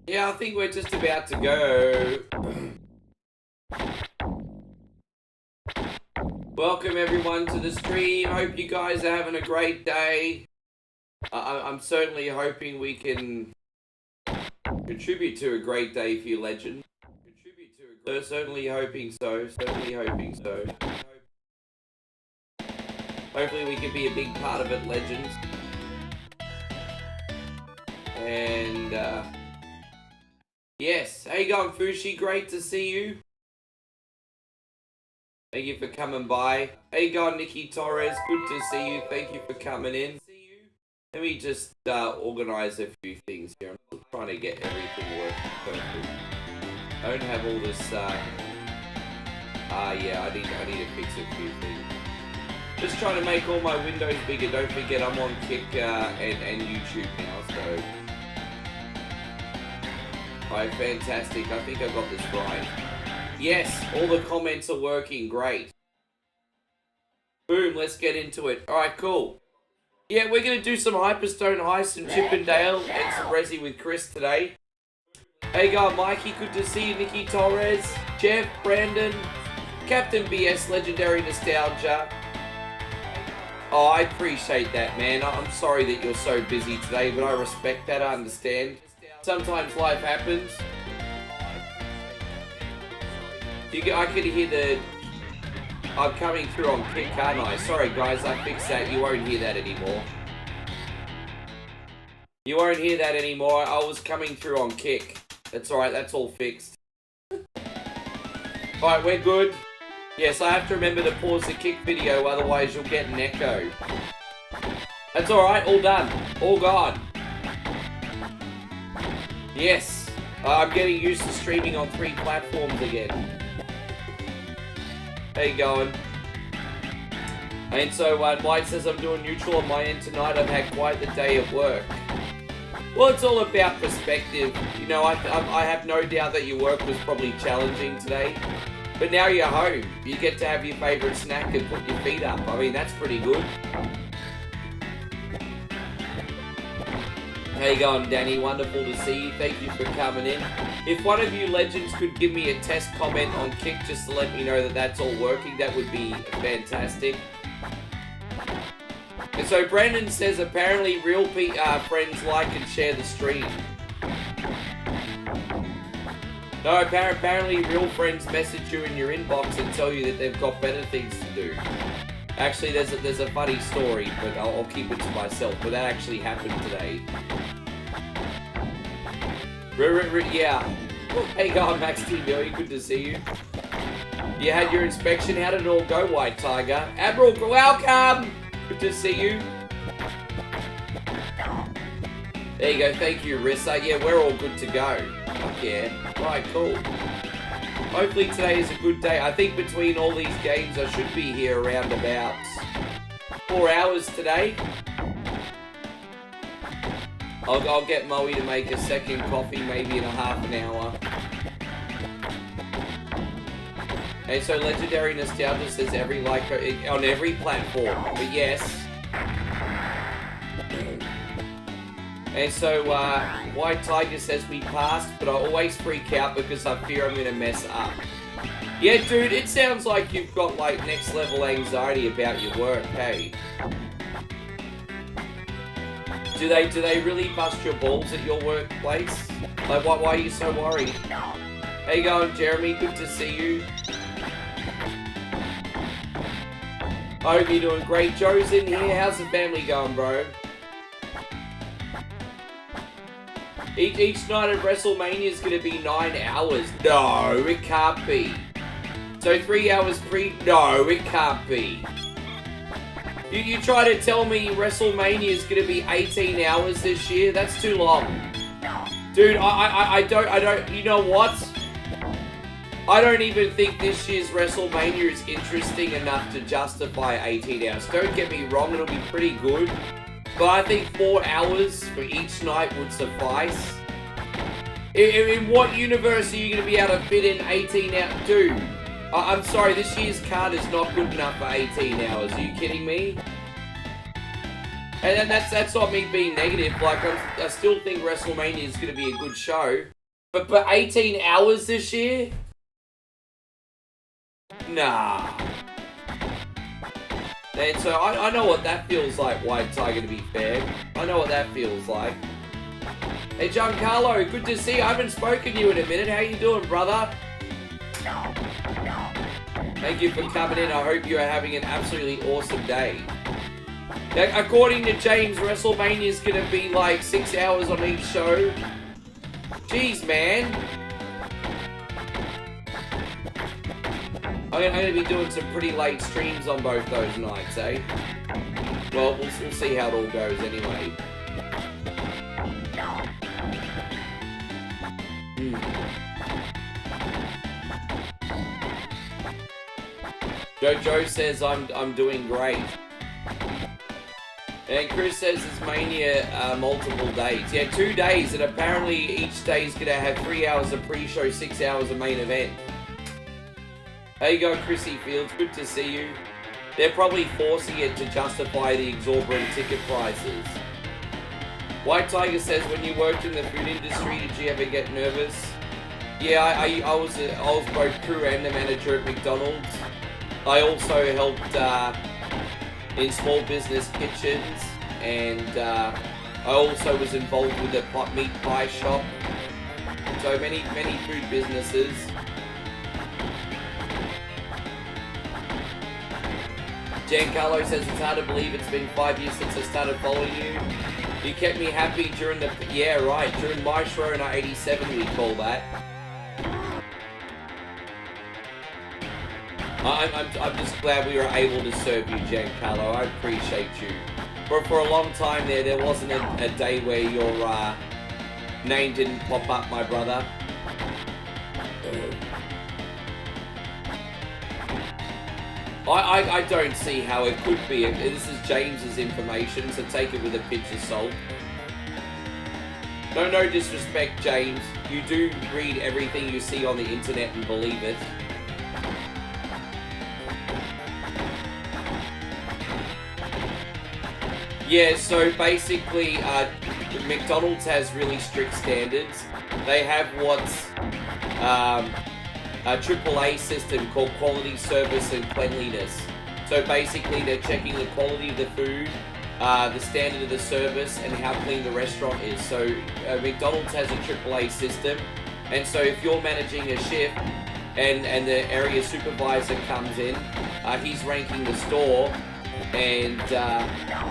Yeah, I think we're just about to go. Welcome everyone to the stream. Hope you guys are having a great day. I'm certainly hoping we can contribute to a great day for you, legend. Certainly hoping so. Certainly hoping so. Hopefully we can be a big part of it, legends. And yes, how you going, Fushi? Great to see you. Thank you for coming by. How you going, Nikki Torres? Good to see you. Thank you for coming in. Let me just organize a few things here. I'm still trying to get everything working perfect. I don't have all this. Yeah, I need to fix a few things. Just trying to make all my windows bigger. Don't forget, I'm on Kick and YouTube now. So, alright, fantastic. I think I got this right. Yes, all the comments are working. Great. Boom, let's get into it. Alright, cool. Yeah, we're going to do some Hyperstone Heist and Chippendale and some Resi with Chris today. Hey, go, Mikey. Good to see you. Nikki Torres, Jeff, Brandon, Captain BS, Legendary Nostalgia. Oh, I appreciate that, man. I'm sorry that you're so busy today, but I respect that. I understand. Sometimes life happens. I could hear the... I'm coming through on Kick, can't I? Sorry, guys, I fixed that. You won't hear that anymore. You won't hear that anymore. I was coming through on Kick. That's alright, that's all fixed. Alright, we're good. Yes, I have to remember to pause the Kick video, otherwise you'll get an echo. That's alright, all done. All gone. Yes, I'm getting used to streaming on 3 platforms again. How you going? And so Mike says I'm doing neutral on my end tonight. I've had quite the day at work. Well, it's all about perspective. You know, I have no doubt that your work was probably challenging today. But now you're home. You get to have your favourite snack and put your feet up. I mean, that's pretty good. How you going, Danny? Wonderful to see you. Thank you for coming in. If one of you legends could give me a test comment on Kick just to let me know that that's all working, that would be fantastic. And so Brandon says apparently real friends like and share the stream. No, apparently real friends message you in your inbox and tell you that they've got better things to do. Actually, there's a funny story, but I'll keep it to myself. But that actually happened today. Yeah. Hey, going, Max TV, good to see you. You had your inspection. How did it all go, White Tiger? Admiral, welcome. Good to see you. There you go. Thank you, Risa. Yeah, we're all good to go. Fuck yeah. Right, cool. Hopefully today is a good day. I think between all these games, I should be here around about 4 hours today. I'll get Moe to make a second coffee maybe in a half an hour. And so Legendary Nostalgia says every like on every platform, but yes. And so White Tiger says we passed, but I always freak out because I fear I'm going to mess up. Yeah, dude, it sounds like you've got like next level anxiety about your work, hey? Do they really bust your balls at your workplace? Like, why are you so worried? How you going, Jeremy? Good to see you. I hope you're doing great. Joe's in here. How's the family going, bro? Each night at WrestleMania is going to be 9 hours. No, it can't be. So 3 hours No, it can't be. You try to tell me WrestleMania is going to be 18 hours this year? That's too long. Dude, I don't, you know what? I don't even think this year's WrestleMania is interesting enough to justify 18 hours. Don't get me wrong, it'll be pretty good. But I think 4 hours for each night would suffice. In what universe are you going to be able to fit in 18 hours? Dude, I'm sorry, this year's card is not good enough for 18 hours. Are you kidding me? And that's not me being negative. Like, I still think WrestleMania is going to be a good show. But 18 hours this year? Nah. And so I know what that feels like, White Tiger, to be fair. I know what that feels like. Hey, Giancarlo, good to see you. I haven't spoken to you in a minute. How you doing, brother? Thank you for coming in. I hope you are having an absolutely awesome day. Now, according to James, WrestleMania is going to be like 6 hours on each show. Jeez, man. I'm going to be doing some pretty late streams on both those nights, eh? Well, we'll see how it all goes anyway. Joe says I'm doing great. And Chris says it's Mania multiple days. Yeah, 2 days, and apparently each day is going to have 3 hours of pre-show, 6 hours of main event. There you go, Chrissy Fields. Good to see you. They're probably forcing it to justify the exorbitant ticket prices. White Tiger says, when you worked in the food industry, did you ever get nervous? Yeah, I was both crew and the manager at McDonald's. I also helped in small business kitchens, and I also was involved with a pot meat pie shop. So many food businesses. Giancarlo says it's hard to believe it's been 5 years since I started following you. You kept me happy during the... Yeah, right. During my Shrona 87, we call that. I'm just glad we were able to serve you, Giancarlo. I appreciate you. For a long time there wasn't a day where your name didn't pop up, my brother. I don't see how it could be. This is James's information, so take it with a pinch of salt. No disrespect, James. You do read everything you see on the internet and believe it. Yeah, so basically, McDonald's has really strict standards. They have what's a AAA system called Quality Service and Cleanliness. So basically, they're checking the quality of the food, the standard of the service, and how clean the restaurant is. So McDonald's has a AAA system, and so if you're managing a shift and the area supervisor comes in, he's ranking the store, and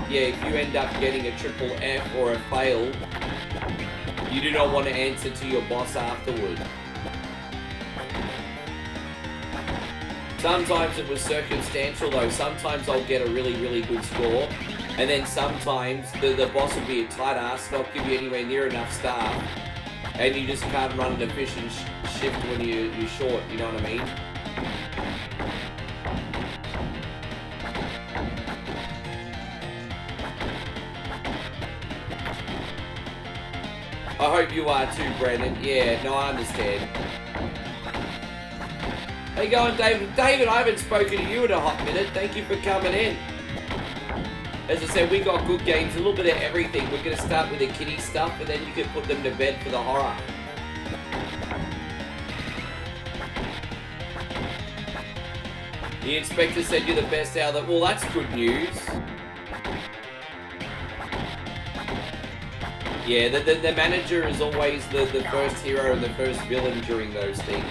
yeah, if you end up getting a triple F or a fail, you do not want to answer to your boss afterward. Sometimes it was circumstantial though. Sometimes I'll get a really good score, and then sometimes the boss will be a tight ass, not give you anywhere near enough staff, and you just can't run an efficient shift when you're short, you know what I mean? I hope you are too, Brendan. Yeah, no, I understand. How you going, David? David, I haven't spoken to you in a hot minute. Thank you for coming in. As I said, we got good games, a little bit of everything. We're going to start with the kiddie stuff, and then you can put them to bed for the horror. The inspector said you're the best out of the... Well, that's good news. Yeah, the manager is always the first hero and the first villain during those things.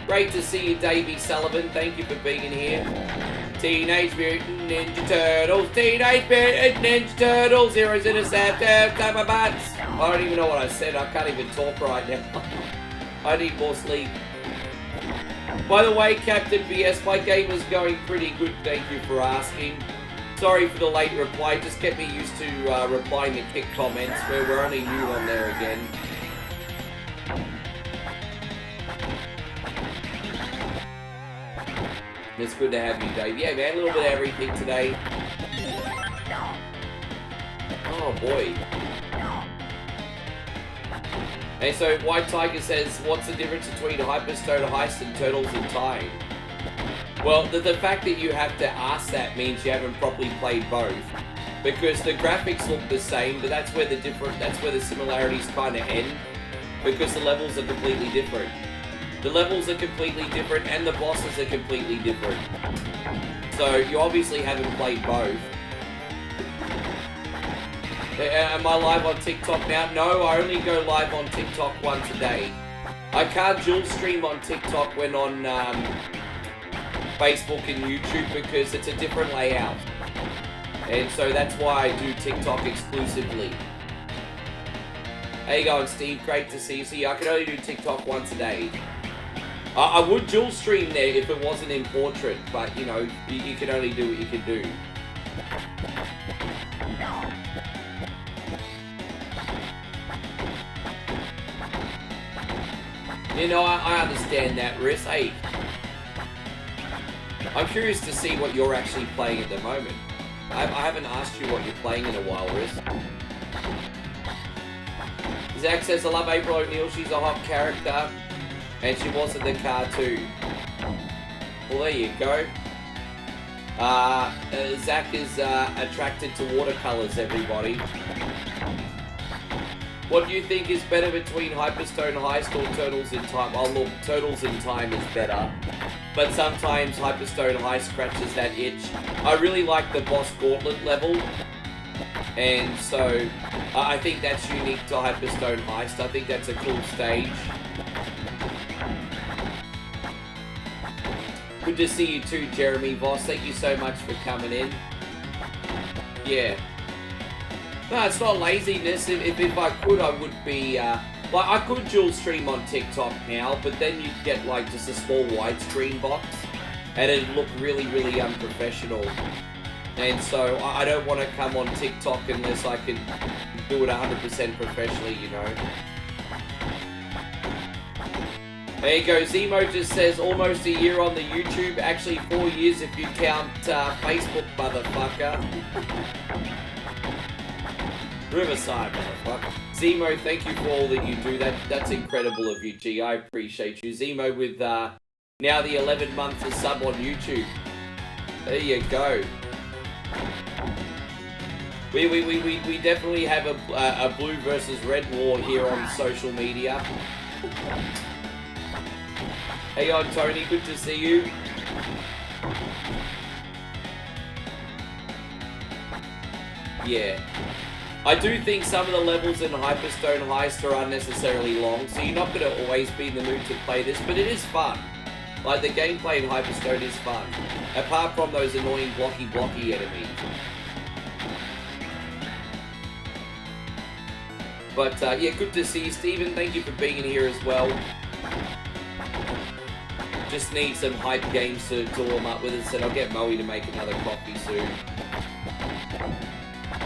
Great to see you, Davey Sullivan. Thank you for being here. Teenage Mutant Ninja Turtles, Teenage Mutant Ninja Turtles, Heroes Interceptor, my butts. I don't even know what I said. I can't even talk right now. I need more sleep. By the way, Captain BS, my game is going pretty good. Thank you for asking. Sorry for the late reply. Just get me used to replying to kick comments where we're only new on there again. It's good to have you, Dave. Yeah, man, a little bit of everything today. Oh, boy. And so, White Tiger says, what's the difference between Hyperstone Heist and Turtles in Time? Well, the fact that you have to ask that means you haven't properly played both. Because the graphics look the same, but that's where the similarities kind of end. because the levels are completely different. The levels are completely different and the bosses are completely different. So you obviously haven't played both. Am I live on TikTok now? No, I only go live on TikTok once a day. I can't dual stream on TikTok when on Facebook and YouTube because it's a different layout. And so that's why I do TikTok exclusively. How you going, Steve? Great to see you. See, I can only do TikTok once a day. I would dual stream there if it wasn't in portrait, but you know, you can only do what you can do. You know, I understand that, Riz. Hey, I'm curious to see what you're actually playing at the moment. I haven't asked you what you're playing in a while, Riz. Zach says, I love April O'Neil. She's a hot character. And she was in the cartoon. Well, there you go. Zach is attracted to watercolors, everybody. What do you think is better between Hyperstone Heist or Turtles in Time? Oh, look, Turtles in Time is better. But sometimes Hyperstone Heist scratches that itch. I really like the boss gauntlet level. And so, I think that's unique to Hyperstone Heist. I think that's a cool stage. Good to see you too, Jeremy Voss. Thank you so much for coming in. Yeah. No, it's not laziness. If I could, I would be... like, I could dual stream on TikTok now, but then you'd get, like, just a small widescreen box. And it'd look really, really unprofessional. And so, I don't want to come on TikTok unless I can do it 100% professionally, you know. There you go, Zemo just says almost a year on the YouTube. Actually 4 years if you count Facebook, motherfucker. Riverside, motherfucker. Zemo, thank you for all that you do. That's incredible of you, G. I appreciate you. Zemo with now the 11 months of sub on YouTube. There you go. We definitely have a blue versus red war here on social media. Hey on Tony, good to see you. Yeah. I do think some of the levels in Hyperstone Heist are unnecessarily long, so you're not going to always be in the mood to play this, but it is fun. Like, the gameplay in Hyperstone is fun. Apart from those annoying blocky enemies. But, yeah, good to see you, Stephen. Thank you for being in here as well. Just need some hype games to warm up with us, and I'll get Moe to make another coffee soon.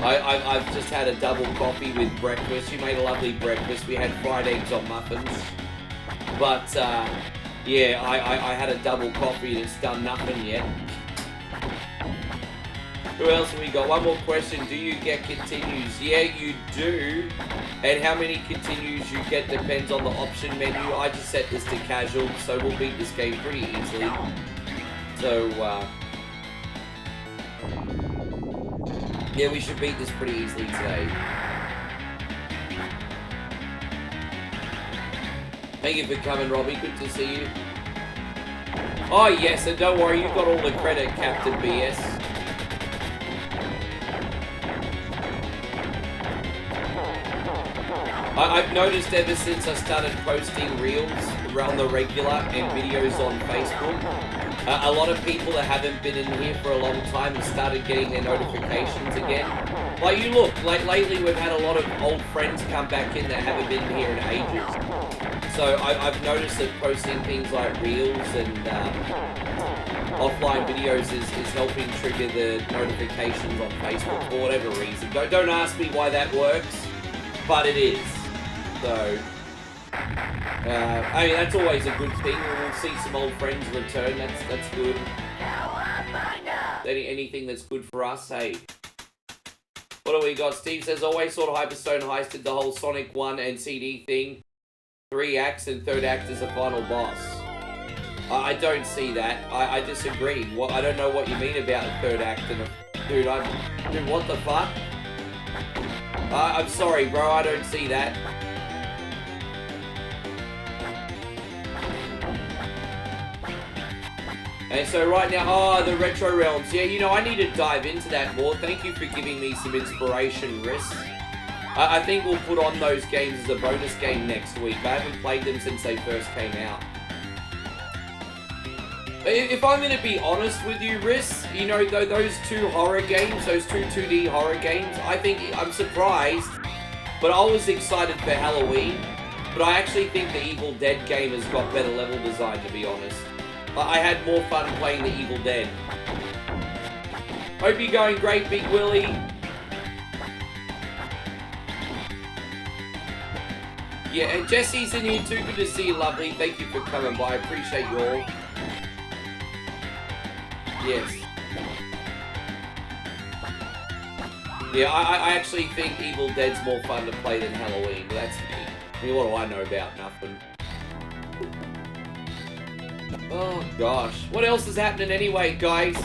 I've just had a double coffee with breakfast. She made a lovely breakfast. We had fried eggs on muffins. But, yeah, I had a double coffee and it's done nothing yet. Who else have we got? One more question. Do you get continues? Yeah, you do. And how many continues you get depends on the option menu. I just set this to casual, so we'll beat this game pretty easily. So, yeah, we should beat this pretty easily today. Thank you for coming, Robbie. Good to see you. Oh, yes, and don't worry, you got all the credit, Captain BS. I've noticed ever since I started posting reels around the regular and videos on Facebook, a lot of people that haven't been in here for a long time have started getting their notifications again. Like, you look, like lately we've had a lot of old friends come back in that haven't been here in ages. So I've noticed that posting things like reels and offline videos is helping trigger the notifications on Facebook for whatever reason. Don't ask me why that works, but it is. So, I mean, that's always a good thing. We'll see some old friends return. That's good. Anything that's good for us, hey. What do we got? Steve says, always thought Hyperstone Heist did the whole Sonic 1 and CD thing. 3 acts and third act is a final boss. I don't see that. I disagree. I don't know what you mean about a third act. Dude, what the fuck? I'm sorry, bro. I don't see that. And so right now, oh, the Retro Realms. Yeah, you know, I need to dive into that more. Thank you for giving me some inspiration, Riss. I think we'll put on those games as a bonus game next week. I haven't played them since they first came out. If I'm going to be honest with you, Riss, you know, those two horror games, those two 2D horror games, I think I'm surprised, but I was excited for Halloween. But I actually think the Evil Dead game has got better level design, to be honest. I had more fun playing the Evil Dead. Hope you're going great, Big Willie. Yeah, and Jesse's in here too. Good to see you, lovely. Thank you for coming by. I appreciate you all. Yes. Yeah, I actually think Evil Dead's more fun to play than Halloween. But that's me. I mean, what do I know about nothing? Oh gosh, what else is happening anyway, guys?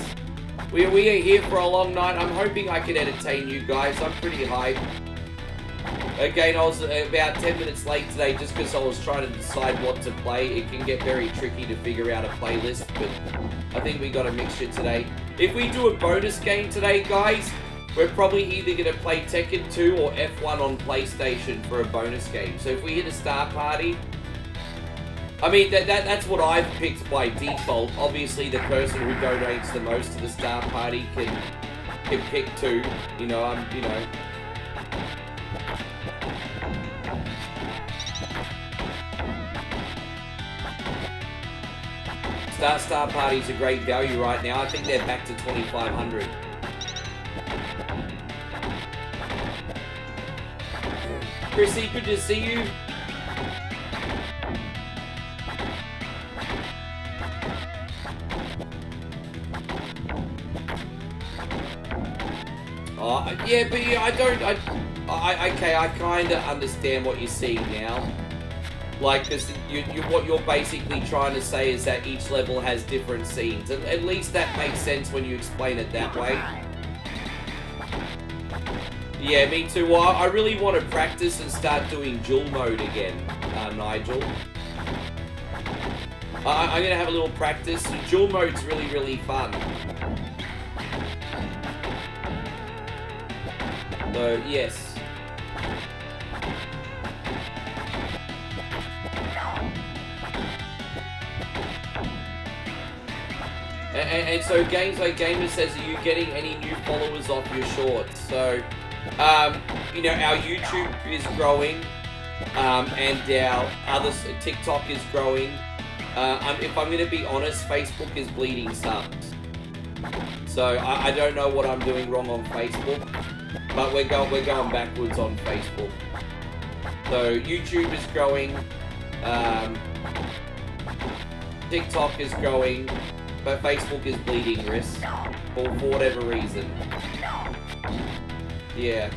We are here for a long night. I'm hoping I can entertain you guys. I'm pretty hyped. Again, I was about 10 minutes late today just because I was trying to decide what to play. It can get very tricky to figure out a playlist, but I think we got a mixture today. If we do a bonus game today, guys, we're probably either going to play Tekken 2 or F1 on PlayStation for a bonus game. So if we hit a Star Party, I mean, that's what I've picked by default. Obviously, the person who donates the most to the Star Party can pick 2. You know, you know. Star Party's a great value right now. I think they're back to 2,500. Chrissy, good to see you. Yeah, but yeah, okay, I kind of understand what you're seeing now. Like, this, what you're basically trying to say is that each level has different scenes. And at least that makes sense when you explain it that way. Yeah, me too. Well, I really want to practice and start doing dual mode again, Nigel. I'm going to have a little practice. Dual mode's really, really fun. So, yes. And so games like Gamer says, are you getting any new followers off your shorts? So, you know, our YouTube is growing, and our other TikTok is growing. If I'm going to be honest, Facebook is bleeding subs. So I don't know what I'm doing wrong on Facebook, but we're going backwards on Facebook. So YouTube is growing, TikTok is growing, but Facebook is bleeding, Riss, for whatever reason. Yeah.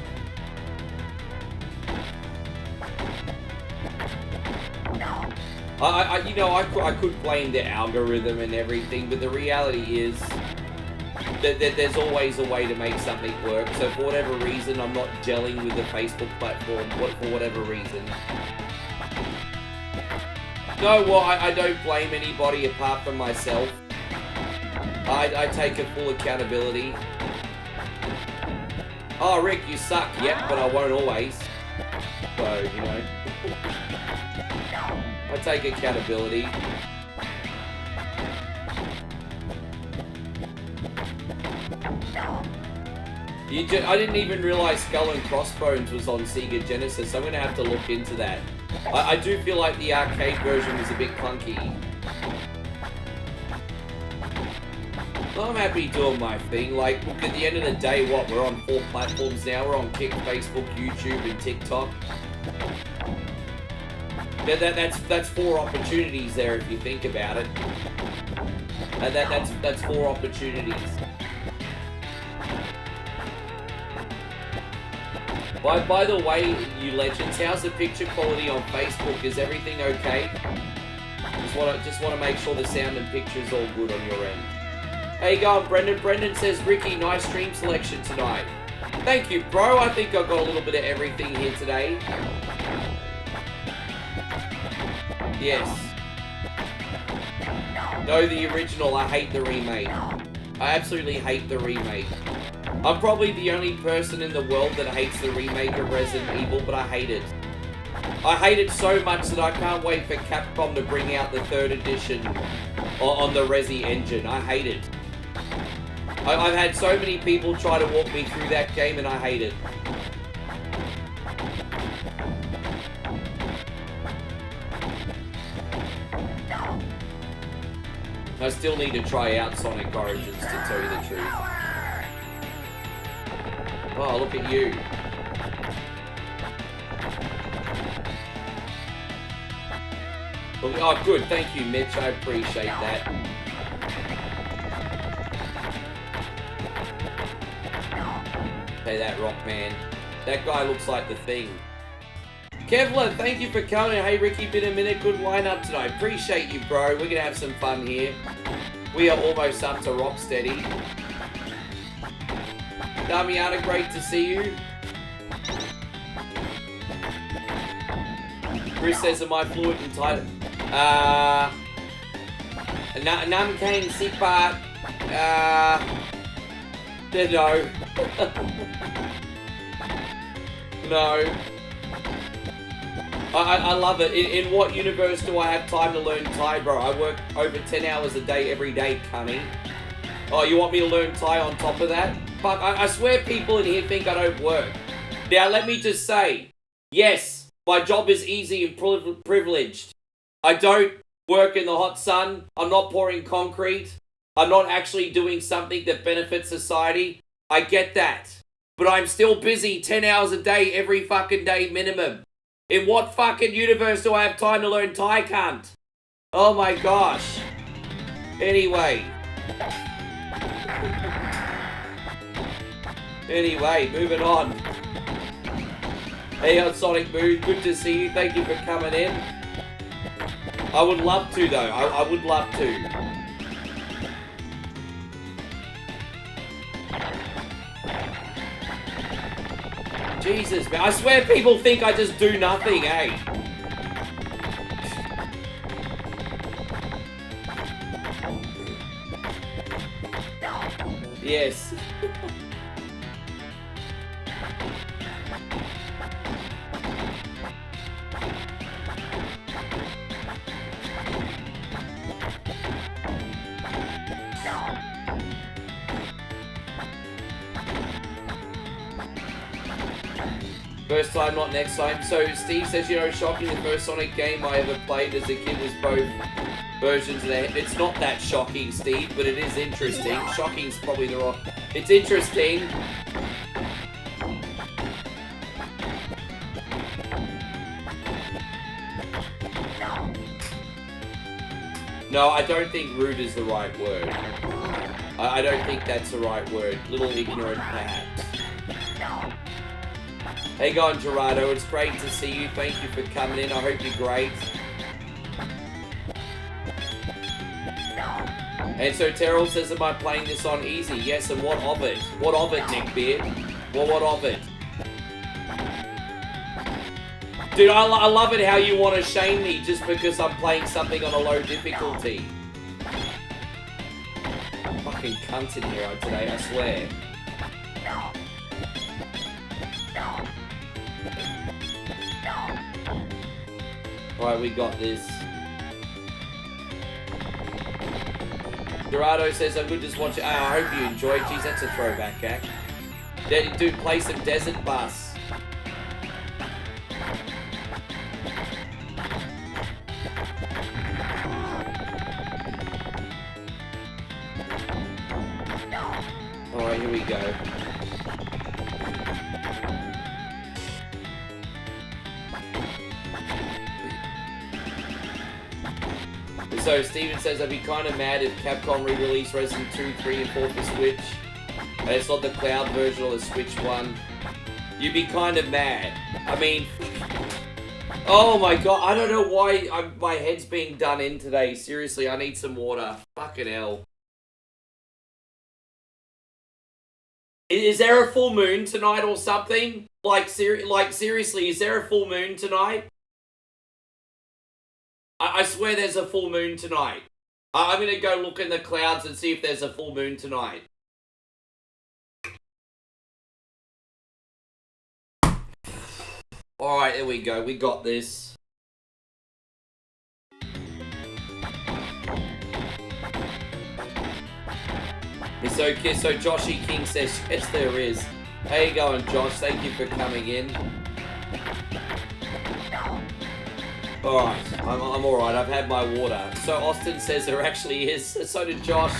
You know, I could blame the algorithm and everything, but the reality is that there's always a way to make something work. So for whatever reason, I'm not gelling with the Facebook platform, for whatever reason. No, well, I don't blame anybody apart from myself. I take a full accountability. Oh, Rick, you suck. Yep, but I won't always. So, you know. I take accountability. I didn't even realize Skull and Crossbones was on Sega Genesis, so I'm going to have to look into that. I do feel like the arcade version was a bit clunky. I'm happy doing my thing. Like, look, at the end of the day, what? We're on 4 platforms now. We're on Kick, Facebook, YouTube, and TikTok. That's 4 opportunities there if you think about it. That's 4 opportunities. By the way, you legends, how's the picture quality on Facebook? Is everything okay? Just want to make sure the sound and picture is all good on your end. How you going, Brendan? Brendan says, Ricky, nice stream selection tonight. Thank you, bro. I think I've got a little bit of everything here today. Yes. No, the original. I hate the remake. I absolutely hate the remake. I'm probably the only person in the world that hates the remake of Resident Evil, but I hate it. I hate it so much that I can't wait for Capcom to bring out the 3rd edition on the Resi engine. I hate it. I've had so many people try to walk me through that game and I hate it. I still need to try out Sonic Origins to tell you the truth. Oh, look at you. Oh, good. Thank you, Mitch. I appreciate that. Hey, that rock man. That guy looks like the Thing. Kevlar, thank you for coming. Hey, Ricky, been a minute. Good lineup tonight. Appreciate you, bro. We're going to have some fun here. We are almost up to Rocksteady. Damiana, great to see you. Chris says, am I fluent in Thai? Nam Kane Sipat. No. No. I love it. In what universe do I have time to learn Thai, bro? I work over 10 hours a day every day, cunning. Oh, you want me to learn Thai on top of that? Fuck, I swear people in here think I don't work. Now, let me just say, yes, my job is easy and privileged. I don't work in the hot sun. I'm not pouring concrete. I'm not actually doing something that benefits society. I get that. But I'm still busy 10 hours a day, every fucking day minimum. In what fucking universe do I have time to learn Thai, cunt? Oh my gosh. Anyway. Anyway, moving on. Hey, on Sonic Moon, good to see you. Thank you for coming in. I would love to, though. I would love to. Jesus, man. I swear people think I just do nothing, eh? Yes. First time, not next time. So Steve says, you know, shocking, the first Sonic game I ever played as a kid was both versions of that. It's not that shocking, Steve, but it is interesting. Shocking's probably the wrong... It's interesting. No, I don't think rude is the right word. I don't think that's the right word. Little ignorant, perhaps. Hey, going Gerardo, it's great to see you. Thank you for coming in. I hope you're great. And so Terrell says, am I playing this on easy? Yes, and what of it? What of it, Neckbeard? Well, what of it? Dude, I love it how you want to shame me just because I'm playing something on a low difficulty. Fucking cunt in here today, I swear. Alright, we got this. Gerardo says, I'm good just watching. I hope you enjoyed. Jeez, that's a throwback act. Dude, play some Desert Bus. Alright, here we go. So Steven says, I'd be kind of mad if Capcom re-released Resident 2, 3, and 4 for Switch, and it's not the cloud version or the Switch one. You'd be kind of mad. I mean, oh my god, I don't know why my head's being done in today. Seriously, I need some water. Fucking hell. Is there a full moon tonight or something? Like seriously, is there a full moon tonight? I swear there's a full moon tonight. I'm gonna go look in the clouds and see if there's a full moon tonight. Alright, there we go. We got this. It's okay. So Joshy King says, yes, there is. How you going, Josh? Thank you for coming in. Alright, I'm alright. I've had my water. So Austin says there actually is. So did Josh.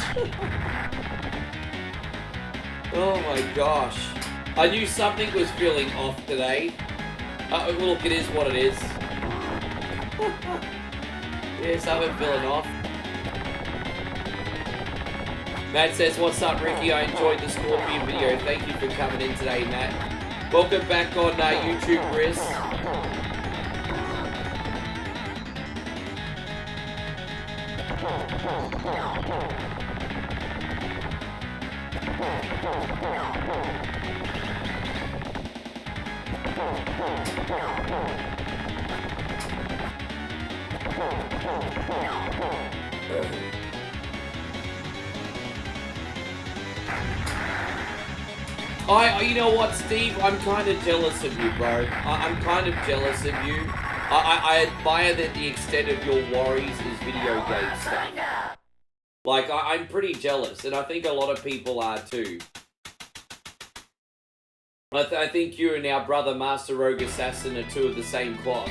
Oh my gosh. I knew something was feeling off today. Look, it is what it is. Yes, I'm feeling off. Matt says, what's up, Ricky? I enjoyed the Scorpion video. Thank you for coming in today, Matt. Welcome back on YouTube, Chris. You know what, Steve? I'm kind of jealous of you, bro. I'm kind of jealous of you. I admire the extent of your worries is video game stuff. Like, I'm pretty jealous, and I think a lot of people are too. I think you and our brother Master Rogue Assassin are two of the same cloth.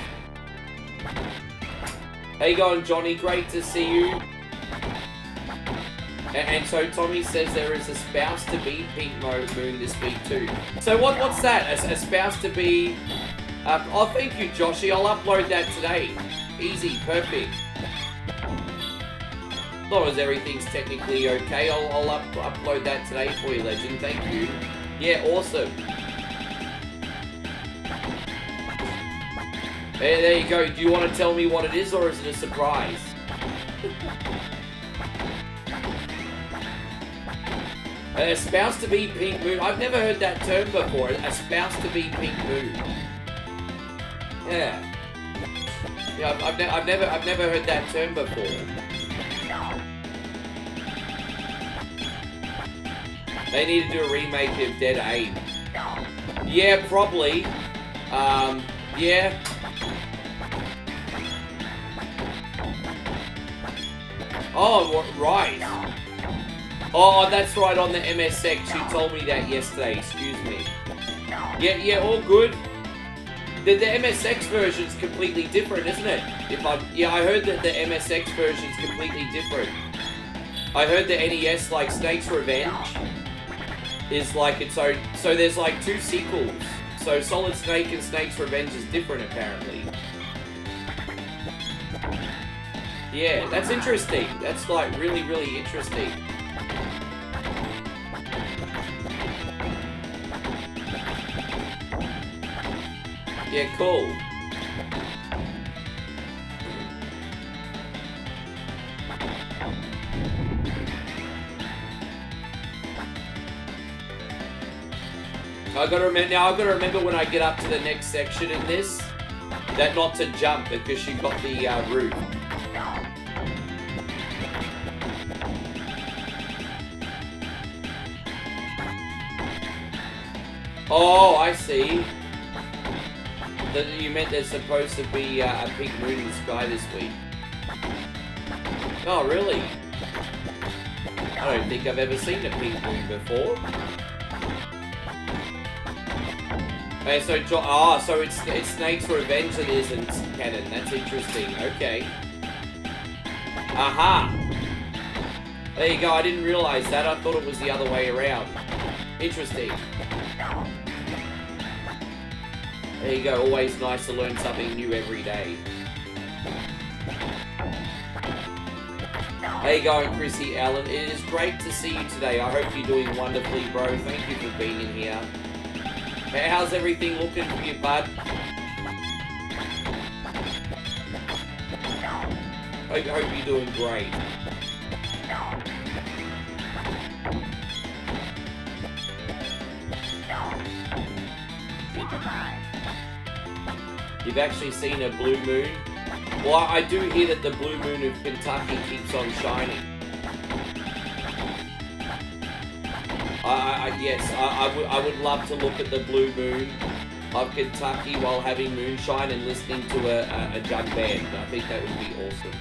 How you going, Johnny? Great to see you. And so Tommy says there is a spouse-to-be pink moon this week too. So what's that? A spouse-to-be... oh, thank you, Joshy. I'll upload that today. Easy, perfect. As long as everything's technically okay, I'll upload that today for you, legend. Thank you. Yeah, awesome. There you go. Do you want to tell me what it is, or is it a surprise? A spouse-to-be pink moon. I've never heard that term before. A spouse-to-be pink moon. Yeah. Yeah, I've never heard that term before. They need to do a remake of Dead Aim. Yeah, probably. Yeah. Oh, right. Oh, that's right, on the MSX. You told me that yesterday, excuse me. Yeah, all good. The MSX version's completely different, isn't it? I heard that the MSX version's completely different. I heard the NES, like Snake's Revenge, is like its own... So there's like two sequels. So Solid Snake and Snake's Revenge is different, apparently. Yeah, that's interesting. That's like really, really interesting. Yeah, cool. I've got to remember when I get up to the next section in this, that not to jump because you got the root. Oh, I see. You meant there's supposed to be a pink moon in the sky this week. Oh, really? I don't think I've ever seen a pink moon before. Okay, so it's Snake's Revenge that isn't canon. That's interesting. Okay. Aha! There you go. I didn't realize that. I thought it was the other way around. Interesting. There you go, always nice to learn something new every day. How you going, Chrissy Allen? It is great to see you today. I hope you're doing wonderfully, bro. Thank you for being in here. How's everything looking for you, bud? Hope you're doing great. You've actually seen a blue moon? Well, I do hear that the blue moon of Kentucky keeps on shining. Yes, I would love to look at the blue moon of Kentucky while having moonshine and listening to a jug band. I think that would be awesome.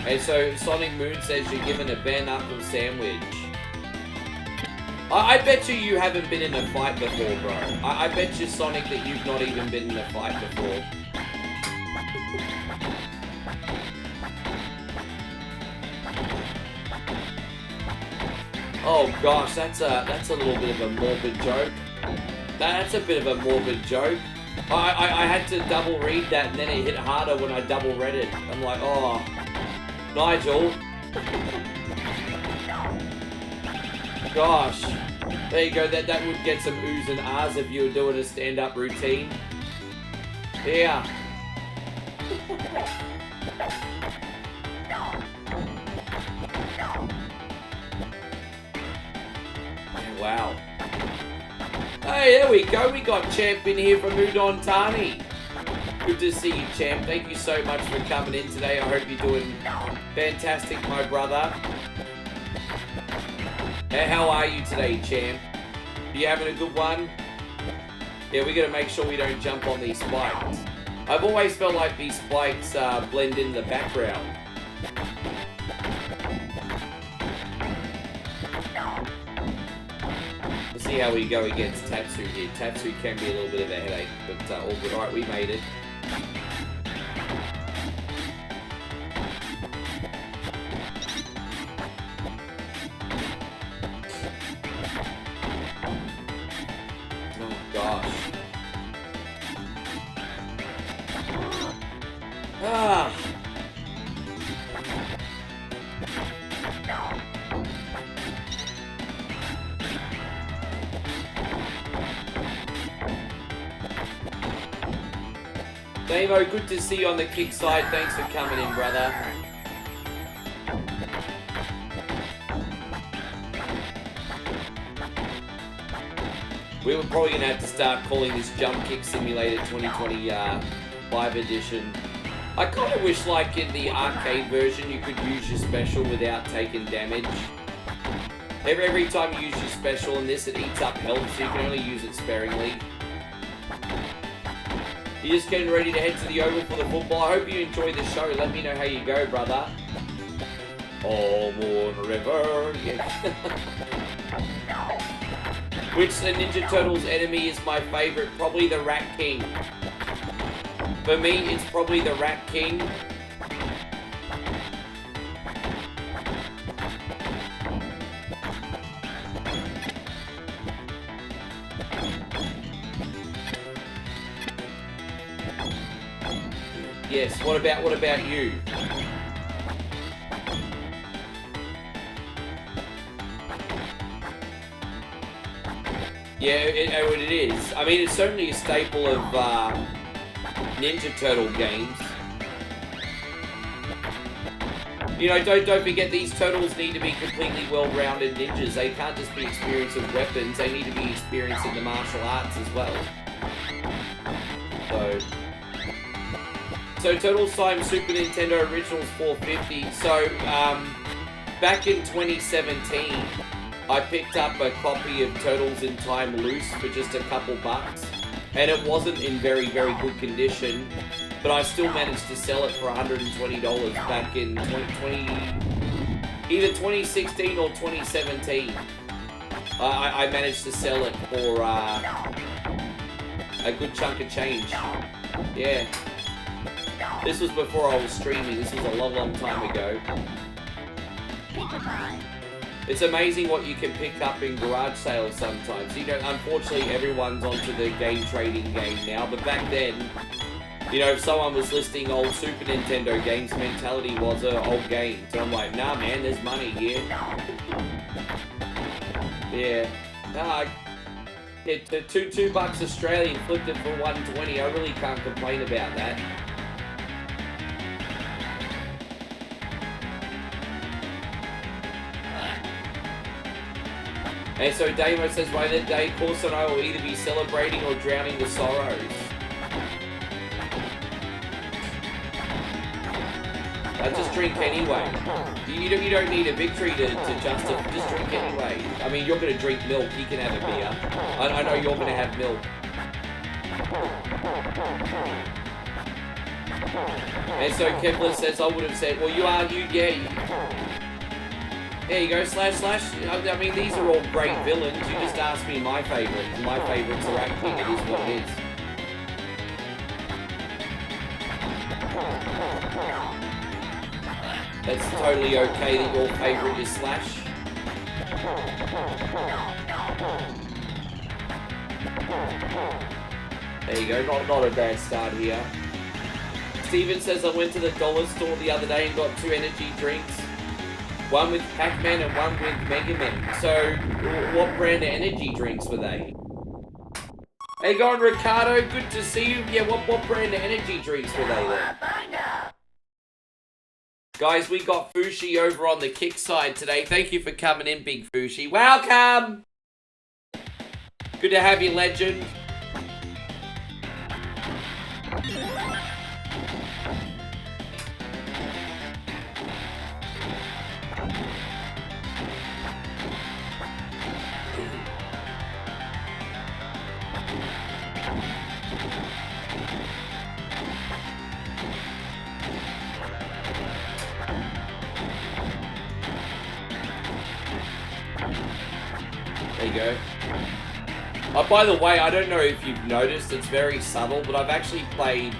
And so Sonic Moon says you're given a bare knuckle sandwich. I bet you haven't been in a fight before, bro. I bet you, Sonic, that you've not even been in a fight before. Oh gosh, that's a little bit of a morbid joke. That's a bit of a morbid joke. I had to double read that and then it hit harder when I double read it. I'm like, oh, Nigel. Gosh. There you go, that would get some oohs and ahs if you were doing a stand-up routine. Yeah. Wow. Hey, there we go. We got Champ in here from Udon Thani. Good to see you, Champ. Thank you so much for coming in today. I hope you're doing fantastic, my brother. Hey, how are you today, Champ? Are you having a good one? Yeah, we got to make sure we don't jump on these spikes. I've always felt like these spikes blend in the background. Let's see how we go against Tatsu here. Tatsu can be a little bit of a headache, but all good. Alright, we made it. Oh gosh. Ah. Davo, good to see you on the kick side. Thanks for coming in, brother. We were probably going to have to start calling this Jump Kick Simulator 2025 edition. I kind of wish, like in the arcade version, you could use your special without taking damage. Every time you use your special in this, it eats up health, so you can only use it sparingly. You're just getting ready to head to the Oval for the football. I hope you enjoy the show. Let me know how you go, brother. Oh, Moon River. Yeah. Which Ninja Turtles enemy is my favorite? Probably the Rat King. For me, it's probably the Rat King. Yes, what about you? Yeah, it is. I mean, it's certainly a staple of Ninja Turtle games. You know, don't forget these turtles need to be completely well-rounded ninjas. They can't just be experienced with weapons. They need to be experienced in the martial arts as well. So Turtles Time Super Nintendo Originals 450. So, back in 2017, I picked up a copy of Turtles in Time Loose for just a couple bucks. And it wasn't in very, very good condition. But I still managed to sell it for $120 back in either 2016 or 2017. I managed to sell it for a good chunk of change. Yeah. This was before I was streaming. This was a long, long time ago. It's amazing what you can pick up in garage sales sometimes. You know, unfortunately, everyone's onto the game trading game now. But back then, you know, if someone was listing old Super Nintendo games, mentality was an old game. So I'm like, nah, man, there's money here. Yeah. Nah, $2 Australian, flipped it for $120. I really can't complain about that. And so Damo says, by the day, Corso and I will either be celebrating or drowning the sorrows. Just drink anyway. You don't need a victory to justify. Just drink anyway. I mean, you're going to drink milk. You can have a beer. I know you're going to have milk. And so Kevlar says, I would have said, well, yeah. There you go, slash. I mean, these are all great villains. You just asked me my favourite. My favourites are acting. It is what it is. It's totally okay that your favourite is Slash. There you go, not a bad start here. Steven says, I went to the dollar store the other day and got 2 energy drinks. One with Pac-Man and one with Mega Man. So, what brand of energy drinks were they? Hey, go on, Ricardo. Good to see you. Yeah, what brand of energy drinks were they then? Guys, we got Fushi over on the kick side today. Thank you for coming in, Big Fushi. Welcome! Good to have you, legend. There you go. Oh, by the way, I don't know if you've noticed, it's very subtle, but I've actually played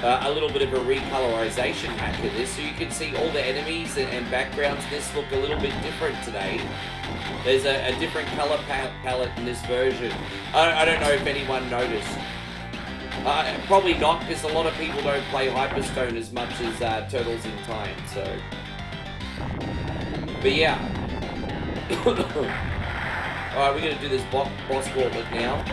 a little bit of a recolorization hack of this, so you can see all the enemies and backgrounds in this look a little bit different today. There's a different color palette in this version. I don't know if anyone noticed. Probably not, because a lot of people don't play Hyperstone as much as Turtles in Time, so... But yeah. Alright, we're going to do this boss gauntlet now.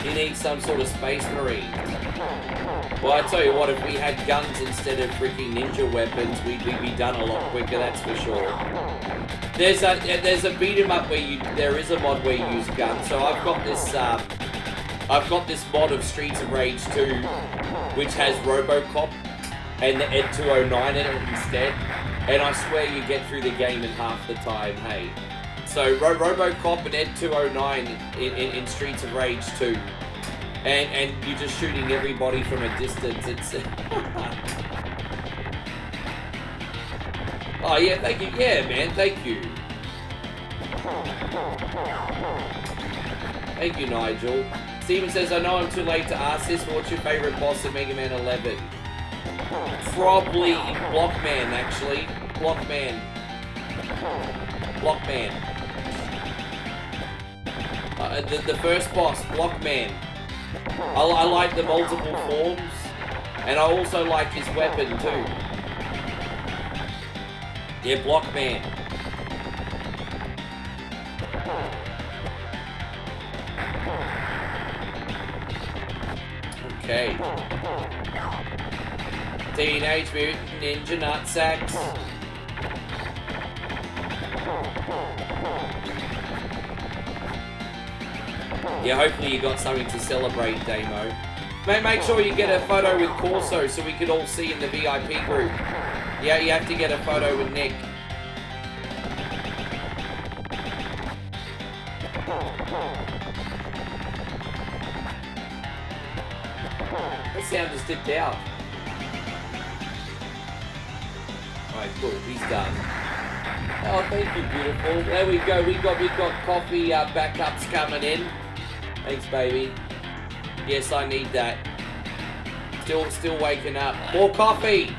He needs some sort of space marine. Well, I tell you what, if we had guns instead of freaking ninja weapons, we'd be done a lot quicker, that's for sure. There's a beat 'em up where there is a mod where you use guns. So I've got this mod of Streets of Rage 2, which has RoboCop and the Ed 209 in it instead. And I swear you get through the game in half the time, hey. So RoboCop and Ed 209 in Streets of Rage 2. And you're just shooting everybody from a distance. It's oh yeah, thank you. Yeah, man, thank you. Thank you, Nigel. Steven says, I know I'm too late to ask this, but what's your favorite boss in Mega Man 11? Probably Blockman, actually. Blockman. The first boss, Blockman. I like the multiple forms, and I also like his weapon too. Yeah, Blockman. Okay. Teenage Mutant Ninja Nutsacks. Yeah, hopefully you got something to celebrate, Damo. Make sure you get a photo with Corso so we can all see in the VIP group. Yeah, you have to get a photo with Nick. That sound just dipped out. Alright, cool, he's done. Oh, thank you, beautiful. There we go, we've got coffee backups coming in. Thanks, baby. Yes, I need that. Still waking up. More coffee!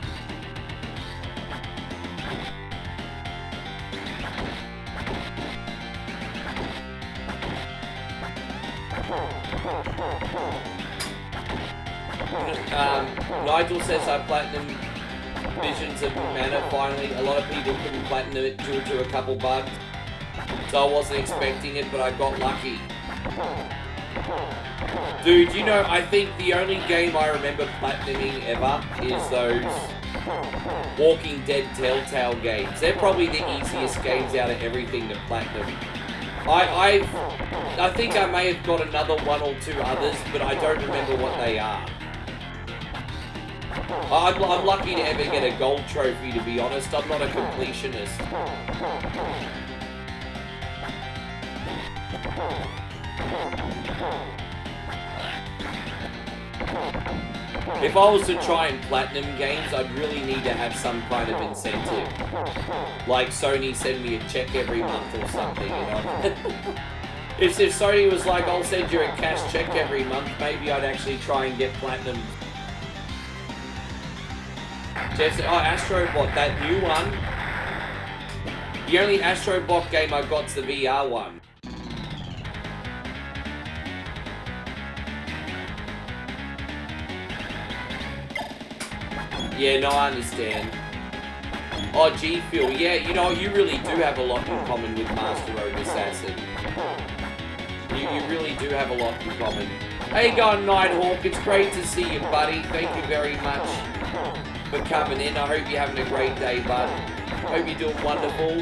Nigel says I platinum Visions of Mana finally. A lot of people couldn't platinum it due to a couple bugs. So I wasn't expecting it, but I got lucky. Dude, you know, I think the only game I remember platinuming ever is those Walking Dead Telltale games. They're probably the easiest games out of everything to platinum. I think I may have got another one or two others, but I don't remember what they are. I'm lucky to ever get a gold trophy, to be honest. I'm not a completionist. If I was to try and platinum games, I'd really need to have some kind of incentive. Like Sony send me a check every month or something, you know? If Sony was like, I'll send you a cash check every month, maybe I'd actually try and get platinum. Jeff said, oh, Astrobot, that new one. The only Astrobot game I got's the VR one. Yeah, no, I understand. Oh, G-Fuel. Yeah, you know, you really do have a lot in common with Master Rogue Assassin. You really do have a lot in common. Hey, going Nighthawk. It's great to see you, buddy. Thank you very much for coming in. I hope you're having a great day, bud. Hope you're doing wonderful.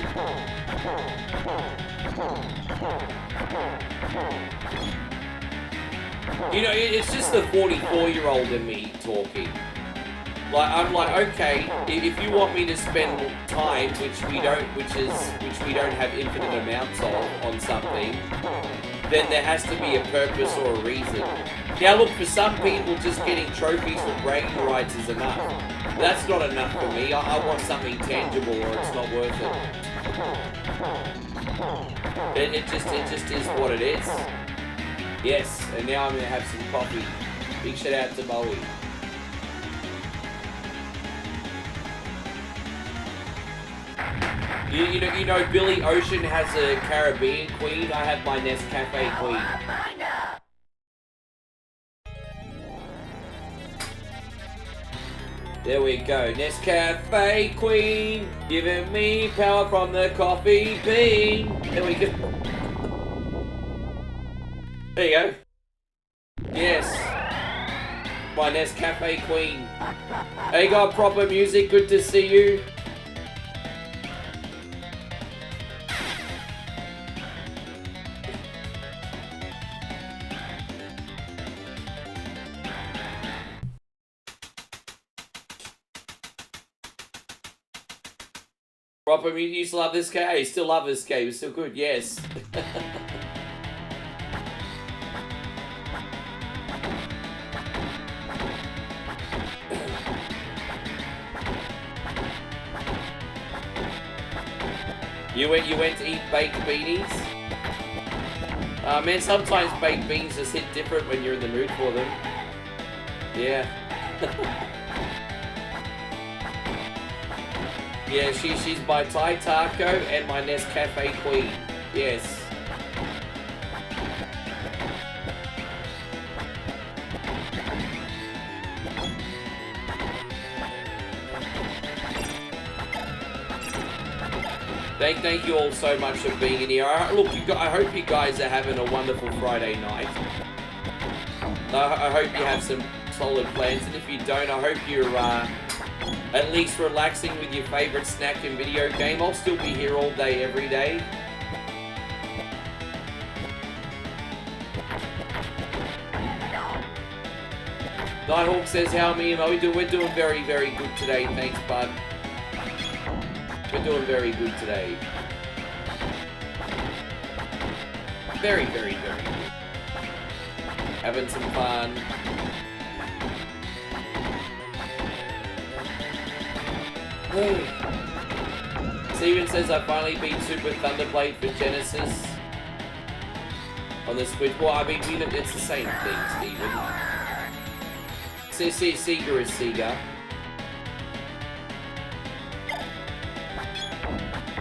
You know, it's just the 44-year-old in me talking. Like, I'm like, okay, if you want me to spend time, which we don't have infinite amounts of on something, then there has to be a purpose or a reason. Now look, for some people, just getting trophies for bragging rights is enough. That's not enough for me. I want something tangible or it's not worth it. It just is what it is. Yes, and now I'm gonna have some coffee. Big shout out to Bowie. You know, Billy Ocean has a Caribbean queen. I have my Nescafe queen. There we go. Nescafe queen, giving me power from the coffee bean. There we go. There you go. Yes. My Nescafe queen. Hey, got proper music. Good to see you. Proper music. You used to love this game. Hey, still love this game. It's still good. Yes. You went to eat baked beanies? Man, sometimes baked beans just hit different when you're in the mood for them. Yeah. Yeah, she's my Thai taco and my Nescafe queen. Yes. Thank you all so much for being in here. Look, I hope you guys are having a wonderful Friday night. I hope you have some solid plans, and if you don't, I hope you're at least relaxing with your favorite snack and video game. I'll still be here all day, every day. Nighthawk says, how are me and we doing? We're doing very, very good today. Thanks, bud. We're doing very good today. Very, very, very good. Having some fun. Steven says, I finally beat Super Thunderblade for Genesis on the Switch. Well, I mean, it's the same thing, Steven. Sega is Sega.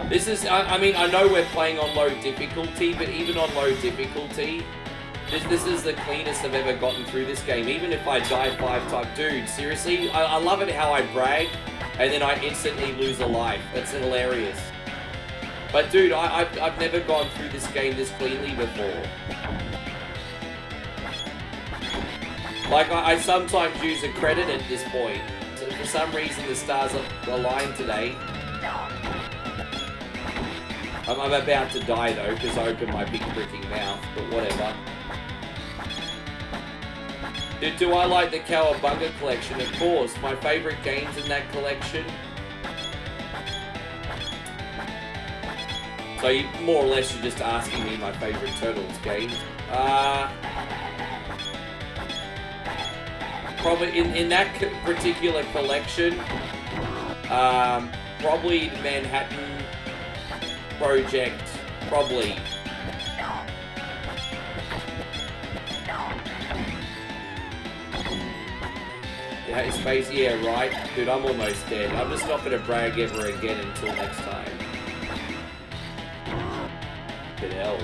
This is, I mean, I know we're playing on low difficulty, but even on low difficulty, this is the cleanest I've ever gotten through this game. Even if I die 5 times. Dude, seriously? I love it how I brag. and then I instantly lose a life. That's hilarious. But dude, I've never gone through this game this cleanly before. Like, I sometimes use a credit at this point. So for some reason, the stars are aligned today. I'm about to die, though, because I opened my big freaking mouth, but whatever. Do I like the Cowabunga collection? Of course. My favorite games in that collection. So, more or less, you're just asking me my favorite Turtles game. Probably in that particular collection, probably Manhattan Project, probably. Yeah, space, yeah, right. Dude, I'm almost dead. I'm just not gonna brag ever again until next time. Good hell.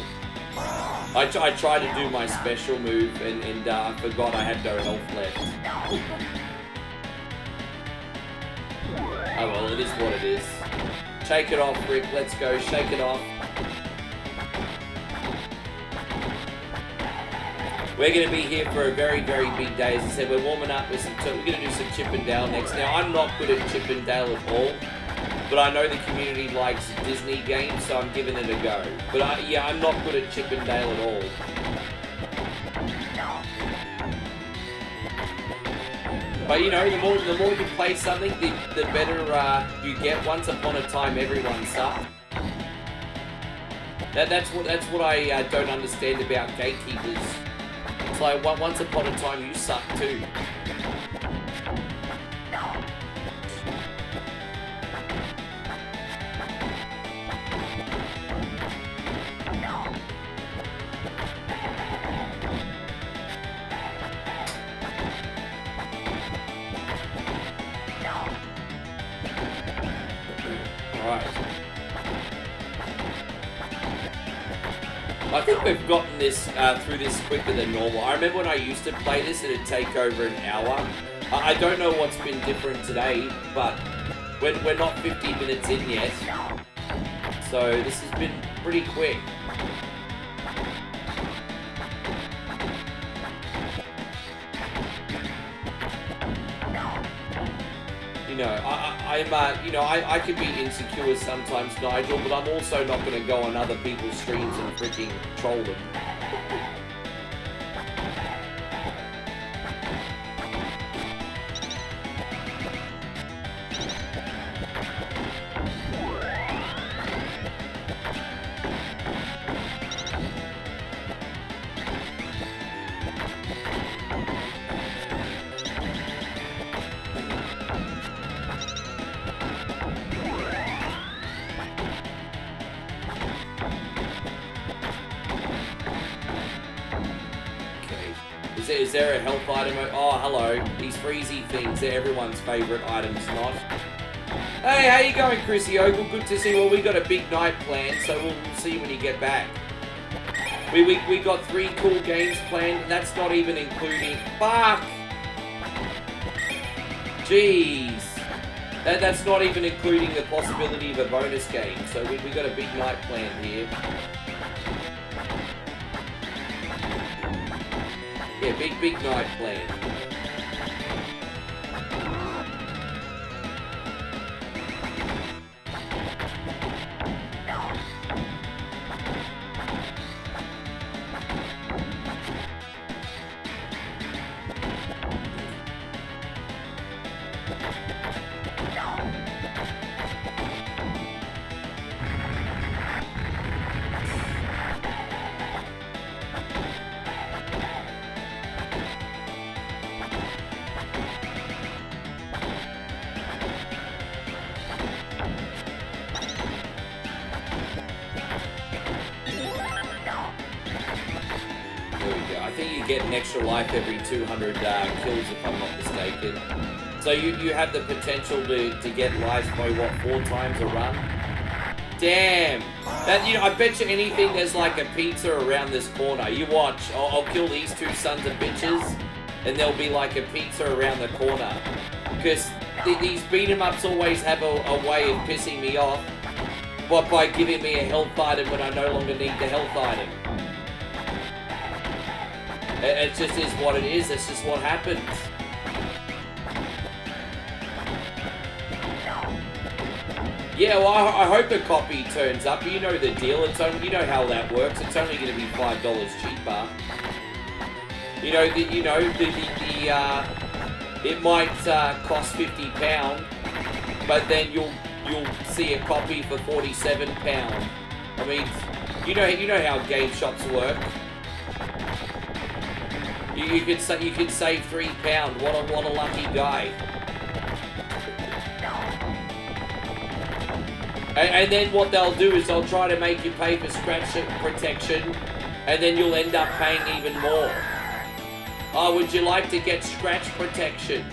I tried to do my special move and I forgot I had no health left. Oh well, it is what it is. Shake it off, Rick. Let's go. Shake it off. We're going to be here for a very, very big day. As I said, we're warming up with some... We're going to do some Chip and Dale next. Now, I'm not good at Chip and Dale at all. But I know the community likes Disney games, so I'm giving it a go. But yeah, I'm not good at Chip and Dale at all. But you know, the more you play something, the better you get. Once upon a time, everyone sucked. That's what I don't understand about gatekeepers. It's like once upon a time, you suck too. I think we've gotten this through this quicker than normal. I remember when I used to play this, it'd take over an hour. I don't know what's been different today, but we're not 50 minutes in yet. So this has been pretty quick. You know, I can be insecure sometimes, Nigel, but I'm also not going to go on other people's streams and freaking troll them. Is there a health item? Oh, hello. These freezy things, they're everyone's favourite items, not. Hey, how you going, Chrissy Ogle? Good to see you. Well, we got a big night planned, so we'll see you when you get back. We got 3 cool games planned, and that's not even including... Fuck! Jeez. That's not even including the possibility of a bonus game, so we got a big night planned here. Yeah, big night planned. Get an extra life every 200 kills, if I'm not mistaken. So you have the potential to get lives by what, 4 times a run? Damn! That, you know, I bet you anything there's like a pizza around this corner. You watch, I'll kill these 2 sons of bitches, and there'll be like a pizza around the corner. Because these beat 'em ups always have a way of pissing me off, but by giving me a health item when I no longer need the health item. It just is what it is. It's just what happens. Yeah, well, I hope a copy turns up. You know the deal. It's only, you know how that works. It's only going to be $5 cheaper. It might cost £50, but then you'll see a copy for £47. I mean, you know how game shops work. You could save £3. What a lucky guy. And then what they'll do is they'll try to make you pay for scratch protection, and then you'll end up paying even more. Oh, would you like to get scratch protection?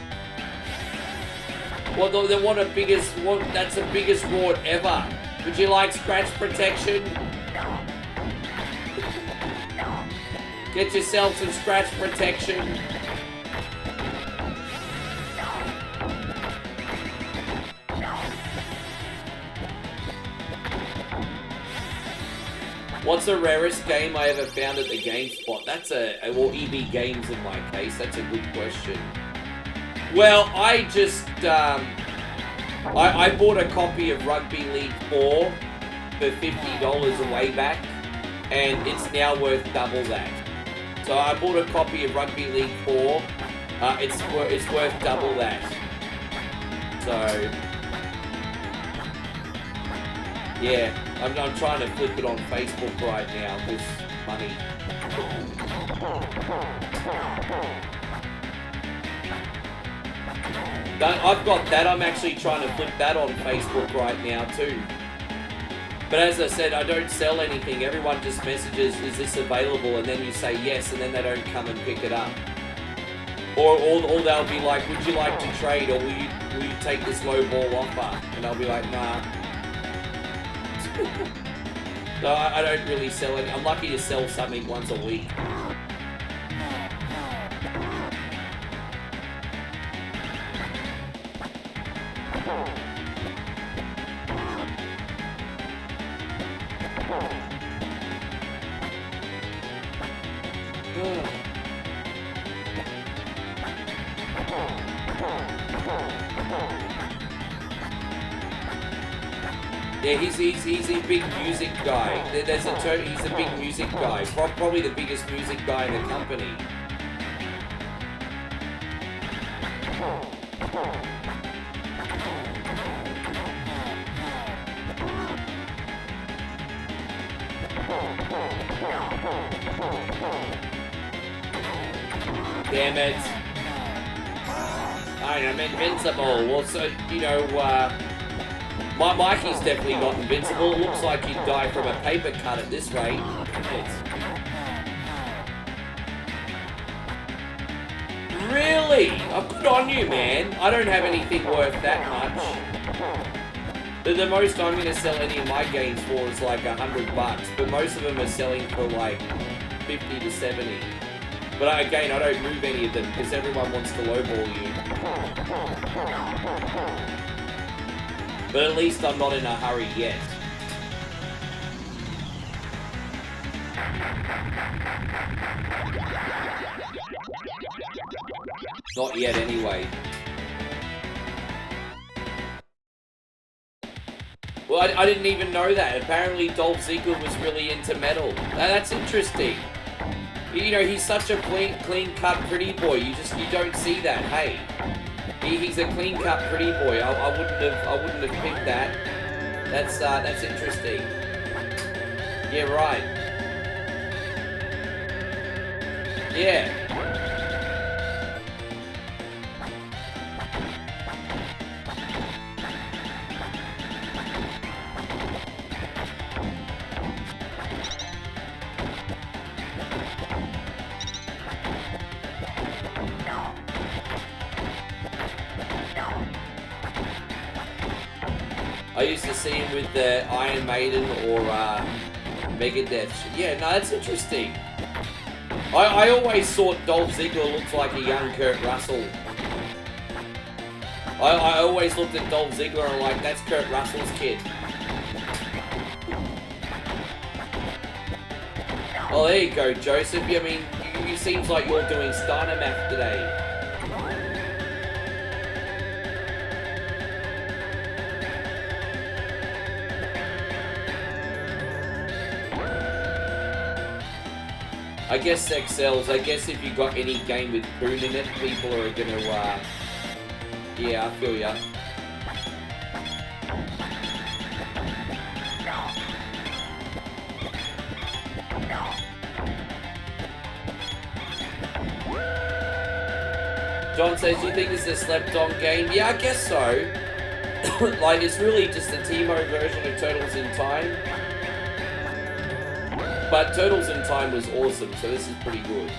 Well, that's the biggest reward ever. Would you like scratch protection? Get yourself some scratch protection. What's the rarest game I ever found at the GameSpot? That's well, EB Games in my case. That's a good question. Well, I just, I bought a copy of Rugby League 4 for $50 a way back, and it's now worth double that. So I bought a copy of Rugby League 4, it's worth double that. So, yeah, I'm trying to flip it on Facebook right now, this money. I've got that, I'm actually trying to flip that on Facebook right now too. But as I said, I don't sell anything. Everyone just messages, is this available? And then you say yes, and then they don't come and pick it up. Or they'll be like, would you like to trade, or will you take this low ball offer? And I'll be like, nah. So I don't really sell any. I'm lucky to sell something once a week. Yeah, he's a big music guy. There's a term, he's a big music guy. Probably the biggest music guy in the company. Damn it. I'm invincible. Well, so, you know, my Mikey's definitely not invincible. It looks like he'd die from a paper cut at this rate. Really? I'm good on you, man. I don't have anything worth that much. The most I'm going to sell any of my games for is like $100, but most of them are selling for like 50 to 70. But again, I don't move any of them because everyone wants to lowball you. But at least I'm not in a hurry yet. Not yet anyway. Well, I didn't even know that. Apparently Dolph Ziggler was really into metal. That's interesting. You know, he's such a clean-cut pretty boy. You don't see that. Hey, he's a clean-cut pretty boy. I wouldn't have picked that. That's interesting. Yeah, right. Yeah. I used to see him with the Iron Maiden or Megadeth. Yeah, no, that's interesting. I always thought Dolph Ziggler looks like a young Kurt Russell. I always looked at Dolph Ziggler and like, that's Kurt Russell's kid. Oh, there you go, Joseph. I mean, you seems like you're doing Steiner math today. I guess sex sells. I guess if you got any game with Poon in it, people are gonna, yeah, I feel ya. John says, do you think this is a slept-on game? Yeah, I guess so. Like, it's really just a Timo version of Turtles in Time. But Turtles in Time was awesome, so this is pretty good.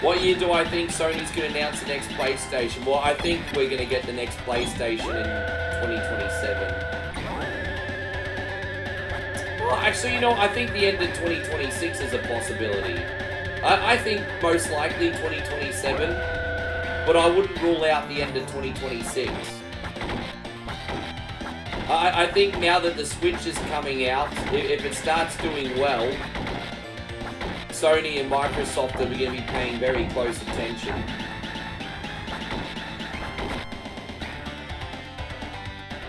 What year do I think Sony's going to announce the next PlayStation? Well, I think we're going to get the next PlayStation in 2027. Well, actually, you know, I think the end of 2026 is a possibility. I think most likely 2027, but I wouldn't rule out the end of 2026. I think now that the Switch is coming out, if it starts doing well, Sony and Microsoft are going to be paying very close attention.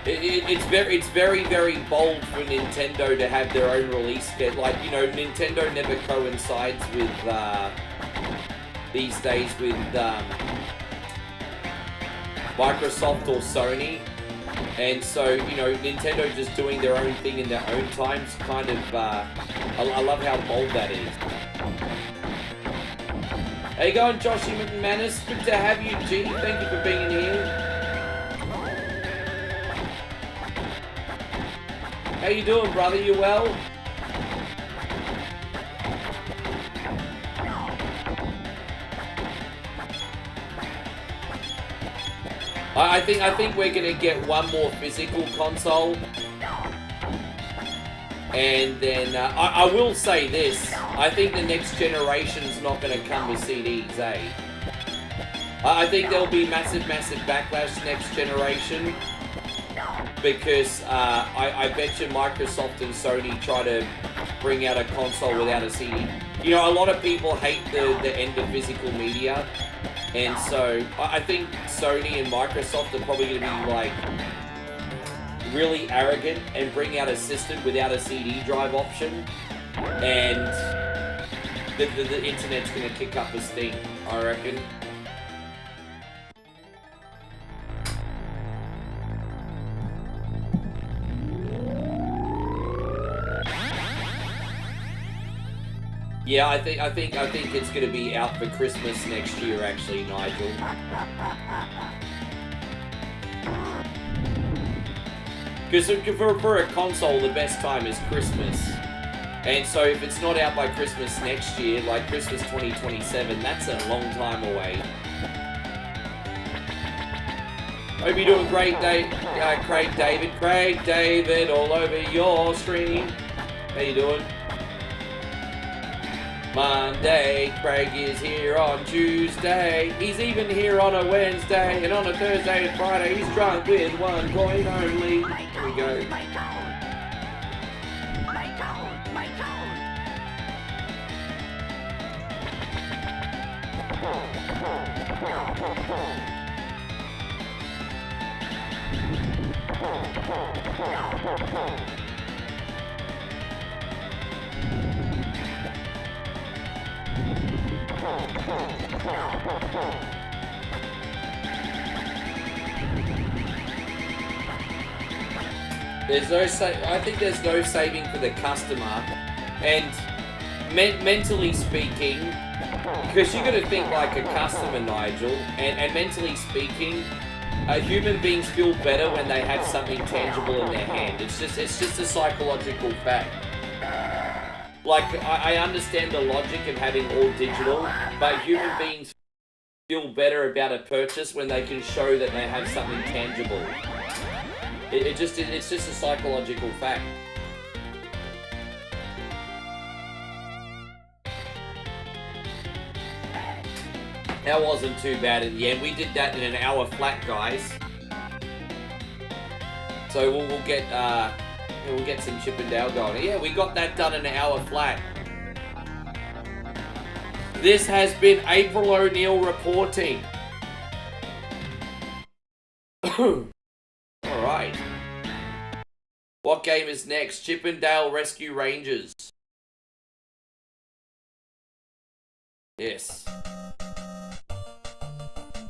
It's very, very bold for Nintendo to have their own release schedule. Like, you know, Nintendo never coincides with, these days with, Microsoft or Sony. And so, you know, Nintendo just doing their own thing in their own times, kind of, I love how bold that is. How you going, Joshy McManus? Good to have you, G. Thank you for being here. How you doing, brother? You well? I think we're gonna get one more physical console, and then I will say this: I think the next generation's not gonna come with CDs, eh? I think there'll be massive backlash next generation, because I bet you Microsoft and Sony try to bring out a console without a CD. You know, a lot of people hate the end of physical media. And so, I think Sony and Microsoft are probably going to be, like, really arrogant and bring out a system without a CD drive option. And the internet's going to kick up a stink, I reckon. Yeah, I think it's going to be out for Christmas next year, actually, Nigel. Because for a console, the best time is Christmas. And so if it's not out by Christmas next year, like Christmas 2027, that's a long time away. Hope you're doing great, Craig David, all over your stream. How you doing? Monday, Craig is here on Tuesday. He's even here on a Wednesday, and on a Thursday and Friday, he's drunk with one coin only. Here we go. I think there's no saving for the customer, and mentally speaking, because you got to think like a customer, Nigel, and mentally speaking, human beings feel better when they have something tangible in their hand. It's just a psychological fact. Like, I understand the logic of having all digital, but human beings feel better about a purchase when they can show that they have something tangible. It's just a psychological fact. That wasn't too bad in the end. We did that in an hour flat, guys. So we'll get some Chip and Dale going. Yeah, we got that done in an hour flat. This has been April O'Neil reporting. Alright. What game is next? Chip and Dale Rescue Rangers. Yes.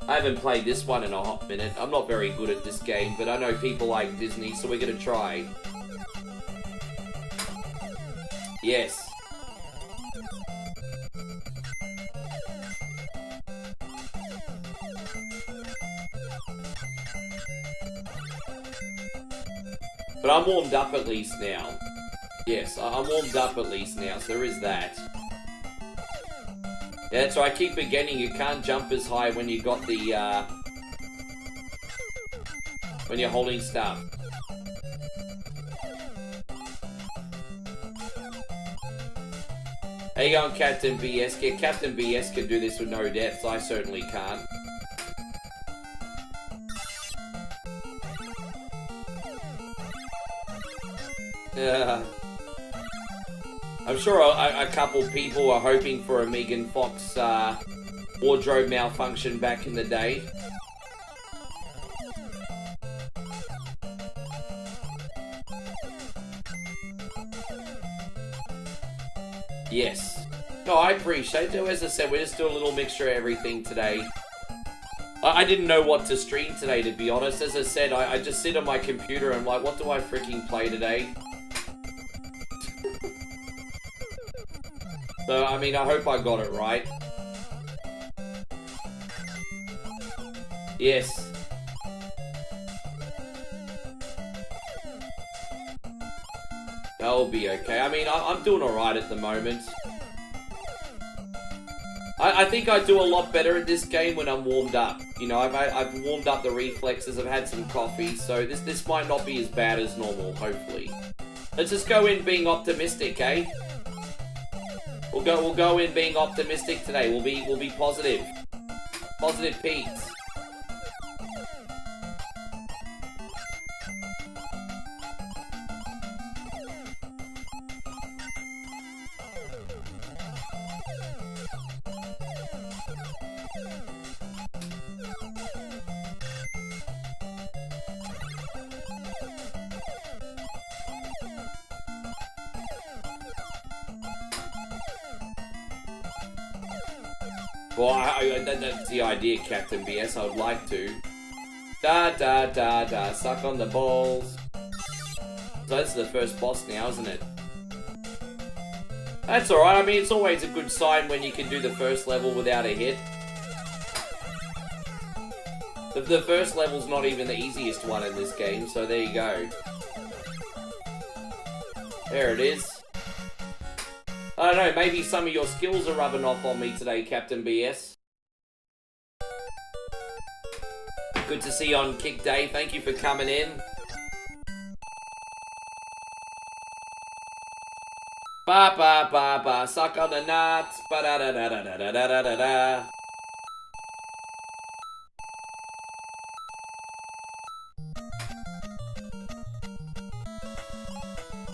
I haven't played this one in a hot minute. I'm not very good at this game, but I know people like Disney, so we're gonna try. Yes. But I'm warmed up at least now. Yes, I'm warmed up at least now, so there is that. Yeah, so I keep forgetting you can't jump as high when you got the, when you're holding stuff. How you going, Captain BS? Yeah, Captain BS can do this with no deaths. I certainly can't. I'm sure a couple people are hoping for a Megan Fox wardrobe malfunction back in the day. Yes. No, I appreciate it. As I said, we're just doing a little mixture of everything today. I didn't know what to stream today, to be honest. As I said, I just sit on my computer and I'm like, what do I freaking play today? So, I mean, I hope I got it right. Yes. That'll be okay. I mean, I'm doing alright at the moment. I think I do a lot better at this game when I'm warmed up. You know, I've warmed up the reflexes, I've had some coffee, so this might not be as bad as normal, hopefully. Let's just go in being optimistic, eh? We'll go in being optimistic today. We'll be positive. Positive Pete's. Well, that's the idea, Captain BS. I would like to. Suck on the balls. So that's the first boss now, isn't it? That's alright. I mean, it's always a good sign when you can do the first level without a hit. The first level's not even the easiest one in this game, so there you go. There it is. I don't know, maybe some of your skills are rubbing off on me today, Captain BS. Good to see you on Kick Day. Thank you for coming in. Ba ba ba ba, suck on the nuts. Ba da da da da da da da da da.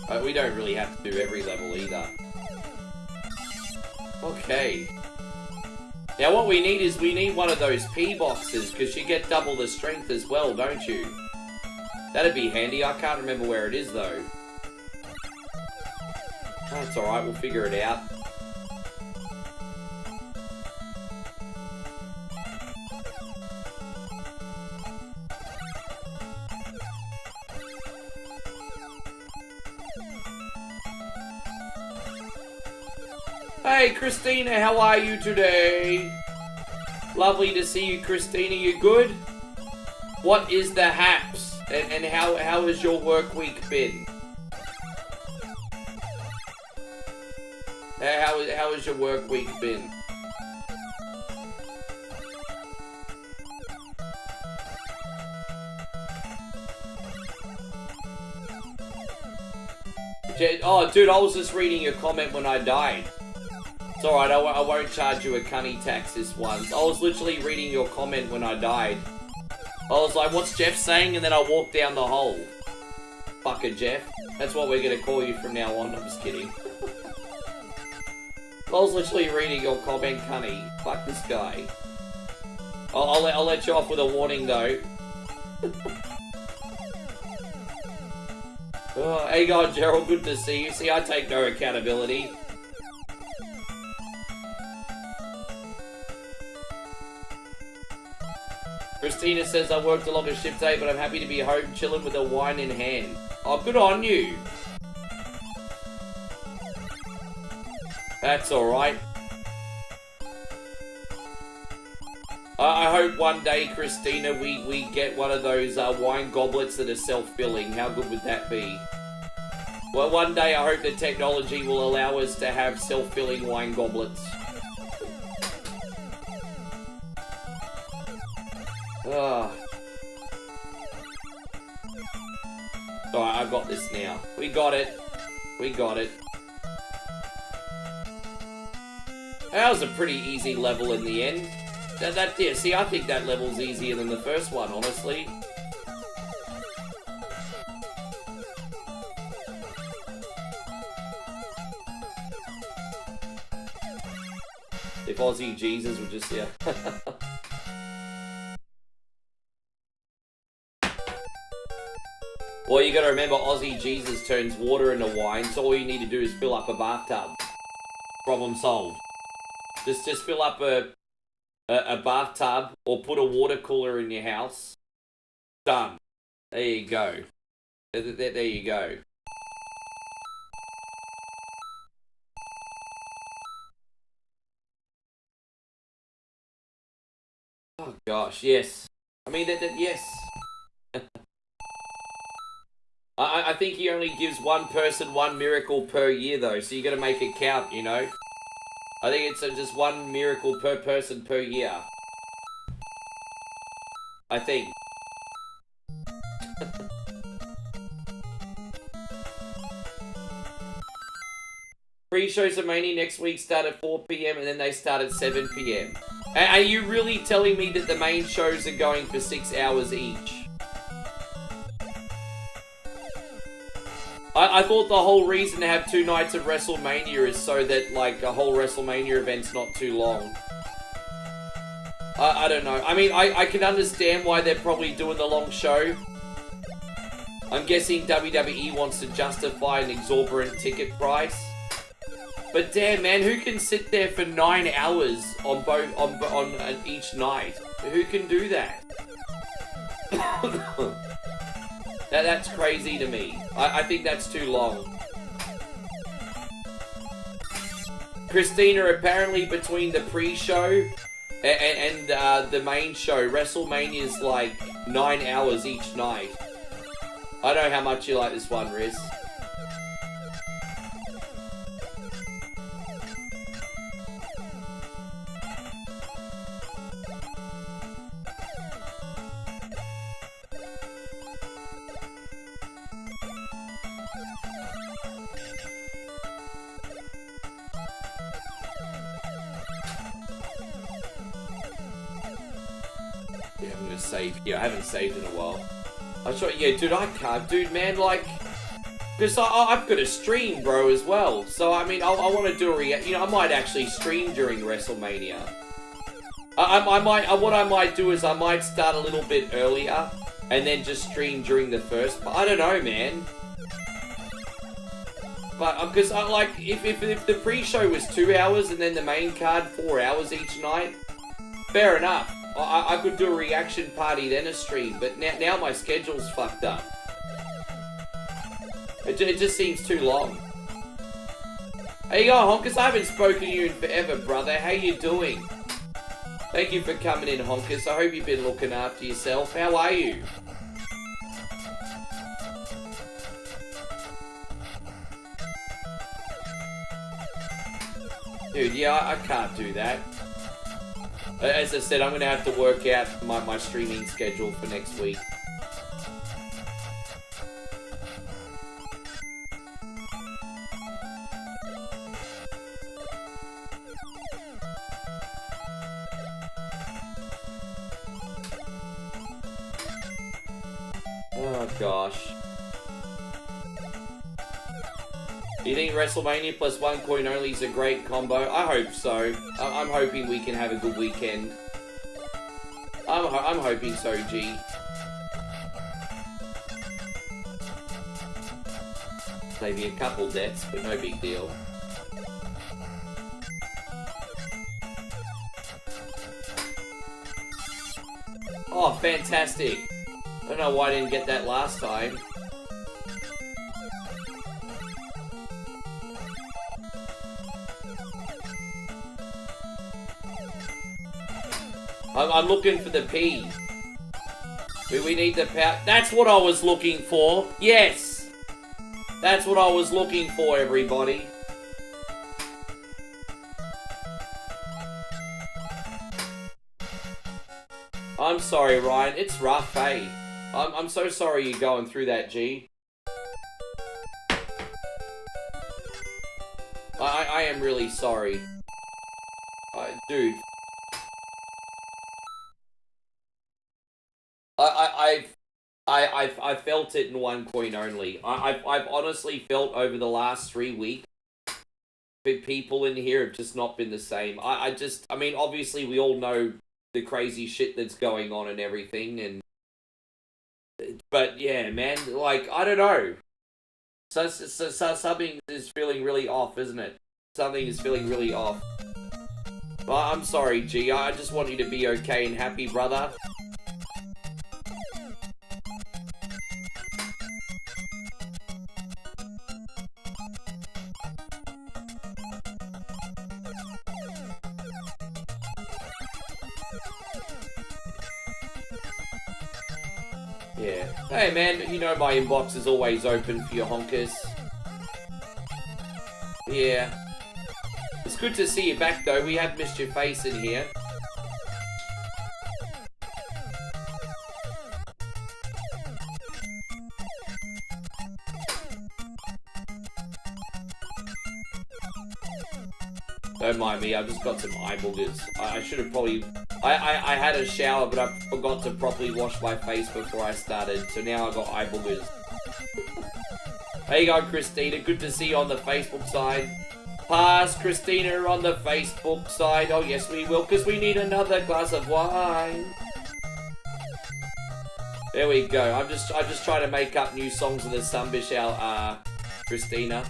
But we don't really have to do every level either. Okay. Now what we need is we need one of those P boxes because you get double the strength as well, don't you? That'd be handy. I can't remember where it is though. That's alright, we'll figure it out. Hey Christina, how are you today? Lovely to see you, Christina. You good? What is the haps? And how has your work week been? How has your work week been? Oh, dude, I was just reading your comment when I died. It's alright, I won't charge you a cunny tax this once. I was literally reading your comment when I died. I was like, what's Jeff saying? And then I walked down the hole. Fucker Jeff. That's what we're gonna call you from now on. I'm just kidding. I was literally reading your comment, cunny. Fuck this guy. I'll let you off with a warning though. Oh, hey God, Gerald, good to see you. See, I take no accountability. Christina says, I worked a longer shift today, but I'm happy to be home chilling with a wine in hand. Oh, good on you. That's alright. I hope one day, Christina, we get one of those wine goblets that are self-filling. How good would that be? Well, one day I hope the technology will allow us to have self-filling wine goblets. Alright, I got this now. We got it. We got it. That was a pretty easy level in the end. Yeah, see, I think that level's easier than the first one, honestly. If Aussie Jesus would just, yeah. Well, you gotta remember, Aussie Jesus turns water into wine, so all you need to do is fill up a bathtub. Problem solved. Just fill up a bathtub or put a water cooler in your house. Done. There you go. There you go. Oh gosh, yes. I mean, yes. I think he only gives one person one miracle per year though, so you gotta make it count, you know? I think it's just one miracle per person per year. I think. Pre-shows of Mania next week start at 4 PM and then they start at 7 PM. Are you really telling me that the main shows are going for 6 hours each? I thought the whole reason to have 2 nights of WrestleMania is so that, like, a whole WrestleMania event's not too long. I don't know. I mean, I can understand why they're probably doing the long show. I'm guessing WWE wants to justify an exorbitant ticket price. But damn, man, who can sit there for 9 hours on each night? Who can do that? That's crazy to me. I think that's too long. Christina, apparently between the pre-show and the main show, WrestleMania's like 9 hours each night. I don't know how much you like this one, Riz. Yeah, I haven't saved in a while. I thought, yeah, dude, I can't, dude, man, like, because I've got a stream, bro, as well. So, I mean, I want to do a you know, I might actually stream during WrestleMania. What I might do is I might start a little bit earlier and then just stream during the first, but I don't know, man. But, because, like, if the pre-show was 2 hours and then the main card 4 hours each night, fair enough. I could do a reaction party, then a stream, but now my schedule's fucked up. It just seems too long. Hey, yo, Honkers, I haven't spoken to you in forever, brother. How you doing? Thank you for coming in, Honkers. I hope you've been looking after yourself. How are you? Dude, yeah, I can't do that. As I said, I'm going to have to work out my streaming schedule for next week. Oh, gosh. Do you think WrestleMania plus 1 coin only is a great combo? I hope so. I'm hoping we can have a good weekend. I'm hoping so, G. Maybe a couple deaths, but no big deal. Oh, fantastic. I don't know why I didn't get that last time. I'm looking for the P. We need the power. That's what I was looking for. Yes. That's what I was looking for, everybody. I'm sorry, Ryan. It's rough, hey. I'm so sorry you're going through that, G. I am really sorry. Dude. I felt it in 1 coin only. I've honestly felt over the last 3 weeks that people in here have just not been the same. I mean, obviously we all know the crazy shit that's going on and everything, but yeah, man, like, I don't know. So something is feeling really off, isn't it? Something is feeling really off. Well, I'm sorry, G. I just want you to be okay and happy, brother. Yeah. Hey, man, you know my inbox is always open for your honkers. Yeah. It's good to see you back, though. We have missed your face in here. Don't mind me, I've just got some eye boogers. I should have probably... I had a shower, but I forgot to properly wash my face before I started, so now I've got eye boogers. There you go, Christina. Good to see you on the Facebook side. Pass Christina on the Facebook side. Oh, yes, we will, because we need another glass of wine. There we go. I'm just trying to make up new songs of the Sunbish, Christina.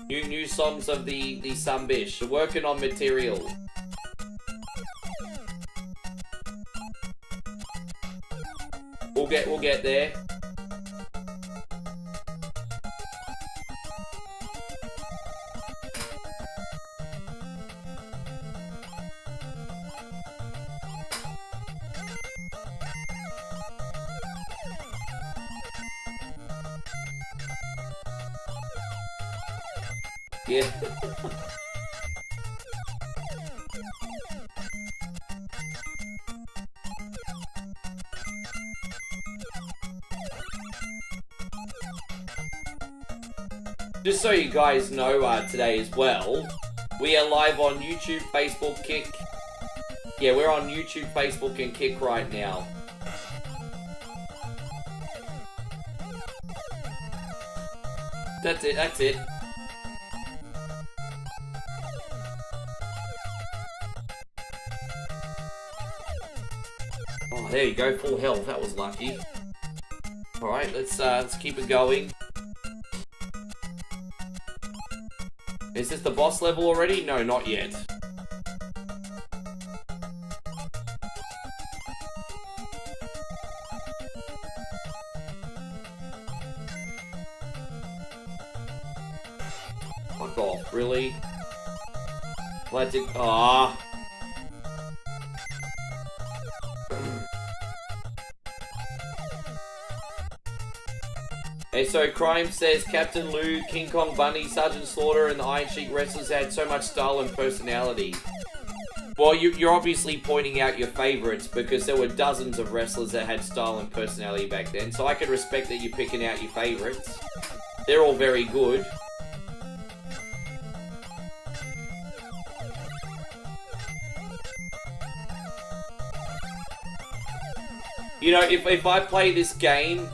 New songs of the Sunbish. Working on material. We'll get there. Yeah. Just so you guys know, today as well, we are live on YouTube, Facebook, Kick. Yeah, we're on YouTube, Facebook, and Kick right now. That's it, that's it. Oh, there you go, full health. That was lucky. All right, let's keep it going. Is this the boss level already? No, not yet. Fuck off, really? Let it. Ah. Hey, so Crime says Captain Lou, King Kong Bunny, Sergeant Slaughter, and the Iron Sheik wrestlers had so much style and personality. Well, you're obviously pointing out your favorites because there were dozens of wrestlers that had style and personality back then. So I can respect that you're picking out your favorites. They're all very good. You know, if I play this game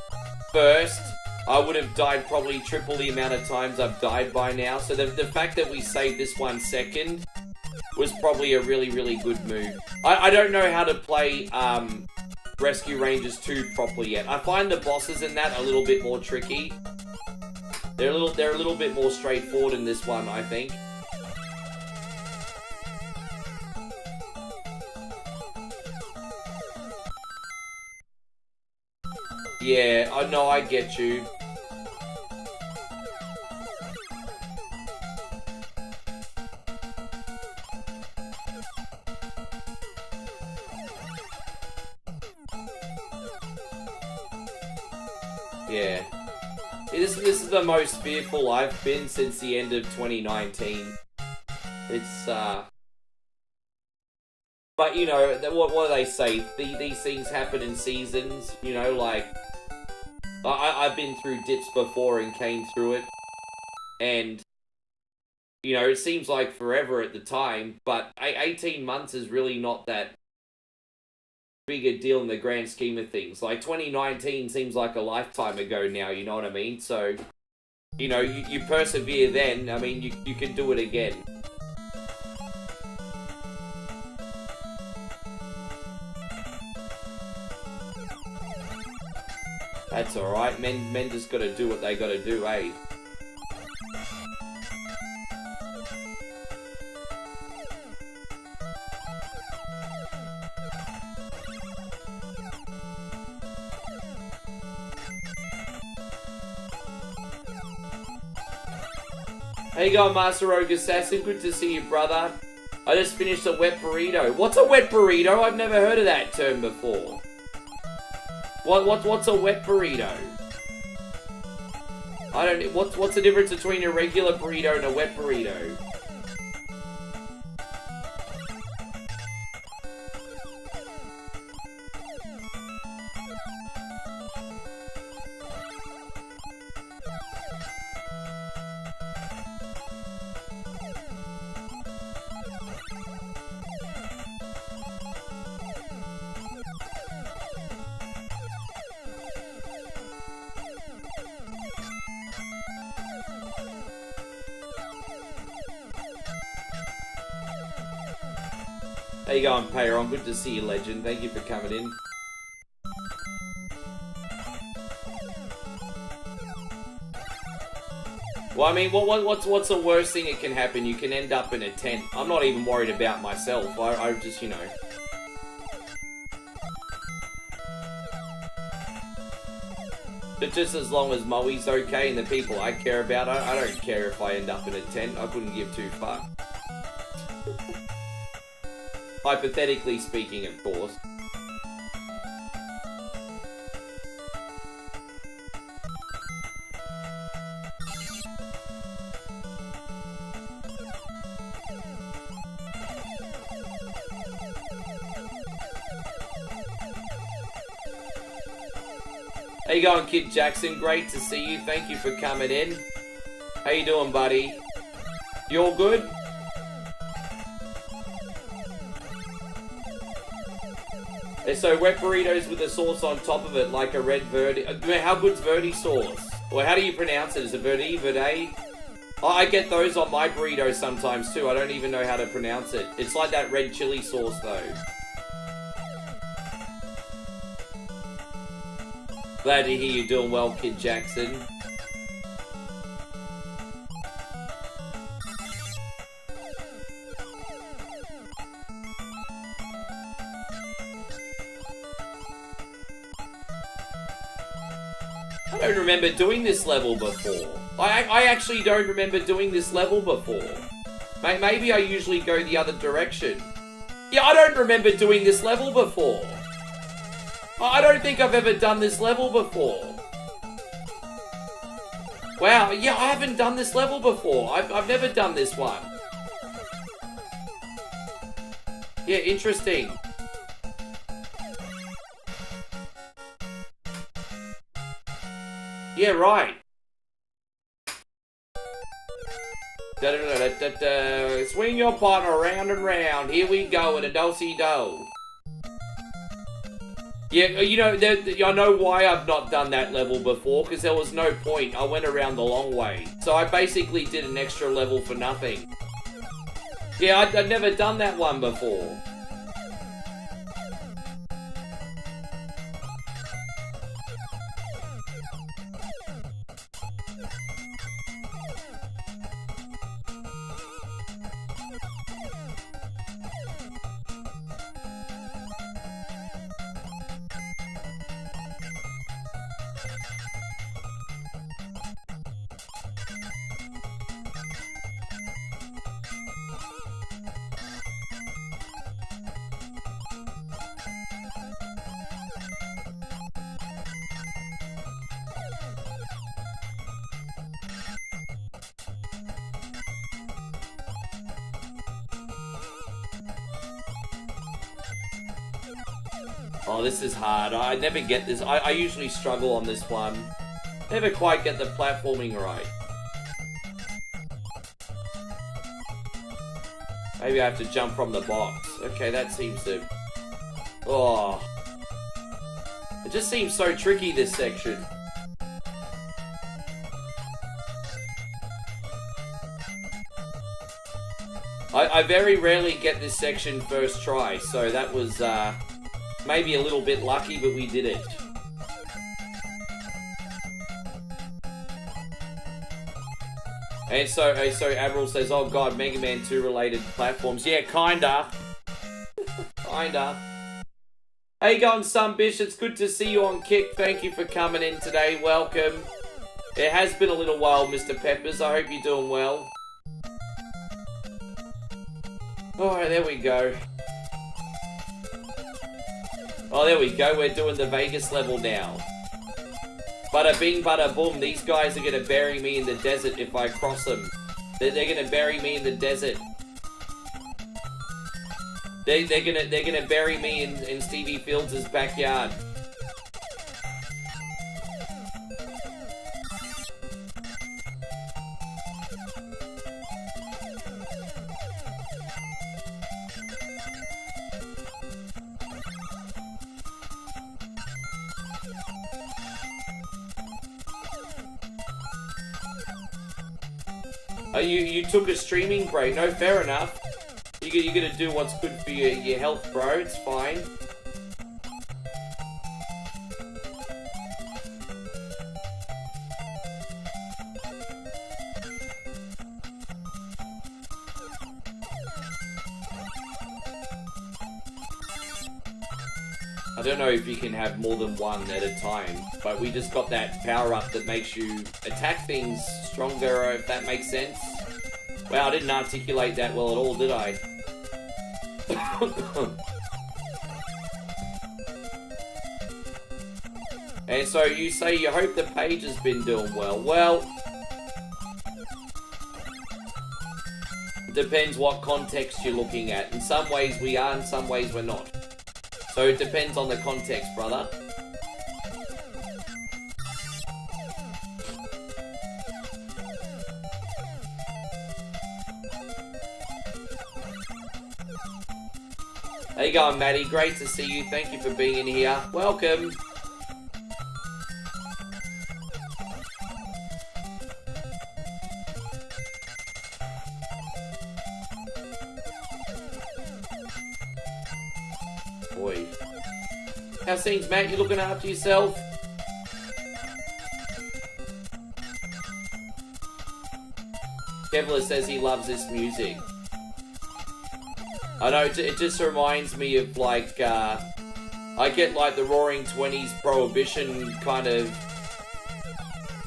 first, I would have died probably triple the amount of times I've died by now. So the fact that we saved this one second was probably a really, really good move. I don't know how to play Rescue Rangers 2 properly yet. I find the bosses in that a little bit more tricky. They're a little bit more straightforward in this one, I think. Yeah, I know, I get you. Yeah. This is the most fearful I've been since the end of 2019. It's, but, you know, what do they say? These things happen in seasons, you know, like... I've been through dips before and came through it. And, you know, it seems like forever at the time, but 18 months is really not that big a deal in the grand scheme of things. Like, 2019 seems like a lifetime ago now, you know what I mean? So, you know, you persevere then, I mean, you can do it again. That's alright, men just gotta do what they gotta do, eh? How you going, Master Rogue Assassin? Good to see you, brother. I just finished a wet burrito. What's a wet burrito? I've never heard of that term before. What's a wet burrito? I don't... What's the difference between a regular burrito and a wet burrito? How you going, Payron? Good to see you, legend. Thank you for coming in. Well, I mean, what's the worst thing that can happen? You can end up in a tent. I'm not even worried about myself. I just, you know... But just as long as Moe's okay and the people I care about, I don't care if I end up in a tent. I couldn't give two fucks. Hypothetically speaking, of course. How you going, Kid Jackson? Great to see you. Thank you for coming in. How you doing, buddy? You all good? So wet burritos with a sauce on top of it, like a red Verdi. How good's Verdi sauce? Or how do you pronounce it? Is it Verdi? Verde? Oh, I get those on my burritos sometimes too. I don't even know how to pronounce it. It's like that red chili sauce though. Glad to hear you're doing well, Kid Jackson. I don't remember doing this level before. I actually don't remember doing this level before. Maybe I usually go the other direction. Yeah, I don't remember doing this level before. I don't think I've ever done this level before. Wow, yeah, I haven't done this level before. I've never done this one. Yeah, interesting. Yeah, right. Da-da-da-da-da-da. Swing your partner round and round. Here we go in a do-si-do. Yeah, you know, I know why I've not done that level before, because there was no point. I went around the long way. So I basically did an extra level for nothing. Yeah, I'd never done that one before. Oh, this is hard. I never get this. I usually struggle on this one. Never quite get the platforming right. Maybe I have to jump from the box. Okay, that seems to... Oh. It just seems so tricky, this section. I very rarely get this section first try, so that was... maybe a little bit lucky, but we did it. And so Admiral says, oh god, Mega Man 2 related platforms. Yeah, kinda. Kinda. How you going, Sunbish? It's good to see you on Kick. Thank you for coming in today. Welcome. It has been a little while, Mr. Peppers. I hope you're doing well. Alright, there we go. Oh, there we go. We're doing the Vegas level now. Bada bing, bada boom. These guys are going to bury me in the desert if I cross them. They're going to bury me in the desert. They're gonna bury me in Stevie Fields' backyard. Oh, you took a streaming break. No, fair enough. You gotta do what's good for your health, bro. It's fine. I don't know if you can have more than one at a time, but we just got that power-up that makes you attack things stronger, if that makes sense. Wow, I didn't articulate that well at all, did I? And so you say you hope the page has been doing well. Well, depends what context you're looking at. In some ways we are, in some ways we're not. So it depends on the context, brother. How you going, Maddie? Great to see you. Thank you for being in here. Welcome. Boy. How's things, Matt? You looking after yourself? Kevlar says he loves this music. I know, it just reminds me of, like, I get, like, the Roaring Twenties Prohibition kind of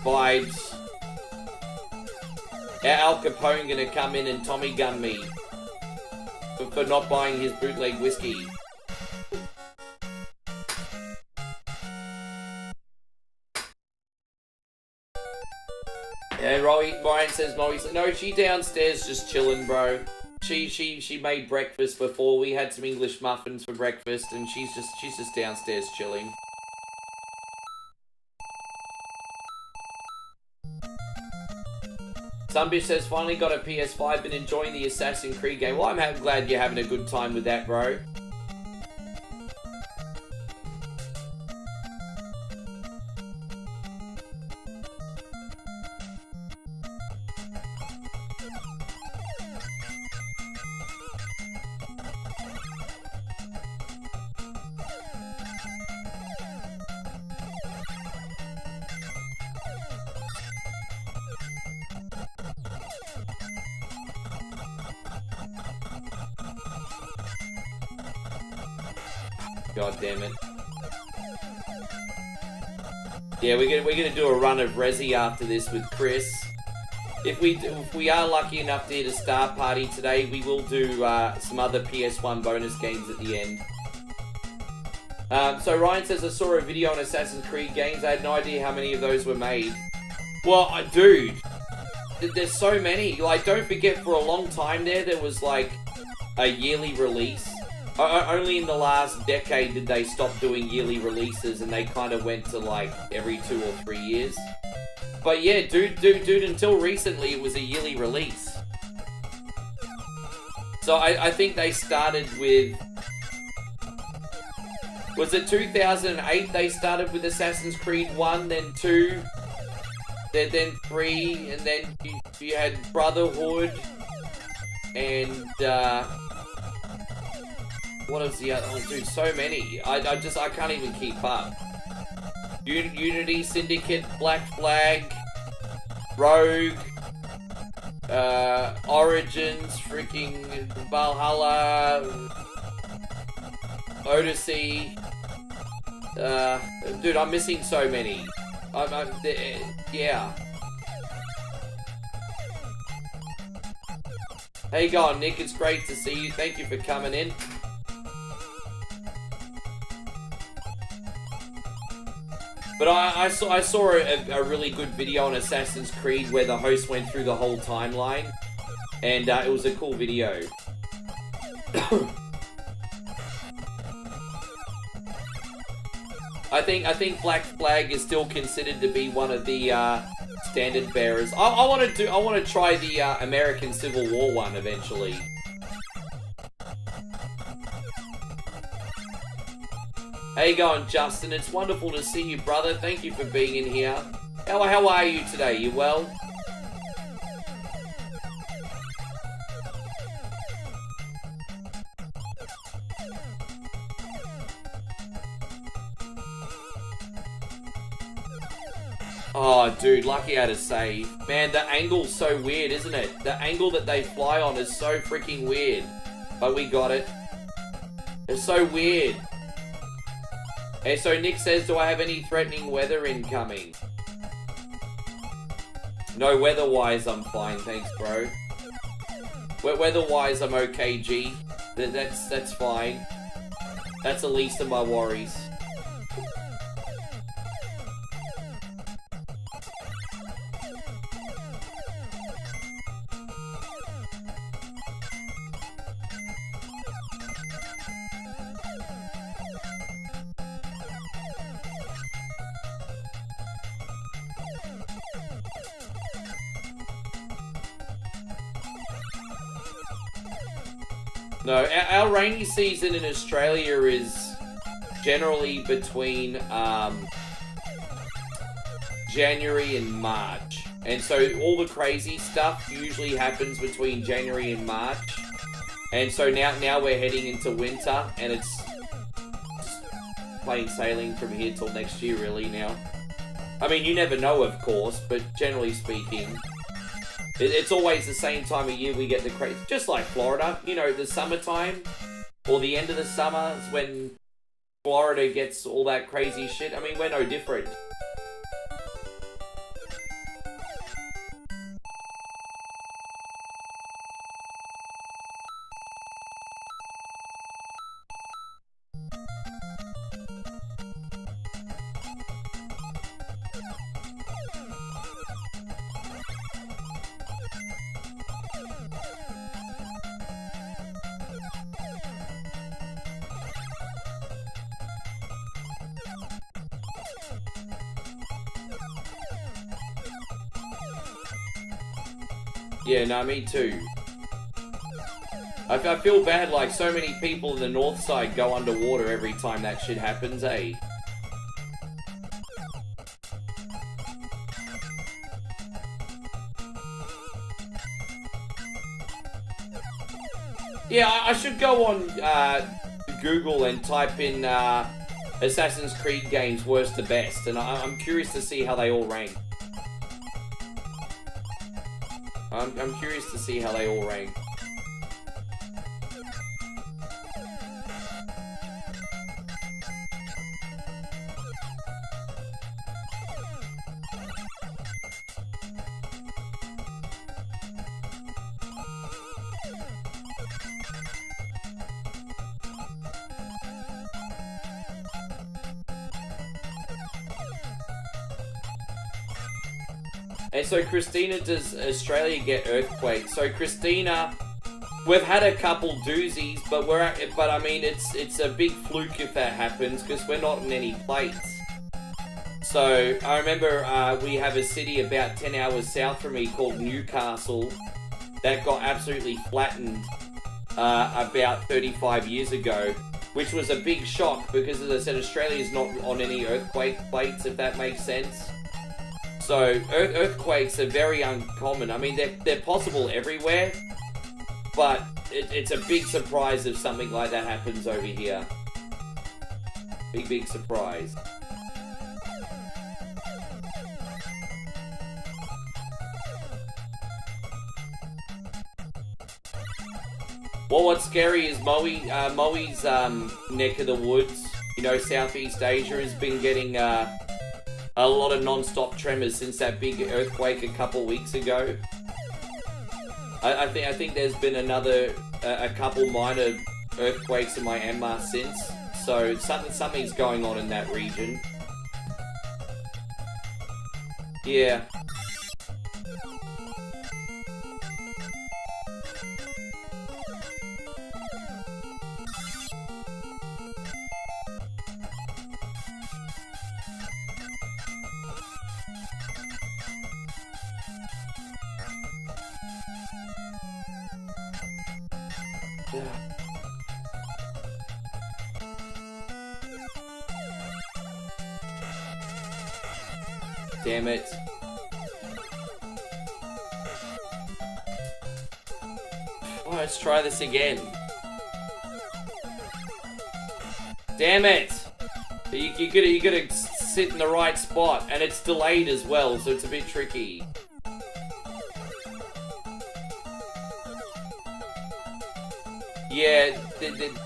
vibes. Al Capone gonna come in and Tommy gun me for not buying his bootleg whiskey. And Ryan says, no, she downstairs just chilling, bro. She made breakfast before. We had some English muffins for breakfast, and she's just downstairs chilling. Sunbish says, finally got a PS5, been enjoying the Assassin's Creed game. Well, I'm glad you're having a good time with that, bro. God damn it. Yeah, we're gonna do a run of Resi after this with Chris. If we are lucky enough to hit a star party today, we will do some other PS1 bonus games at the end. So Ryan says, I saw a video on Assassin's Creed games. I had no idea how many of those were made. Well, dude, there's so many. Like, don't forget, for a long time there was like a yearly release. Only in the last decade did they stop doing yearly releases, and they kind of went to like every 2 or 3 years. But yeah, dude, until recently it was a yearly release. So I think they started with... Was it 2008 they started with Assassin's Creed 1, then 2, then 3, and then you had Brotherhood, and what was the other? Oh, dude, so many. I can't even keep up. Unity, Syndicate, Black Flag, Rogue, Origins, freaking Valhalla, Odyssey. Dude, I'm missing so many. Yeah. How you going, Nick? It's great to see you. Thank you for coming in. But I saw a really good video on Assassin's Creed where the host went through the whole timeline, and it was a cool video. I think Black Flag is still considered to be one of the standard bearers. I want to try the American Civil War one eventually. How you going, Justin? It's wonderful to see you, brother. Thank you for being in here. How are you today? You well? Oh, dude, lucky I had a save. Man, the angle's so weird, isn't it? The angle that they fly on is so freaking weird. But we got it. It's so weird. Hey, so Nick says, do I have any threatening weather incoming? No, weather-wise, I'm fine, thanks, bro. Weather-wise, I'm okay, G. That's fine. That's the least of my worries. No, our rainy season in Australia is generally between January and March. And so all the crazy stuff usually happens between January and March. And so now we're heading into winter, and it's just plain sailing from here till next year really now. I mean, you never know, of course, but generally speaking... It's always the same time of year we get the crazy, just like Florida, you know, the summertime, or the end of the summer is when Florida gets all that crazy shit. I mean, we're no different. Yeah, no, me too. I feel bad, like, so many people in the north side go underwater every time that shit happens, eh? Yeah, I should go on Google and type in Assassin's Creed games worst to best, and I'm curious to see how they all rank. I'm curious to see how they all rank. And so, Christina, does Australia get earthquakes? So, Christina, we've had a couple doozies, but I mean, it's a big fluke if that happens because we're not in any plates. So, I remember we have a city about 10 hours south from me called Newcastle that got absolutely flattened about 35 years ago, which was a big shock because, as I said, Australia's not on any earthquake plates, if that makes sense. So, earthquakes are very uncommon. I mean, they're possible everywhere, but it's a big surprise if something like that happens over here. Big surprise. Well, what's scary is Moe's neck of the woods, you know, Southeast Asia has been getting a lot of non-stop tremors since that big earthquake a couple weeks ago. I think there's been a couple minor earthquakes in Myanmar since, so something's going on in that region. Yeah. Damn it. Oh, let's try this again. Damn it! You gotta sit in the right spot, and it's delayed as well, so it's a bit tricky. Yeah,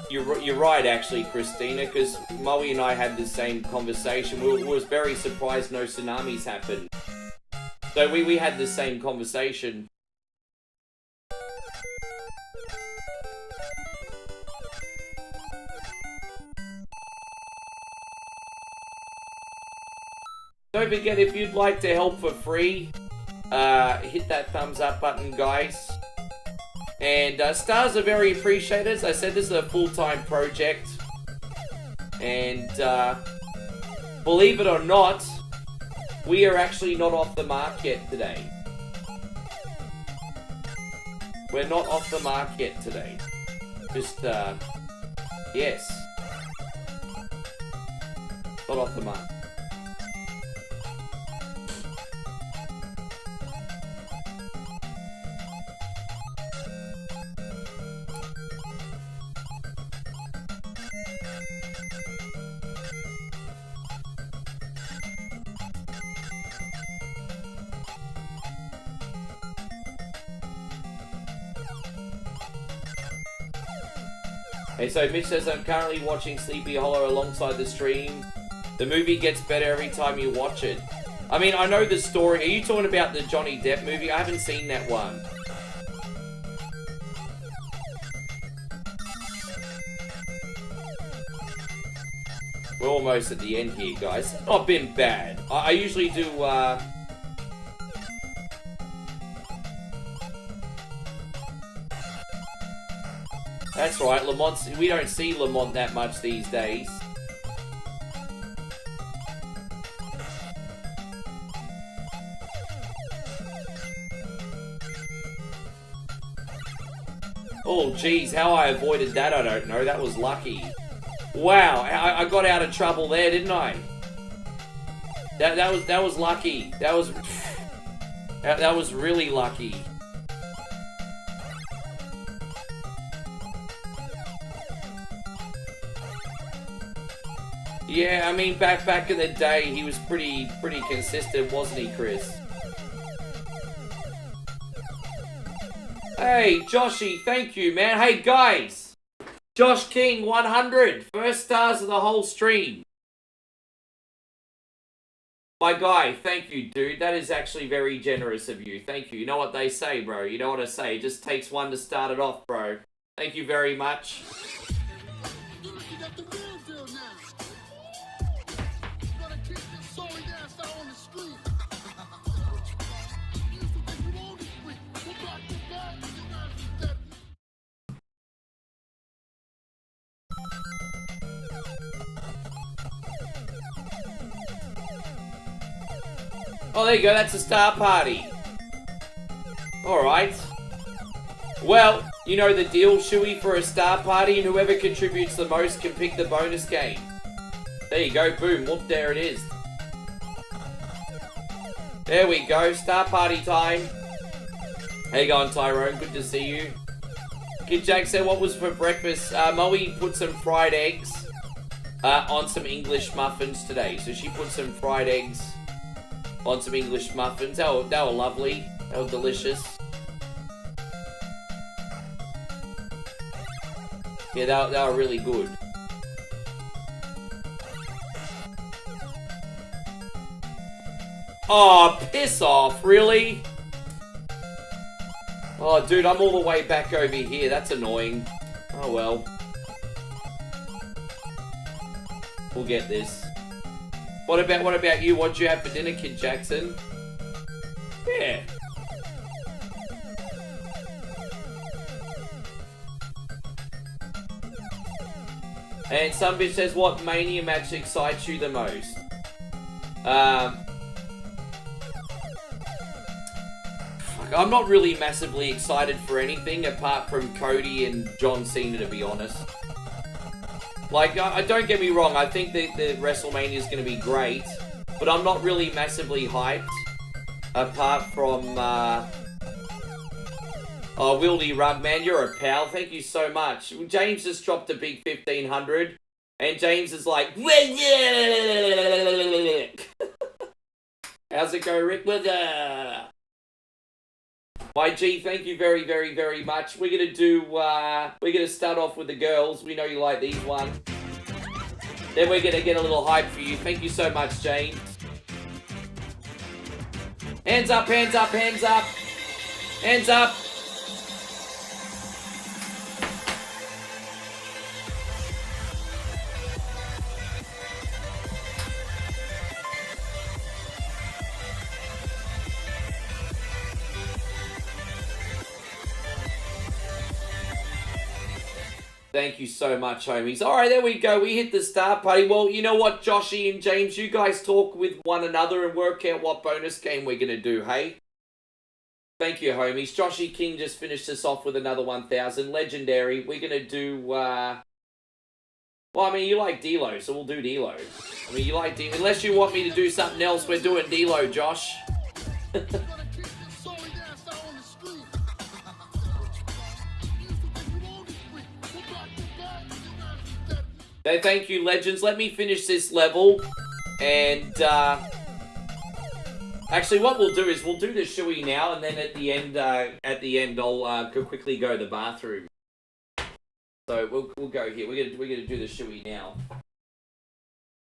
you're right, actually, Christina, because Moe and I had the same conversation. We was very surprised no tsunamis happened. So we had the same conversation. Don't forget, if you'd like to help for free, hit that thumbs up button, guys. And stars are very appreciated. As I said, this is a full-time project. And believe it or not, we are actually not off the mark yet today. We're not off the mark yet today. Just, yes. Not off the mark. Hey, so Mitch says, I'm currently watching Sleepy Hollow alongside the stream. The movie gets better every time you watch it. I mean, I know the story. Are you talking about the Johnny Depp movie? I haven't seen that one. We're almost at the end here, guys. It's not been bad. I usually do, That's right, Lamont's... We don't see Lamont that much these days. Oh, geez, how I avoided that, I don't know. That was lucky. Wow, I got out of trouble there, didn't I? That was lucky. That was really lucky. Yeah, I mean, back in the day, he was pretty consistent, wasn't he, Chris? Hey, Joshy, thank you, man. Hey, guys! Josh King, 100. First stars of the whole stream. My guy, thank you, dude. That is actually very generous of you. Thank you. You know what they say, bro. You know what I say. It just takes one to start it off, bro. Thank you very much. Oh, there you go. That's a star party. Alright. Well, you know the deal, Shuey, for a star party, and whoever contributes the most can pick the bonus game. There you go. Boom. Whoop, there it is. There we go. Star party time. How you going, Tyrone? Good to see you. Kid Jack said, what was for breakfast? Moe put some fried eggs on some English muffins today. So she put some fried eggs on some English muffins. They were lovely. They were delicious. Yeah, they were really good. Oh, piss off. Really? Oh, dude, I'm all the way back over here. That's annoying. Oh, well. We'll get this. What about you? What'd you have for dinner, Kid Jackson? Yeah. And some bitch says, what Mania match excites you the most? I'm not really massively excited for anything apart from Cody and John Cena, to be honest. Like, don't get me wrong, I think the WrestleMania is going to be great, but I'm not really massively hyped apart from, oh, Wildy Rug, man, you're a pal. Thank you so much. James just dropped a big 1500, and James is like, how's it go, Rick? YG, thank you very, very, very much. We're gonna start off with the girls. We know you like these ones. Then we're gonna get a little hype for you. Thank you so much, James. Hands up, hands up, hands up. Hands up. Thank you so much, homies. All right, there we go. We hit the star party. Well, you know what, Joshy and James, you guys talk with one another and work out what bonus game we're going to do, hey? Thank you, homies. Joshy King just finished us off with another 1,000. Legendary. We're going to do, well, I mean, you like D-Lo, so we'll do D-Lo. I mean, you like D-Lo. Unless you want me to do something else, we're doing D-Lo, Josh. Thank you, legends. Let me finish this level, and actually, what we'll do is we'll do the shoey now, and then at the end, I'll quickly go to the bathroom. So we'll go here. We're gonna do the shoey now.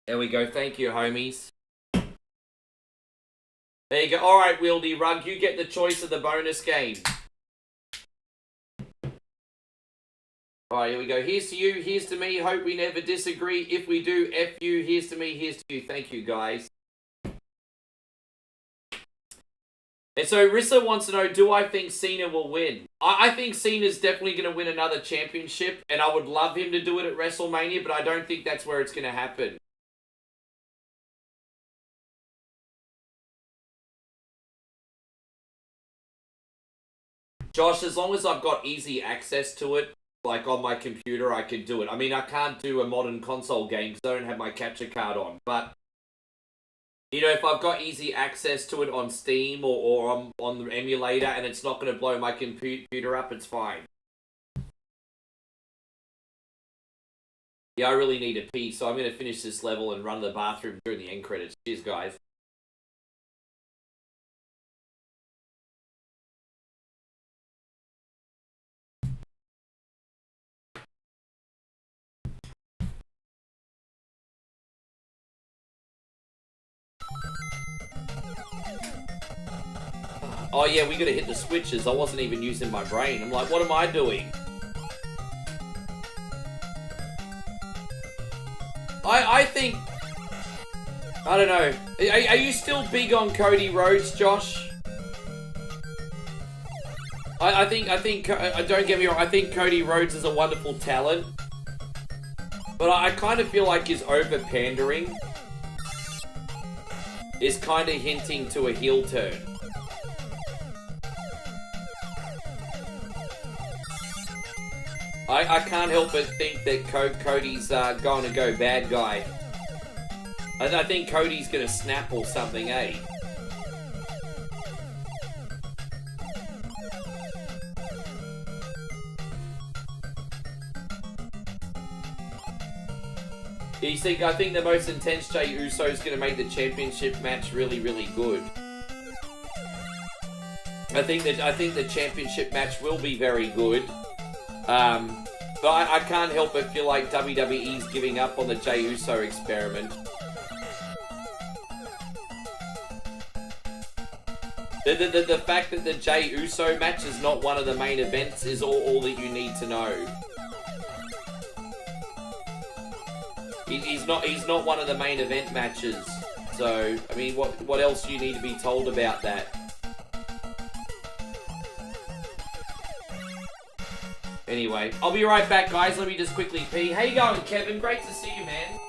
There we go. Thank you, homies. There you go. All right, Wildy Rug, you get the choice of the bonus game. Alright, here we go. Here's to you, here's to me. Hope we never disagree. If we do, F you. Here's to me, here's to you. Thank you, guys. And so, Rissa wants to know, do I think Cena will win? I think Cena's definitely going to win another championship, and I would love him to do it at WrestleMania, but I don't think that's where it's going to happen. Josh, as long as I've got easy access to it, like on my computer, I can do it. I mean, I can't do a modern console game because I don't have my capture card on. But, you know, if I've got easy access to it on Steam or on the emulator and it's not going to blow my computer up, it's fine. Yeah, I really need a pee, so I'm going to finish this level and run to the bathroom during the end credits. Cheers, guys. Oh yeah, we gotta hit the switches. I wasn't even using my brain. I'm like, what am I doing? I think... I don't know. Are you still big on Cody Rhodes, Josh? I think, don't get me wrong, I think Cody Rhodes is a wonderful talent. But I kind of feel like he's over-pandering. is kind of hinting to a heel turn. I can't help but think that Cody's going to go bad guy. I think Cody's going to snap or something, eh? I think the most intense Jey Uso is going to make the championship match really, really good. I think the championship match will be very good. But I can't help but feel like WWE's giving up on the Jey Uso experiment. The fact that the Jey Uso match is not one of the main events is all that you need to know. He's not one of the main event matches. So, I mean, what else do you need to be told about that? Anyway, I'll be right back, guys. Let me just quickly pee. How you going, Kevin? Great to see you, man.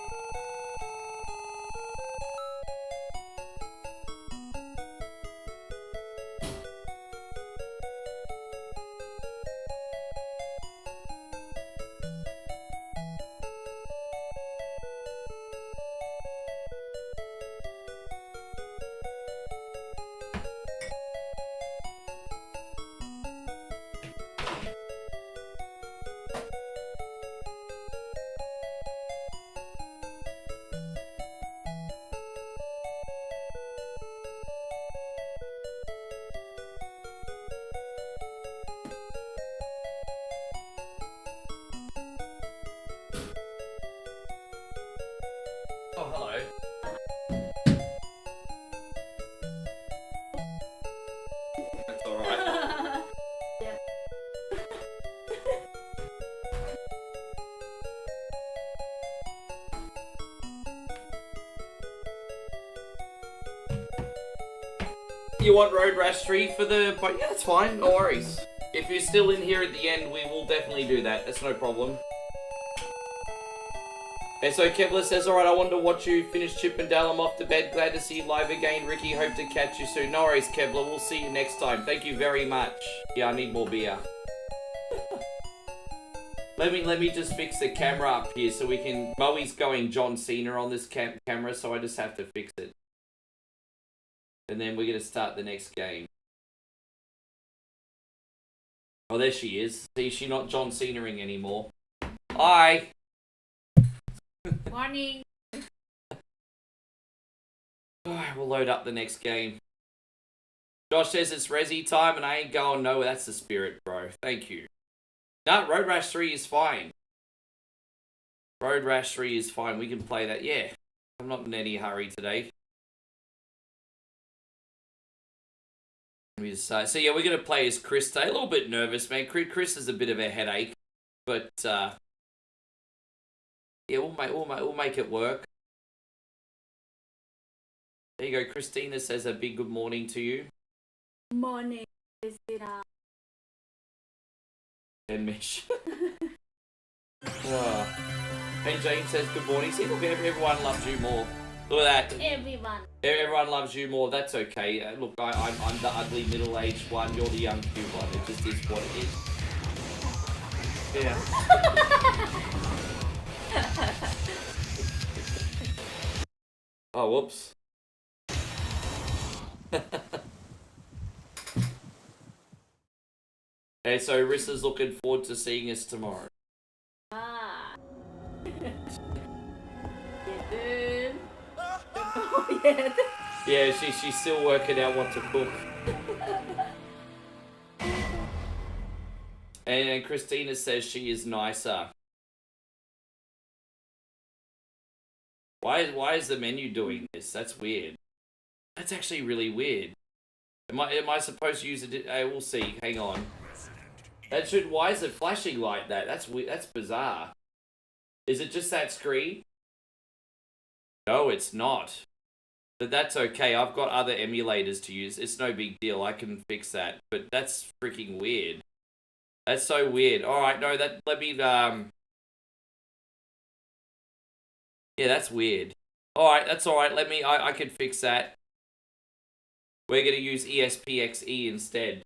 Oh, hello. That's alright. Yep. You want Road Rash 3 for the... But yeah, that's fine. No worries. If you're still in here at the end, we will definitely do that. That's no problem. And so Kevlar says, alright, I wanted to watch you finish Chip and Dale. I'm off to bed. Glad to see you live again. Ricky, hope to catch you soon. No worries, Kevlar. We'll see you next time. Thank you very much. Yeah, I need more beer. Let me just fix the camera up here so we can... Moe's going John Cena on this camera, so I just have to fix it. And then we're going to start the next game. Oh, there she is. See, she's not John Cena-ing anymore. Hi! Morning. Alright, we'll load up the next game. Josh says it's Resi time and I ain't going nowhere. That's the spirit, bro. Thank you. No, Road Rash 3 is fine. Road Rash 3 is fine. We can play that. Yeah. I'm not in any hurry today. Let me just say. So yeah, we're going to play as Chris today. A little bit nervous, man. Chris is a bit of a headache. But, yeah, we'll make it work. There you go. Christina says a big good morning to you. Morning, Christina. And Mish. Oh. And James says good morning. See, look, everyone loves you more. Look at that. Everyone loves you more. That's okay. Look, I'm the ugly middle-aged one. You're the young cute one. It just is what it is. Yeah. Oh, whoops. Hey, so Rissa's looking forward to seeing us tomorrow. Ah. Yeah, dude. Oh, yeah. Yeah, she's still working out what to cook. And Christina says she is nicer. Why is the menu doing this? That's weird. That's actually really weird. Am I supposed to use it? We'll see. Hang on. Why is it flashing like that? That's weird. That's bizarre. Is it just that screen? No, it's not. But that's okay. I've got other emulators to use. It's no big deal. I can fix that. But that's freaking weird. That's so weird. Alright, no, let me, yeah, that's weird. Alright, that's alright. I can fix that. We're going to use ESPXE instead.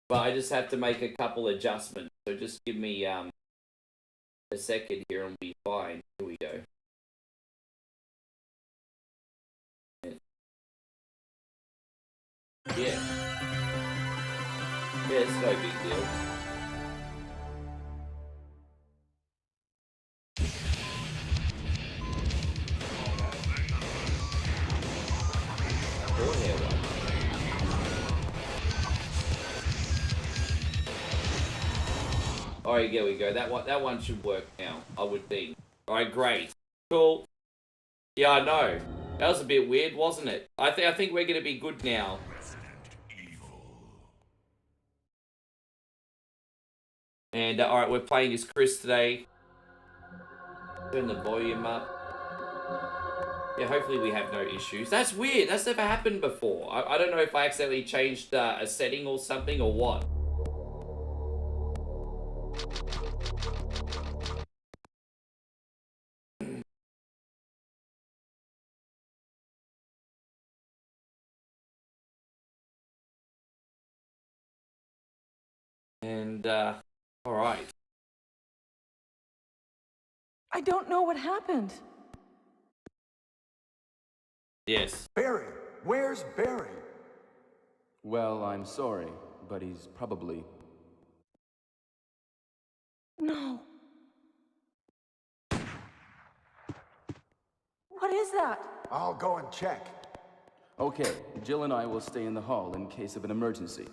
But I just have to make a couple adjustments. So just give me a second here and we'll be fine. Here we go. Yeah. Yeah, it's no big deal. Alright, here we go. That one should work now, I would think. Alright, great. Cool. Yeah, I know. That was a bit weird, wasn't it? I think we're gonna be good now. And alright, we're playing as Chris today. Turn the volume up. Yeah, hopefully we have no issues. That's weird. That's never happened before. I don't know if I accidentally changed a setting or something or what. And, alright. I don't know what happened. Yes. Barry! Where's Barry? Well, I'm sorry, but he's probably... No. What is that? I'll go and check. Okay, Jill and I will stay in the hall in case of an emergency.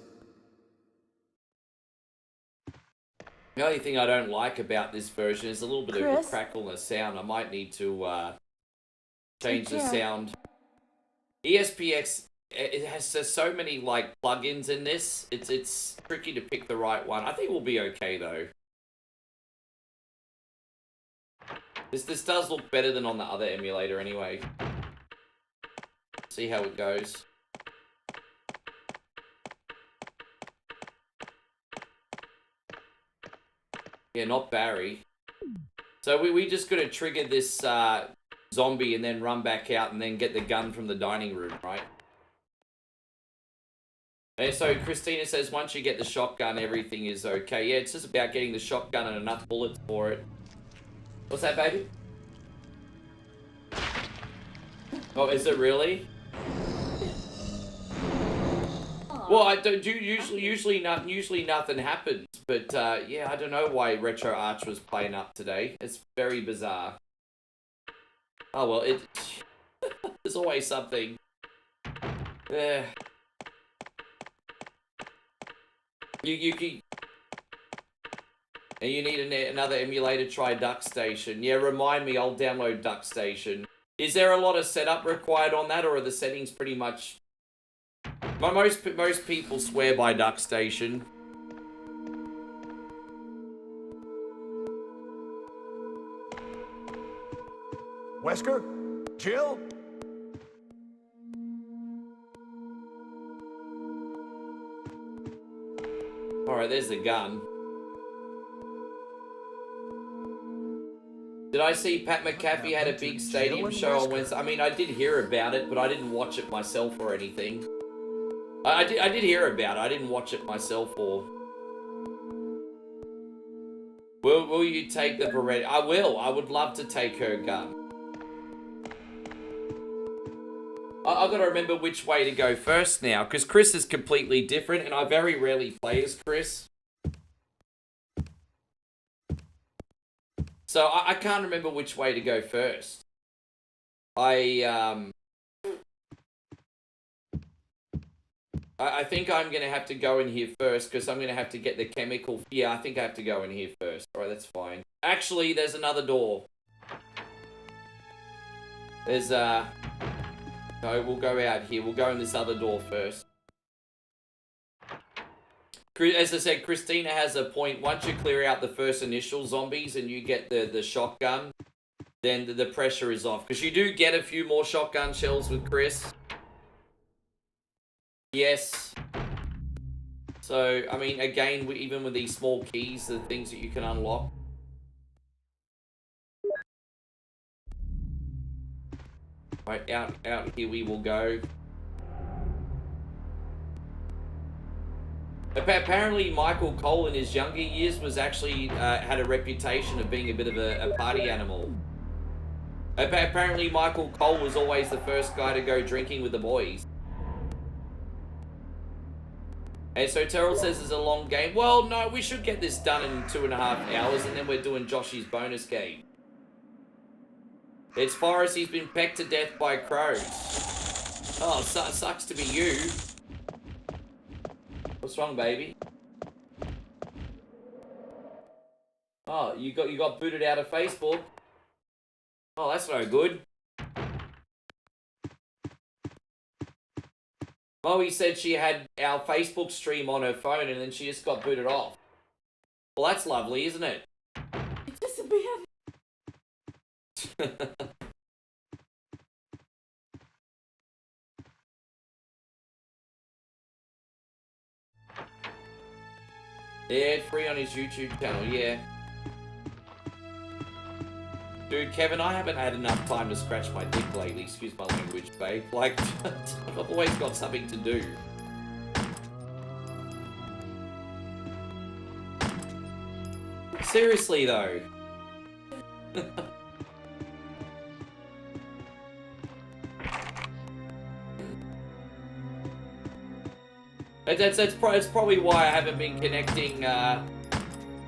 The only thing I don't like about this version is a little bit of a Chris? crackle in the sound. I might need to change the Yeah. sound. ESPX, it has so many like plugins in this. It's tricky to pick the right one. I think we'll be okay though. This does look better than on the other emulator anyway. See how it goes. Yeah, not Barry. So we just gotta trigger this zombie and then run back out and then get the gun from the dining room, right? And so Christina says once you get the shotgun, everything is okay. Yeah, it's just about getting the shotgun and enough bullets for it. What's that, baby? Oh, is it really? Well, I don't do usually nothing happens, but yeah, I don't know why Retro Arch was playing up today. It's very bizarre. Oh well, there's always something. Yeah. And you need another emulator. Try DuckStation. Yeah, remind me. I'll download DuckStation. Is there a lot of setup required on that, or are the settings pretty much? Most people swear by DuckStation. Wesker? Jill? Alright, there's the gun. Did I see Pat McAfee had a big stadium show on Wednesday? I mean, I did hear about it, but I didn't watch it myself or anything. I did hear about it. I didn't watch it myself or... Will you take the Beretta? I will. I would love to take her gun. I've got to remember which way to go first now, because Chris is completely different, and I very rarely play as Chris. So I can't remember which way to go first. I think I'm going to have to go in here first, because I'm going to have to get the chemical... Yeah, I think I have to go in here first. Alright, that's fine. Actually, there's another door. There's, No, we'll go out here. We'll go in this other door first. As I said, Christina has a point. Once you clear out the first initial zombies and you get the shotgun, then the pressure is off. Because you do get a few more shotgun shells with Chris. Yes. So, I mean, again, even with these small keys, the things that you can unlock. Right, out here we will go. Apparently, Michael Cole in his younger years was actually had a reputation of being a bit of a party animal. Apparently, Michael Cole was always the first guy to go drinking with the boys. And so Terrell says it's a long game. Well, no, we should get this done in 2.5 hours, and then we're doing Joshy's bonus game. It's Forrest, he's been pecked to death by crows. Oh, sucks to be you. What's wrong, baby? Oh, you got booted out of Facebook. Oh, that's no good. Moe said she had our Facebook stream on her phone and then she just got booted off. Well, that's lovely, isn't it? It disappeared. Yeah, free on his YouTube channel, yeah. Dude, Kevin, I haven't had enough time to scratch my dick lately. Excuse my language, babe. Like, I've always got something to do. Seriously, though. That's probably why I haven't been connecting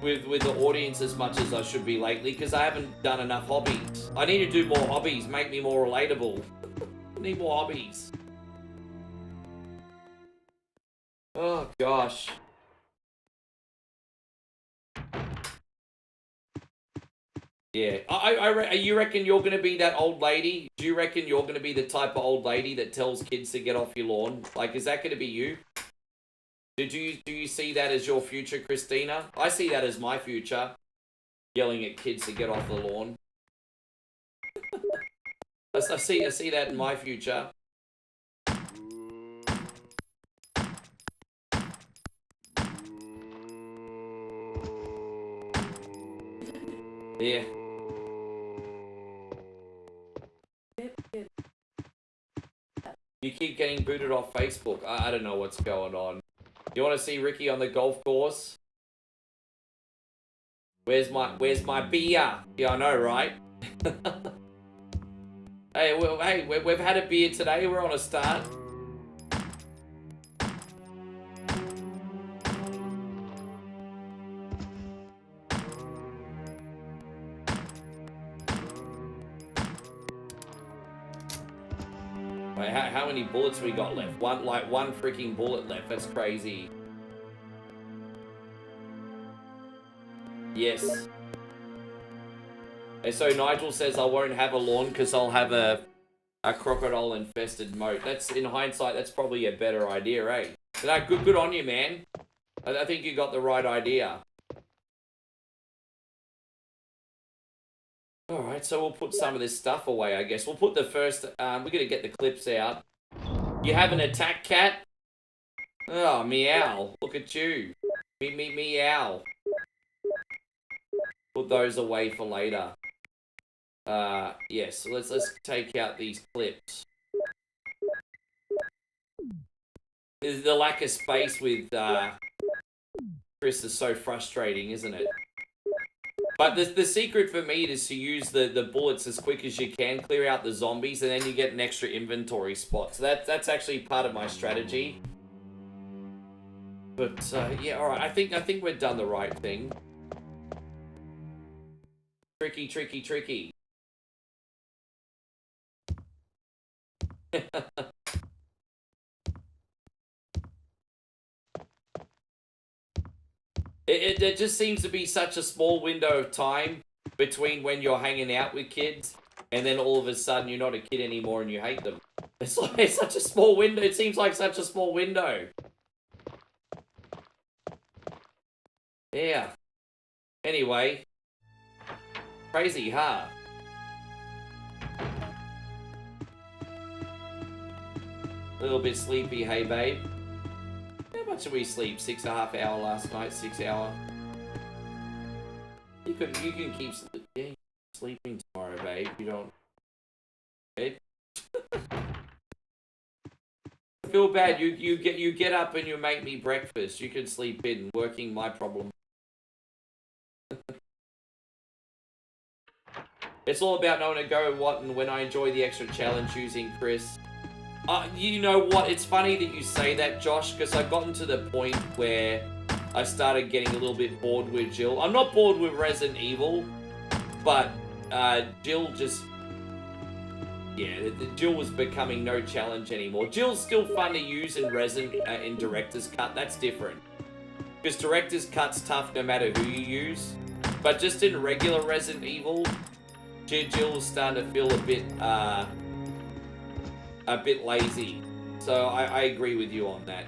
with the audience as much as I should be lately, because I haven't done enough hobbies. I need to do more hobbies, make me more relatable. I need more hobbies. Oh gosh. Yeah, you reckon you're going to be that old lady? Do you reckon you're going to be the type of old lady that tells kids to get off your lawn? Like, is that going to be you? Do you see that as your future, Christina? I see that as my future. Yelling at kids to get off the lawn. I see that in my future. Yeah. You keep getting booted off Facebook. I don't know what's going on. You want to see Ricky on the golf course? Where's my beer? Yeah, I know, right? Hey, we've had a beer today. We're on a start. Wait, how many bullets we got left? One freaking bullet left. That's crazy. Yes. And so Nigel says I won't have a lawn because I'll have a crocodile infested moat. That's, in hindsight, that's probably a better idea, eh? But no, good on you, man. I think you got the right idea. Alright, so we'll put some of this stuff away, I guess. We'll put the first... we're going to get the clips out. You have an attack cat? Oh, meow. Look at you. Meow. Put those away for later. Yes, so let's take out these clips. The lack of space with Chris is so frustrating, isn't it? But the secret for me is to use the bullets as quick as you can, clear out the zombies, and then you get an extra inventory spot. So that's actually part of my strategy. But yeah, all right. I think we've done the right thing. Tricky. It just seems to be such a small window of time between when you're hanging out with kids and then all of a sudden you're not a kid anymore and you hate them. It's like it's such a small window. It seems like such a small window. Yeah. Anyway. Crazy, huh? A little bit sleepy, hey babe. How much did we sleep? 6.5 hours last night, 6 hour. You can keep sleeping tomorrow, babe. You don't. Babe. Feel bad. You get up and you make me breakfast. You can sleep in. Working my problem. It's all about knowing to go and what and when. I enjoy the extra challenge using Chris. You know what? It's funny that you say that, Josh, because I've gotten to the point where I started getting a little bit bored with Jill. I'm not bored with Resident Evil, but Jill just... Yeah, Jill was becoming no challenge anymore. Jill's still fun to use in in Director's Cut. That's different. Because Director's Cut's tough no matter who you use. But just in regular Resident Evil, Jill was starting to feel a bit lazy. So I agree with you on that.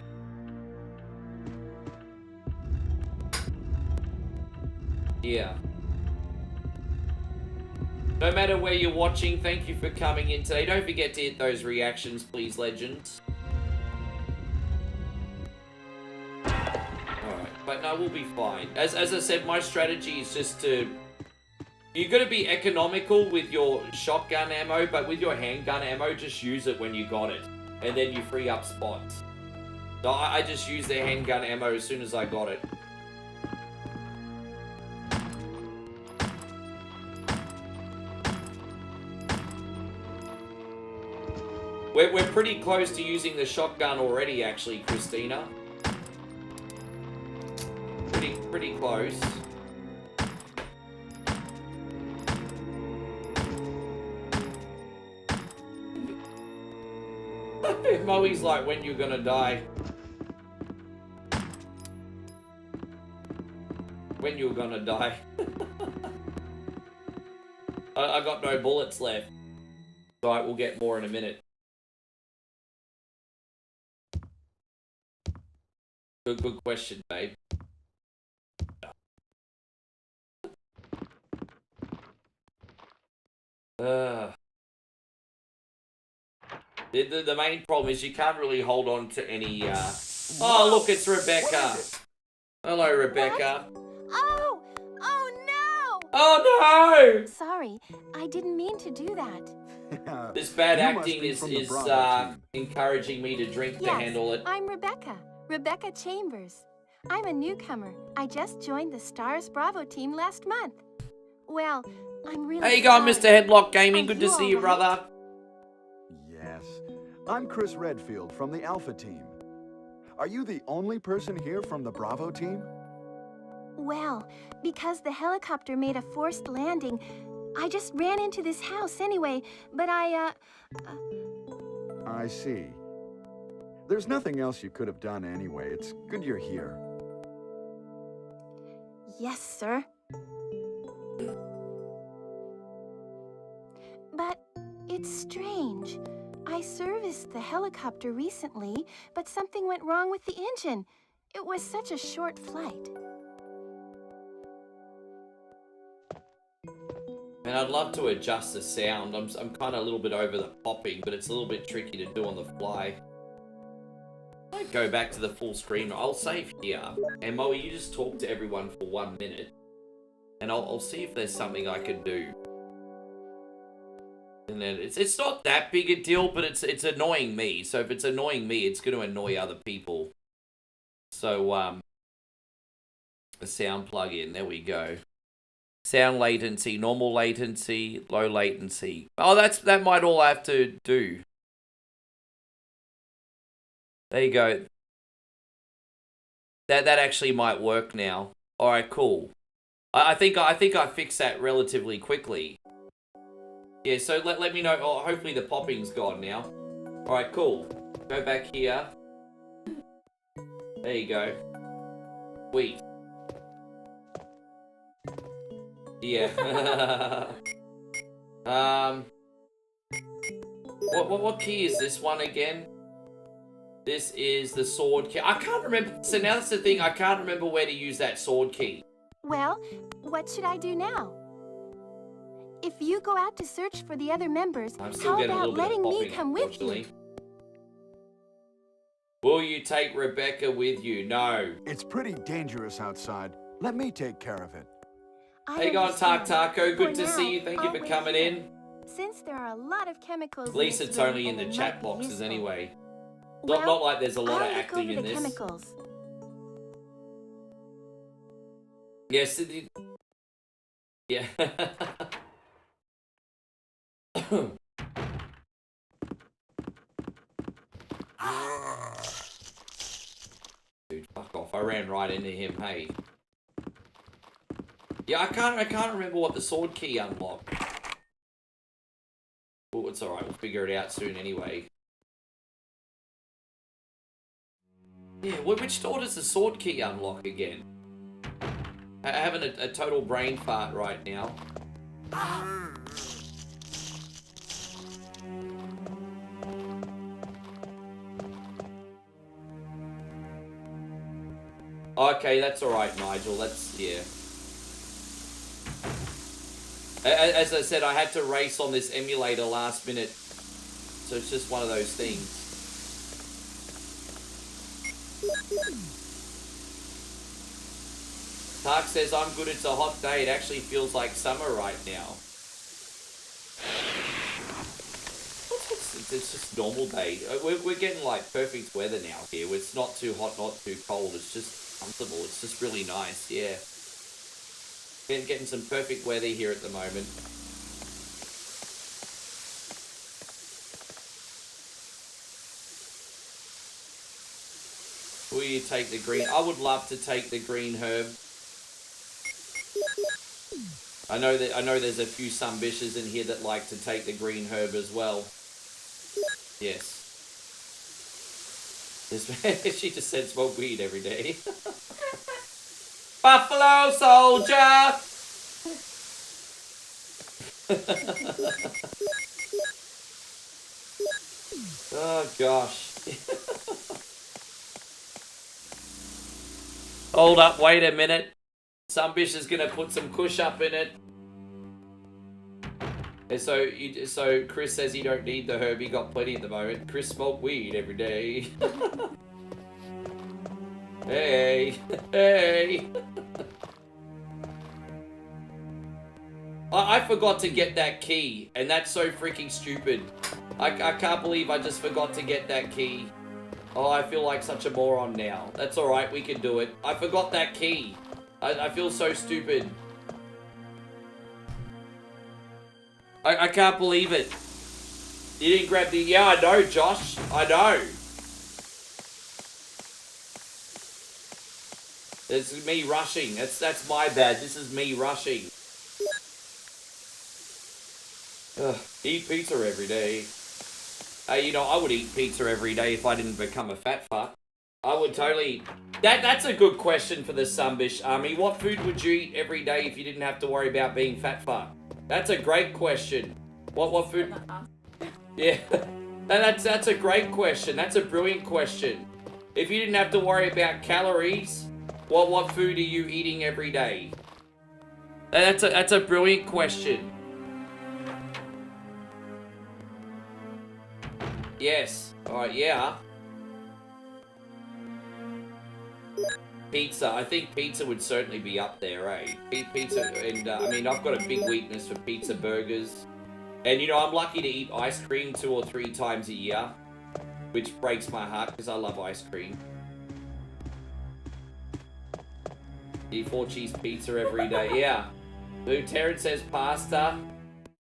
Yeah. No matter where you're watching, thank you for coming in today. Don't forget to hit those reactions, please, legends. Alright, but no, we'll be fine. As I said, my strategy is just to... You've got to be economical with your shotgun ammo, but with your handgun ammo, just use it when you got it. And then you free up spots. So I just used the handgun ammo as soon as I got it. We're pretty close to using the shotgun already, actually, Christina. Pretty close. Moe's like, when you're gonna die. When you're gonna die. I got no bullets left. Alright, we'll get more in a minute. Good question, babe. The main problem is you can't really hold on to any, Oh, look, it's Rebecca. Hello, Rebecca. Oh! Oh no! Oh, no! Sorry, I didn't mean to do that. This bad You must acting be is from the Bravo team. encouraging me to drink to Yes, handle it. I'm Rebecca. Rebecca Chambers. I'm a newcomer. I just joined the Stars Bravo team last month. Well, I'm really How you going, Mr. sorry. Headlock Gaming? Are Good to you see you, all right? brother. Yes. I'm Chris Redfield from the Alpha team. Are you the only person here from the Bravo team? Well, because the helicopter made a forced landing, I just ran into this house anyway, but I see. There's nothing else you could have done anyway. It's good you're here. Yes, sir. But it's strange. I serviced the helicopter recently, but something went wrong with the engine. It was such a short flight. And I'd love to adjust the sound. I'm kind of a little bit over the popping, but it's a little bit tricky to do on the fly. I go back to the full screen. I'll save here. And Moe, you just talk to everyone for 1 minute. And I'll see if there's something I can do. And then it's not that big a deal, but it's annoying me. So if it's annoying me, it's going to annoy other people. So the sound plug-in, there we go. Sound latency, normal latency, low latency. Oh, that might all I have to do. There you go. That actually might work now. All right, cool. I think I fixed that relatively quickly. Yeah, so let me know. Oh, hopefully the popping's gone now. All right, cool. Go back here. There you go. Sweet. Yeah. What key is this one again? This is the sword key. I can't remember. So now that's the thing. I can't remember where to use that sword key. Well, what should I do now? If you go out to search for the other members, I'm still how getting a about little bit of letting me popping, come with unfortunately. you? Will you take Rebecca with you? No. It's pretty dangerous outside. Let me take care of it. How you going, Tark Taco? Good to see you. Thank you I'll for wait coming here. in. Since there are a lot of chemicals At least in this it's only room in and the it chat might be boxes useful. anyway. Well, Not like there's a lot of I'll look acting over in the this. chemicals. Yes, yeah. Dude, fuck off. I ran right into him, hey. Yeah, I can't remember what the sword key unlocked. Oh, it's alright, we'll figure it out soon anyway. Yeah, which door does the sword key unlock again? I'm having a total brain fart right now. Okay, that's alright, Nigel. That's, yeah. As I said, I had to race on this emulator last minute. So it's just one of those things. Tark says, I'm good, it's a hot day. It actually feels like summer right now. It's just normal day. We're getting like perfect weather now here. It's not too hot, not too cold. It's just comfortable. It's just really nice, yeah. Getting some perfect weather here at the moment. Will you take the green? I would love to take the green herb. I know there's a few sumbishers in here that like to take the green herb as well. Yes. She just said smoke weed every day. Buffalo soldier! Oh gosh. Hold up, wait a minute. Some bitch is gonna put some kush up in it. And so Chris says he don't need the herb, he got plenty at the moment. Chris smoked weed every day. Hey, hey. I forgot to get that key, and that's so freaking stupid. I can't believe I just forgot to get that key. Oh, I feel like such a moron now. That's alright, we can do it. I forgot that key. I feel so stupid. I can't believe it. You didn't grab the... Yeah, I know, Josh. I know. It's me rushing. That's my bad. This is me rushing. Ugh, eat pizza every day. Hey, you know, I would eat pizza every day if I didn't become a fat fuck. I would totally... That's a good question for the Sunbish Army. What food would you eat every day if you didn't have to worry about being fat fuck? That's a great question. What food... Yeah, that's a great question. That's a brilliant question. If you didn't have to worry about calories, what food are you eating every day? That's a brilliant question. Yes. Alright, yeah. Pizza. I think pizza would certainly be up there, eh? Pizza, and I mean, I've got a big weakness for pizza burgers. And you know, I'm lucky to eat ice cream 2 or 3 times a year, which breaks my heart because I love ice cream. Eat 4 cheese pizza every day, yeah. Dude, Terrence says pasta,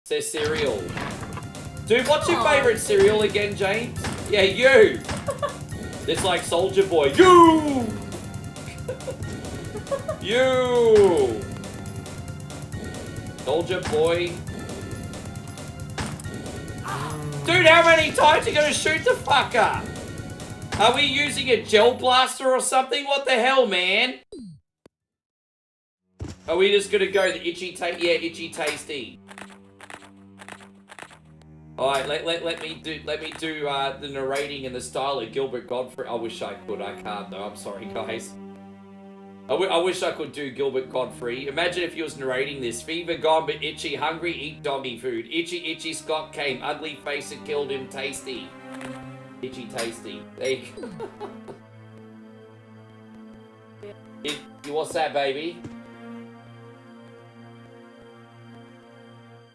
says cereal. Dude, what's your favourite cereal again, James? Yeah, you! It's like Soldier Boy. You! You! Soldier Boy. Dude, how many times are you gonna shoot the fucker? Are we using a gel blaster or something? What the hell, man? Are we just gonna go the itchy yeah, itchy tasty. Alright, let me do the narrating in the style of Gilbert Godfrey. I wish I could, I can't though, I'm sorry guys. I wish I could do Gilbert Godfrey. Imagine if he was narrating this. Fever gone but itchy, hungry, eat doggy food. Itchy, itchy, Scott came. Ugly face and killed him, tasty. Itchy, tasty. There you go. What's that, baby?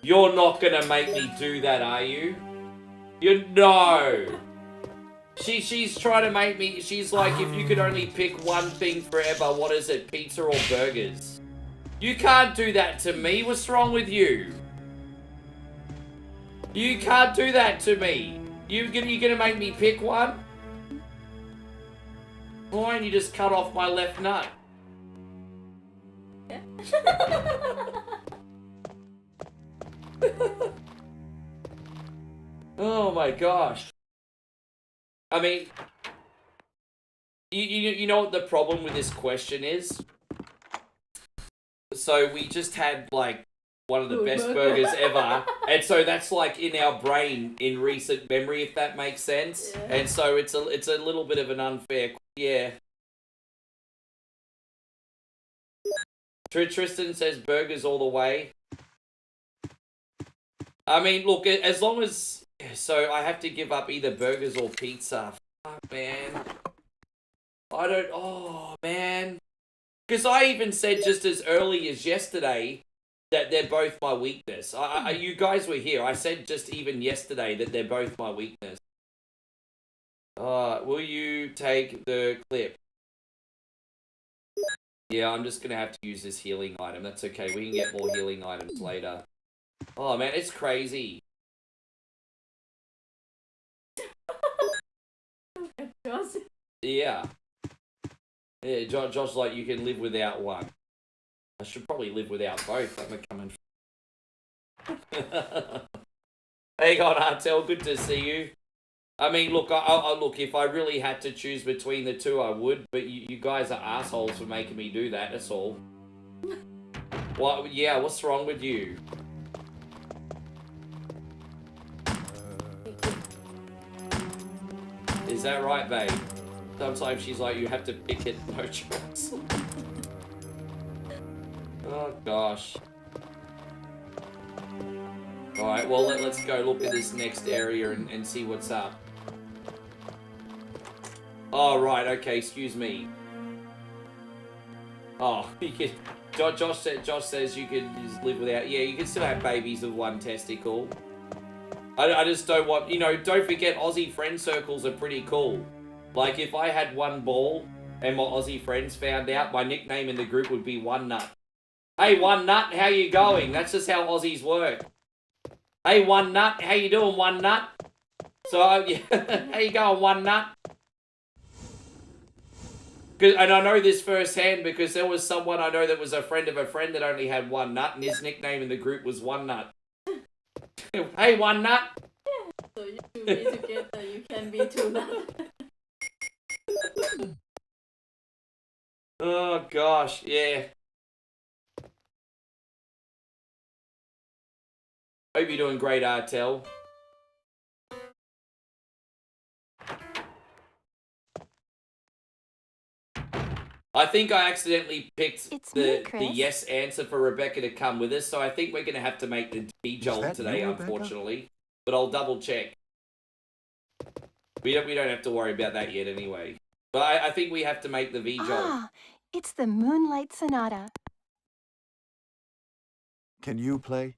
You're not gonna make me do that, are you? No! She's trying to make me, she's like, if you could only pick one thing forever, what is it, pizza or burgers? You can't do that to me, what's wrong with you? You can't do that to me. You gonna make me pick one? Why don't you just cut off my left nut? Oh my gosh. I mean, you know what the problem with this question is? So we just had like one of the best burgers ever, and so that's like in our brain in recent memory, if that makes sense. Yeah. And so it's a little bit of an unfair, yeah. Tristan says burgers all the way. I mean, look, as long as... So I have to give up either burgers or pizza. Fuck, man. I don't... Oh, man. Because I even said just as early as yesterday that they're both my weakness. You guys were here. I said just even yesterday that they're both my weakness. Will you take the clip? Yeah, I'm just going to have to use this healing item. That's okay. We can get more healing items later. Oh, man, it's crazy. Yeah. Yeah, Josh's like, you can live without one. I should probably live without both. I'm coming. Hang on, Artel. Good to see you. I mean, look, look, if I really had to choose between the two, I would. But you guys are assholes for making me do that. That's all. What? Yeah, what's wrong with you? Is that right, babe? Sometimes she's like, you have to pick it, no choice. Oh, gosh. Alright, well, let's go look at this next area and see what's up. Oh, right, okay, excuse me. Oh, you can, Josh says you can just live without... Yeah, you can still have babies with one testicle. I just don't want... You know, don't forget Aussie friend circles are pretty cool. Like, if I had one ball and my Aussie friends found out, my nickname in the group would be One Nut. Hey, One Nut, how you going? That's just how Aussies work. Hey, One Nut, how you doing, One Nut? So, yeah, how you going, One Nut? And I know this firsthand because there was someone I know that was a friend of a friend that only had one nut, and his nickname in the group was One Nut. Hey, One Nut! Yeah, so you two be together, you can be two nuts. Oh, gosh, yeah. Hope you're doing great, Artel. I think I accidentally picked the yes answer for Rebecca to come with us, so I think we're going to have to make the D-Jolt today, unfortunately. But I'll double check. We don't have to worry about that yet anyway. But I think we have to make the V-Jolt. Ah, it's the Moonlight Sonata. Can you play?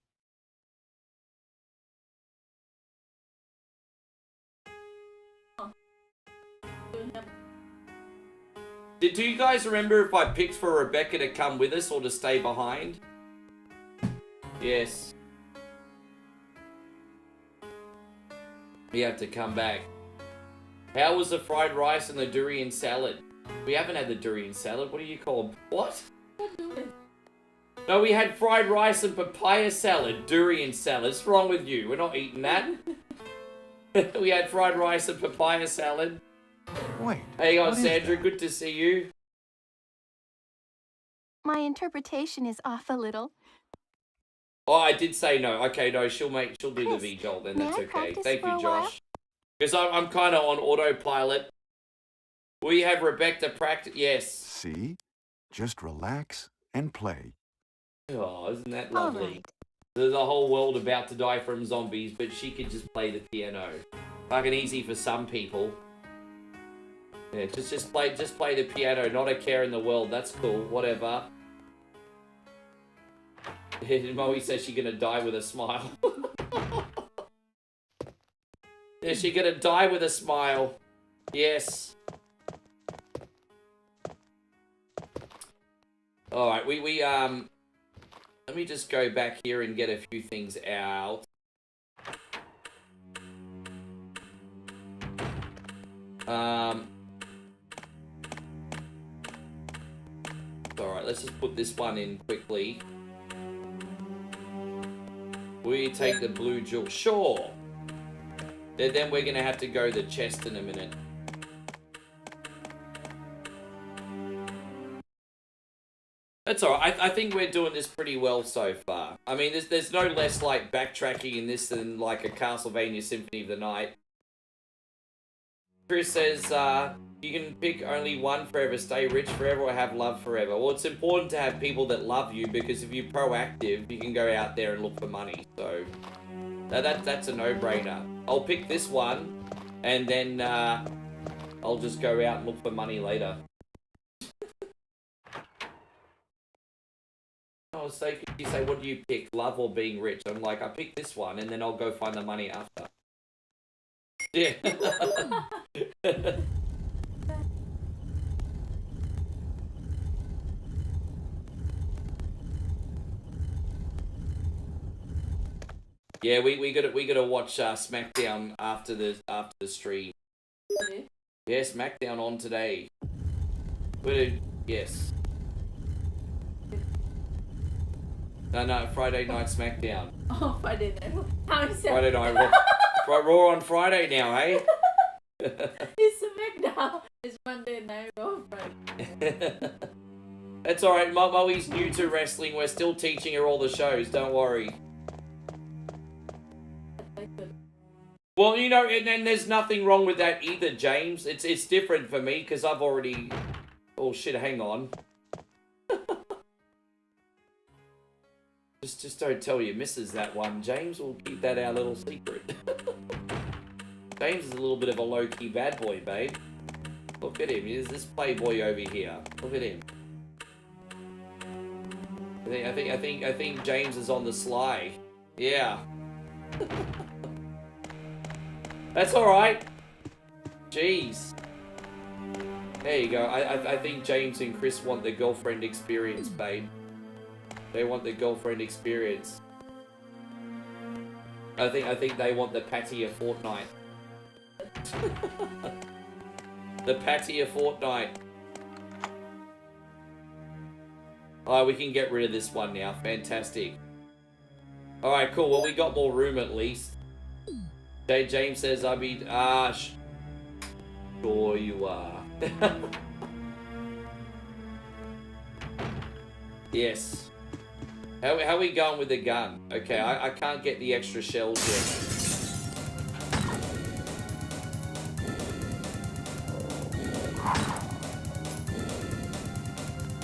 Do you guys remember if I picked for Rebecca to come with us or to stay behind? Yes. We have to come back. How was the fried rice and the durian salad? We haven't had the durian salad. What do you call them? What? No, we had fried rice and papaya salad. Durian salad. What's wrong with you? We're not eating that. We had fried rice and papaya salad. Wait. Hey on, Sandra. Good to see you. My interpretation is off a little. Oh, I did say no. Okay, no, she'll do the V-Jolt then. That's okay. Thank you, Josh. Because I'm kind of on autopilot. We have Rebecca practice. Yes. See? Just relax and play. Oh, isn't that lovely? Right. There's a whole world about to die from zombies, but she could just play the piano. Fucking easy for some people. Yeah, just play the piano. Not a care in the world. That's cool. Whatever. Moe says she's gonna die with a smile. Yeah, she's gonna die with a smile. Yes. Alright, let me just go back here and get a few things out. Alright, let's just put this one in quickly. We take the blue jewel. Sure. Then we're gonna have to go the chest in a minute. That's alright. I think we're doing this pretty well so far. I mean, there's no less like backtracking in this than like a Castlevania Symphony of the Night. Chris says, you can pick only one forever, stay rich forever or have love forever. Well, it's important to have people that love you because if you're proactive, you can go out there and look for money. So, that's a no-brainer. I'll pick this one, and then I'll just go out and look for money later. Oh, so you say, what do you pick, love or being rich? I'm like, I pick this one, and then I'll go find the money after. Yeah. Yeah, we gotta watch SmackDown after the stream. Okay. Yeah, SmackDown on today. Yes. No, Friday night SmackDown. Oh, Friday night. How is that? Friday night Raw on Friday now, hey? It's SmackDown. It's Monday night Raw Friday. That's alright, Moe's new to wrestling. We're still teaching her all the shows, don't worry. Well, you know, and there's nothing wrong with that either, James. It's different for me, because I've already... Oh, shit, hang on. Just don't tell your missus that one, James. We'll keep that our little secret. James is a little bit of a low-key bad boy, babe. Look at him. Here's this playboy over here. Look at him. I think James is on the sly. Yeah. That's alright. Jeez. There you go. I think James and Chris want the girlfriend experience, babe. They want the girlfriend experience. I think they want the patty of Fortnite. The patty of Fortnite. Oh, we can get rid of this one now. Fantastic. Alright, cool. Well, we got more room at least. James says, I mean, sure you are. Yes. How are we going with the gun? Okay, I can't get the extra shells yet.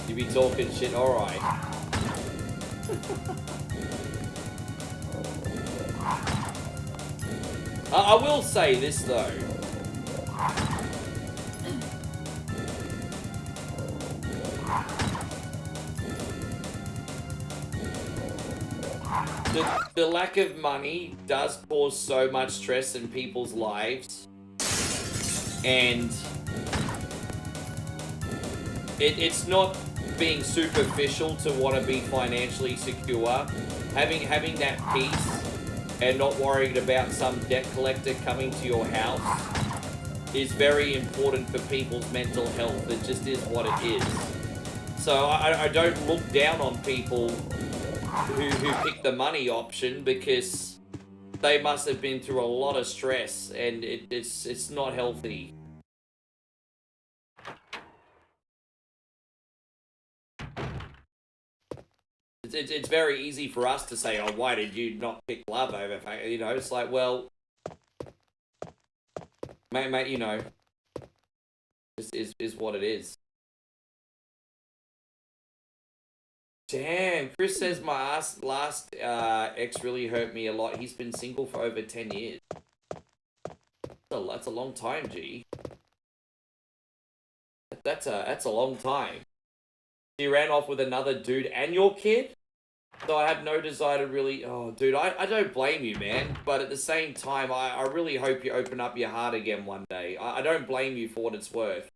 You be talking shit, alright. I will say this though. The lack of money does cause so much stress in people's lives, and it's not being superficial to want to be financially secure. Having that peace and not worrying about some debt collector coming to your house is very important for people's mental health. It just is what it is. So I don't look down on people who pick the money option, because they must have been through a lot of stress, and it's not healthy. It's very easy for us to say, oh, why did you not pick love over, you know, it's like, well, mate, you know, is what it is. Damn, Chris says my last ex really hurt me a lot. He's been single for over 10 years. That's a long time, G. That's a long time. You ran off with another dude and your kid? So I have no desire to really... Oh, dude, I don't blame you, man. But at the same time, I really hope you open up your heart again one day. I don't blame you for what it's worth.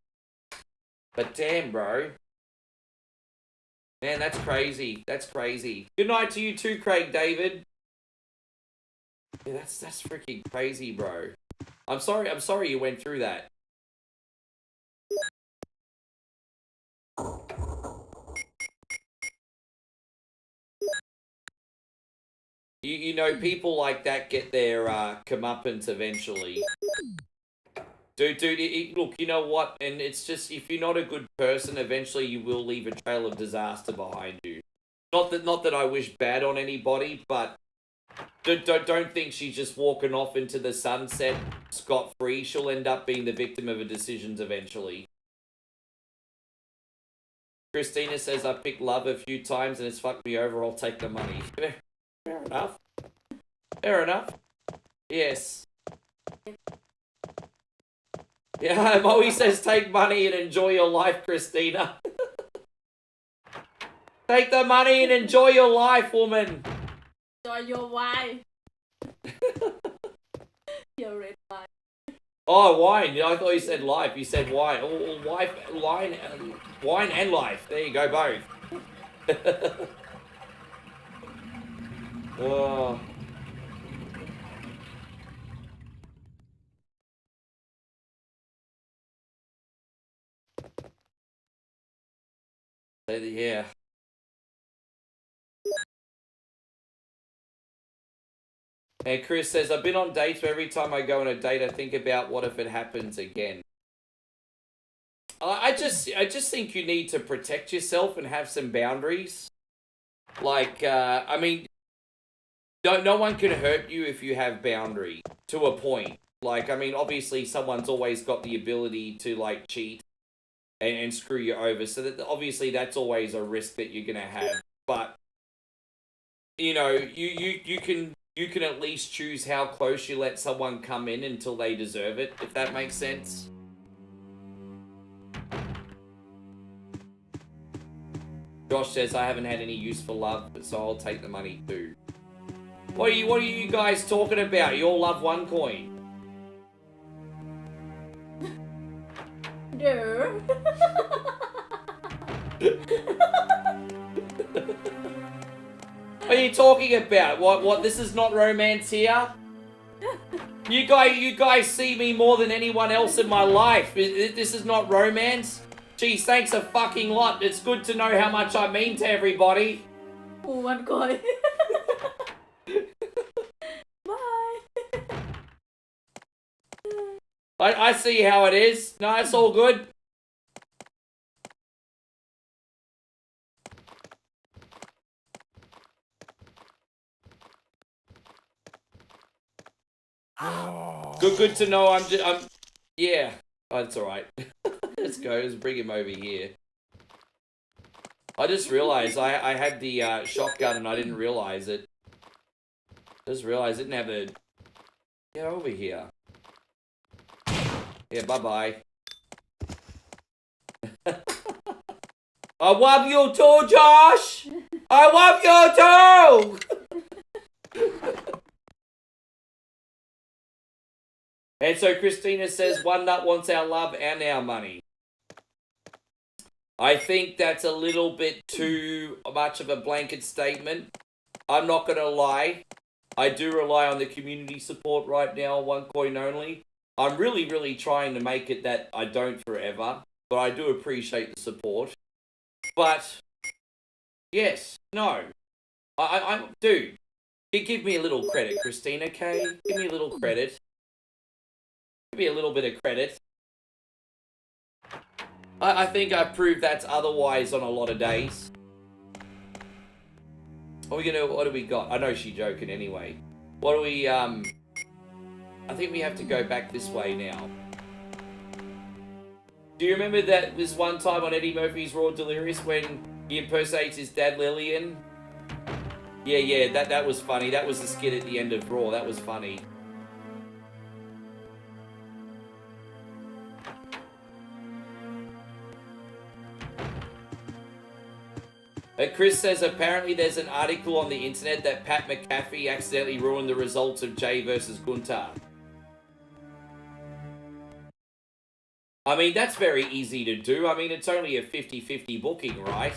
But damn, bro. Man, that's crazy. That's crazy. Good night to you too, Craig David. Yeah, that's freaking crazy, bro. I'm sorry you went through that. You know, people like that get their comeuppance eventually. Dude, look, you know what? And it's just, if you're not a good person, eventually you will leave a trail of disaster behind you. Not that I wish bad on anybody, but don't think she's just walking off into the sunset scot-free. She'll end up being the victim of her decisions eventually. Christina says, I picked love a few times and it's fucked me over. I'll take the money. Fair enough. Fair enough. Yes. Yeah, Moe says take money and enjoy your life, Christina. Take the money and enjoy your life, woman. Enjoy your wife. Your red wine. Oh, wine. I thought you said life. You said wine. Oh, wife, wine and life. There you go, both. Oh. Yeah. And Chris says, I've been on dates where every time I go on a date, I think about what if it happens again. I just think you need to protect yourself and have some boundaries. Like, I mean, no one can hurt you if you have boundary, to a point. Like, I mean, obviously someone's always got the ability to, like, cheat and screw you over. So that obviously that's always a risk that you're going to have. But, you know, you can at least choose how close you let someone come in until they deserve it, if that makes sense. Josh says, I haven't had any use for love, so I'll take the money too. What are you guys talking about? You all love OneCoin. No. What are you talking about? What? This is not romance here? You guys see me more than anyone else in my life. This is not romance? Geez, thanks a fucking lot. It's good to know how much I mean to everybody. Oh, one coin. Bye. I see how it is. No, it's all good. Good to know. I'm yeah. Oh, that's all right. Let's go. Let's bring him over here. I just realized I had the shotgun and I didn't realize it. Just realized I didn't have the... Get over here. Yeah, bye-bye. I love you too, Josh! I love you too! And so Christina says, One Nut wants our love and our money. I think that's a little bit too much of a blanket statement. I'm not going to lie. I do rely on the community support right now, OneCoin only. I'm really trying to make it that I don't forever, but I do appreciate the support. But, yes, no. Dude, give me a little credit, Christina, okay? Give me a little credit. Give me a little bit of credit. I think I've proved that's otherwise on a lot of days. What do we got? I know she's joking anyway. What do we, I think we have to go back this way now. Do you remember that this one time on Eddie Murphy's Raw Delirious when he impersonates his dad Lillian? Yeah, that was funny. That was the skit at the end of Raw. That was funny. Chris says apparently there's an article on the internet that Pat McAfee accidentally ruined the results of Jay versus Gunter. I mean, that's very easy to do. I mean, it's only a 50-50 booking, right?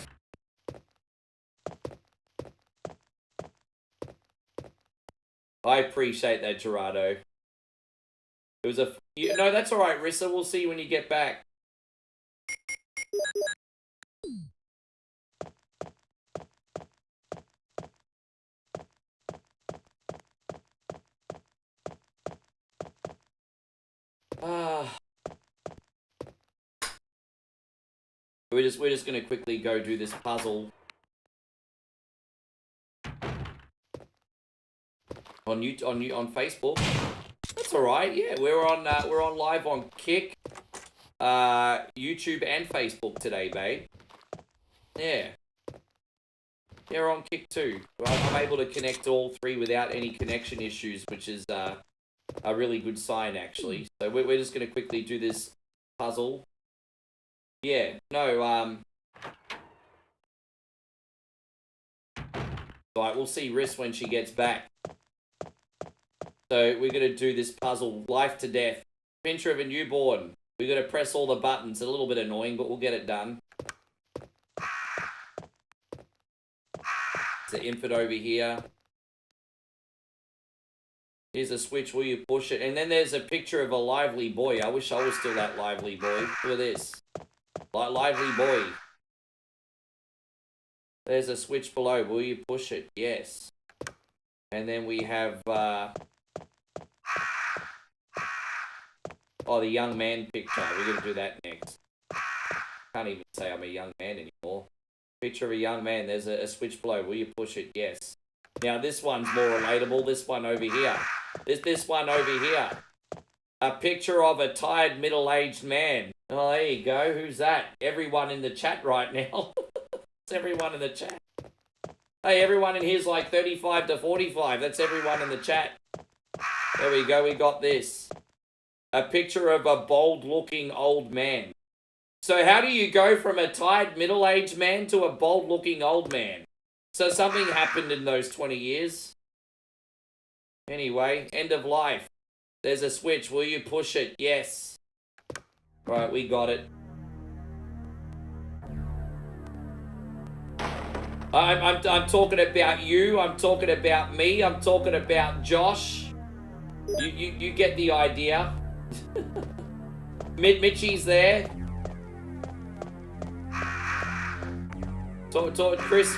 I appreciate that, Gerardo. It was a... No, that's all right, Rissa. We'll see you when you get back. We're just gonna quickly go do this puzzle on Facebook. That's all right. Yeah, we're on live on Kick, YouTube and Facebook today, babe. Yeah. Yeah, we're on Kick too. I'm able to connect all three without any connection issues, which is a really good sign, actually. So we're just gonna quickly do this puzzle. Yeah. No. Right, we'll see Riss when she gets back. So we're going to do this puzzle, life to death. Picture of a newborn. We're going to press all the buttons. A little bit annoying, but we'll get it done. There's an infant over here. Here's a switch. Will you push it? And then there's a picture of a lively boy. I wish I was still that lively boy. Look at this. Lively boy. There's a switch below. Will you push it? Yes. And then we have... oh, the young man picture. We're going to do that next. Can't even say I'm a young man anymore. Picture of a young man. There's a switch below. Will you push it? Yes. Now, this one's more relatable. This one over here. This one over here. A picture of a tired middle-aged man. Oh, there you go. Who's that? Everyone in the chat right now. It's everyone in the chat. Hey, everyone in here's like 35 to 45. That's everyone in the chat. There we go. We got this. A picture of a bold-looking old man. So how do you go from a tired middle-aged man to a bold-looking old man? So something happened in those 20 years. Anyway, end of life. There's a switch. Will you push it? Yes. Right, we got it. I'm talking about you. I'm talking about me. I'm talking about Josh. You get the idea. Mitchie's there. Chris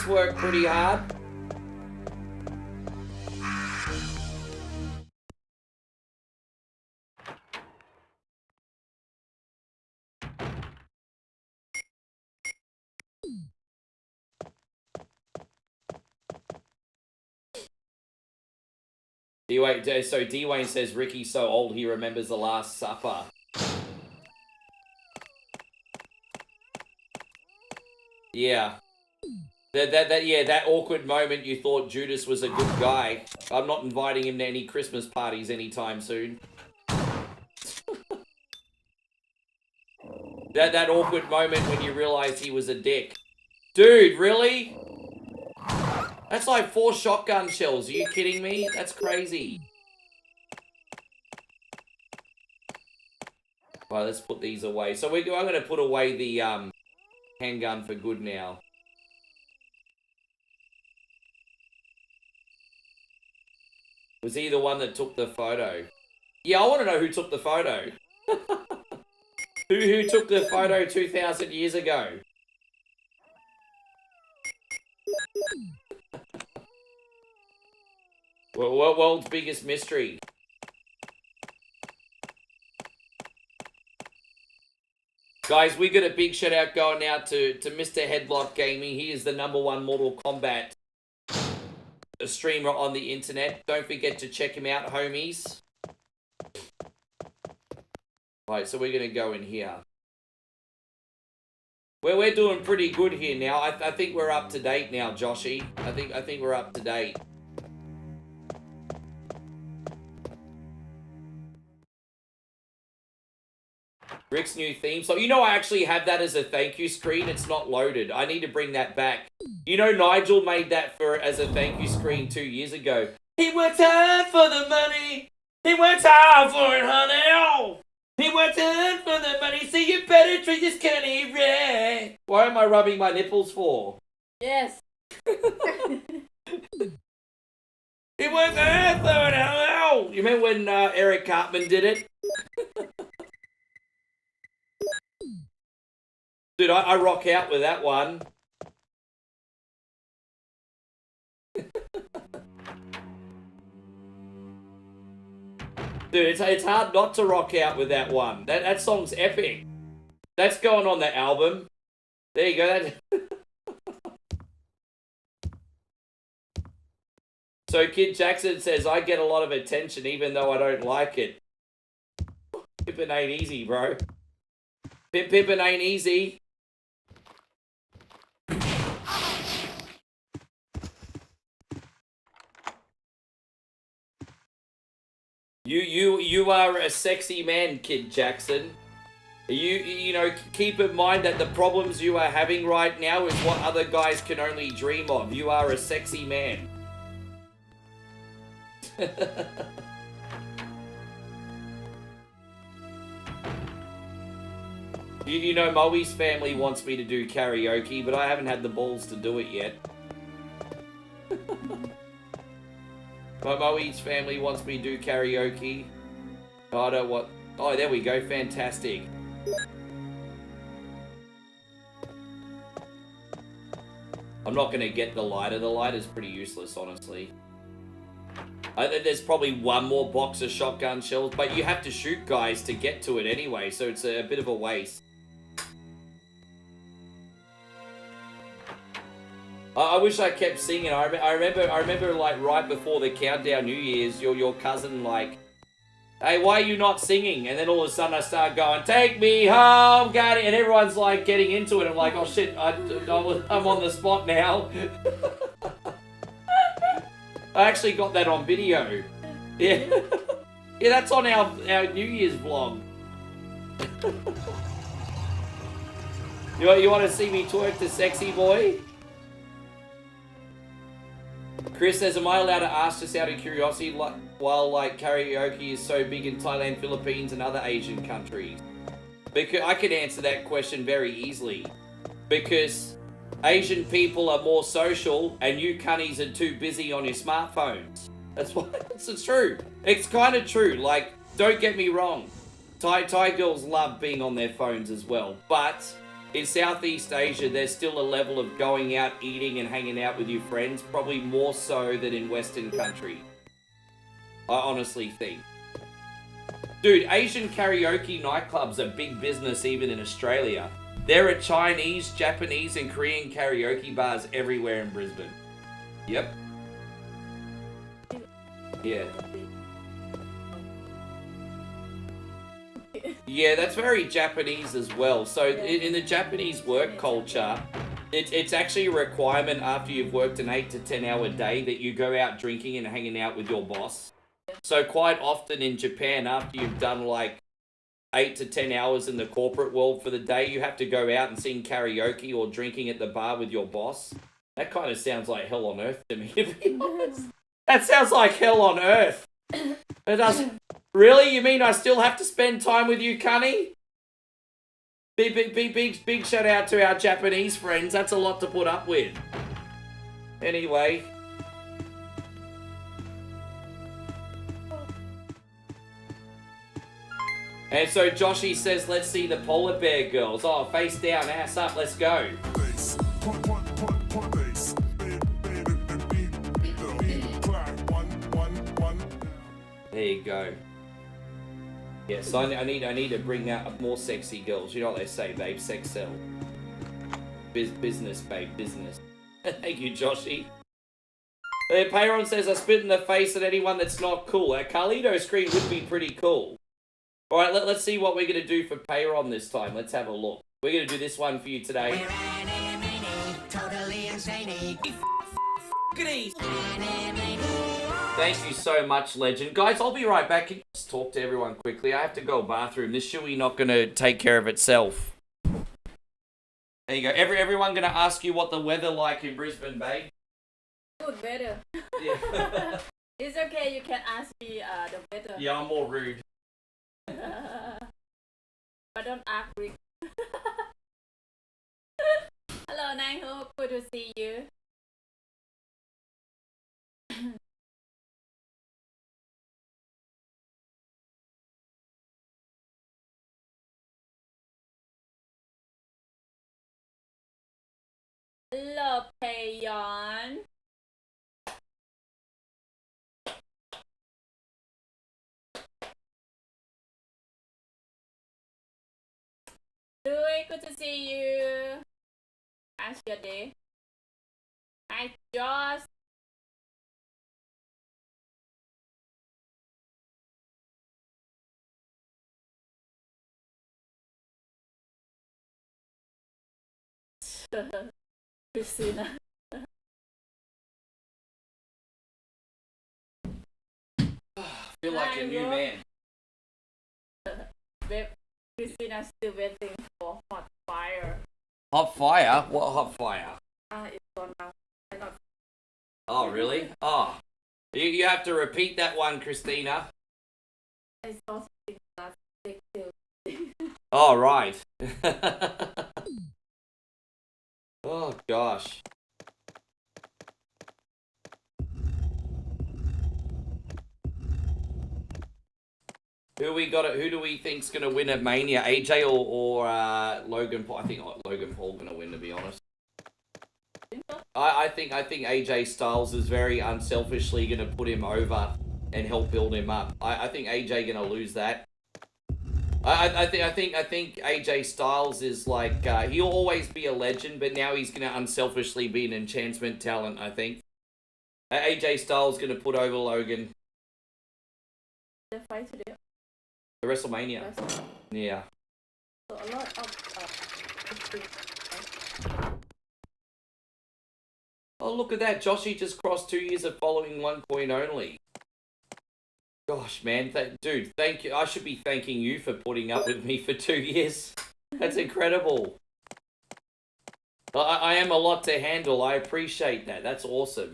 worked pretty hard. So D-Wayne says Ricky's so old he remembers the Last Supper. Yeah. That awkward moment you thought Judas was a good guy. I'm not inviting him to any Christmas parties anytime soon. That awkward moment when you realized he was a dick. Dude, really? That's like 4 shotgun shells. Are you kidding me? That's crazy. Right, let's put these away. So I'm going to put away the handgun for good now. Was he the one that took the photo? Yeah, I want to know who took the photo. Who took the photo 2,000 years ago? World's biggest mystery. Guys, we got a big shout out going out to Mr. Headlock Gaming. He is the #1 Mortal Kombat streamer on the internet. Don't forget to check him out, homies. Right, so we're going to go in here. We're doing pretty good here now. I think we're up to date now, Joshy. I think we're up to date. Rick's new theme song. You know, I actually have that as a thank you screen. It's not loaded. I need to bring that back. You know, Nigel made that as a thank you screen 2 years ago. He worked hard for the money. He worked hard for it, honey. He worked hard for the money, so you better treat this candy right. Why am I rubbing my nipples for? Yes. He worked hard for it, honey. You remember when Eric Cartman did it? Dude, I rock out with that one. Dude, it's hard not to rock out with that one. That song's epic. That's going on the album. There you go. So Kid Jackson says, I get a lot of attention even though I don't like it. Pippin ain't easy, bro. Pippin ain't easy. You are a sexy man, Kid Jackson. You know, keep in mind that the problems you are having right now is what other guys can only dream of. You are a sexy man. You know, Moe's family wants me to do karaoke, but I haven't had the balls to do it yet. Moe's family wants me to do karaoke. Oh, I don't want... Oh, there we go. Fantastic. I'm not going to get the lighter. The lighter's pretty useless, honestly. I think there's probably one more box of shotgun shells, but you have to shoot guys to get to it anyway, so it's a bit of a waste. I wish I kept singing. I remember like right before the countdown New Year's, your cousin like, hey, why are you not singing? And then all of a sudden I start going, take me home, got it, and everyone's like getting into it. I'm like, oh shit, I'm on the spot now. I actually got that on video. Yeah, yeah, that's on our New Year's vlog. You want to see me twerk to Sexy Boy? Chris says, am I allowed to ask just out of curiosity while like karaoke is so big in Thailand, Philippines and other Asian countries? Because I can answer that question very easily. Because Asian people are more social and you cunnies are too busy on your smartphones. That's why it's true. It's kind of true. Like, don't get me wrong. Thai girls love being on their phones as well. But in Southeast Asia, there's still a level of going out, eating, and hanging out with your friends, probably more so than in Western countries. I honestly think. Dude, Asian karaoke nightclubs are big business even in Australia. There are Chinese, Japanese, and Korean karaoke bars everywhere in Brisbane. Yep. Yeah. Yeah, that's very Japanese as well. So in the Japanese work culture, it's actually a requirement after you've worked an 8 to 10 hour day that you go out drinking and hanging out with your boss. So quite often in Japan, after you've done like 8 to 10 hours in the corporate world for the day, you have to go out and sing karaoke or drinking at the bar with your boss. That kind of sounds like hell on earth to me, to be honest. That sounds like hell on earth. It doesn't... Really? You mean I still have to spend time with you, Cunny? Big shout out to our Japanese friends. That's a lot to put up with. Anyway. And so Joshy says, let's see the polar bear girls. Oh, face down, ass up, let's go. There you go. Yes, I need to bring out more sexy girls. You know what they say, babe, sex sell. Business, babe, business. Thank you, Joshy. Payron says, I spit in the face at anyone that's not cool. A Carlito screen would be pretty cool. Alright, let's see what we're going to do for Payron this time. Let's have a look. We're going to do this one for you today. We're totally insane. Thank you so much, Legend. Guys, I'll be right back. Can you just talk to everyone quickly? I have to go to the bathroom. This shoey not going to take care of itself. There you go. Everyone going to ask you what the weather like in Brisbane, babe? Good weather. Yeah. It's okay, you can ask me the weather. Yeah, I'm more rude. But don't act Rick. Hello, Naiho. Good to see you. Hello, Payon. Louis, good to see you. How's your day? Hi, Josh. Christina. I feel like a new man. Christina still waiting for hot fire. Hot fire? What hot fire? It's gone now. I not. Oh, really? Oh. You have to repeat that one, Christina. I saw something last week too. Oh, right. Oh, gosh. Who do we think's gonna win at Mania? AJ or Logan Paul? I think Logan Paul gonna win, to be honest. I think AJ Styles is very unselfishly gonna put him over and help build him up. I think AJ gonna lose that. I think AJ Styles is like he'll always be a legend, but now he's gonna unselfishly be an enhancement talent. I think AJ Styles gonna put over Logan. The fight today. The WrestleMania. Yeah. So a lot of Oh, look at that. Joshy just crossed 2 years of following One Coin Only. Gosh, man. Dude, thank you. I should be thanking you for putting up with me for 2 years. That's incredible. I am a lot to handle. I appreciate that. That's awesome.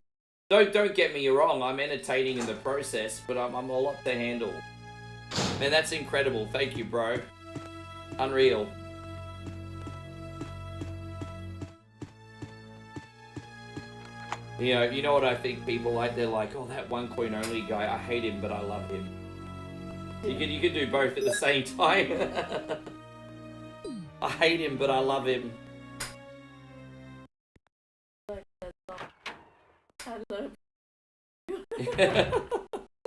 Don't get me wrong. I'm entertaining in the process, but I'm a lot to handle. Man, that's incredible. Thank you, bro. Unreal. You know what I think people like? They're like, oh, that One Coin Only guy, I hate him, but I love him. You could do both at the same time. I hate him, but I love him. I love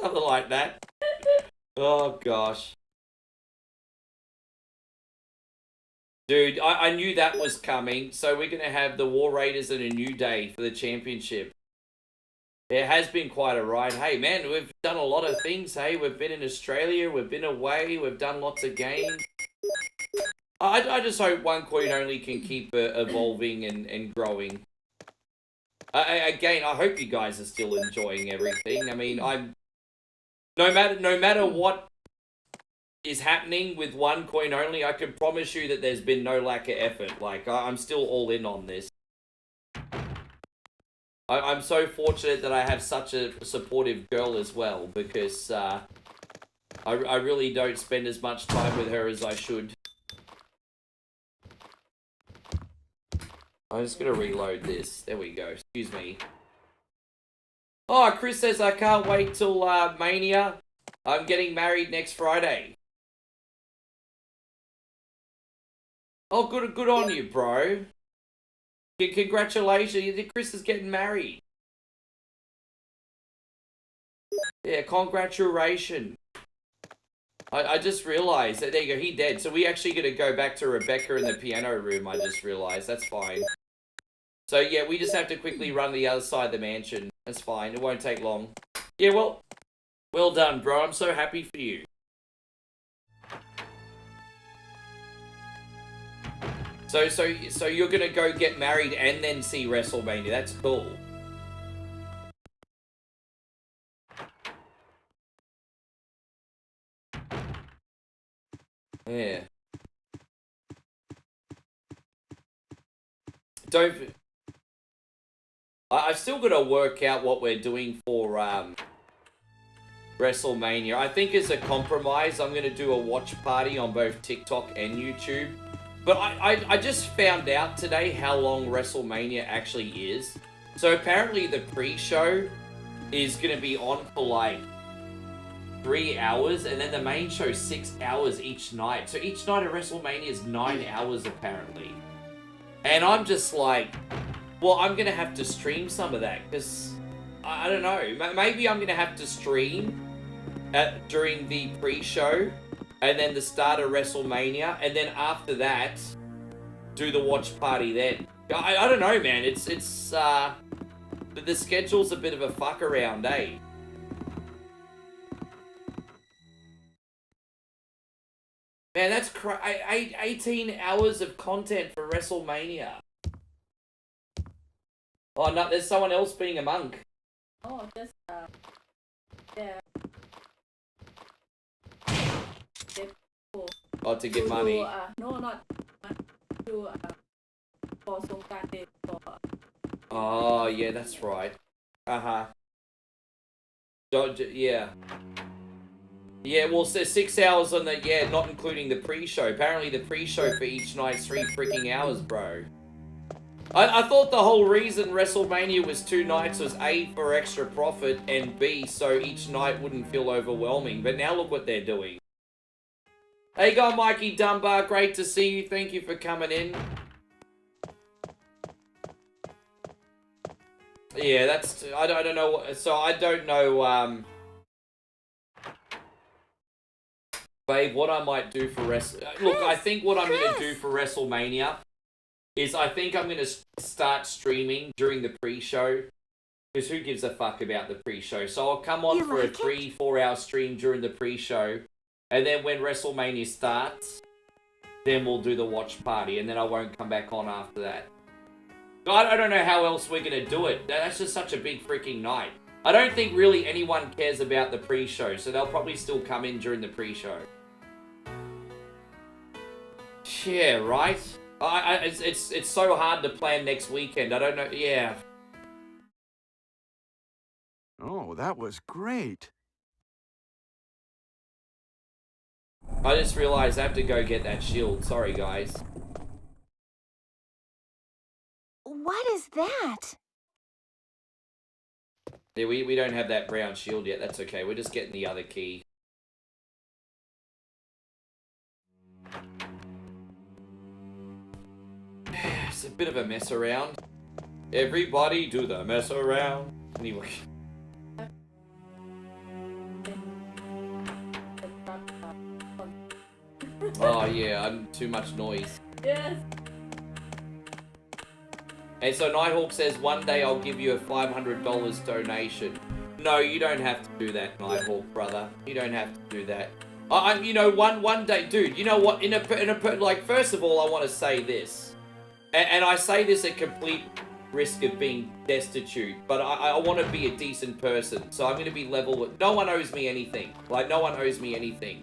Something like that. Oh, gosh. Dude, I knew that was coming. So we're going to have the War Raiders and a New Day for the championship. It has been quite a ride. Hey, man, we've done a lot of things. Hey, we've been in Australia. We've been away. We've done lots of games. I just hope One Coin Only can keep evolving and growing. Again, I hope you guys are still enjoying everything. I mean, no matter what is happening with One Coin Only, I can promise you that there's been no lack of effort. Like, I'm still all in on this. I'm so fortunate that I have such a supportive girl as well, because I really don't spend as much time with her as I should. I'm just going to reload this. There we go. Excuse me. Oh, Chris says, I can't wait till Mania. I'm getting married next Friday. Oh, good on you, bro. Congratulations. Chris is getting married. Yeah, congratulations. I just realized that, there you go, he dead. So we actually going to go back to Rebecca in the piano room, I just realized. That's fine. So yeah, we just have to quickly run to the other side of the mansion. That's fine. It won't take long. Yeah, well done, bro. I'm so happy for you. So you're going to go get married and then see WrestleMania. That's cool. Yeah. I've still got to work out what we're doing for WrestleMania. I think as a compromise, I'm going to do a watch party on both TikTok and YouTube. But I just found out today how long WrestleMania actually is. So apparently the pre-show is going to be on for like 3 hours, and then the main show 6 hours each night. So each night of WrestleMania is 9 hours apparently. And I'm just like, well, I'm going to have to stream some of that because, I don't know, maybe I'm going to have to stream during the pre-show and then the start of WrestleMania, and then after that, do the watch party then. I don't know, man. The schedule's a bit of a fuck around, eh? Man, that's 18 hours of content for WrestleMania. Oh, no, there's someone else being a monk. Oh, just yeah. Oh, to get money. No, not to for Songkran Day for. Oh, yeah, that's right. Uh-huh. Yeah. Yeah, well, so 6 hours on the, yeah, not including the pre-show. Apparently the pre-show for each night's 3 freaking hours, bro. I thought the whole reason WrestleMania was 2 nights was A, for extra profit, and B, so each night wouldn't feel overwhelming. But now look what they're doing. Hey, go Mikey Dunbar, great to see you. Thank you for coming in. Yeah, that's, I don't know what, so I don't know, babe, what I might do for look, I think what I'm going to do for WrestleMania is I think I'm going to start streaming during the pre-show, because who gives a fuck about the pre-show? So I'll come on for a 3-4 hour stream during the pre-show, and then when WrestleMania starts, then we'll do the watch party, and then I won't come back on after that. I don't know how else we're going to do it. That's just such a big freaking night. I don't think really anyone cares about the pre-show, so they'll probably still come in during the pre-show. Yeah, right? It's so hard to plan next weekend. I don't know. Yeah. Oh, that was great. I just realized I have to go get that shield. Sorry, guys. What is that? Yeah, we don't have that brown shield yet. That's okay. We're just getting the other key. It's a bit of a mess around. Everybody do the mess around. Anyway. Oh yeah, I'm too much noise. Yes. And so Nighthawk says, one day I'll give you a $500 donation. No, you don't have to do that, Nighthawk, brother. You don't have to do that. You know, one day, dude, you know what, like, first of all, I want to say this. And I say this at complete risk of being destitute, but I want to be a decent person. So I'm going to be level with, no one owes me anything. Like, no one owes me anything.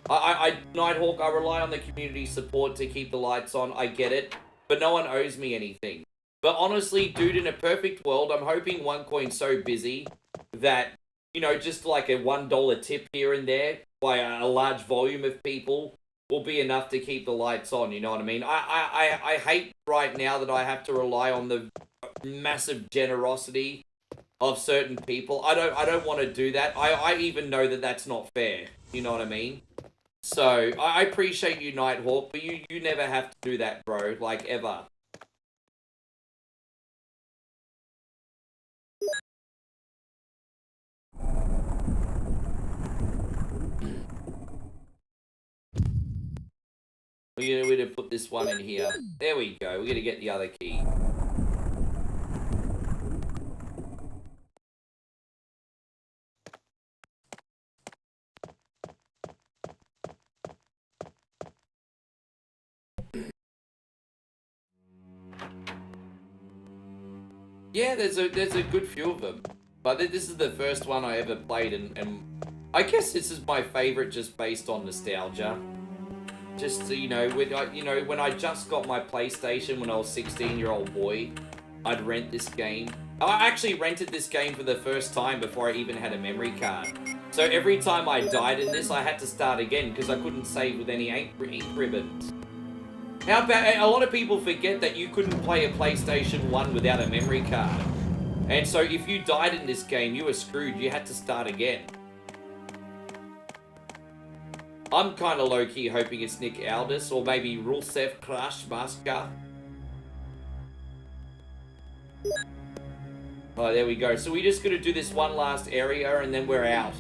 Nighthawk, I rely on the community support to keep the lights on. I get it. But no one owes me anything. But honestly, dude, in a perfect world, I'm hoping OneCoin's so busy that, you know, just like a $1 tip here and there by a large volume of people will be enough to keep the lights on, you know what I mean? I hate right now that I have to rely on the massive generosity of certain people. I don't want to do that. I even know that that's not fair, you know what I mean? So, I appreciate you, Nighthawk, but you never have to do that, bro, like, ever. We're going to put this one in here. There we go. We're going to get the other key. Yeah, there's a good few of them. But this is the first one I ever played, and I guess this is my favorite just based on nostalgia. Just so you know, when I just got my PlayStation when I was 16-year-old boy, I'd rent this game. I actually rented this game for the first time before I even had a memory card. So every time I died in this, I had to start again because I couldn't save with any ink ribbons. How about, a lot of people forget that you couldn't play a PlayStation 1 without a memory card. And so if you died in this game, you were screwed. You had to start again. I'm kind of low-key hoping it's Nick Aldis or maybe Rulsef Crash Maska. Oh, there we go. So we're just going to do this one last area and then we're out.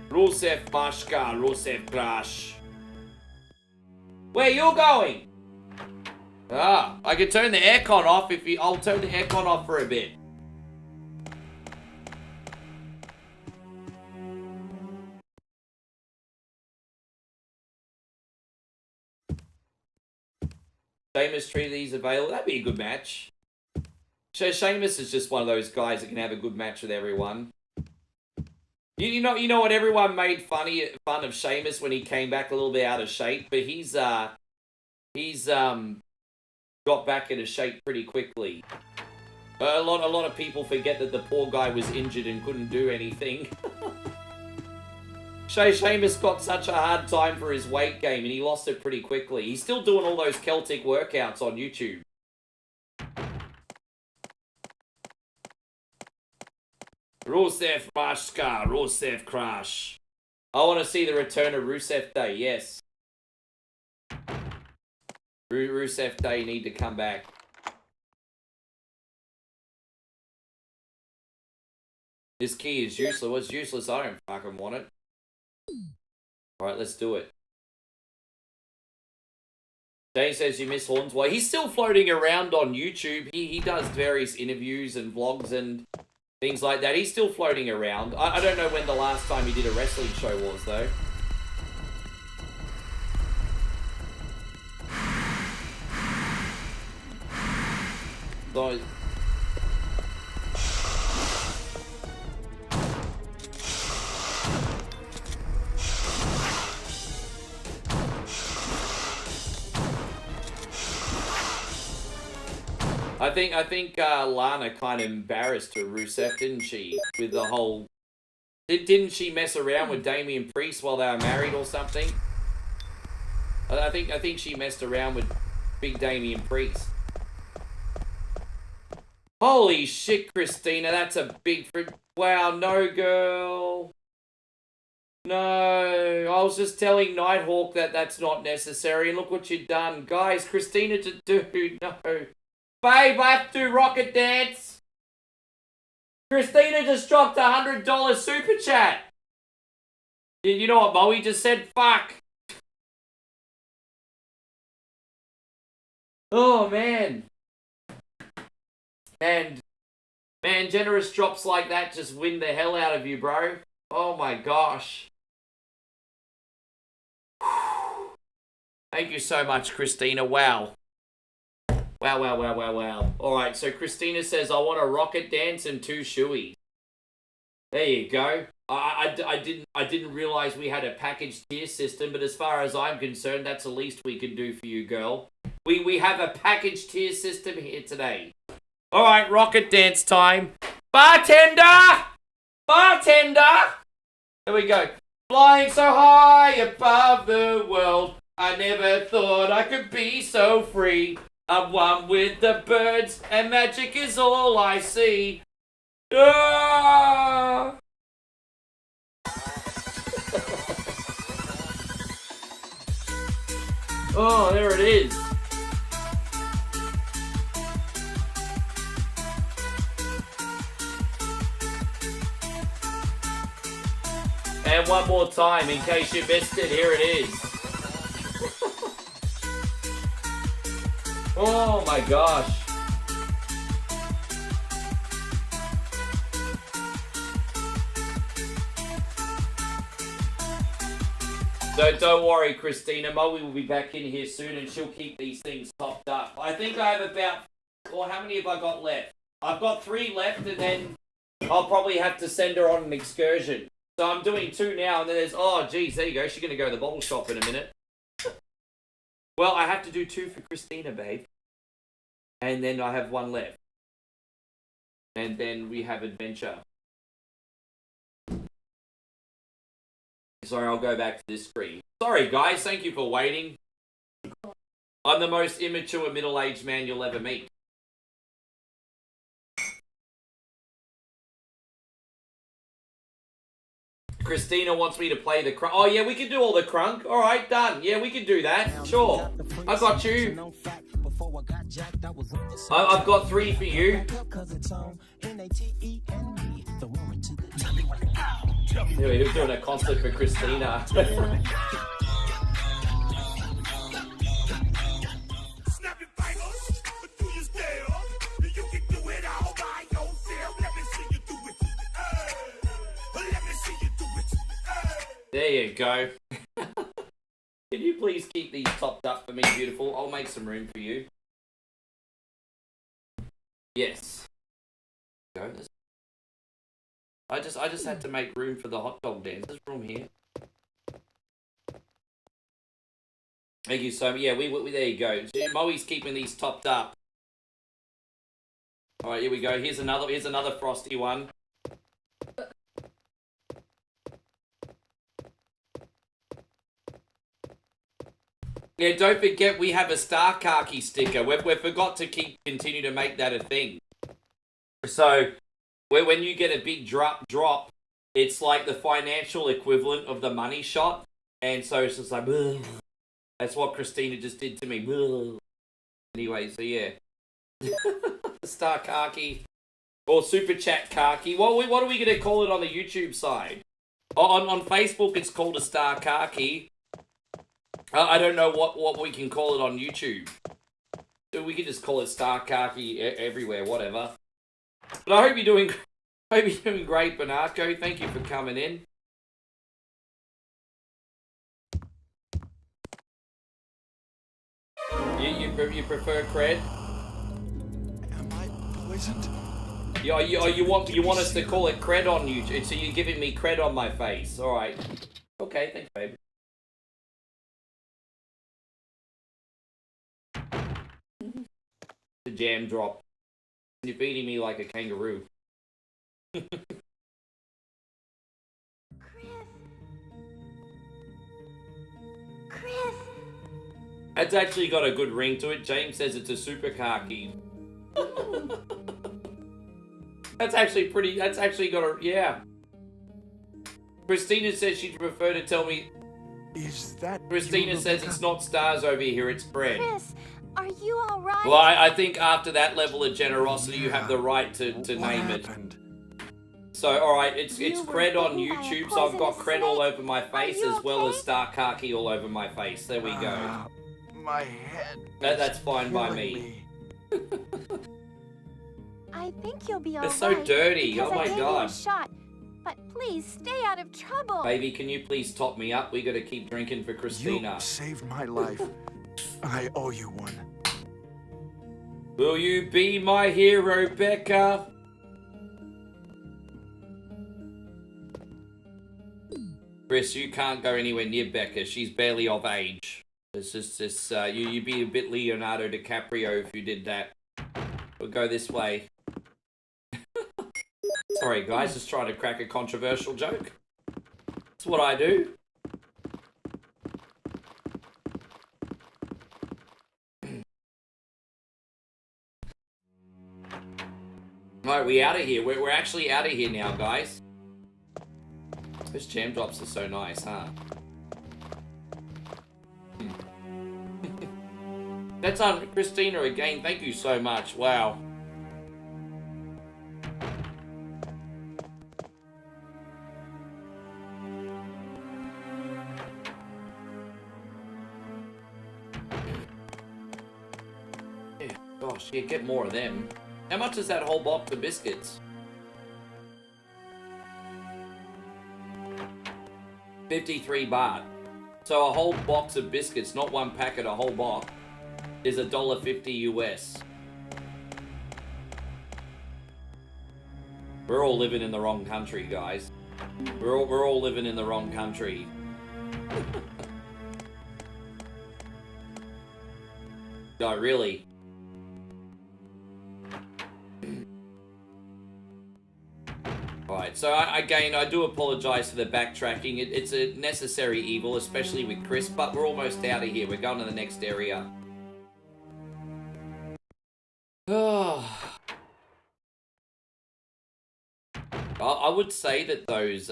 Rulsef Maska, Rulsef Crash. Where you going? Ah, I can turn the aircon off if you... I'll turn the aircon off for a bit. Sheamus Trinity's available. That'd be a good match. So Sheamus is just one of those guys that can have a good match with everyone. You know what? Everyone made fun of Sheamus when he came back a little bit out of shape, but he's got back into shape pretty quickly. A lot of people forget that the poor guy was injured and couldn't do anything. Sheamus got such a hard time for his weight gain and he lost it pretty quickly. He's still doing all those Celtic workouts on YouTube. Rusev Mashka, Rusev Crash. I want to see the return of Rusev Day, yes. Rusev Day need to come back. This key is useless. What's useless? I don't fucking want it. Alright, let's do it. Dane says you miss Hornswoggle. He's still floating around on YouTube. He does various interviews and vlogs and things like that. He's still floating around. I don't know when the last time he did a wrestling show was, though. So, I think Lana kind of embarrassed her Rusev, didn't she? With the whole... Didn't she mess around with Damian Priest while they were married or something? I think she messed around with big Damian Priest. Holy shit, Christina, that's a big... Wow, no, girl. No, I was just telling Nighthawk that that's not necessary, and look what you've done. Guys, Christina, dude, no. Babe, I have to do rocket dance. Christina just dropped $100 super chat. You know what Moe just said? Fuck. Oh, man. And, man, generous drops like that just win the hell out of you, bro. Oh, my gosh. Thank you so much, Christina. Wow. Wow. Alright, so Christina says, I want a rocket dance and 2 shoeys. There you go. I didn't realize we had a package tier system, but as far as I'm concerned, that's the least we can do for you, girl. We have a package tier system here today. Alright, rocket dance time. Bartender! Bartender! There we go. Flying so high above the world, I never thought I could be so free. I'm one with the birds, and magic is all I see. Ah! Oh, there it is. And one more time, in case you missed it, here it is. Oh my gosh. Don't worry, Christina. Moe will be back in here soon and she'll keep these things topped up. I think I have about... Well, how many have I got left? I've got 3 left and then I'll probably have to send her on an excursion. So I'm doing 2 now, and then there's, oh, geez, there you go. She's going to go to the bottle shop in a minute. Well, I have to do 2 for Christina, babe. And then I have 1 left. And then we have adventure. Sorry, I'll go back to this screen. Sorry, guys. Thank you for waiting. I'm the most immature middle-aged man you'll ever meet. Christina wants me to play the crunk. Oh, yeah, we can do all the crunk. All right, done. Yeah, we can do that. Sure. I got you. I've got 3 for you. Yeah, he was doing a concert for Christina. There you go. Can you please keep these topped up for me, beautiful? I'll make some room for you. Yes. Go. I just had to make room for the hot dog dance. There's room here. Thank you so much. Yeah, we there you go. Moe's keeping these topped up. All right, here we go. Here's another frosty one. Yeah, don't forget we have a Star Khaki sticker. We forgot to continue to make that a thing. So, when you get a big drop, it's like the financial equivalent of the money shot. And so it's just like, ugh. That's what Christina just did to me. Ugh. Anyway, so yeah. Star Khaki. Or Super Chat Khaki. What are we going to call it on the YouTube side? On Facebook, it's called a Star Khaki. I don't know what we can call it on YouTube. We can just call it Star Khaki everywhere, whatever. But I hope you're doing great, Bernardo. Thank you for coming in. You prefer cred? Am I poisoned? Yeah, you want us to call it cred on YouTube? So you're giving me cred on my face? All right. Okay, thanks, babe. The jam drop. You're feeding me like a kangaroo. Chris. That's actually got a good ring to it. James says it's a super khaki. That's actually got a, yeah. Christina says she'd prefer to tell me. Is that Christina says it's not stars over here, it's bread. Chris, are you all right? Well, I think after that level of generosity, you have the right to name it. So, alright, it's cred on YouTube, so I've got cred all over my face as well as Star Khaki all over my face. There we go. My head. That's fine by me. I think you'll be all right. It's so dirty. Oh my I gave god. you a shot. But please stay out of trouble. Baby, can you please top me up? We gotta keep drinking for Christina. You saved my life. I owe you one. Will you be my hero, Becca? Chris, you can't go anywhere near Becca. She's barely of age. It's just this. You'd be a bit Leonardo DiCaprio if you did that. We'll go this way. Sorry, guys, just trying to crack a controversial joke. That's what I do. Alright, we out of here. We're actually out of here now, guys. Those jam drops are so nice, huh? That's on Christina again. Thank you so much. Wow. Yeah, gosh, yeah, get more of them. How much is that whole box of biscuits? 53 baht. So a whole box of biscuits, not one packet, a whole box, is $1.50 US. We're all living in the wrong country, guys. We're all living in the wrong country. No, really. Alright, so again, I do apologize for the backtracking. It's a necessary evil, especially with Chris, but we're almost out of here. We're going to the next area. Oh. I would say that those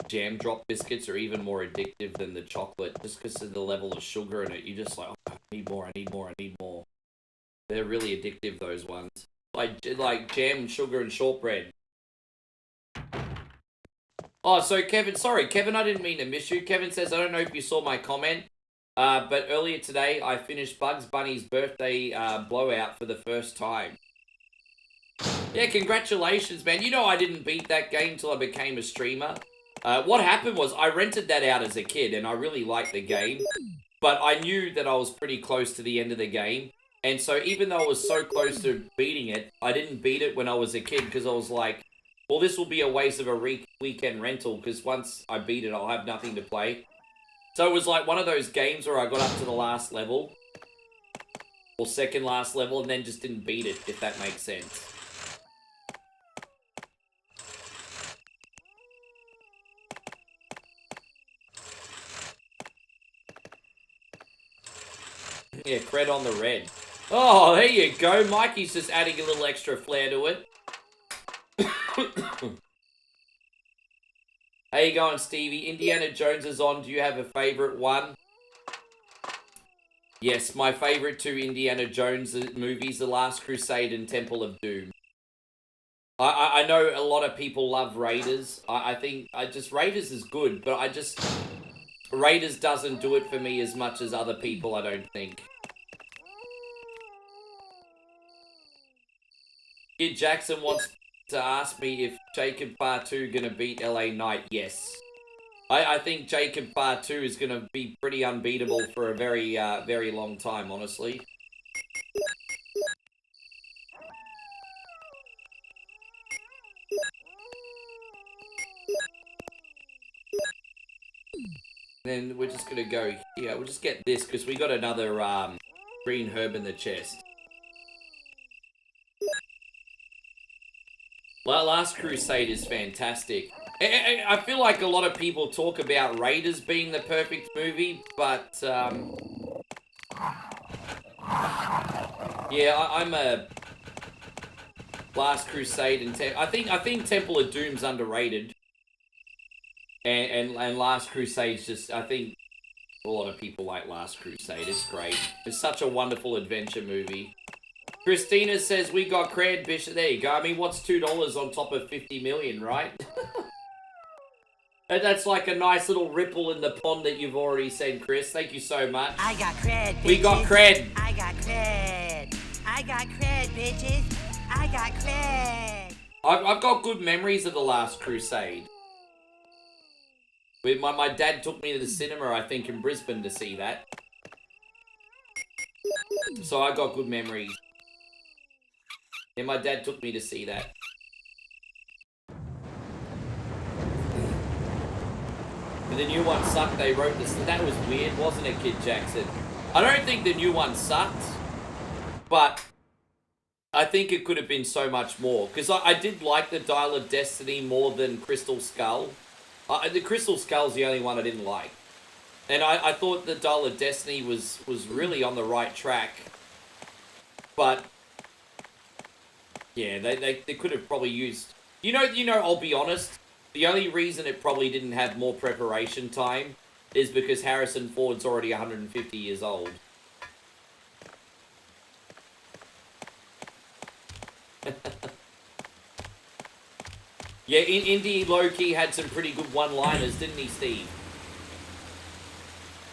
jam drop biscuits are even more addictive than the chocolate, just because of the level of sugar in it. You're just like, oh, I need more, I need more, I need more. They're really addictive, those ones. Like jam, sugar, and shortbread. Oh, so Kevin, sorry, Kevin, I didn't mean to miss you. Kevin says, I don't know if you saw my comment, but earlier today, I finished Bugs Bunny's birthday blowout for the first time. Yeah, congratulations, man. You know I didn't beat that game till I became a streamer. What happened was I rented that out as a kid, and I really liked the game, but I knew that I was pretty close to the end of the game, and so even though I was so close to beating it, I didn't beat it when I was a kid, because I was like, well, this will be a waste of a weekend rental, because once I beat it, I'll have nothing to play. So it was like one of those games where I got up to the last level, or second last level, and then just didn't beat it, if that makes sense. Yeah, cred on the red. Oh, there you go. Mikey's just adding a little extra flair to it. How you going, Stevie? Indiana Jones is on. Do you have a favorite one? Yes, my favorite two Indiana Jones movies, The Last Crusade and Temple of Doom. I know a lot of people love Raiders. I think Raiders is good, but Raiders doesn't do it for me as much as other people, I don't think. Kid Jackson wants to ask me if Jacob Bartu gonna beat LA Knight. Yes. I think Jacob Bartu is gonna be pretty unbeatable for a very, very long time, honestly. Then we're just gonna go here. We'll just get this, because we got another, green herb in the chest. Last Crusade is fantastic. I feel like a lot of people talk about Raiders being the perfect movie, but, yeah, I'm a Last Crusade and I think Temple of Doom's underrated. And Last Crusade's just, I think a lot of people like Last Crusade. It's great. It's such a wonderful adventure movie. Christina says, we got cred, Bishop. There you go. I mean, what's $2 on top of 50 million, right? That's like a nice little ripple in the pond that you've already said, Chris. Thank you so much. I got cred, bitches. We got cred. I got cred. I got cred, bitches. I got cred. I've got good memories of The Last Crusade. My dad took me to the cinema, I think, in Brisbane to see that. So I got good memories. Yeah, my dad took me to see that. But the new one sucked. They wrote this. That was weird, wasn't it, Kid Jackson? I don't think the new one sucked, but I think it could have been so much more. Because I did like the Dial of Destiny more than Crystal Skull. The Crystal Skull's the only one I didn't like. And I thought the Dial of Destiny was really on the right track. But yeah, they could have probably used... You know, I'll be honest. The only reason it probably didn't have more preparation time is because Harrison Ford's already 150 years old. Yeah, Indy low-key had some pretty good one-liners, didn't he, Steve?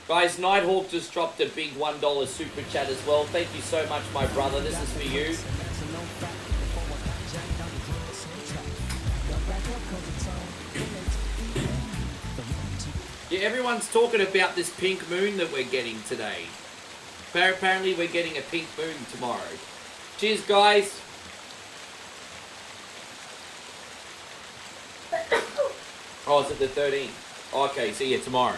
Guys, Nighthawk just dropped a big $1 super chat as well. Thank you so much, my brother. This is for you. Yeah, everyone's talking about this pink moon that we're getting today. Apparently, we're getting a pink moon tomorrow. Cheers, guys. Oh, is it the 13th? Okay, see you tomorrow.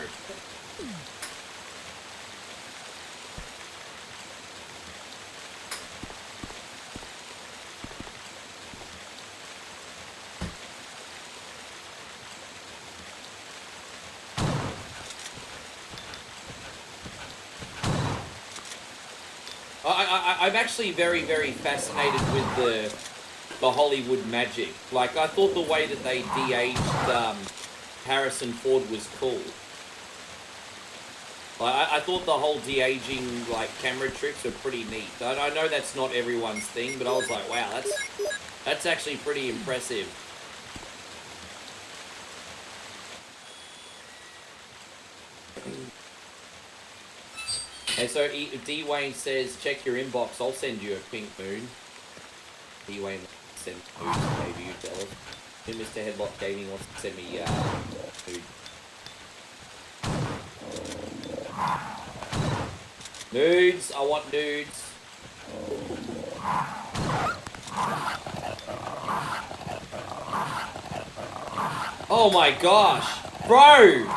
I'm actually very, very fascinated with the Hollywood magic. Like, I thought the way that they de-aged Harrison Ford was cool. Like, I thought the whole de-aging, like, camera tricks were pretty neat. I know that's not everyone's thing, but I was like, wow, that's actually pretty impressive. And so D. Wayne says, check your inbox, I'll send you a pink moon. D. Wayne sent moon, maybe you tell us. And Mr. Headlock Gaming wants to send me food. Nudes, I want nudes. Oh my gosh, bro!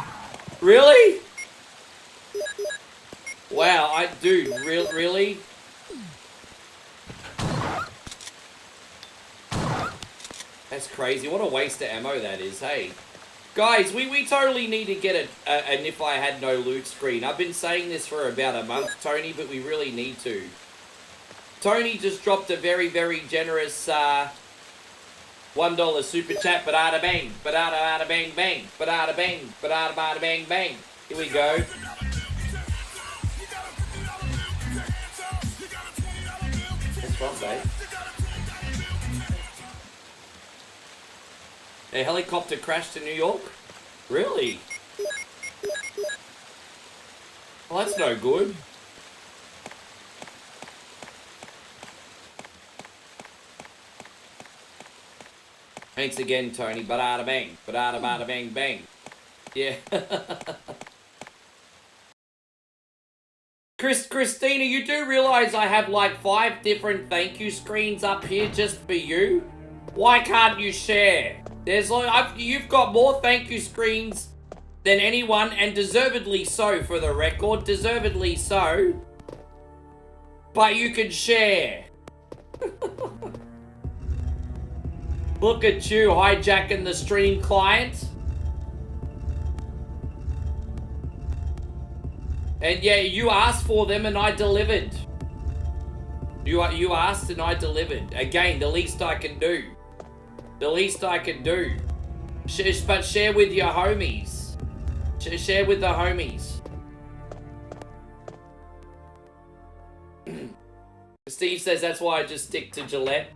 Really? Wow, dude, really? That's crazy. What a waste of ammo that is, hey. Guys, we totally need to get an If I Had No Loot screen. I've been saying this for about a month, Tony, but we really need to. Tony just dropped a very, very generous $1 super chat. Ba-da-da bang, ba-da-da bang bang, ba-da-da bang, ba-da-da bada bang bang. Here we go. What's wrong, babe? A helicopter crashed in New York? Really? Well, that's no good. Thanks again, Tony. Ba-da-da bang. Ba-da-da bada bang bang. Yeah. Christina, you do realize I have like 5 different thank you screens up here just for you? Why can't you share? There's like, you've got more thank you screens than anyone, and deservedly so, for the record. Deservedly so. But you can share. Look at you hijacking the stream client. And yeah, you asked for them and I delivered. You asked and I delivered. Again, the least I can do. The least I can do. But share with your homies. Share with the homies. Steve says that's why I just stick to Gillette.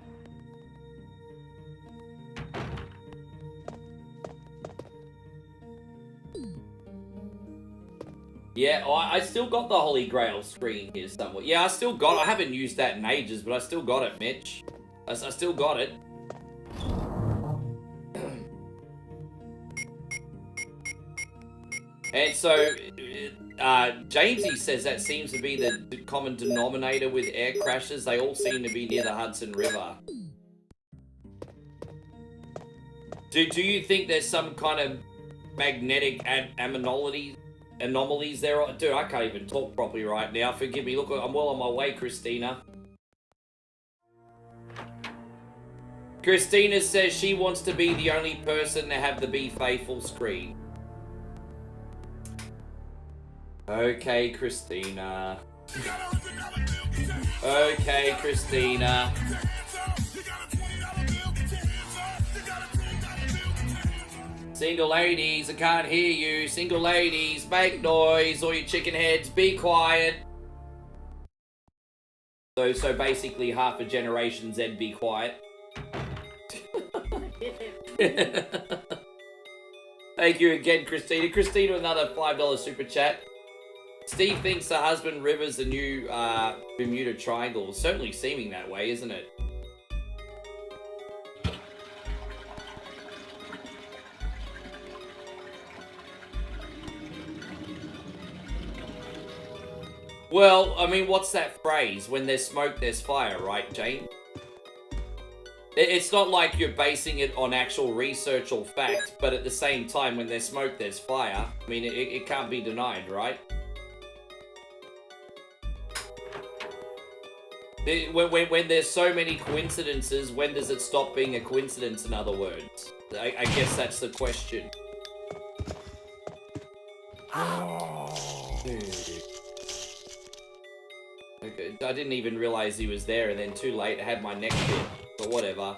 Yeah, I still got the Holy Grail screen here somewhere. Yeah, I still got it. I haven't used that in ages, but I still got it, Mitch. I still got it. And so, Jamesy says that seems to be the common denominator with air crashes. They all seem to be near the Hudson River. Do you think there's some kind of magnetic anomalies there? Dude, I can't even talk properly right now. Forgive me. Look, I'm well on my way, Christina. Christina says she wants to be the only person to have the Be Faithful screen. Okay, Christina. Okay, Christina. Single ladies, I can't hear you. Single ladies, make noise. All you chicken heads, be quiet. So basically half a generation Z, be quiet. Thank you again, Christina. Christina, another $5 super chat. Steve thinks the husband river's the new Bermuda Triangle. Certainly seeming that way, isn't it? Well, I mean, what's that phrase? When there's smoke, there's fire, right, Jane? It's not like you're basing it on actual research or fact, but at the same time, when there's smoke, there's fire. I mean, it can't be denied, right? When there's so many coincidences, when does it stop being a coincidence, in other words? I guess that's the question. Dude. Okay, I didn't even realize he was there, and then too late, I had my neck bit, but whatever.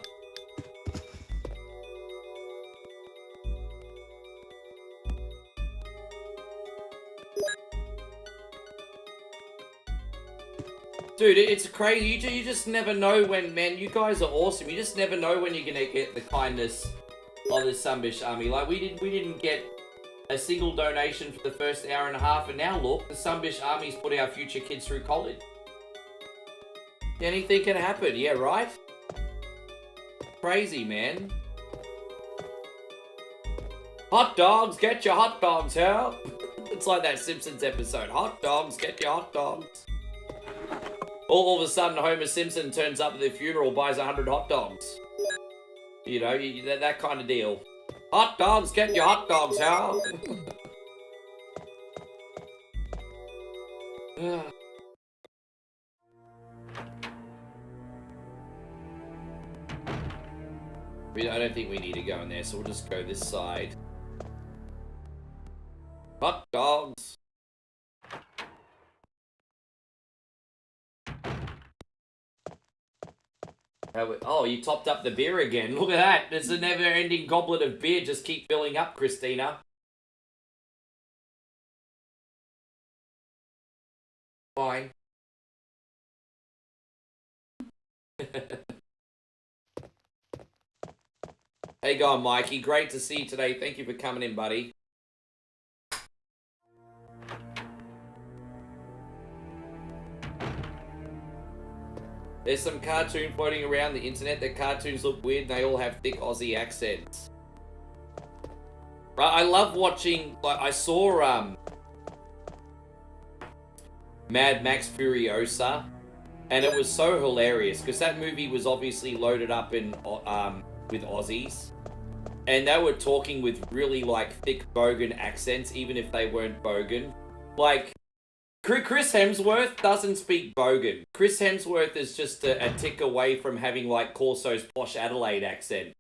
Dude, it's crazy. You just never know when, man. You guys are awesome. You just never know when you're gonna get the kindness of the Sunbish Army. Like we didn't get a single donation for the first hour and a half, and now look, the Sunbish Army's put our future kids through college. Anything can happen, yeah, right? Crazy, man. Hot dogs, get your hot dogs, huh? It's like that Simpsons episode. Hot dogs, get your hot dogs. All of a sudden, Homer Simpson turns up at the funeral, buys 100 hot dogs. You know, that kind of deal. Hot dogs, get your hot dogs, huh? I don't think we need to go in there, so we'll just go this side. Hot dogs. Oh, you topped up the beer again. Look at that. There's a never-ending goblet of beer. Just keep filling up, Christina. Fine. Hey, go on, Mikey. Great to see you today. Thank you for coming in, buddy. There's some cartoon floating around the internet. The cartoons look weird and they all have thick Aussie accents. Right, I love watching, like, I saw Mad Max Furiosa, and it was so hilarious because that movie was obviously loaded up in with Aussies, and they were talking with really like thick Bogan accents, even if they weren't Bogan. Like, Chris Hemsworth doesn't speak Bogan. Chris Hemsworth is just a tick away from having like Corso's posh Adelaide accent.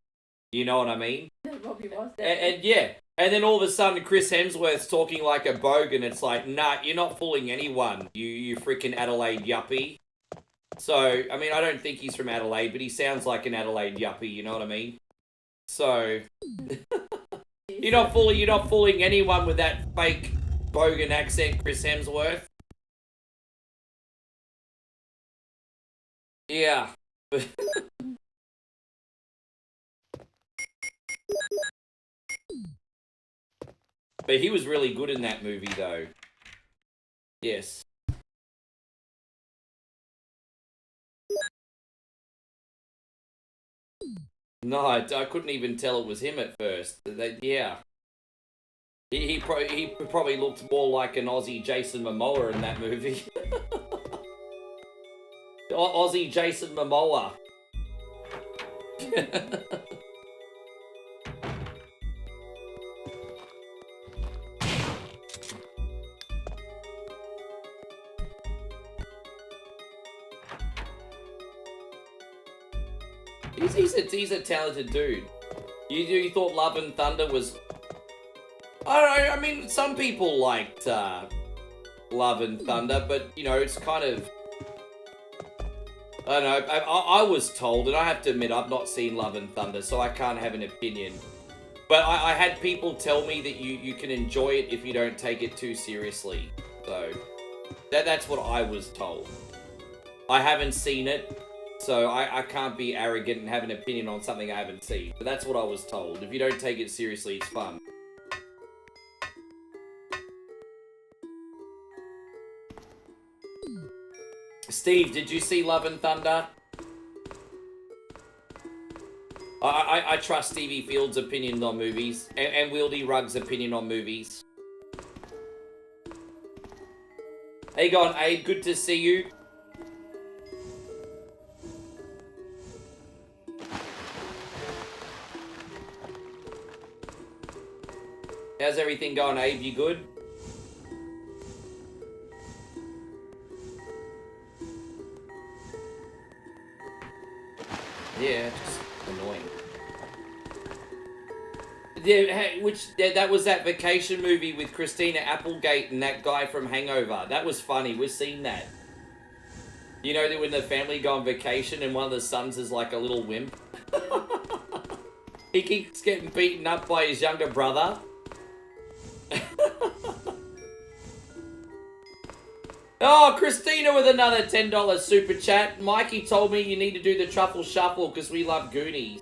You know what I mean? And yeah, and then all of a sudden Chris Hemsworth's talking like a Bogan. It's like, nah, you're not fooling anyone, you freaking Adelaide yuppie. So, I mean, I don't think he's from Adelaide, but he sounds like an Adelaide yuppie, you know what I mean? So, you're not fooling anyone with that fake Bogan accent, Chris Hemsworth. Yeah. But he was really good in that movie, though. Yes. No, I couldn't even tell it was him at first. Yeah. He probably looked more like an Aussie Jason Momoa in that movie. Aussie Jason Momoa. He's a talented dude. You thought Love and Thunder was... I mean, some people liked Love and Thunder, but, you know, it's kind of... I don't know, I was told, and I have to admit, I've not seen Love and Thunder, so I can't have an opinion. But I had people tell me that you can enjoy it if you don't take it too seriously. So, that's what I was told. I haven't seen it, so I can't be arrogant and have an opinion on something I haven't seen. But that's what I was told. If you don't take it seriously, it's fun. Steve, did you see Love and Thunder? I trust Stevie Field's opinion on movies, and Wieldy Rugg's opinion on movies. Hey, go on, Abe, good to see you. How's everything going, Abe? You good? Yeah, just annoying. Yeah, hey, that was that vacation movie with Christina Applegate and that guy from Hangover. That was funny. We've seen that. You know that when the family go on vacation and one of the sons is like a little wimp? He keeps getting beaten up by his younger brother. Oh, Christina with another $10 super chat. Mikey told me you need to do the truffle shuffle because we love Goonies.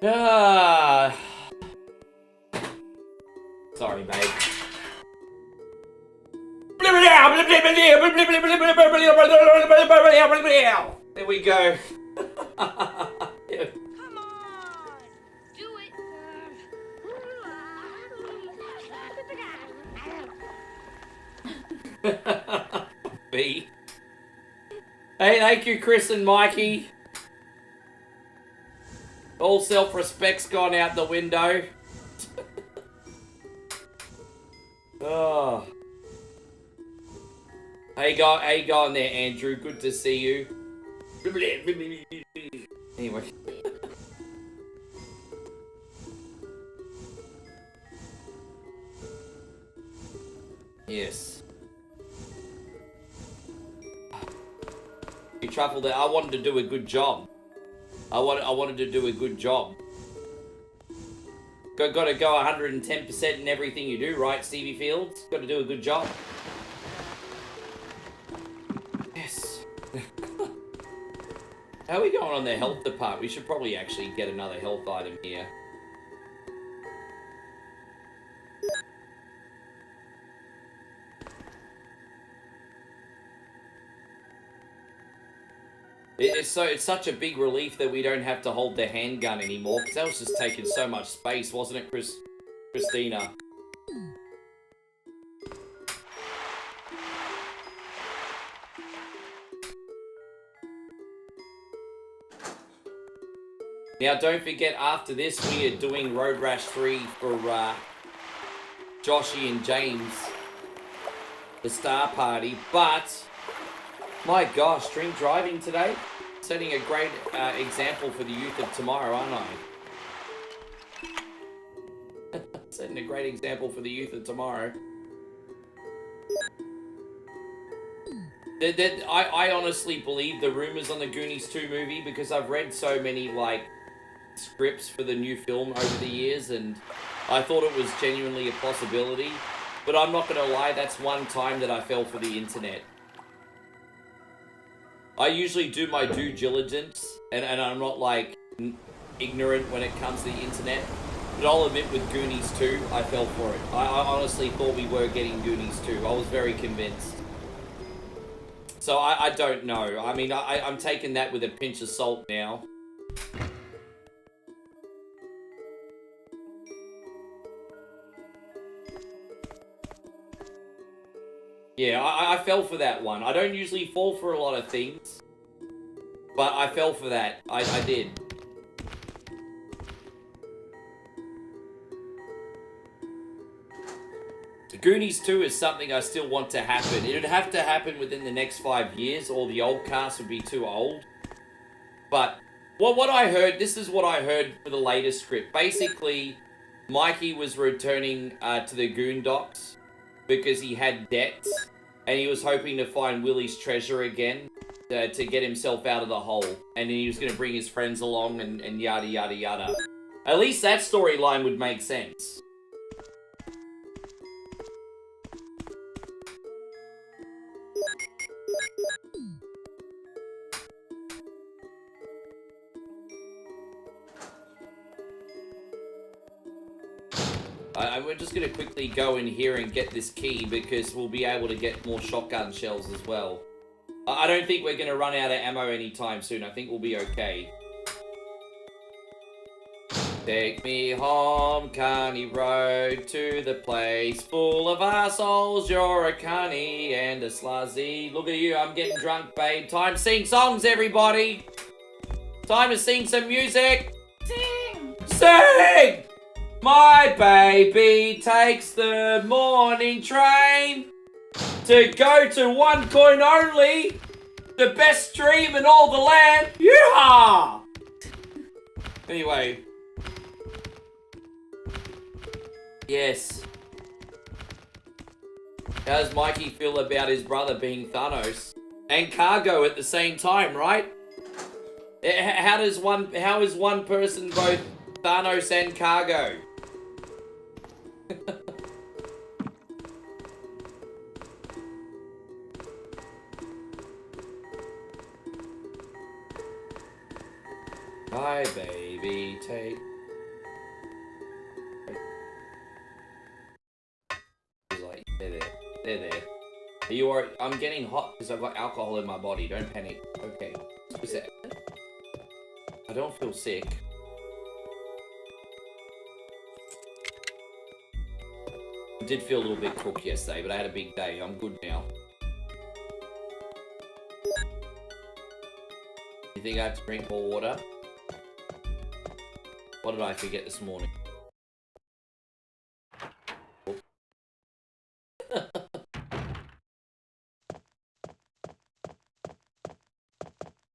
Ah. Sorry, babe. There we go. Come on, do it. B. Hey, thank you, Chris and Mikey. All self-respect's gone out the window. Oh. Hey, go on there, Andrew. Good to see you. Anyway. Yes. You truffled it. I wanted to do a good job. I wanted to do a good job. Got to go 110% in everything you do, right, Stevie Fields? Got to do a good job. Yes. How are we going on the health department? We should probably actually get another health item here. It's such a big relief that we don't have to hold the handgun anymore, because that was just taking so much space, wasn't it, Christina? Now, don't forget, after this, we are doing Road Rash 3 for Joshy and James, the Star Party, but... My gosh, drink driving today? Setting a great example for the youth of tomorrow, aren't I? Setting a great example for the youth of tomorrow. I honestly believe the rumors on the Goonies 2 movie because I've read so many, like, scripts for the new film over the years, and I thought it was genuinely a possibility. But I'm not going to lie, that's one time that I fell for the internet. I usually do my due diligence, and I'm not, like, ignorant when it comes to the internet. But I'll admit with Goonies 2, I fell for it. I honestly thought we were getting Goonies 2. I was very convinced. So I don't know. I mean, I'm taking that with a pinch of salt now. Yeah, I fell for that one. I don't usually fall for a lot of things, but I fell for that. I did. Goonies 2 is something I still want to happen. It would have to happen within the next 5 years, or the old cast would be too old. But what I heard, this is what I heard for the latest script. Basically, Mikey was returning to the Goondocks because he had debts, and he was hoping to find Willie's treasure again to get himself out of the hole. And then he was going to bring his friends along and yada yada yada. At least that storyline would make sense. We're just going to quickly go in here and get this key because we'll be able to get more shotgun shells as well. I don't think we're going to run out of ammo anytime soon. I think we'll be okay. Take me home, Carney Road, to the place full of assholes. You're a cunny and a sluzzy. Look at you, I'm getting drunk, babe. Time to sing songs, everybody. Time to sing some music. Sing! Sing! My baby takes the morning train to go to One Coin Only, the best stream in all the land. Yeehaw! Anyway. Yes. How does Mikey feel about his brother being Thanos? And Cargo at the same time, right? How is one person both Thanos and Cargo? Hi, baby, take. He's like, they're there. They're there. Are you alright? I'm getting hot because I've got alcohol in my body. Don't panic. Okay. What's that? I don't feel sick. I did feel a little bit cooked yesterday, but I had a big day. I'm good now. You think I have to drink more water? What did I forget this morning?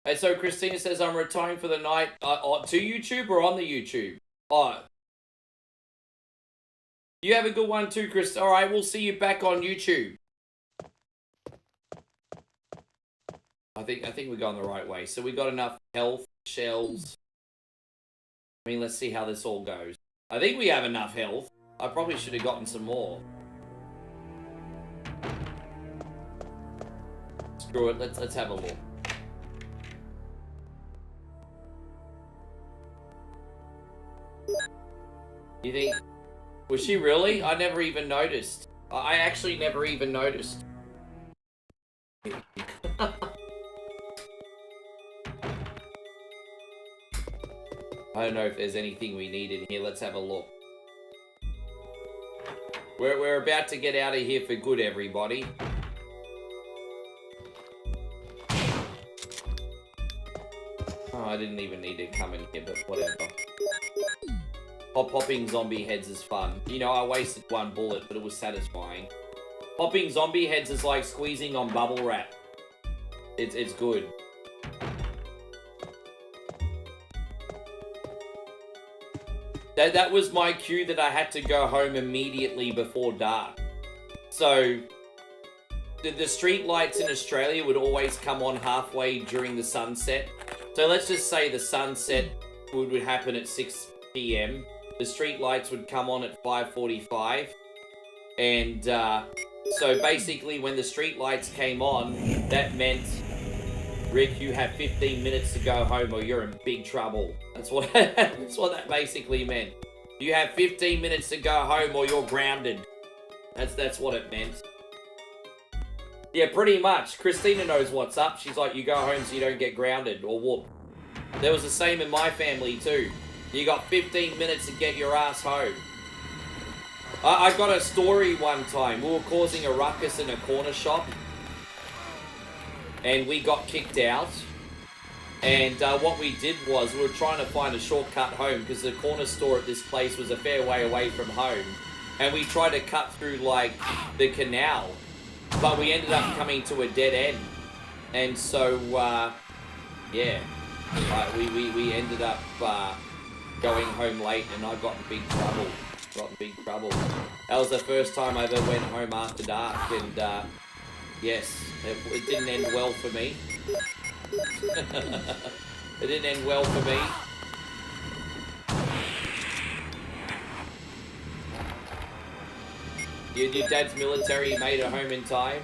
Hey, so Christina says I'm retiring for the night to YouTube or on the YouTube? Oh. You have a good one too, Chris. Alright, we'll see you back on YouTube. I think we're going the right way. So we got enough health, shells. I mean, let's see how this all goes. I think we have enough health. I probably should have gotten some more. Screw it, let's have a look. You think... Was she really? I never even noticed. I actually never even noticed. I don't know if there's anything we need in here. Let's have a look. We're about to get out of here for good, everybody. Oh, I didn't even need to come in here, but whatever. Popping zombie heads is fun. You know, I wasted one bullet, but it was satisfying. Popping zombie heads is like squeezing on bubble wrap. It's good. That was my cue that I had to go home immediately before dark. So, the street lights in Australia would always come on halfway during the sunset. So let's just say the sunset would happen at 6 PM. The street lights would come on at 5:45. And so basically when the street lights came on, that meant, Rick, you have 15 minutes to go home or you're in big trouble. That's what that basically meant. You have 15 minutes to go home or you're grounded. That's what it meant. Yeah, pretty much. Christina knows what's up. She's like, you go home so you don't get grounded or whooped. There was the same in my family too. You got 15 minutes to get your ass home. I got a story one time. We were causing a ruckus in a corner shop. And we got kicked out. And what we did was we were trying to find a shortcut home because the corner store at this place was a fair way away from home. And we tried to cut through like the canal. But we ended up coming to a dead end. And so, yeah. We ended up going home late and I got in big trouble. That was the first time I ever went home after dark and yes, it didn't end well for me. It didn't end well for me. Your dad's military, you made it home in time?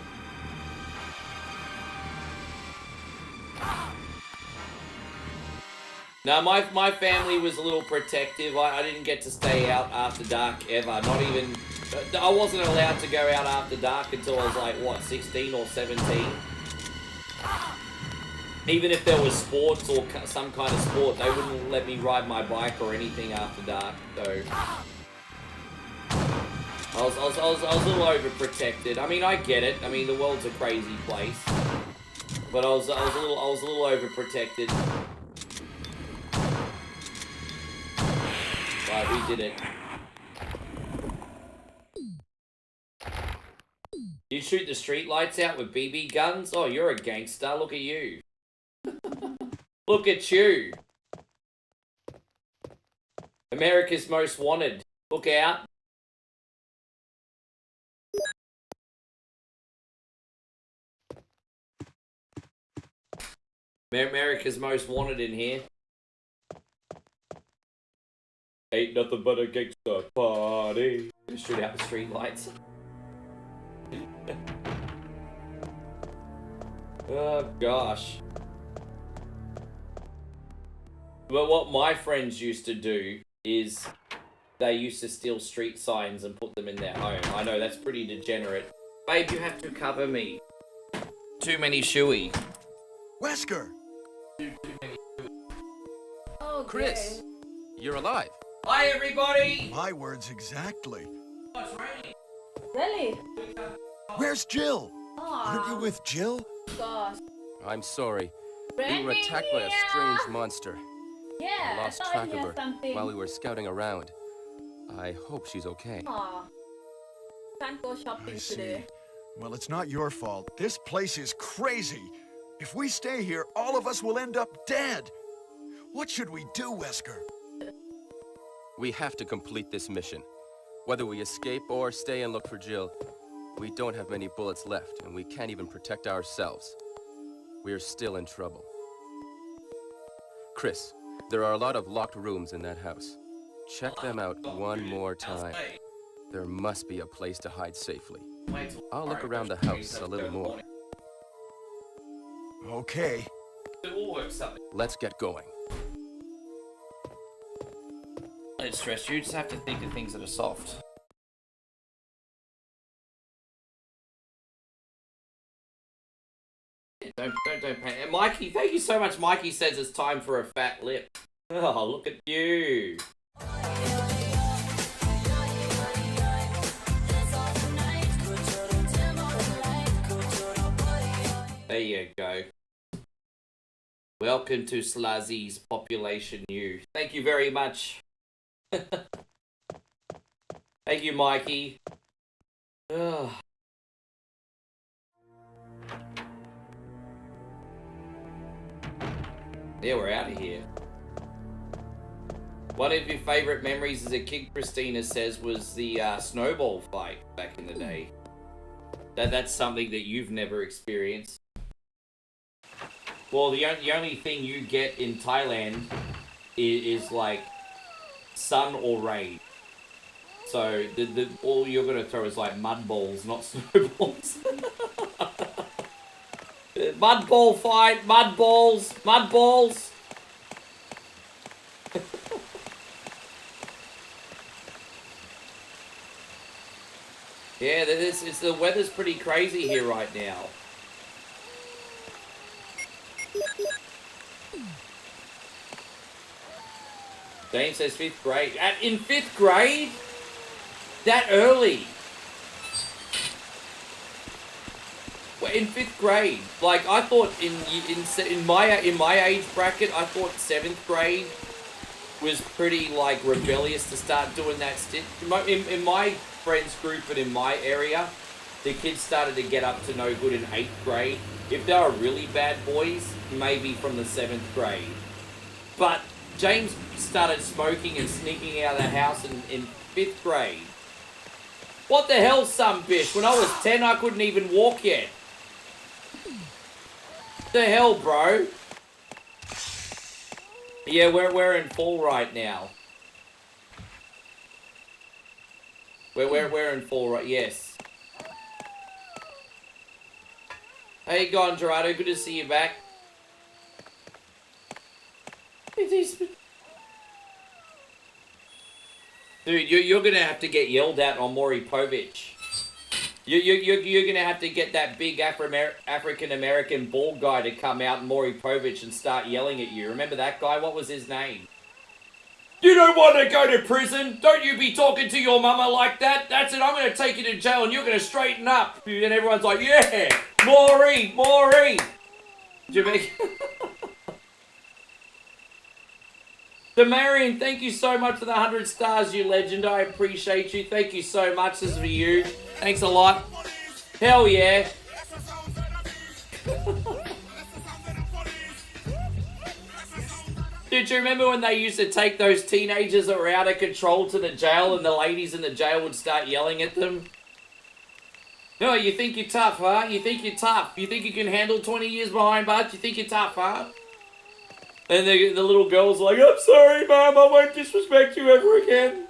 No, my family was a little protective. I didn't get to stay out after dark ever. Not even... I wasn't allowed to go out after dark until I was like, what, 16 or 17? Even if there was sports or some kind of sport, they wouldn't let me ride my bike or anything after dark. So I was a little overprotected. I mean, I get it. I mean, the world's a crazy place, but I was a little overprotected. But we did it. You shoot the street lights out with BB guns? Oh, you're a gangster. Look at you. Look at you. America's Most Wanted. Look out. America's Most Wanted in here. Ain't nothing but a gangster party. Shoot out the street lights. Oh gosh. But what my friends used to do is they used to steal street signs and put them in their home. I know that's pretty degenerate. Babe, you have to cover me. Too many shoey. Wesker! Oh, Chris, you're alive. Hi everybody! My words exactly. Oh, it's raining. really? Where's Jill? Oh, Aren't you with Jill? gosh. I'm sorry. We were Raining attacked by a here. strange monster. Yeah, I lost thought track I of heard her something. while we were scouting around. I hope she's okay. Aw. Can't go shopping I see. today. Well, it's not your fault. This place is crazy. If we stay here, all of us will end up dead. What should we do, Wesker? We have to complete this mission. Whether we escape or stay and look for Jill, we don't have many bullets left, and we can't even protect ourselves. We're still in trouble. Chris, there are a lot of locked rooms in that house. Check them out one more time. There must be a place to hide safely. I'll look around the house a little more. Okay. It will work something. Let's get going. Don't stress you, just have to think of things that are soft. Don't panic. And Mikey, thank you so much. Mikey says it's time for a fat lip. Oh, look at you. There you go. Welcome to Slazzy's Population U. Thank you very much. Thank you, Mikey. Ugh. Yeah, we're out of here. One of your favourite memories as a kid, Christina says, was the snowball fight back in the day. That's something that you've never experienced. Well, the only thing you get in Thailand is like sun or rain. So all you're gonna throw is like mud balls, not snowballs. Mud ball fight, mud balls, mud balls. Yeah, the weather's pretty crazy here right now. James says 5th grade. In 5th grade? That early? Well, in 5th grade. Like, I thought in my age bracket, I thought 7th grade was pretty, like, rebellious to start doing that shit. In my friends group and in my area, the kids started to get up to no good in 8th grade. If they were really bad boys, maybe from the 7th grade. But James started smoking and sneaking out of the house in 5th grade. What the hell, some bitch? When I was 10, I couldn't even walk yet. The hell, bro? Yeah, we're in fall right now. We're in fall right, yes. How you going, Gerardo? Good to see you back. Dude, you're gonna have to get yelled at on Maury Povich. You're gonna have to get that big African-American bald guy to come out, Maury Povich, and start yelling at you. Remember that guy? What was his name? You don't want to go to prison? Don't you be talking to your mama like that? That's it, I'm gonna take you to jail and you're gonna straighten up. And everyone's like, yeah, Maury, Maury. Jamaica. Demarion, thank you so much for the 100 stars, you legend. I appreciate you. Thank you so much. This is for you. Thanks a lot. Hell yeah. Dude, do you remember when they used to take those teenagers that were out of control to the jail and the ladies in the jail would start yelling at them? No, you think you're tough, huh? You think you're tough. You think you can handle 20 years behind bars? You think you're tough, huh? And the little girl's like, I'm sorry, Mom, I won't disrespect you ever again.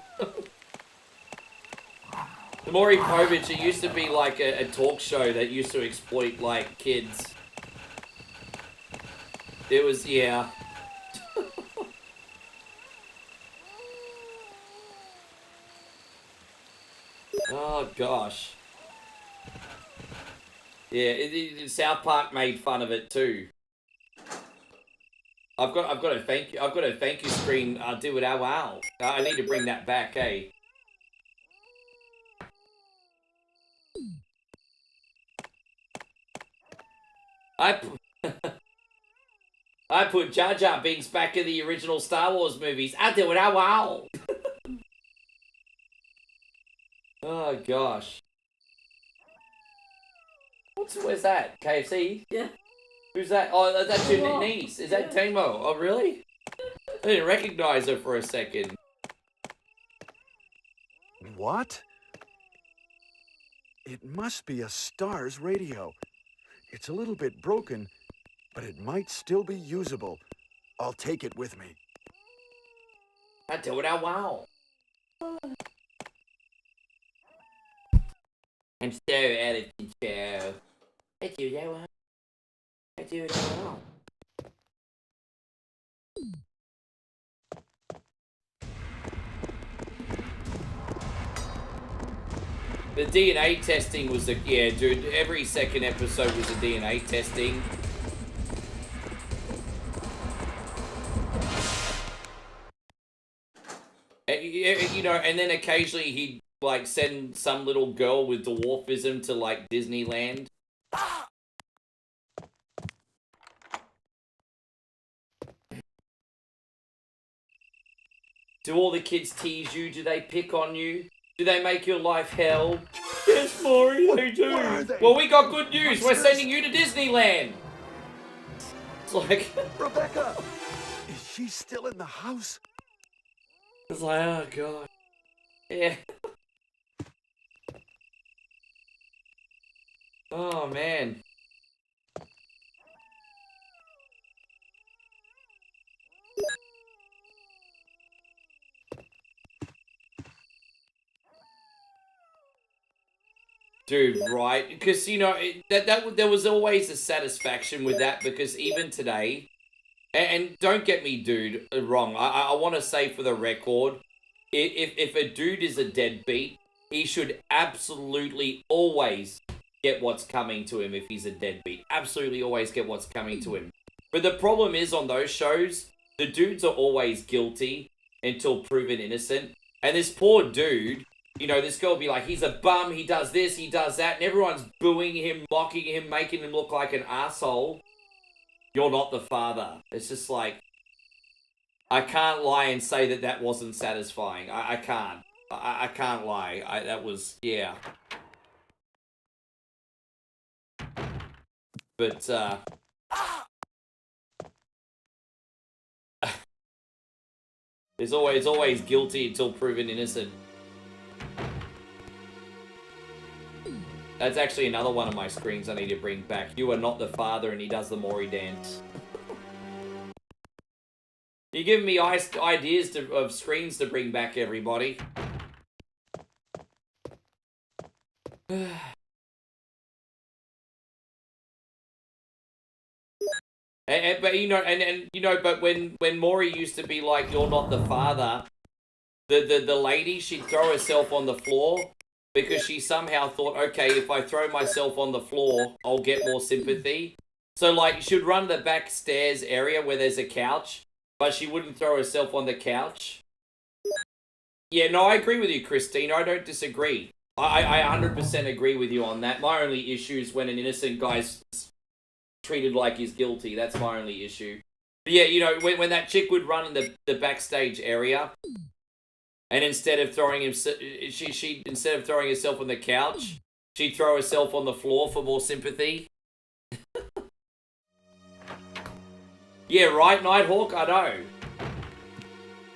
The Maury Povich, it used to be like a talk show that used to exploit, like, kids. It was, yeah. Oh, gosh. Yeah, South Park made fun of it, too. I've got a thank you screen. Do it. Wow. I need to bring that back. Hey. I put Jar Jar Binks back in the original Star Wars movies. I do it. Wow. Oh gosh. Where's that? KFC? Yeah. Who's that? Oh, that's your niece. Is that Timo? Oh, really? I didn't recognize her for a second. What? It must be a Star's radio. It's a little bit broken, but it might still be usable. I'll take it with me. I do it. Wow. I'm so out of control. I do that wow. I do it wow. The DNA testing was yeah, dude, every second episode was a DNA testing. You know, and then occasionally he'd like send some little girl with dwarfism to like Disneyland. Do all the kids tease you? Do they pick on you? Do they make your life hell? Yes, Maury, they do. Well, we got good news. We're sending you to Disneyland. It's like... Rebecca! Is she still in the house? It's like, oh, God. Yeah. Oh, man. Dude, right? Because, you know, there was always a satisfaction with that, because even today, and don't get me, dude, wrong. I want to say for the record, if a dude is a deadbeat, he should absolutely always get what's coming to him if he's a deadbeat. Absolutely always get what's coming to him. But the problem is on those shows, the dudes are always guilty until proven innocent. And this poor dude... You know, this girl will be like, he's a bum, he does this, he does that, and everyone's booing him, mocking him, making him look like an asshole. You're not the father. It's just like, I can't lie and say that that wasn't satisfying. I can't. I can't lie. That was, yeah. But, it's always guilty until proven innocent. That's actually another one of my screens I need to bring back. You are not the father, and he does the Maury dance. You're giving me ideas of screens to bring back, everybody. But you know, and you know, but when Maury used to be like, "You're not the father," the lady, she'd throw herself on the floor. because she somehow thought, okay, if I throw myself on the floor, I'll get more sympathy. So, like, she'd run the back stairs area where there's a couch, but she wouldn't throw herself on the couch. Yeah, no, I agree with you, Christine. I don't disagree. I 100% agree with you on that. My only issue is when an innocent guy's treated like he's guilty. That's my only issue. But yeah, you know, when that chick would run in the backstage area, and instead of throwing instead of throwing herself on the couch, she'd throw herself on the floor for more sympathy. Yeah, right, Nighthawk? I know.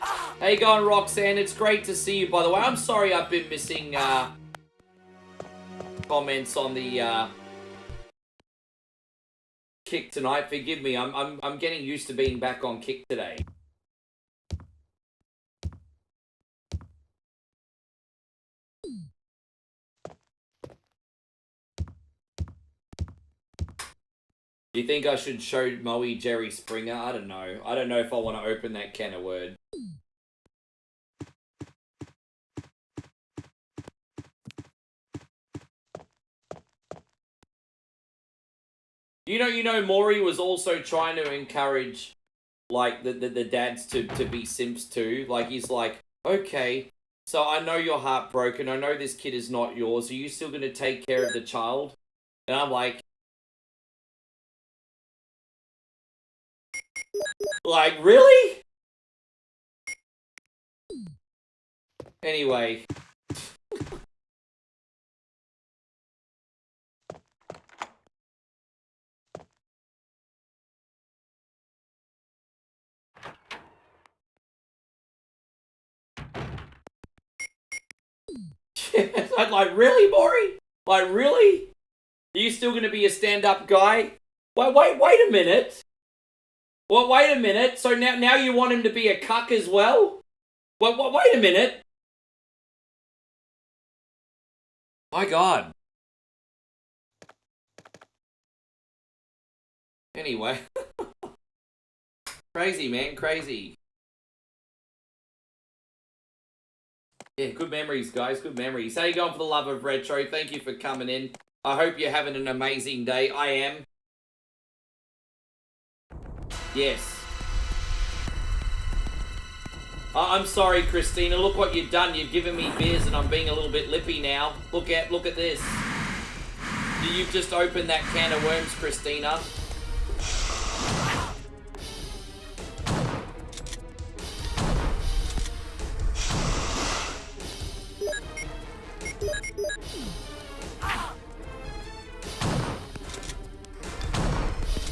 How you going, Roxanne? It's great to see you, by the way. I'm sorry I've been missing comments on the Kick tonight. Forgive me. I'm getting used to being back on Kick today. Do you think I should show Moe Jerry Springer? I don't know. I don't know if I want to open that can of worms. You know, Maury was also trying to encourage, like, the dads to be simps too. Like, he's like, okay, so I know you're heartbroken. I know this kid is not yours. Are you still going to take care of the child? And I'm like, really? Anyway. I'm like, really, Maury? Like, really? Are you still going to be a stand-up guy? Wait a minute. Well, wait a minute. So now you want him to be a cuck as well? Wait a minute. My God. Anyway. Crazy, man. Crazy. Yeah, good memories, guys. Good memories. How you going for the love of retro? Thank you for coming in. I hope you're having an amazing day. I am. Yes. I'm sorry, Christina. Look what you've done. You've given me beers and I'm being a little bit lippy now. Look at this. You've just opened that can of worms, Christina.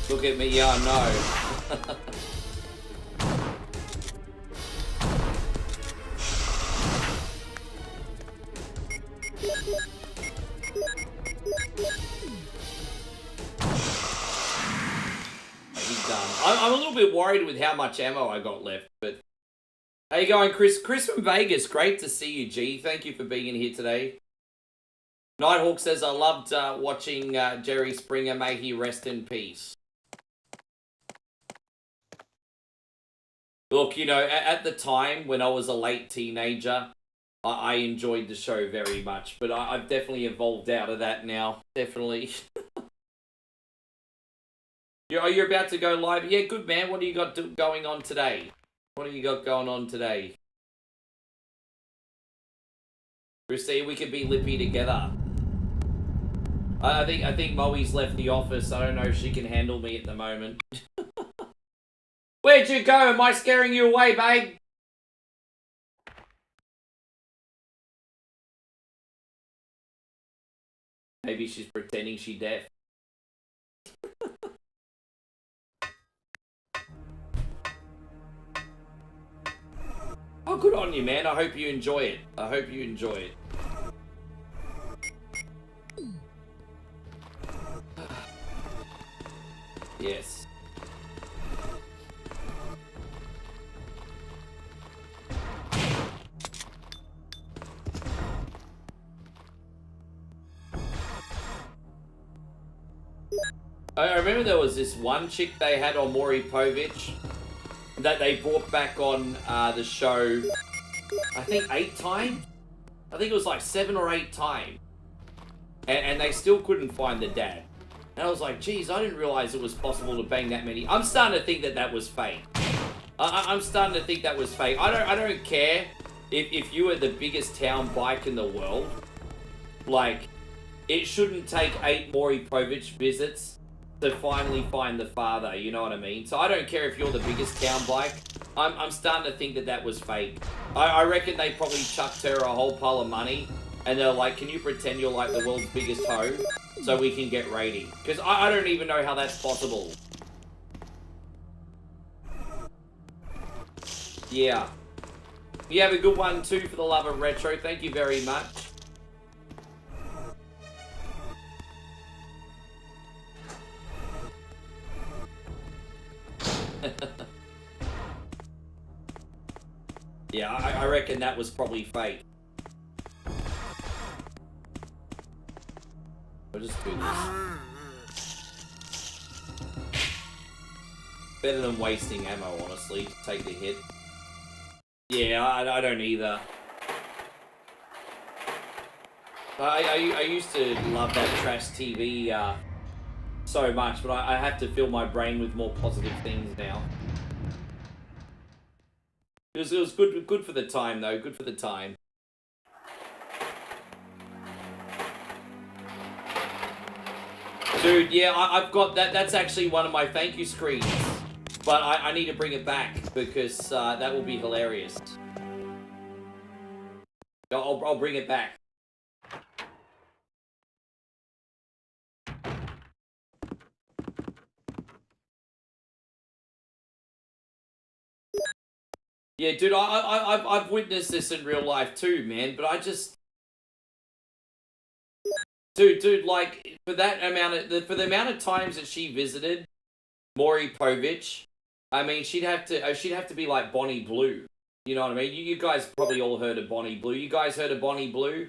Look at me, yeah, I know. He's done. I'm a little bit worried with how much ammo I got left, but how you going, Chris? Chris from Vegas, great to see you, G. Thank you for being in here today. Nighthawk says, I loved watching Jerry Springer. May he rest in peace. Look, you know, at the time when I was a late teenager, I enjoyed the show very much, but I've definitely evolved out of that now. Definitely. Are you about to go live? Yeah, good, man. What do you got going on today? What do you got going on today? Christine, we could be lippy together. I think Moe's left the office. I don't know if she can handle me at the moment. Where'd you go? Am I scaring you away, babe? Maybe she's pretending she's deaf. Oh, good on you, man. I hope you enjoy it. I hope you enjoy it. Yes. I remember there was this one chick they had on Maury Povich that they brought back on the show, I think 8 times? I think it was like 7 or 8 times. And they still couldn't find the dad. And I was like, geez, I didn't realize it was possible to bang that many. I'm starting to think that that was fake. I'm starting to think that was fake. I don't care if you are the biggest town bike in the world. Like, it shouldn't take 8 Maury Povich visits to finally find the father, you know what I mean? So I don't care if you're the biggest town bike. I'm starting to think that that was fake. I reckon they probably chucked her a whole pile of money, and they're like, can you pretend you're like the world's biggest hoe so we can get rating? Because I don't even know how that's possible. Yeah. You have a good one too, for the love of retro. Thank you very much. Yeah, I reckon that was probably fake. I'll just do this. Better than wasting ammo, honestly, to take the hit. Yeah, I don't either. I used to love that trash TV so much, but I have to fill my brain with more positive things now. It was good for the time, though. Good for the time. Dude, yeah, I've got that. That's actually one of my thank you screens. But I need to bring it back because that will be hilarious. I'll bring it back. Yeah, dude, I've witnessed this in real life too, man. But I just, dude, like for that amount of for the amount of times that she visited Maury Povich, I mean, she'd have to be like Bonnie Blue. You know what I mean? You guys probably all heard of Bonnie Blue. You guys heard of Bonnie Blue?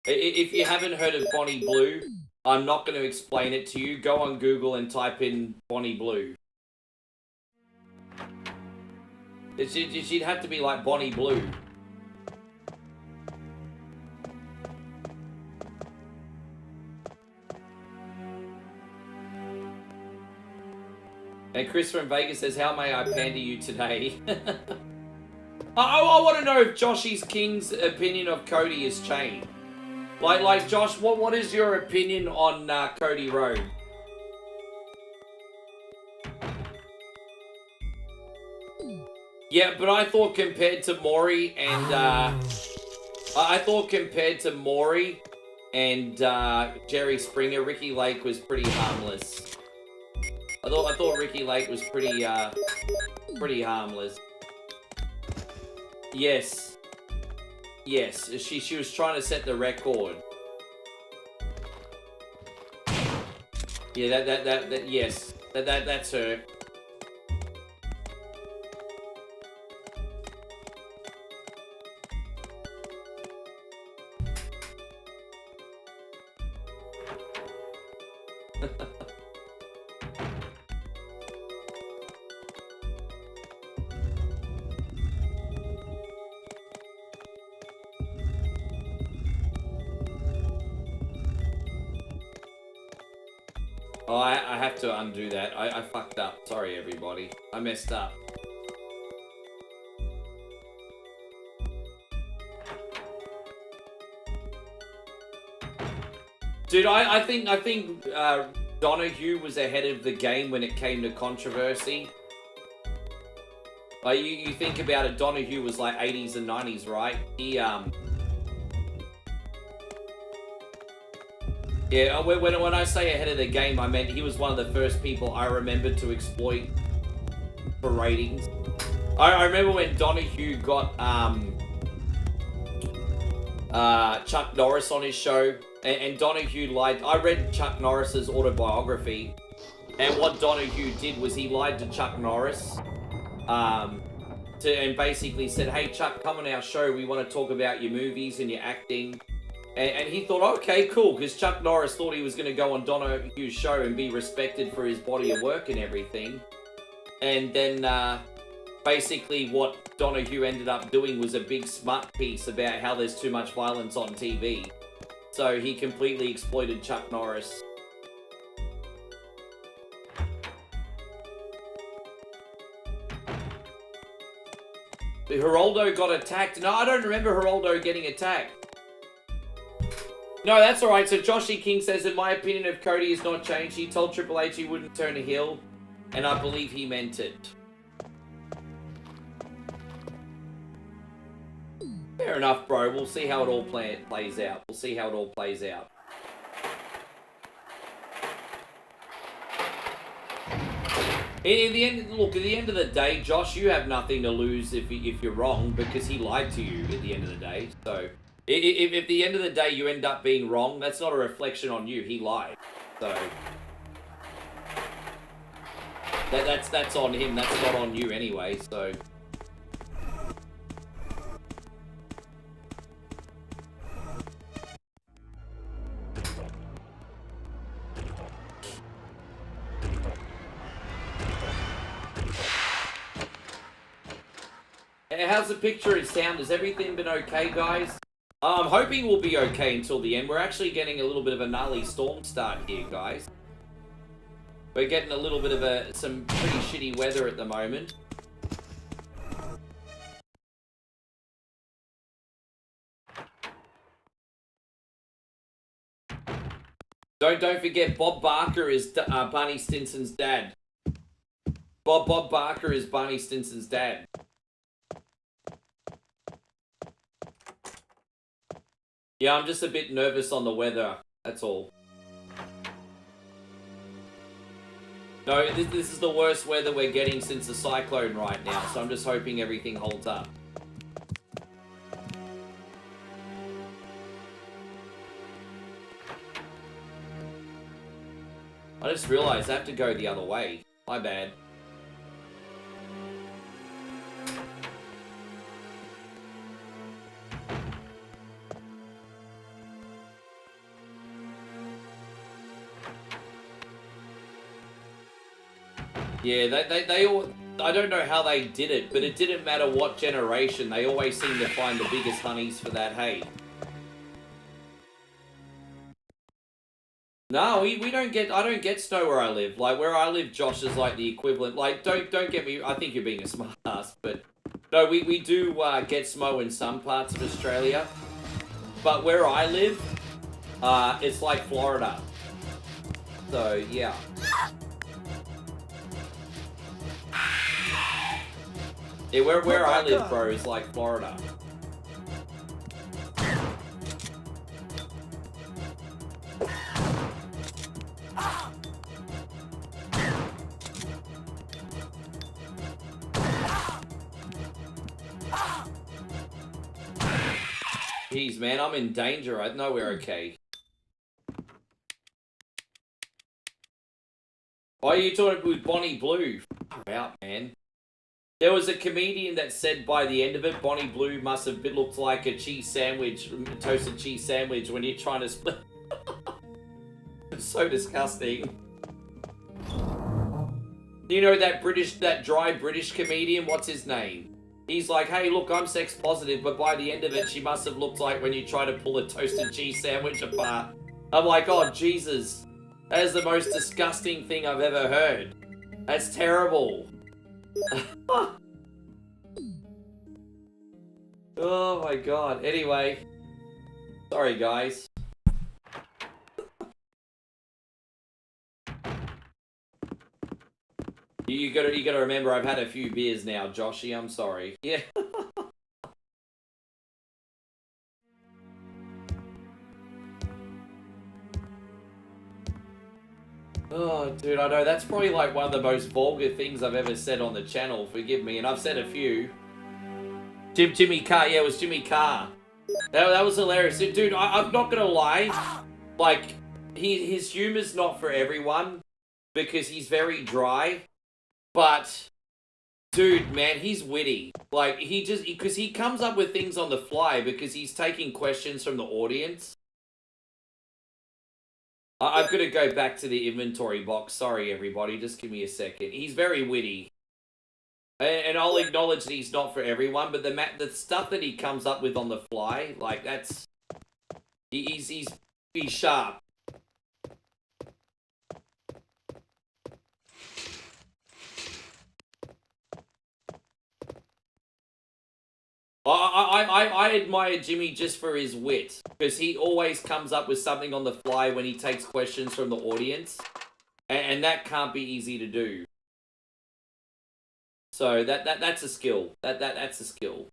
If you haven't heard of Bonnie Blue, I'm not going to explain it to you. Go on Google and type in Bonnie Blue. She'd have to be like Bonnie Blue. And Chris from Vegas says, how may I pander you today? I want to know if Joshy's King's opinion of Cody has changed. Like Josh, what is your opinion on Cody Rhodes? Yeah, but I thought compared to Maury and Jerry Springer, Ricky Lake was pretty harmless. I thought Ricky Lake was pretty harmless. Yes. Yes, she was trying to set the record. Yeah, that yes. That's her. Oh, I have to undo that. I fucked up. Sorry, everybody. I messed up. Dude, I think Donahue was ahead of the game when it came to controversy. Like, you think about it, Donahue was like 80s and 90s, right? Yeah, when I say ahead of the game, I meant he was one of the first people I remember to exploit for ratings. I remember when Donahue got Chuck Norris on his show, and Donahue lied. I read Chuck Norris's autobiography, and what Donahue did was he lied to Chuck Norris, and basically said, "Hey Chuck, come on our show. We want to talk about your movies and your acting." And he thought, okay, cool, because Chuck Norris thought he was going to go on Donahue's show and be respected for his body of work and everything. And then basically what Donahue ended up doing was a big smut piece about how there's too much violence on TV. So he completely exploited Chuck Norris. Geraldo got attacked. No, I don't remember Geraldo getting attacked. No, that's alright. So Joshy King says, in my opinion, if Cody has not changed, he told Triple H he wouldn't turn a heel, and I believe he meant it. Fair enough, bro. We'll see how it all plays out. We'll see how it all plays out. In the end, look, at the end of the day, Josh, you have nothing to lose if you're wrong, because he lied to you at the end of the day. So, if at the end of the day you end up being wrong, that's not a reflection on you. He lied. So, that's on him. That's not on you anyway. So. How's the picture and sound? Has everything been okay, guys? I'm hoping we'll be okay until the end. We're actually getting a little bit of a gnarly storm start here, guys. We're getting a little bit of some pretty shitty weather at the moment. Don't forget, Bob Barker is Barney Stinson's dad. Bob Barker is Barney Stinson's dad. Yeah, I'm just a bit nervous on the weather, that's all. No, this is the worst weather we're getting since the cyclone right now, so I'm just hoping everything holds up. I just realized I have to go the other way. My bad. Yeah, they all... I don't know how they did it, but it didn't matter what generation. They always seem to find the biggest honeys for that hay. No, we don't get... I don't get snow where I live. Like, where I live, Josh, is like the equivalent... Like, don't get me... I think you're being a smart ass, but... No, we do get snow in some parts of Australia. But where I live, it's like Florida. So, yeah. Yeah, where I live, bro, is like Florida. Jeez, man, I'm in danger. I know we're okay. Why are you talking with Bonnie Blue? Far out, man. There was a comedian that said by the end of it, Bonnie Blue must have looked like a cheese sandwich, a toasted cheese sandwich when you're trying to split. It's so disgusting. You know that dry British comedian? What's his name? He's like, hey, look, I'm sex positive, but by the end of it, she must have looked like when you try to pull a toasted cheese sandwich apart. I'm like, oh, Jesus. That is the most disgusting thing I've ever heard. That's terrible. Oh my god. Anyway. Sorry, guys. You gotta remember I've had a few beers now, Joshy. I'm sorry. Yeah. Oh, dude, I know. That's probably like one of the most vulgar things I've ever said on the channel. Forgive me. And I've said a few. Jimmy Carr. Yeah, it was Jimmy Carr. That was hilarious. Dude, I'm not going to lie. Like, his humor's not for everyone. Because he's very dry. But, dude, man, he's witty. Like, because he comes up with things on the fly. Because he's taking questions from the audience. I've got to go back to the inventory box. Sorry, everybody. Just give me a second. He's very witty. And I'll acknowledge that he's not for everyone, but the stuff that he comes up with on the fly, like that's he's sharp. I admire Jimmy just for his wit, because he always comes up with something on the fly when he takes questions from the audience, and that can't be easy to do. So that's a skill. That's a skill.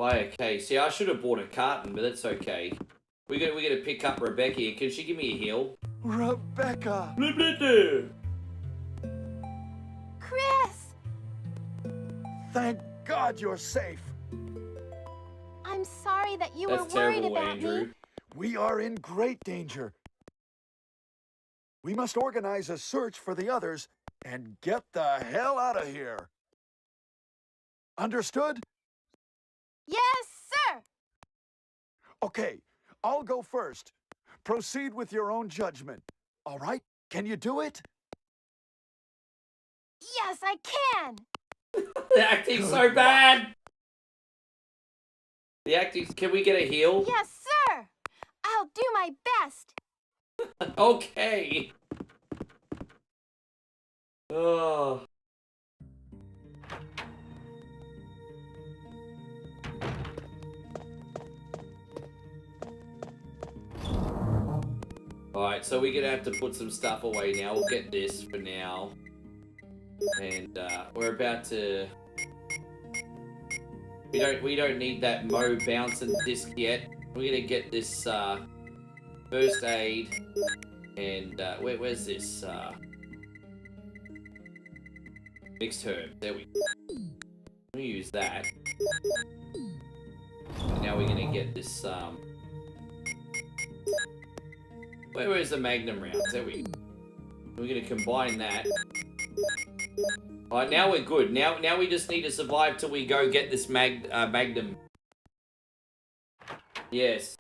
Okay, see, I should have bought a carton, but that's okay. We gotta pick up Rebecca here. Can she give me a heal? Rebecca! Chris! Thank God you're safe. I'm sorry that you That's were worried terrible, about Andrew. me. We are in great danger. We must organize a search for the others and get the hell out of here. Understood? Yes, sir! Okay, I'll go first. Proceed with your own judgment. All right? Can you do it? Yes, I can! The acting's so bad! The acting, can we get a heal? Yes, sir! I'll do my best! Okay. Oh. Alright, so we're gonna have to put some stuff away now. We'll get this for now. And we're about to... We don't need that Mo bouncing disc yet. We're gonna get this first aid and where's this mixed herb? There we go. We'll use that. And now we're gonna get this where's the Magnum rounds? There we go. We're gonna combine that. Alright, now we're good. Now we just need to survive till we go get this Magnum. Yes.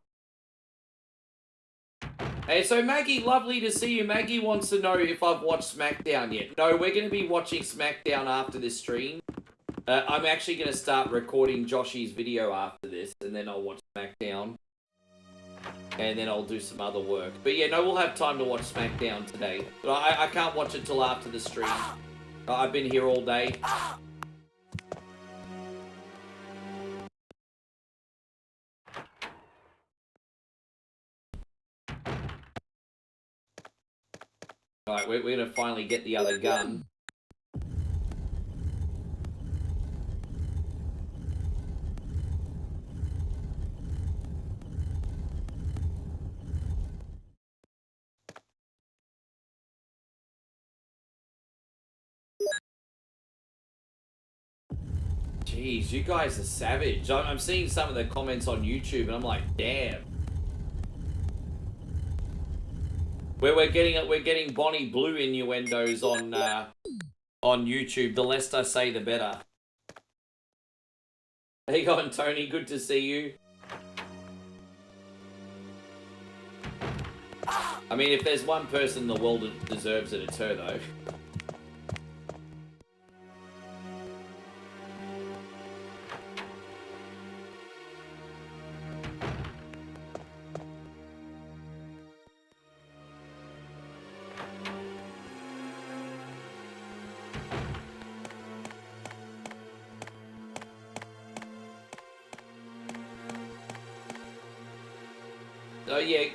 Hey, so Maggie, lovely to see you. Maggie wants to know if I've watched SmackDown yet. No, we're going to be watching SmackDown after this stream. I'm actually going to start recording Joshy's video after this, and then I'll watch SmackDown. And then I'll do some other work. But yeah, no, we'll have time to watch SmackDown today. But I can't watch it till after the stream. I've been here all day. Alright, we're gonna finally get the other gun. Jeez, you guys are savage. I'm seeing some of the comments on YouTube and I'm like, damn. We're getting Bonnie Blue innuendos on YouTube. The less I say, the better. How you going, Tony? Good to see you. I mean, if there's one person in the world that deserves it, it's her, though. So yeah,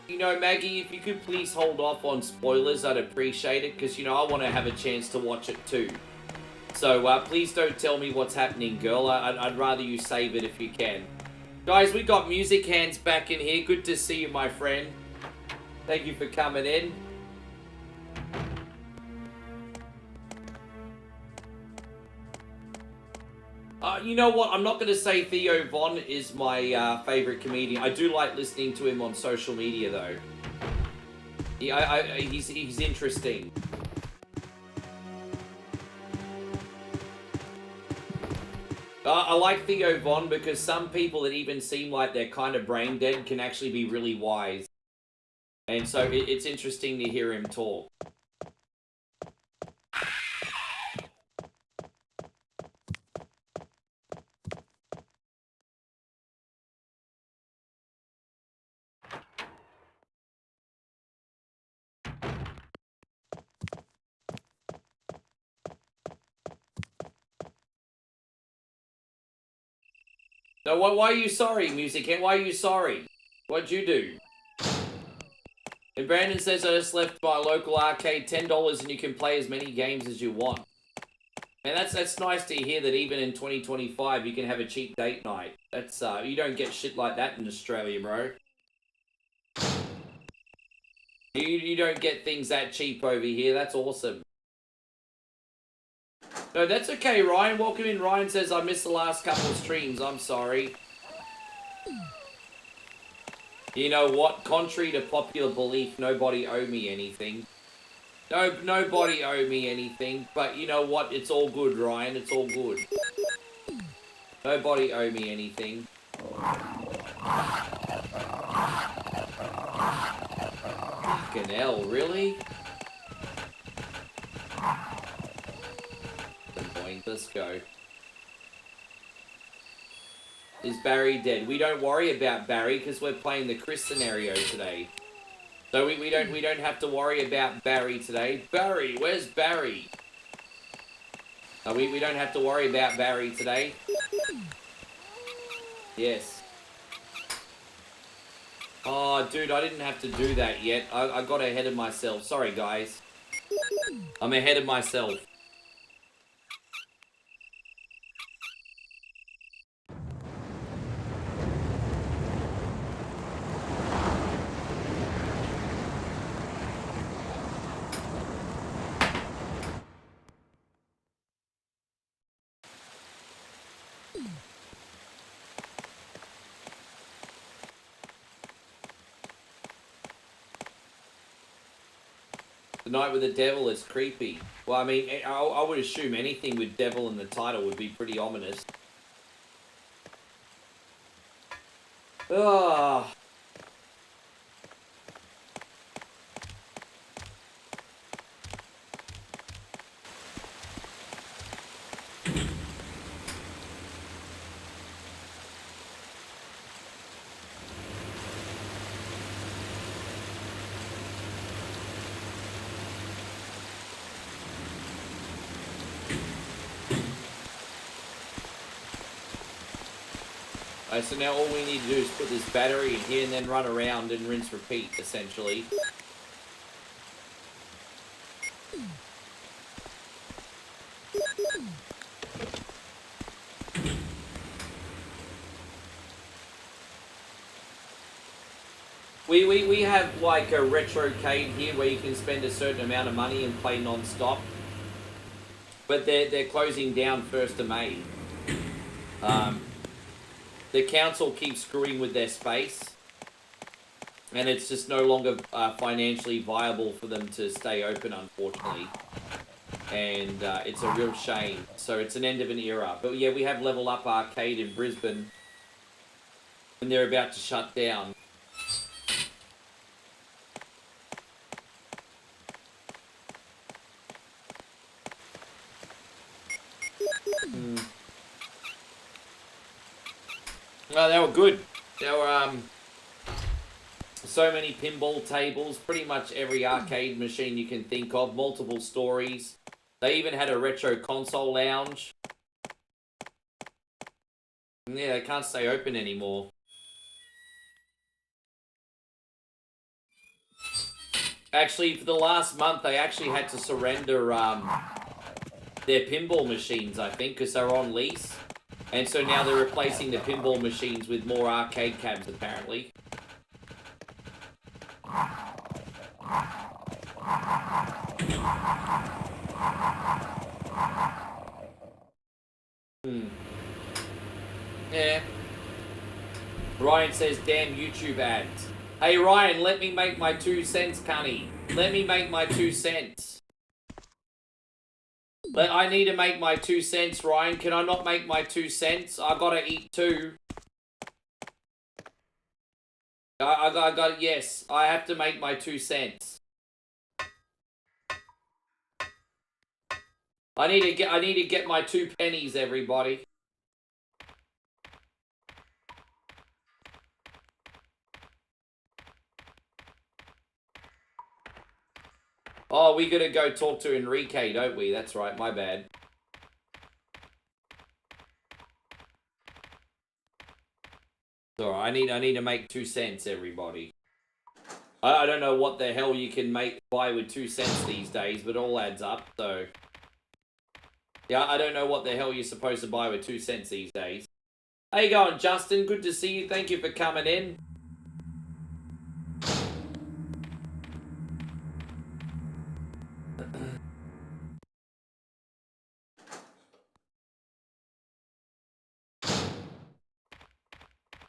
you know, Maggie, if you could please hold off on spoilers, I'd appreciate it, because, you know, I want to have a chance to watch it too. So please don't tell me what's happening, girl. I'd rather you save it if you can. Guys, we got Music Hands back in here. Good to see you, my friend. Thank you for coming in. You know what? I'm not going to say Theo Von is my favorite comedian. I do like listening to him on social media, though. He's interesting. I like Theo Von because some people that even seem like they're kind of brain dead can actually be really wise. And so it's interesting to hear him talk. No, why are you sorry, Music Head? Why are you sorry? What'd you do? And Brandon says, I just left my local arcade $10 and you can play as many games as you want. And that's nice to hear that even in 2025 you can have a cheap date night. That's you don't get shit like that in Australia, bro. You don't get things that cheap over here. That's awesome. No, that's okay, Ryan. Welcome in. Ryan says, I missed the last couple of streams. I'm sorry. You know what? Contrary to popular belief, nobody owe me anything. No, nobody owe me anything. But you know what? It's all good, Ryan. It's all good. Nobody owe me anything. Fucking hell, really? Let's go. Is Barry dead? We don't worry about Barry because we're playing the Chris scenario today. So we don't have to worry about Barry today. Barry, where's Barry? We don't have to worry about Barry today. Yes. Oh, dude, I didn't have to do that yet. I got ahead of myself. Sorry, guys. I'm ahead of myself. The Night with the Devil is creepy. Well, I mean, I would assume anything with devil in the title would be pretty ominous. Ugh. So now all we need to do is put this battery in here and then run around and rinse repeat, essentially. We have like a retrocade here where you can spend a certain amount of money and play non-stop. But they're closing down 1st of May. The council keeps screwing with their space, and it's just no longer financially viable for them to stay open, unfortunately. And it's a real shame. So it's an end of an era. But yeah, we have Level Up Arcade in Brisbane, and they're about to shut down. Oh, they were good. There were so many pinball tables, pretty much every arcade machine you can think of, multiple stories. They even had a retro console lounge. And yeah, they can't stay open anymore. Actually, for the last month, they actually had to surrender their pinball machines, I think, because they were on lease. And so now they're replacing the pinball machines with more arcade cabs, apparently. Yeah. Ryan says, damn YouTube ads. Hey Ryan, let me make my 2 cents, cunny. Let me make my 2 cents. I need to make my 2 cents, Ryan. Can I not make my 2 cents? I gotta eat too. I got, yes, I have to make my 2 cents. I need to get my 2 pennies, everybody. Oh, we gotta go talk to Enrique, don't we? That's right, my bad. Alright, I need to make 2 cents, everybody. I don't know what the hell you can buy with 2 cents these days, but it all adds up, so. Yeah, I don't know what the hell you're supposed to buy with 2 cents these days. How you going, Justin? Good to see you. Thank you for coming in.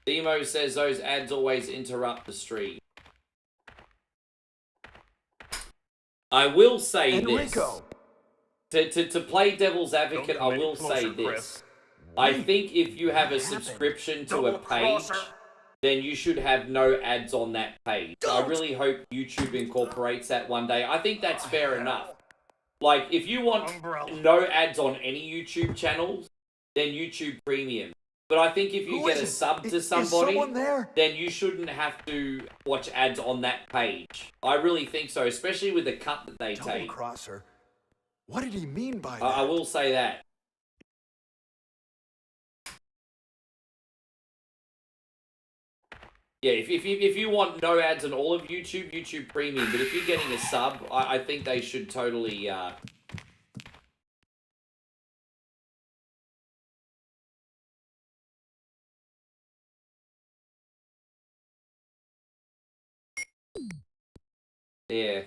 Demo says those ads always interrupt the stream. I will say Enrico. this. To play devil's advocate, I will say this. I think if you have a subscription to a page, then you should have no ads on that page. I really hope YouTube incorporates that one day. I think that's fair enough. Like, if you want no ads on any YouTube channels, then YouTube Premium. But I think if you get a sub to somebody, then you shouldn't have to watch ads on that page. I really think so, especially with the cut that they take. Double-crosser? What did he mean by that? I will say that. Yeah, if you want no ads on all of YouTube, YouTube Premium. But if you're getting a sub, I think they should totally... Yeah.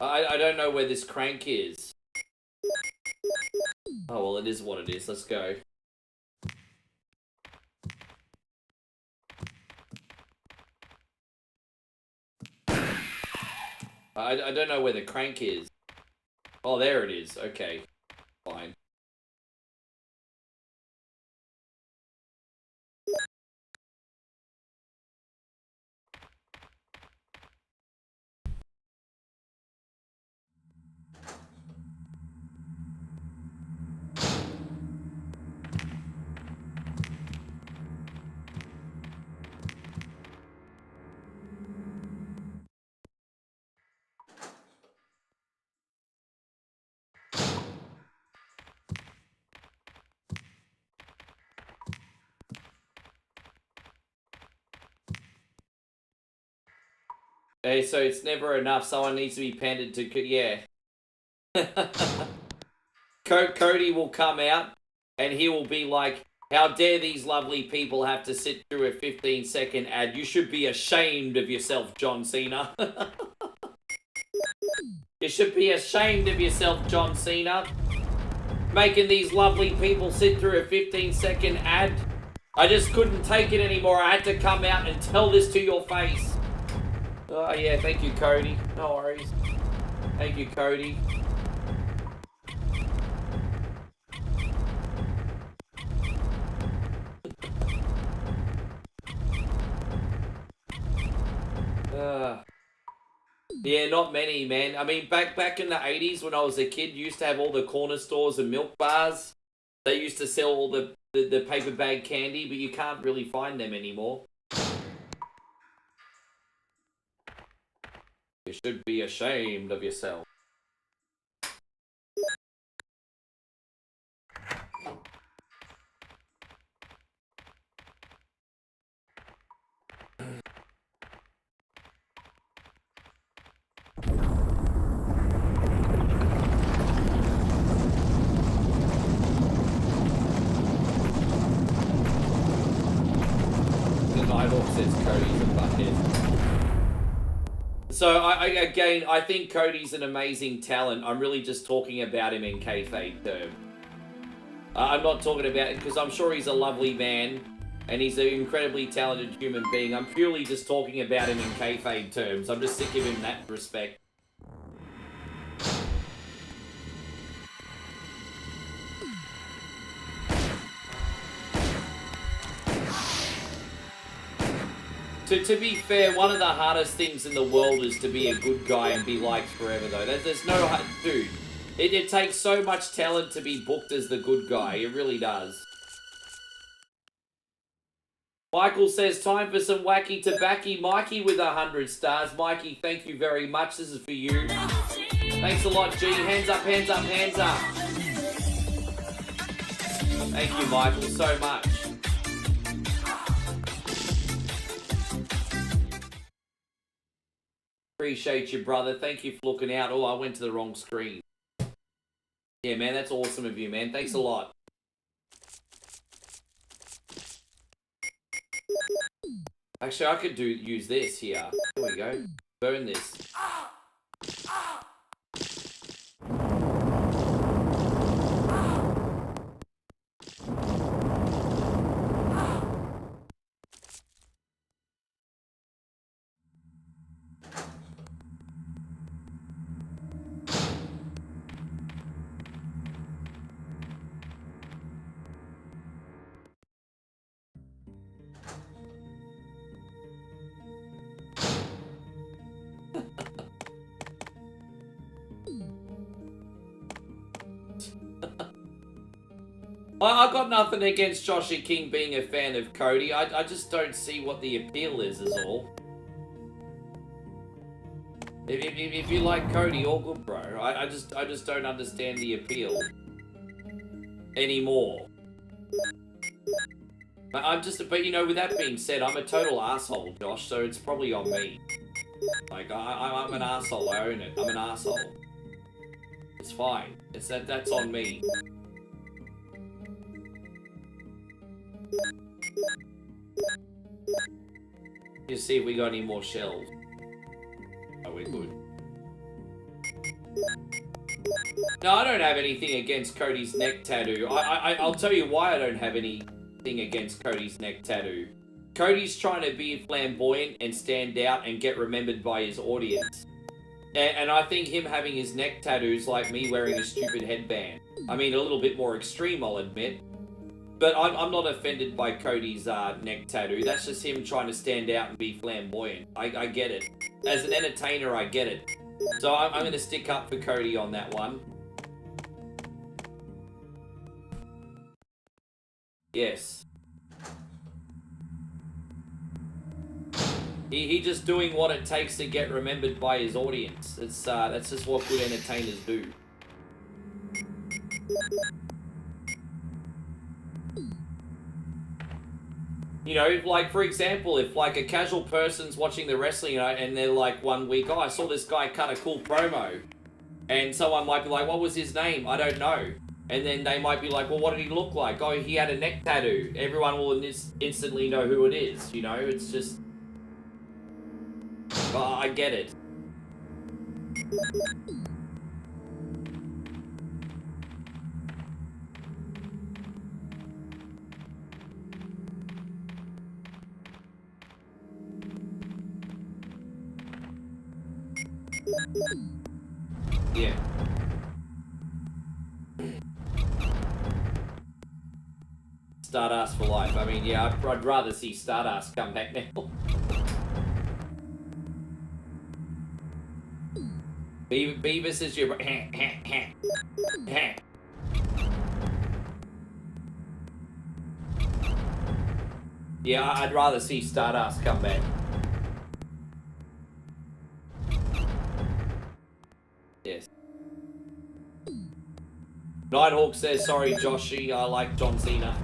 I don't know where this crank is. Oh, well, it is what it is. Let's go. I don't know where the crank is. Oh, there it is. Okay. Fine. Hey, so it's never enough. Someone needs to be pandered to. Yeah. Cody will come out and he will be like, how dare these lovely people have to sit through a 15-second ad? You should be ashamed of yourself, John Cena. You should be ashamed of yourself, John Cena. Making these lovely people sit through a 15-second ad. I just couldn't take it anymore. I had to come out and tell this to your face. Oh, yeah, thank you, Cody. No worries. Thank you, Cody. Yeah, not many, man. I mean, back in the 80s when I was a kid, you used to have all the corner stores and milk bars. They used to sell all the paper bag candy, but you can't really find them anymore. You should be ashamed of yourself. Nighthawk says Cody's a bucket. So, I think Cody's an amazing talent. I'm really just talking about him in kayfabe terms. I'm not talking about it because I'm sure he's a lovely man and he's an incredibly talented human being. I'm purely just talking about him in kayfabe terms. I'm just sick of him in that respect. To be fair, one of the hardest things in the world is to be a good guy and be liked forever, though. There's no... Dude, it takes so much talent to be booked as the good guy. It really does. Michael says, time for some wacky tobacco. Mikey with 100 stars. Mikey, thank you very much. This is for you. Thanks a lot, G. Hands up, hands up, hands up. Thank you, Michael, so much. Appreciate you, brother. Thank you for looking out. Oh, I went to the wrong screen. Yeah, man, that's awesome of you, man. Thanks a lot. Actually, I could use this here. There we go. Burn this. I got nothing against Joshy King being a fan of Cody. I just don't see what the appeal is all. If you like Cody, all good, bro. I just don't understand the appeal anymore. But you know, with that being said, I'm a total asshole, Josh. So it's probably on me. Like I'm an asshole. I own it. I'm an asshole. It's fine. That's on me. Just see if we got any more shells. Oh, we're good. No, I don't have anything against Cody's neck tattoo. I'll tell you why I don't have anything against Cody's neck tattoo. Cody's trying to be flamboyant and stand out and get remembered by his audience. And I think him having his neck tattoos like me wearing a stupid headband. I mean, a little bit more extreme, I'll admit. But I'm not offended by Cody's neck tattoo. That's just him trying to stand out and be flamboyant. I get it. As an entertainer, I get it. So I'm going to stick up for Cody on that one. Yes. He just doing what it takes to get remembered by his audience. That's just what good entertainers do. You know, like, for example, if, like, a casual person's watching the wrestling, you know, and they're like, one week, oh, I saw this guy cut a cool promo. And someone might be like, what was his name? I don't know. And then they might be like, well, what did he look like? Oh, he had a neck tattoo. Everyone will instantly know who it is, you know? It's just... I get it. Yeah. Stardust for life. I mean, yeah, I'd rather see Stardust come back now. Beavis is your... Yeah, I'd rather see Stardust come back. Yes. Nighthawk says, sorry, Joshy, I like John Cena.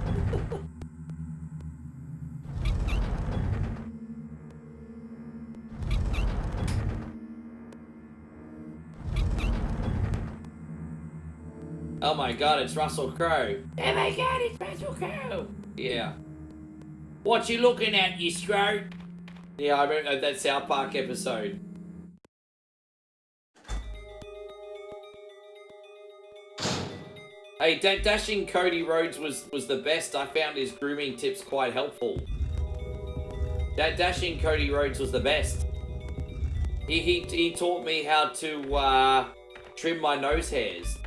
Oh my god, it's Russell Crowe. Oh my god, it's Russell Crowe. Yeah. What you looking at, you scrote? Yeah, I remember that South Park episode. Hey, Dashing Cody Rhodes was the best. I found his grooming tips quite helpful. Dashing Cody Rhodes was the best. He taught me how to trim my nose hairs.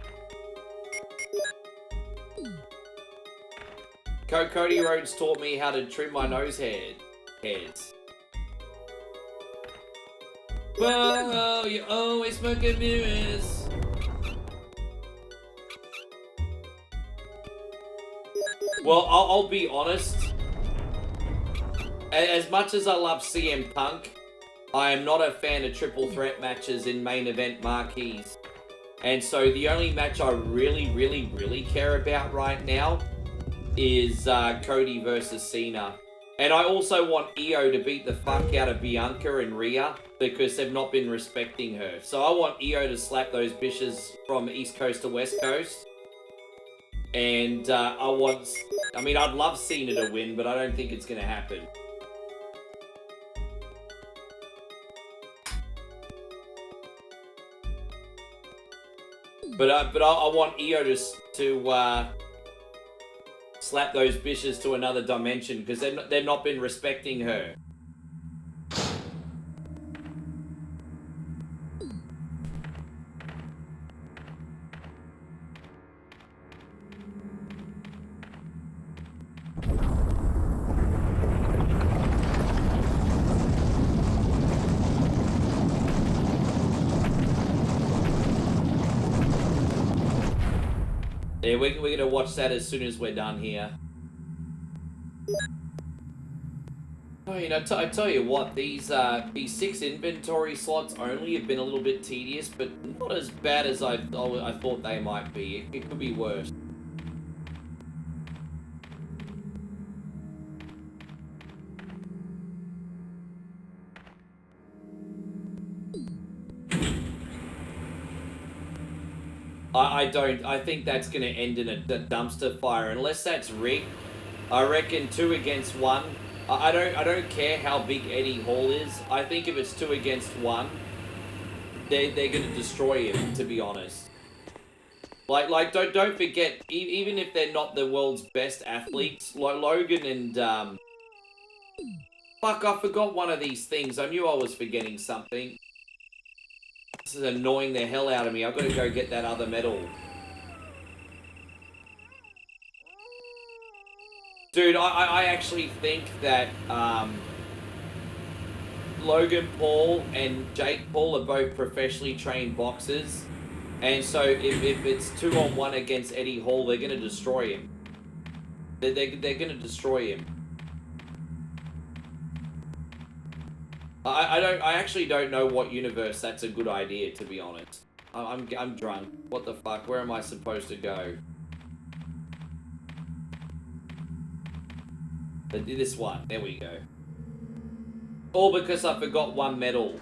Cody Rhodes taught me how to trim my nose hairs. Whoa, you always smoke and mirrors. Well, I'll be honest. As much as I love CM Punk, I am not a fan of triple threat matches in main event marquees. And so the only match I really care about right now is Cody versus Cena. And I also want Io to beat the fuck out of Bianca and Rhea because they've not been respecting her. So I want Io to slap those bitches from East Coast to West Coast. And I'd love Cena to win, but I don't think it's going to happen. But I want Io to slap those bitches to another dimension because they've not been respecting her. Yeah, we're going to watch that as soon as we're done here. Oh, you know, I tell you what, these 6 inventory slots only have been a little bit tedious, but not as bad as I thought they might be. It could be worse. I think that's going to end in a dumpster fire, unless that's rigged. I reckon 2 against 1. I don't care how big Eddie Hall is. I think if it's 2 against 1, they're going to destroy him, to be honest. Like don't forget, even if they're not the world's best athletes, Logan and fuck, I forgot one of these things. I knew I was forgetting something. This is annoying the hell out of me. I've got to go get that other medal. Dude, I actually think that Logan Paul and Jake Paul are both professionally trained boxers. And so if it's 2-on-1 against Eddie Hall, they're going to destroy him. They're going to destroy him. I actually don't know what universe that's a good idea, to be honest. I'm drunk. What the fuck? Where am I supposed to go? This one. There we go. All because I forgot one medal.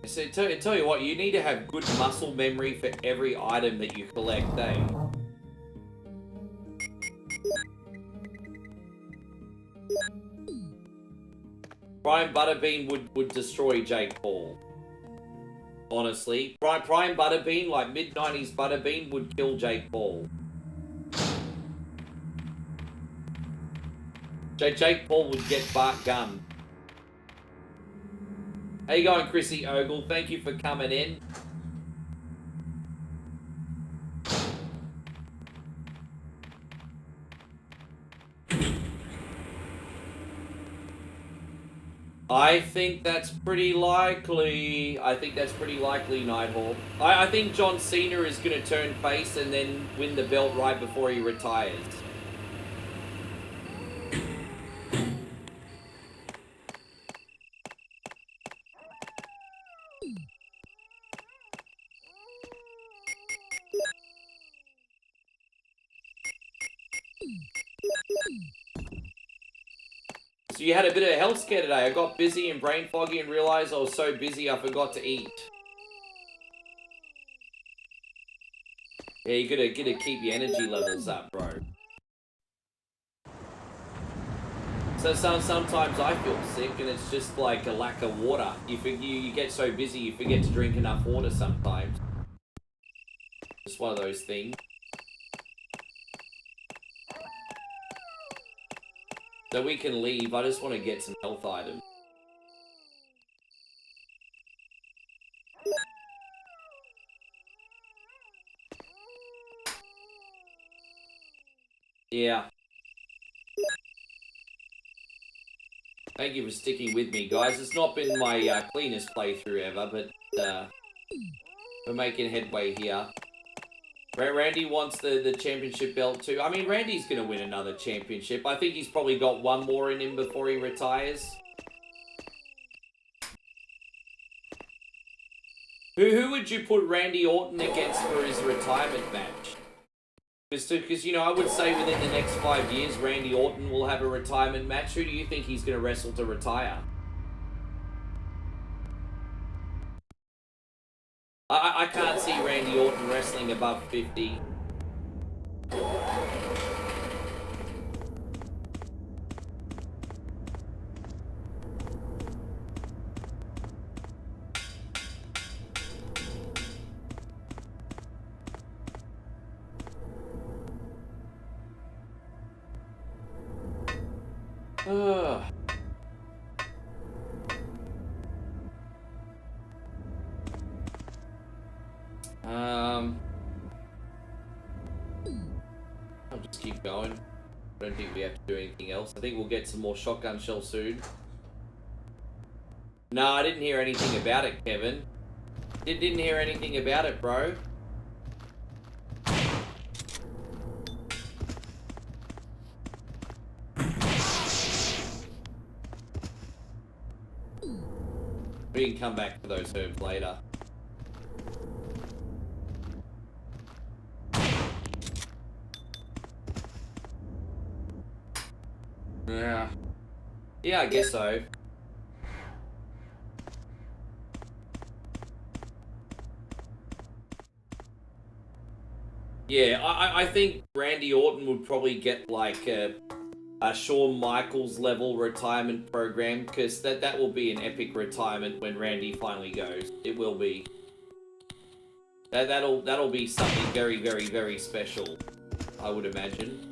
So tell you what, you need to have good muscle memory for every item that you collect, eh? Brian Butterbean would destroy Jake Paul. Honestly. Brian Butterbean, like mid-90s Butterbean, would kill Jake Paul. Jake Paul would get Bart Gunn. How you going, Chrissy Ogle? Thank you for coming in. I think that's pretty likely. Nighthawk. I think John Cena is going to turn face and then win the belt right before he retires. So you had a bit of a health scare today. I got busy and brain foggy and realized I was so busy I forgot to eat. Yeah, you gotta keep your energy levels up, bro. So sometimes I feel sick and it's just like a lack of water. You get so busy you forget to drink enough water sometimes. Just one of those things. So we can leave. I just want to get some health items. Yeah. Thank you for sticking with me, guys. It's not been my cleanest playthrough ever, but we're making headway here. Randy wants the championship belt too. I mean, Randy's going to win another championship. I think he's probably got one more in him before he retires. Who would you put Randy Orton against for his retirement match? Because, you know, I would say within the next 5 years, Randy Orton will have a retirement match. Who do you think he's going to wrestle to retire? I can't see Randy Orton wrestling above 50. Ugh. I'll just keep going. I don't think we have to do anything else. I think we'll get some more shotgun shells soon. No, I didn't hear anything about it, Kevin. Didn't hear anything about it, bro. We can come back to those herbs later. Yeah. Yeah, I guess so. Yeah, I think Randy Orton would probably get like a Shawn Michaels level retirement program, because that will be an epic retirement when Randy finally goes. It will be. That'll be something very, very, very special, I would imagine.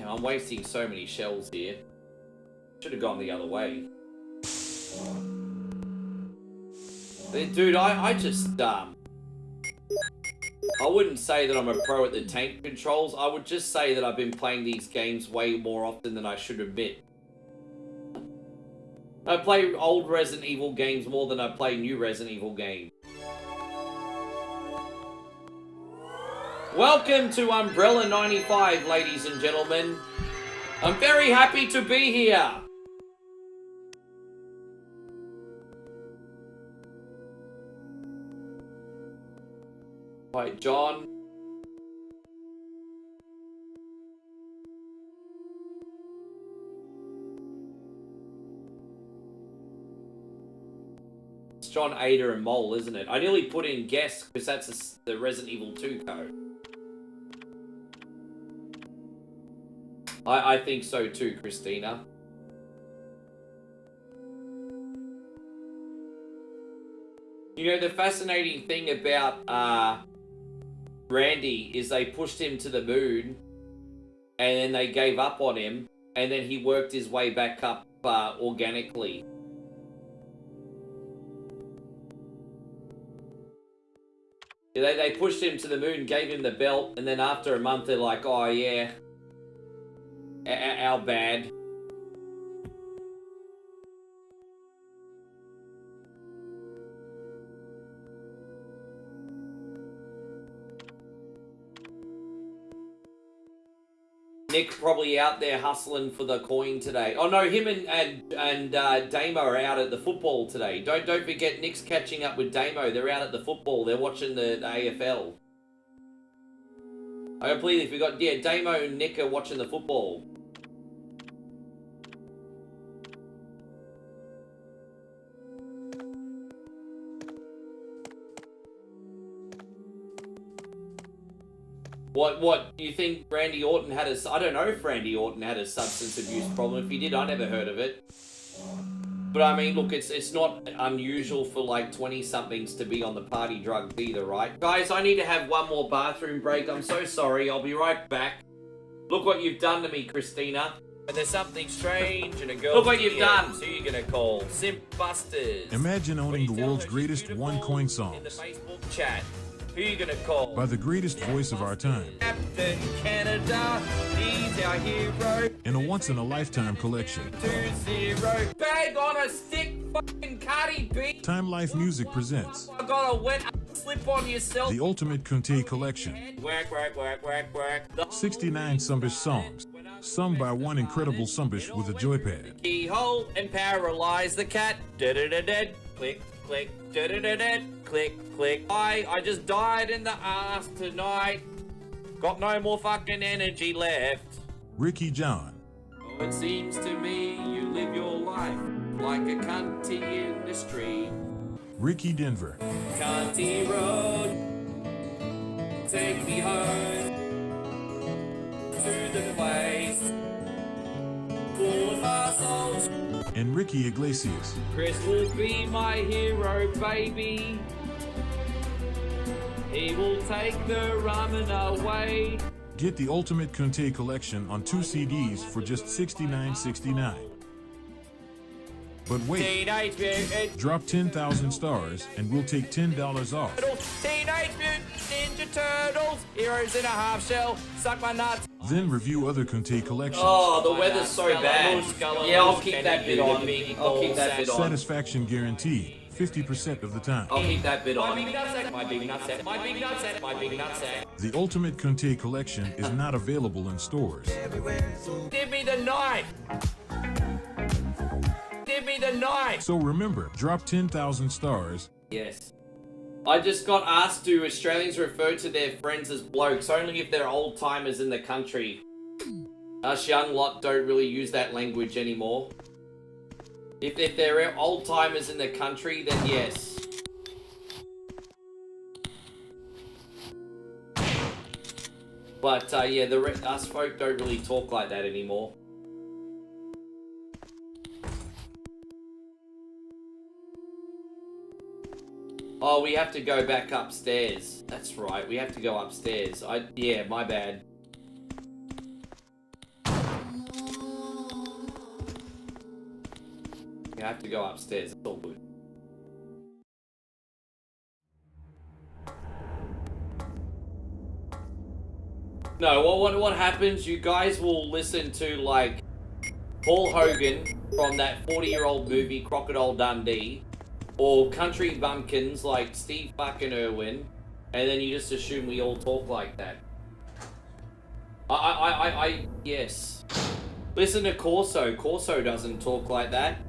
I'm wasting so many shells here. Should have gone the other way. Dude, I just, I wouldn't say that I'm a pro at the tank controls. I would just say that I've been playing these games way more often than I should admit. I play old Resident Evil games more than I play new Resident Evil games. Welcome to Umbrella 95, ladies and gentlemen. I'm very happy to be here. Right, John. It's John, Ada, and Mole, isn't it? I nearly put in guess because that's the Resident Evil 2 code. I think so too, Christina. You know, the fascinating thing about Randy is they pushed him to the moon and then they gave up on him and then he worked his way back up organically. They pushed him to the moon, gave him the belt, and then after a month they're like, oh yeah, our bad. Nick's probably out there hustling for the coin today. Oh no, him and Damo are out at the football today. Don't forget Nick's catching up with Damo. They're out at the football. They're watching the AFL. I completely forgot. Yeah, Damo and Nick are watching the football. What, you think Randy Orton had a... I don't know if Randy Orton had a substance abuse problem. If he did, I never heard of it. But I mean, look, it's not unusual for like 20-somethings to be on the party drugs either, right? Guys, I need to have one more bathroom break. I'm so sorry. I'll be right back. Look what you've done to me, Christina. When there's something strange and a girl... Look what you've done. Who you gonna call? Simp Busters. Imagine owning the world's greatest one-coin in the songs Facebook chat. Who you gonna call? by the greatest voice of our time Captain Canada, he's our hero. in a once-in-a-lifetime collection. 2-0. Bag on a stick, fucking Cardi B. Time Life Music presents I got a wet slip on yourself. the Ultimate Kunte Collection. Work, work, work, work, work. 69 Sumbish songs, sung by one incredible Sumbish with a joypad. Keyhole and paralyze the cat. Da-da-da-da. Click, click, da-da-da-da. Click, click. I just died in the ass tonight. Got no more fucking energy left. Ricky John, Oh, it seems to me you live your life like a cunty in the street. Ricky Denver, Cunty road, take me home to the place full of assholes. and Ricky Iglesias. Chris will be my hero, baby. He will take the ramen away. Get the Ultimate Kunte Collection on 2 CDs for just $69.69. But wait, Teenage Mutant drop 10,000 stars and we'll take $10 off. Turtles, Teenage Mutant Ninja Turtles, Heroes in a Half Shell, Suck My Nuts. Then review other Kunte collections. Oh, the weather's so bad. Yeah, I'll keep that bit on. I'll keep that bit on. Satisfaction guaranteed, 50% of the time. I'll keep that bit on. My big nutsack, my big nutsack, my big nutsack, my big nutsack. The Ultimate Kunte Collection is not available in stores. Give me the knife. Give me the knife. So remember, drop 10,000 stars. Yes. I just got asked, do Australians refer to their friends as blokes only if they're old timers in the country? Us young lot don't really use that language anymore. If they're old timers in the country, then yes. But yeah, us folk don't really talk like that anymore. Oh, we have to go back upstairs. That's right, we have to go upstairs. Yeah, my bad. We have to go upstairs. It's all good. No, what happens? You guys will listen to like Paul Hogan from that 40-year-old movie Crocodile Dundee, or country bumpkins like Steve fucking Irwin, and then you just assume we all talk like that. Yes. Listen to Corso. Corso doesn't talk like that.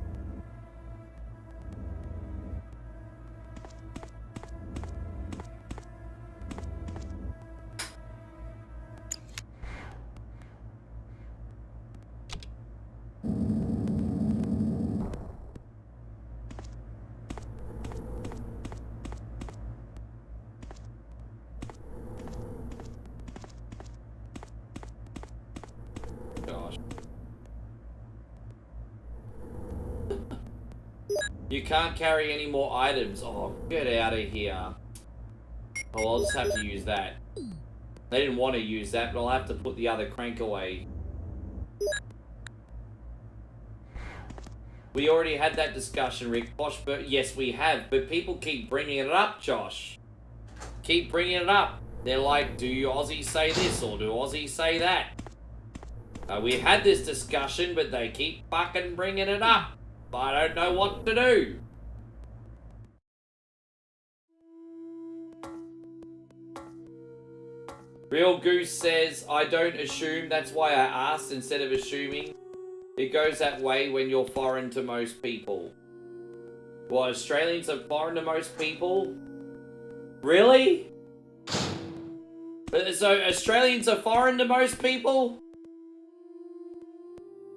Gosh. You can't carry any more items. Oh, get out of here. Oh, I'll just have to use that. They didn't want to use that, but I'll have to put the other crank away. We already had that discussion, Rick. Josh, but yes, we have. But people keep bringing it up, Josh. Keep bringing it up. They're like, do you Aussies say this or do Aussies say that? We had this discussion, but they keep fucking bringing it up. I don't know what to do. Real Goose says, I don't assume, that's why I asked instead of assuming. It goes that way when you're foreign to most people. Well, Australians are foreign to most people? Really? So Australians are foreign to most people?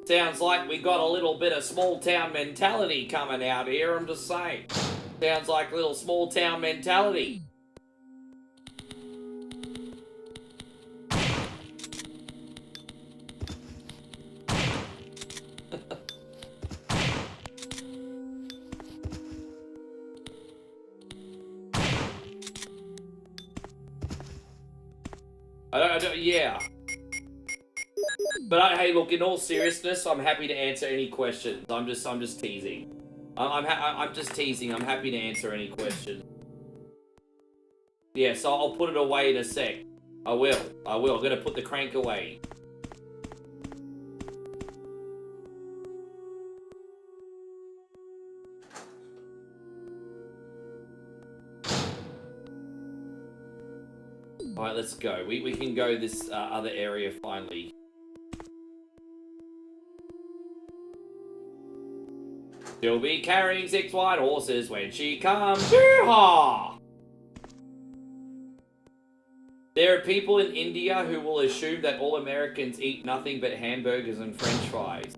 Sounds like we got a little bit of small town mentality coming out here, I'm just saying. Sounds like a little small town mentality. I don't, yeah. But hey, look, in all seriousness, I'm happy to answer any questions. I'm just teasing. I'm just teasing. I'm happy to answer any question. Yeah, so I'll put it away in a sec. I will. I'm gonna put the crank away. Alright, let's go. We can go this other area finally. She'll be carrying 6 white horses when she comes. Yeehaw! There are people in India who will assume that all Americans eat nothing but hamburgers and french fries.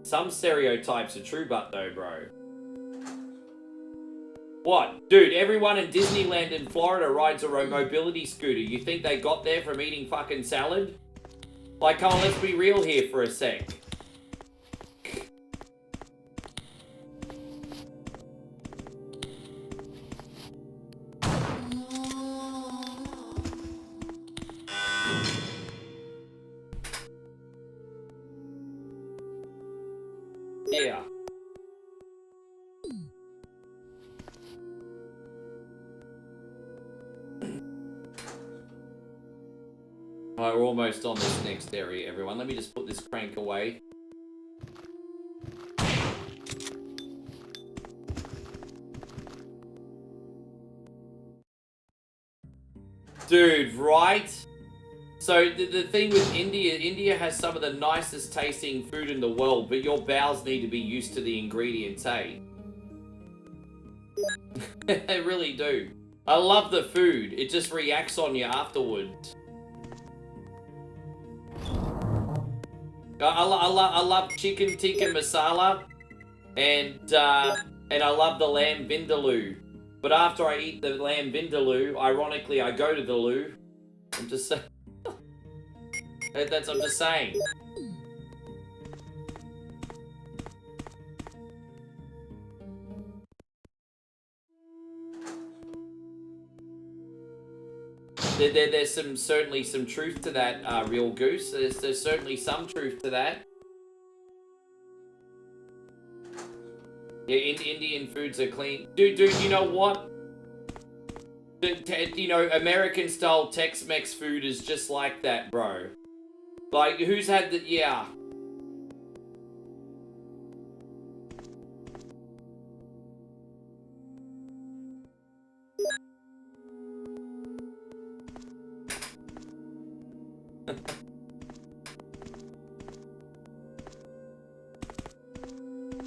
Some stereotypes are true, but though, bro. What? Dude, everyone in Disneyland in Florida rides a mobility scooter. You think they got there from eating fucking salad? Like, come on, let's be real here for a sec. Yeah. Alright, we're almost on this next area, everyone. Let me just put this crank away. Dude, right? So, the thing with India has some of the nicest tasting food in the world, but your bowels need to be used to the ingredients, hey? They really do. I love the food. It just reacts on you afterwards. I love chicken tikka masala, and I love the lamb vindaloo. But after I eat the lamb vindaloo, ironically, I go to the loo. I'm just saying. I'm just saying. There's certainly some truth to that, Real Goose. There's certainly some truth to that. Yeah, Indian foods are clean. Dude, you know what? You know, American-style Tex-Mex food is just like that, bro. Like, who's had the... Yeah.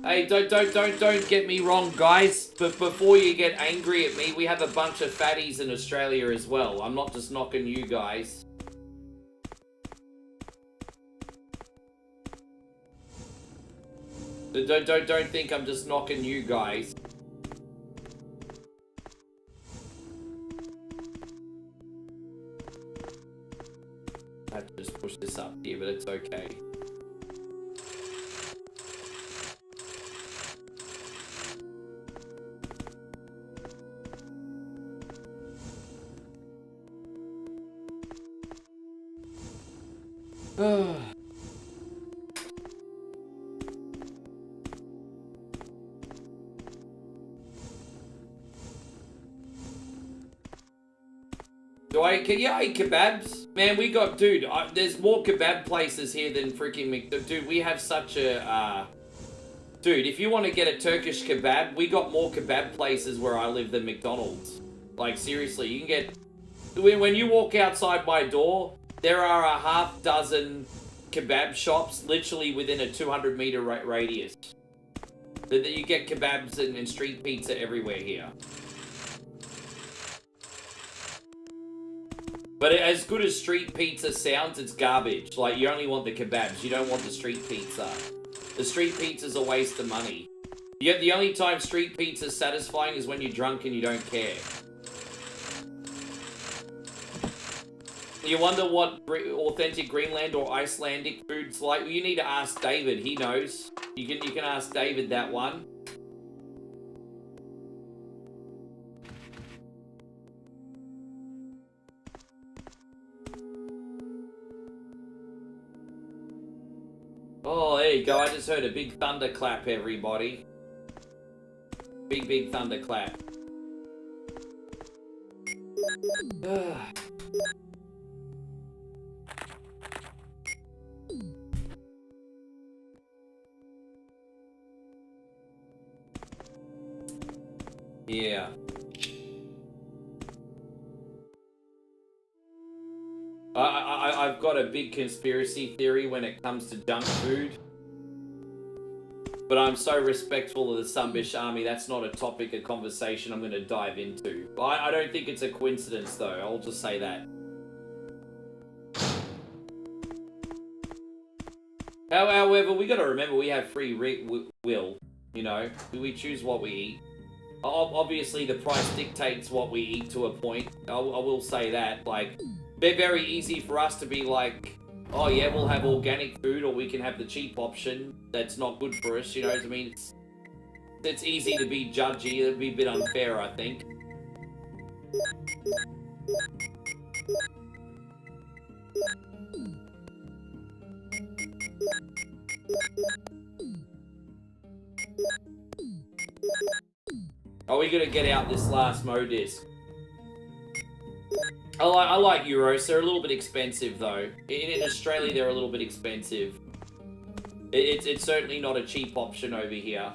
Hey, don't get me wrong, guys. But before you get angry at me, we have a bunch of fatties in Australia as well. I'm not just knocking you guys. Don't think I'm just knocking you guys. I have to just push this up here, but it's okay. Yeah, I eat kebabs. Man, we got, dude, there's more kebab places here than freaking McDonald's. Dude, we have such a, dude, if you want to get a Turkish kebab, we got more kebab places where I live than McDonald's. Like, seriously, you can get when you walk outside my door, there are a half dozen kebab shops literally within a 200-meter radius. That you get kebabs and street pizza everywhere here. But as good as street pizza sounds, it's garbage. Like, you only want the kebabs, you don't want the street pizza. The street pizza's a waste of money. Yet the only time street pizza's satisfying is when you're drunk and you don't care. You wonder what authentic Greenland or Icelandic food's like? Well, you need to ask David, he knows. You can ask David that one. Oh, there you go. I just heard a big thunderclap, everybody. Big thunderclap. Yeah. I've got a big conspiracy theory when it comes to junk food. But I'm so respectful of the Sunbish Army, that's not a topic of conversation I'm going to dive into. I don't think it's a coincidence, though. I'll just say that. However, we got to remember we have free will, you know. We choose what we eat. Obviously, the price dictates what we eat to a point. I will say that. Like, they're very easy for us to be like, oh yeah, we'll have organic food, or we can have the cheap option that's not good for us, you know what I mean? It's easy to be judgy. It'd be a bit unfair, I think. Are we gonna get out this last Mo disc? I like Euros. They're a little bit expensive, though. In Australia, they're a little bit expensive. It's certainly not a cheap option over here.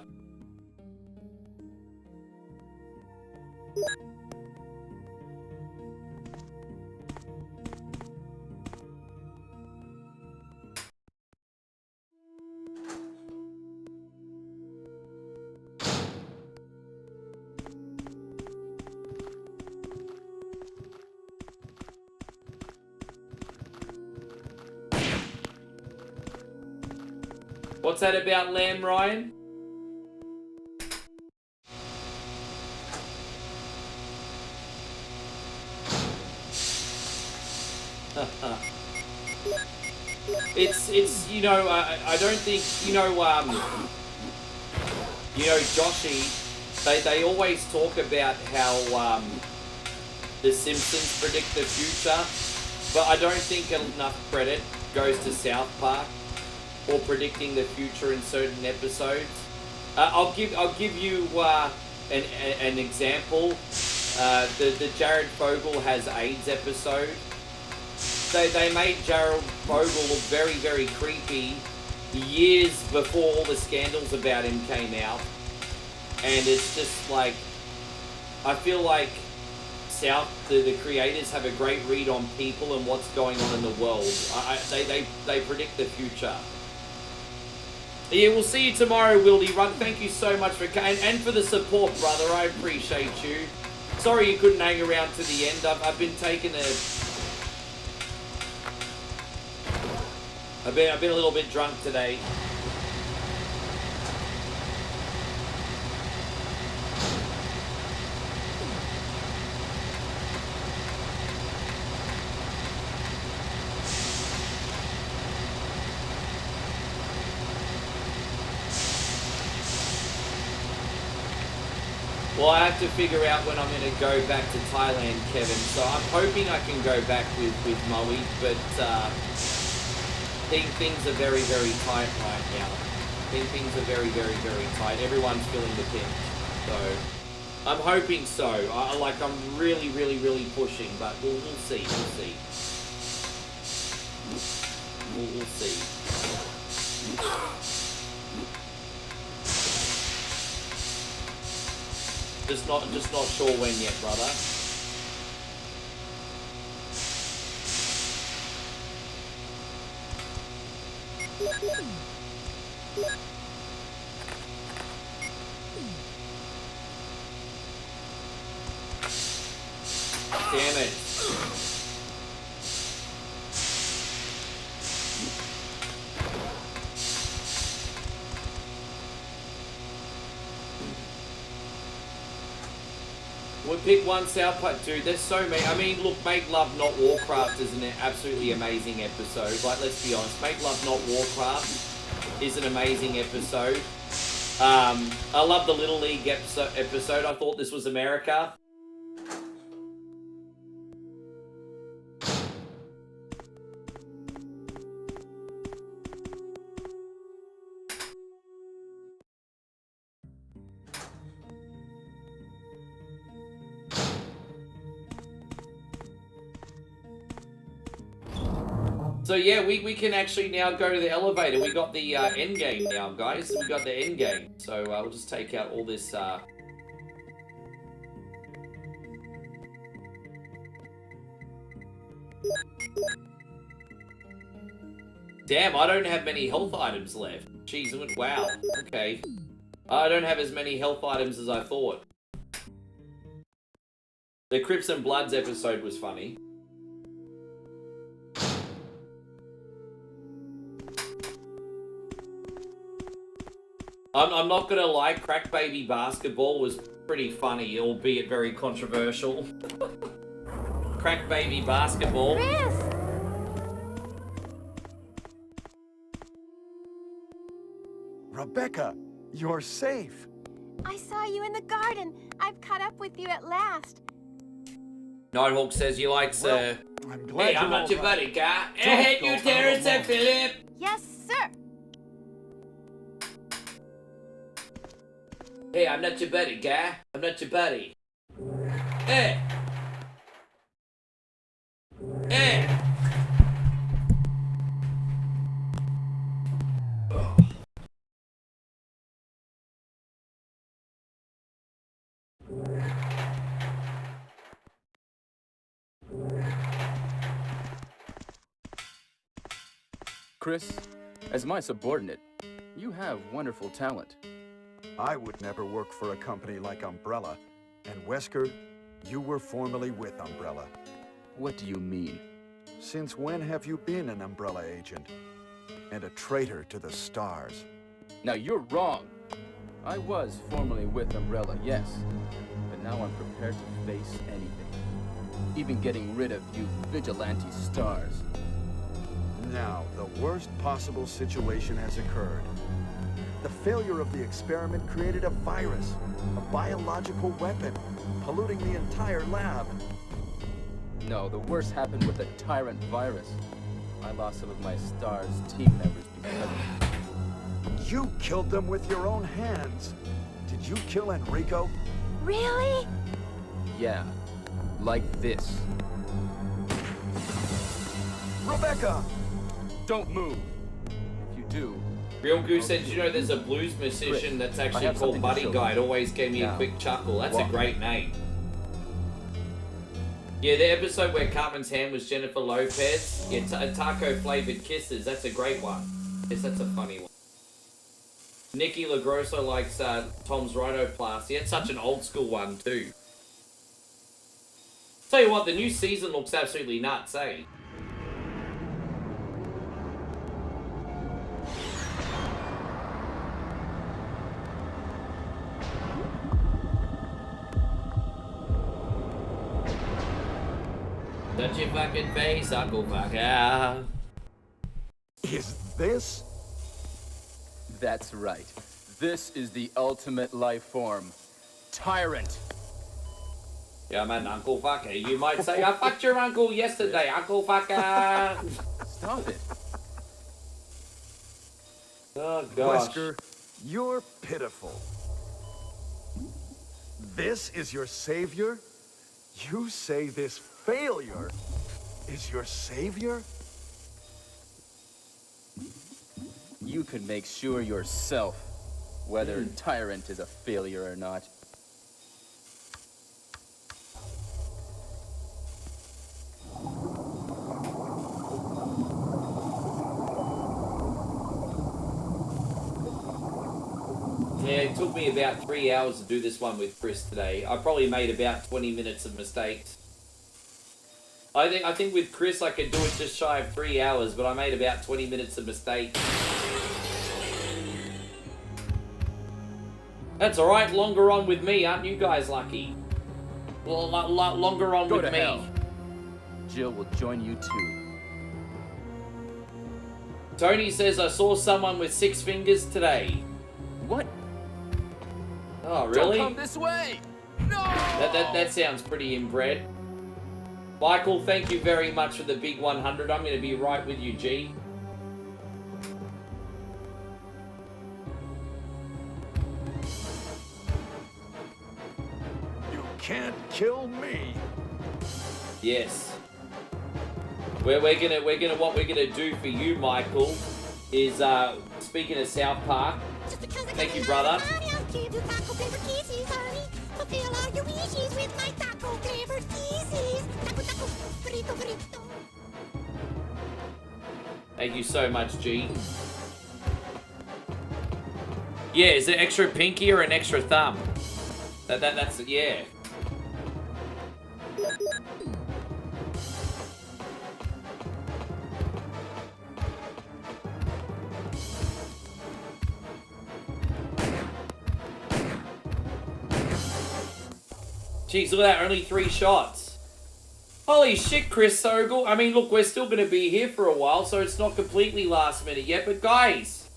What's that about lamb, Ryan? It's you know, I don't think, you know, Joshy, they always talk about how the Simpsons predict the future, but I don't think enough credit goes to South Park or predicting the future in certain episodes. I'll give you an example. The Jared Fogle has AIDS episode. They made Jared Fogle look very, very creepy years before all the scandals about him came out. And it's just like, I feel like the creators have a great read on people and what's going on in the world. They predict the future. Yeah, we'll see you tomorrow, Wildy Run. Thank you so much for and for the support, brother. I appreciate you. Sorry you couldn't hang around to the end. I've been taking I've been a little bit drunk today. Well, I have to figure out when I'm going to go back to Thailand, Kevin. So I'm hoping I can go back with Moe, but things are very, very tight right now. Things are very, very, very tight. Everyone's feeling the pinch. So I'm hoping so. I'm really, really, really pushing, but we'll see. We'll see. We'll see. Just not sure when yet, brother. Damn it. We'll pick one South Park, dude. There's so many. I mean, look, Make Love Not Warcraft is an absolutely amazing episode. Like, let's be honest, Make Love Not Warcraft is an amazing episode. I love the Little League episode. I thought this was America. So yeah, we can actually now go to the elevator. We got the end game now, guys. We got the end game. So we'll just take out all this. Damn, I don't have many health items left. Jeez, wow. Okay. I don't have as many health items as I thought. The Crips and Bloods episode was funny. I'm not gonna lie, Crack Baby Basketball was pretty funny, albeit very controversial. Crack Baby Basketball. Chris! Rebecca, you're safe. I saw you in the garden. I've caught up with you at last. Nighthawk says you like, sir. I'm glad Hey, I'm you're not your all right. buddy, guy. Don't Hey, go you out Terrence alone. and Philip. Yes, sir. Hey, I'm not your buddy, guy. I'm not your buddy. Hey. Hey. Chris, as my subordinate, you have wonderful talent. I would never work for a company like Umbrella. And Wesker, you were formerly with Umbrella. What do you mean? Since when have you been an Umbrella agent? And a traitor to the stars? Now you're wrong. I was formerly with Umbrella, yes. But now I'm prepared to face anything. Even getting rid of you vigilante stars. Now, the worst possible situation has occurred. The failure of the experiment created a virus, a biological weapon, polluting the entire lab. No, the worst happened with the Tyrant virus. I lost some of my STARS team members because of it. You killed them with your own hands. Did you kill Enrico? Really? Yeah, like this. Rebecca! Don't move. If you do... Real Goose said, you know, there's a blues musician that's actually have called something to Buddy show Guy. you. It always gave me a Now, quick chuckle. That's a walk. great name. Yeah, the episode where Cartman's hand was Jennifer Lopez. Yeah, taco-flavored kisses. That's a great one. Yes, that's a funny one. Nikki LaGrosso likes Tom's Rhinoplasty. It's such an old school one, too. Tell you what, the new season looks absolutely nuts, eh? Touch your fucking face, Uncle Fucker. Is this? That's right. This is the ultimate life form. Tyrant. Yeah, man, Uncle Fucker. You might say, I fucked your uncle yesterday, Uncle Fucker. Stop it. Oh, gosh. Wesker, you're pitiful. This is your savior? You say this failure is your savior? You can make sure yourself whether Tyrant is a failure or not. it took me about 3 hours to do this one with Chris today. I probably made about 20 minutes of mistakes. I think with Chris I could do it just shy of 3 hours, but I made about 20 minutes of mistakes. That's alright, longer on with me, aren't you guys lucky? Longer on Go with to me. hell. Jill will join you too. Tony says I saw someone with 6 fingers today. What? Oh, really? Don't come this way! No! That sounds pretty inbred. Michael, thank you very much for the big 100. I'm going to be right with you, G. You can't kill me. Yes. What we're gonna do for you, Michael, is speaking of South Park. Thank you, brother. Thank you so much, G. Yeah, is it extra pinky or an extra thumb? That's yeah. Jeez, look at that, only 3 shots. Holy shit, Chris Sogel. I mean, look, we're still going to be here for a while, so it's not completely last minute yet. But guys,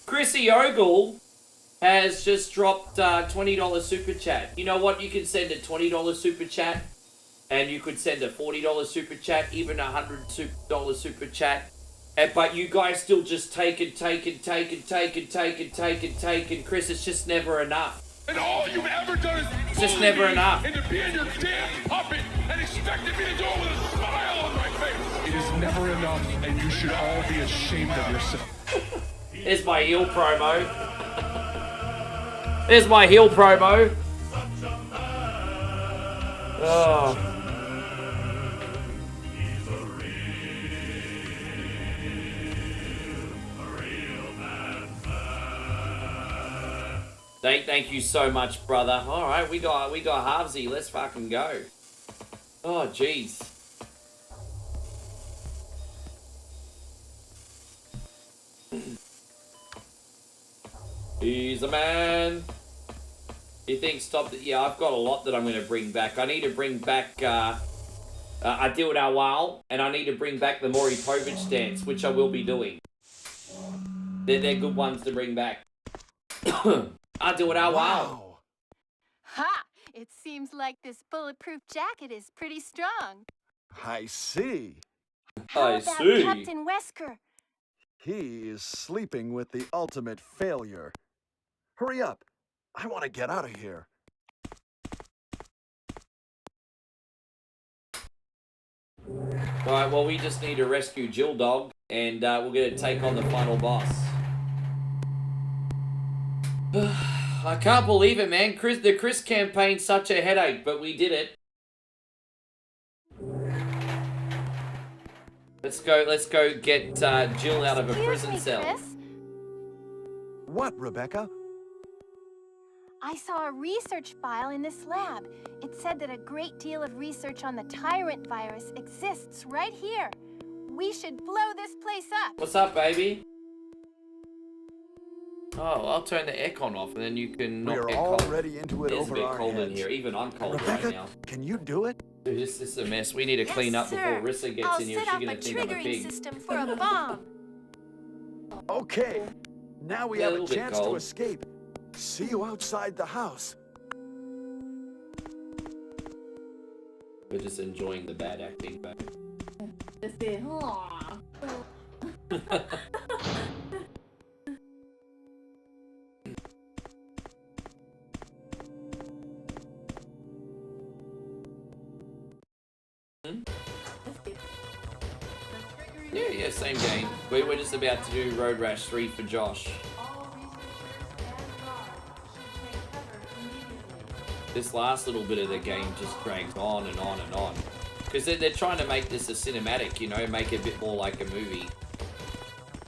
Chrissy Ogle has just dropped $20 super chat. You know what? You can send a $20 super chat, and you could send a $40 super chat, even a $100 super chat. But you guys still just take and take and take and take and take and take and take, and Chris, it's just never enough. And all you've ever done is it's just never enough. And to be in your damn puppet and expected me to do it with a smile on my face. It is never enough, and you should all be ashamed of yourself. There's my heel promo. There's my heel promo. Oh. Thank you so much, brother. All right, we got halvesy. Let's fucking go. Oh, jeez. He's a man. You think stop it? Yeah, I've got a lot that I'm going to bring back. I need to bring back I do it wow, and I need to bring back the Maury Povich dance, which I will be doing. They're good ones to bring back. I do it wow. Ha! It seems like this bulletproof jacket is pretty strong. I see. How about Captain Wesker? He is sleeping with the ultimate failure. Hurry up. I want to get out of here. Alright, well, we just need to rescue Jill Dog, and we're going to take on the final boss. I can't believe it, man. The Chris campaign's such a headache, but we did it. Let's go get Jill out of a prison cell. Chris? What, Rebecca? I saw a research file in this lab. It said that a great deal of research on the Tyrant virus exists right here. We should blow this place up. What's up, baby? Oh, I'll turn the aircon off, and then you can not get cold. We're already into it It's over a bit our cold in heads. here. Even I'm cold Rebecca, right now. can you do it? Dude, this is a mess. We need to clean up before Rissa gets in here. She's gonna think I'm a pig. System for a bomb. Okay, now we Yeah, have a a little bit chance to cold. escape. See you outside the house. We're just enjoying the bad acting, but. Just say, "Aw." Yeah, same game. We're just about to do Road Rash 3 for Josh. This last little bit of the game just drags on and on and on. Because they're trying to make this a cinematic, you know, make it a bit more like a movie.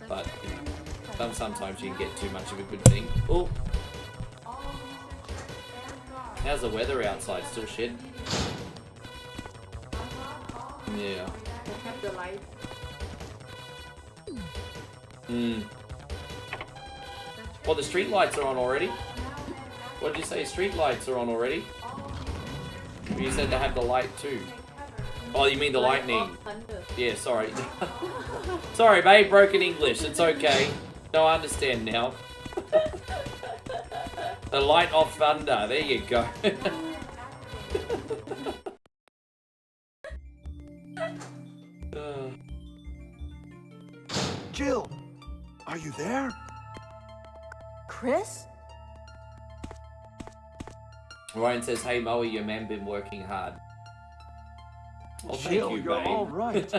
But, you know, sometimes you can get too much of a good thing. Oh, How's the weather outside? Still shit? Yeah. They have the light. Well, the street lights are on already. What did you say? Street lights are on already? You said to have the light too. Oh, you mean the lightning? Yeah, sorry. Sorry, babe, broken English. It's okay. No, I understand now. The light of thunder. There you go. Jill, are you there? Chris? Ryan says, "Hey Moe, your man been working hard." Well, thank Jill, you, you're babe. all right.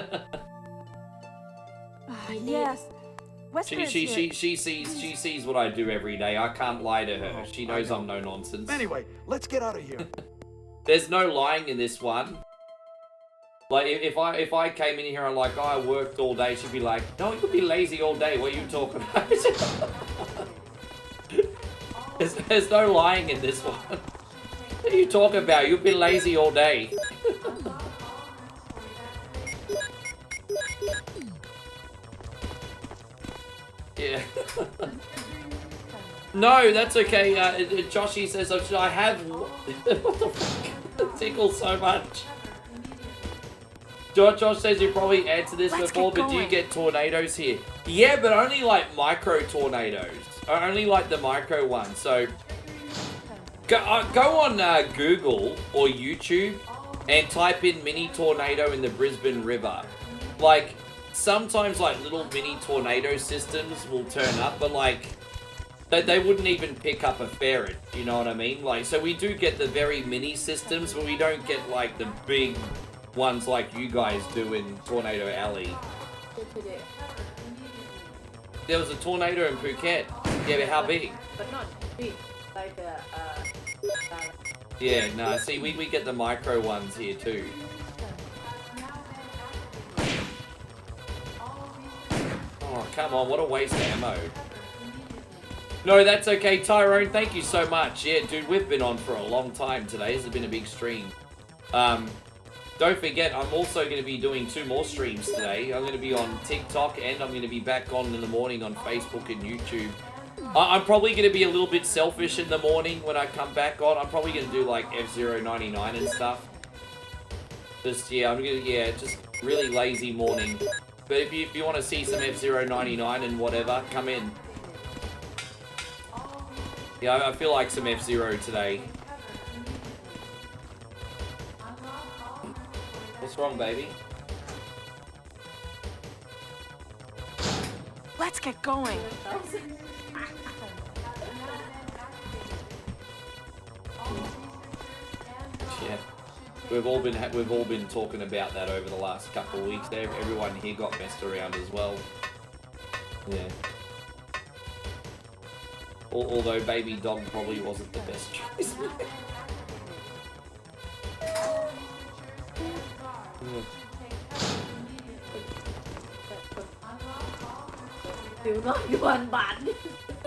Yes. Wesker's here. She sees what I do every day. I can't lie to her. She knows I'm no nonsense. Anyway, let's get out of here. There's no lying in this one. Like if I came in here and like, oh, I worked all day, she'd be like, no, you could be lazy all day. What are you talking about? there's no lying in this one. What are you talking about? You've been lazy all day. Yeah. No, that's okay. Joshy says I have. What the fuck? It tickles so much. Josh says you probably answered this before, but do you get tornadoes here? Yeah, but only like micro tornadoes. Only like the micro ones. So go on Google or YouTube and type in mini tornado in the Brisbane River. Like sometimes like little mini tornado systems will turn up, but like they wouldn't even pick up a ferret. You know what I mean? Like so we do get the very mini systems, but we don't get like the big ones like you guys do in Tornado Alley. There was a tornado in Phuket. Yeah, but how big? But not big, like Yeah, no, see, we get the micro ones here too. Oh, come on, what a waste of ammo. No, that's okay, Tyrone, thank you so much. Yeah, dude, we've been on for a long time today. This has been a big stream. Don't forget, I'm also going to be doing 2 more streams today. I'm going to be on TikTok and I'm going to be back on in the morning on Facebook and YouTube. I'm probably going to be a little bit selfish in the morning when I come back on. I'm probably going to do like F-Zero 99 and stuff. Just, yeah, just really lazy morning. But if you want to see some F-Zero 99 and whatever, come in. Yeah, I feel like some F-Zero today. What's wrong, baby? Let's get going. Yeah, we've all been talking about that over the last couple of weeks. Everyone here got messed around as well. Yeah. Although baby dog probably wasn't the best choice.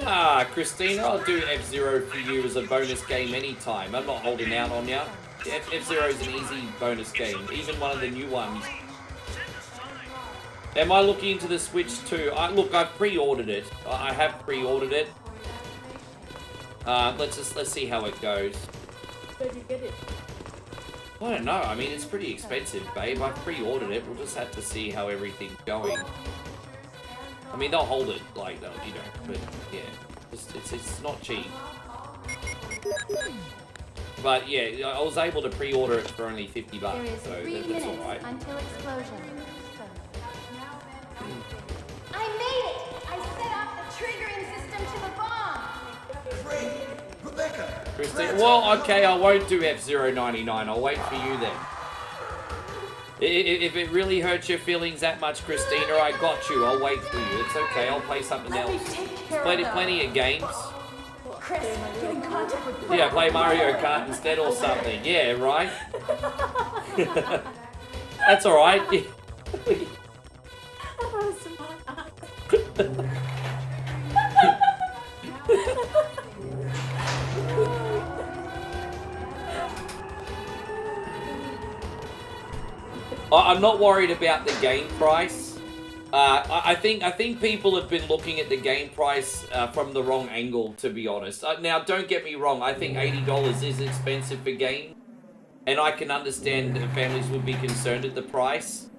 Ah, Christina, I'll do F-Zero for you as a bonus game anytime. I'm not holding out on ya. F-Zero is an easy bonus game, even one of the new ones. Am I looking into the Switch too? Look, I've pre-ordered it. I have pre-ordered it. Let's see how it goes. Where did you get it? I don't know. I mean, it's pretty expensive, babe. I've pre-ordered it. We'll just have to see how everything's going. I mean, they'll hold it, like, you know, but yeah, it's not cheap. But yeah, I was able to pre-order it for only $50, There is so 3 that's minutes all right. until explosion. I made it! I set off the triggering system to the bomb! Great! Rebecca! Christine, well, okay, I won't do F-Zero 99. I'll wait for you then. If it really hurts your feelings that much, Christina, I got you. I'll wait for you. It's okay. I'll play something else. Plenty of games. Chris, get in contact with Yeah, play Mario Kart instead or something. Yeah, right? That's alright. I'm not worried about the game price. I think people have been looking at the game price from the wrong angle, to be honest. Now, don't get me wrong. I think $80 is expensive for games, and I can understand that families would be concerned at the price.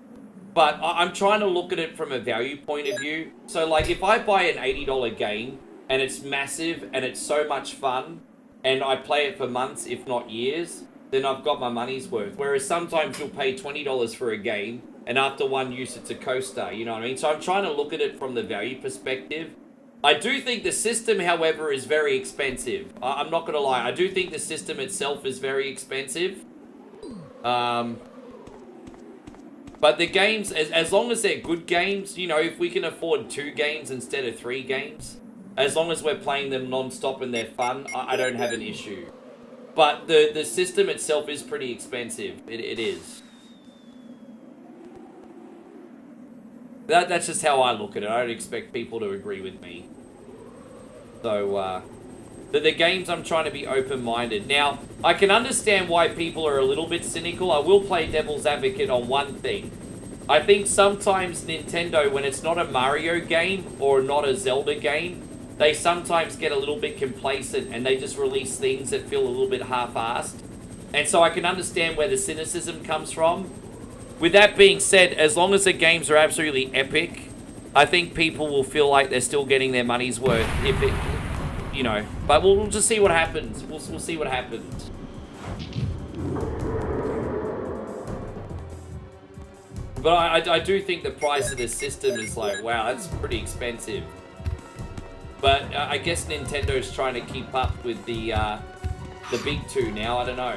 But I'm trying to look at it from a value point of view. So, like, if I buy an $80 game, and it's massive, and it's so much fun, and I play it for months, if not years, then I've got my money's worth. Whereas sometimes you'll pay $20 for a game, and after one use, it's a coaster, you know what I mean? So I'm trying to look at it from the value perspective. I do think the system, however, is very expensive. I'm not going to lie. I do think the system itself is very expensive. But the games, as long as they're good games, you know, if we can afford 2 games instead of 3 games, as long as we're playing them non-stop and they're fun, I don't have an issue. But the system itself is pretty expensive. It is. That's just how I look at it. I don't expect people to agree with me. So, the games, I'm trying to be open-minded. Now, I can understand why people are a little bit cynical. I will play devil's advocate on one thing. I think sometimes Nintendo, when it's not a Mario game or not a Zelda game, they sometimes get a little bit complacent and they just release things that feel a little bit half-assed. And so I can understand where the cynicism comes from. With that being said, as long as the games are absolutely epic, I think people will feel like they're still getting their money's worth. If it, you know, but we'll just see what happens. We'll see what happens. But I do think the price of this system is like, wow, that's pretty expensive. But I guess Nintendo's trying to keep up with the big two now. I don't know.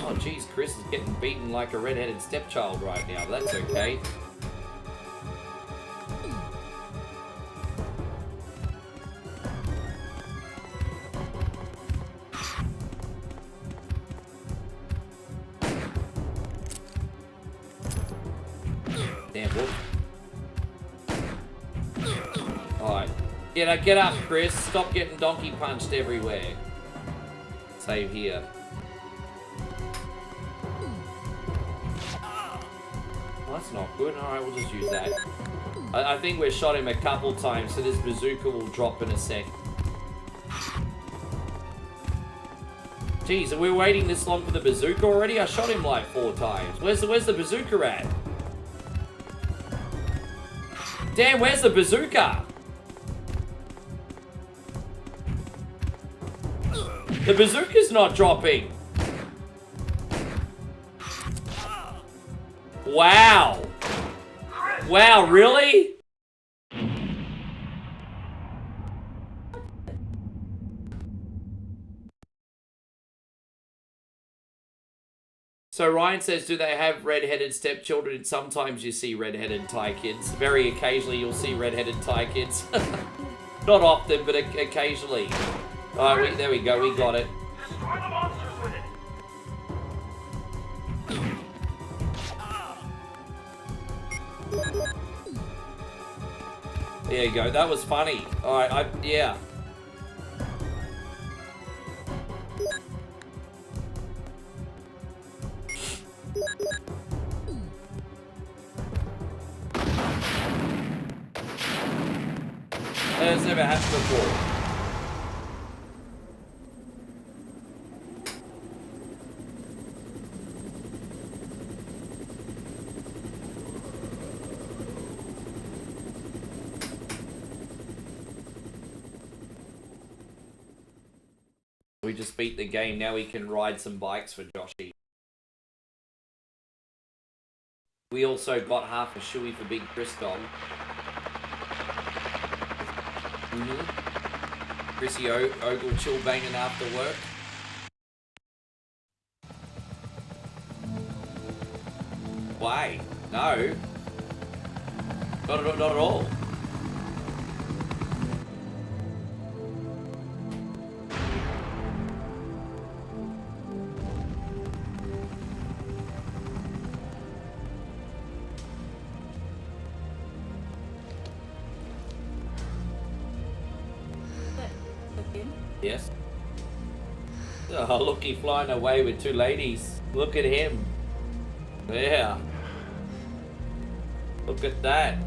Oh, geez, Chris is getting beaten like a red-headed stepchild right now. But that's okay. Damn, whoop. Alright. Get up, Chris. Stop getting donkey punched everywhere. Save here. Well, that's not good. Alright, we'll just use that. I think we've shot him a couple times, so this bazooka will drop in a sec. Jeez, are we waiting this long for the bazooka already? I shot him like 4 times. Where's the bazooka at? Damn, where's the bazooka? The bazooka's not dropping. Wow. Wow, really? So Ryan says, do they have red-headed stepchildren? Sometimes you see red-headed Thai kids. Very occasionally you'll see red-headed Thai kids. Not often, but occasionally. Alright, there we go, we got it. Destroy the monsters with it. There you go, that was funny. Alright, yeah. That's never happened before. We just beat the game, now we can ride some bikes for Joshy. We also got half a shoey for Big Chris Dog. Chrissy Ogle chill banging after work. Why? No. Not at all. Yes. Oh, look, he's flying away with 2 ladies. Look at him. Yeah. Look at that.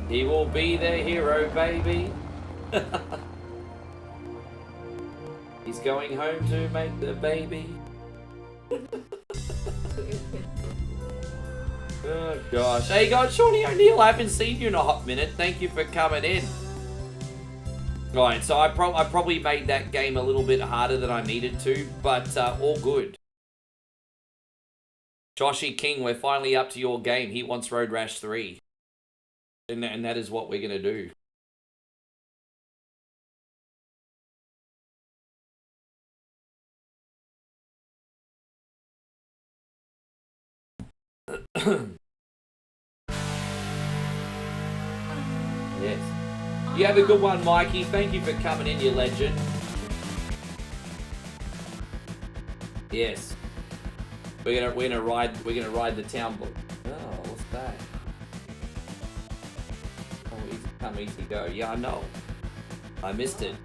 He will be their hero, baby. He's going home to make the baby. Oh gosh. Hey guys, Shawnee O'Neill, I haven't seen you in a hot minute. Thank you for coming in. Right, so I probably made that game a little bit harder than I needed to, but all good. Joshy King, we're finally up to your game. He wants Road Rash 3. And that is what we're going to do. Yes. You have a good one, Mikey. Thank you for coming in, you legend. Yes. We're gonna ride the town block. Oh, what's that? Oh, easy come, easy go. Yeah, I know. I missed it.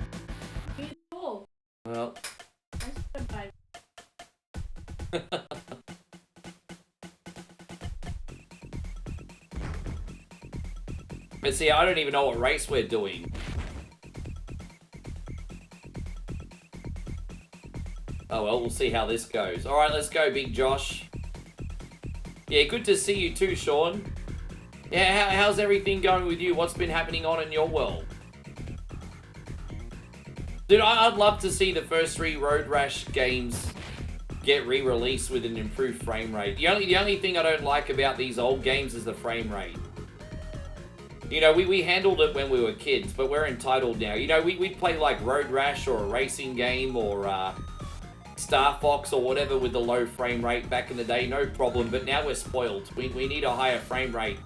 Cool. Well. But see, I don't even know what race we're doing. Oh well, we'll see how this goes. Alright, let's go, Big Josh. Yeah, good to see you too, Sean. Yeah, how's everything going with you? What's been happening on in your world? Dude, I'd love to see the first 3 Road Rash games get re-released with an improved frame rate. The only thing I don't like about these old games is the frame rate. You know, we handled it when we were kids, but we're entitled now. You know, we'd play like Road Rash or a racing game or Star Fox or whatever with the low frame rate back in the day, no problem. But now we're spoiled. We need a higher frame rate.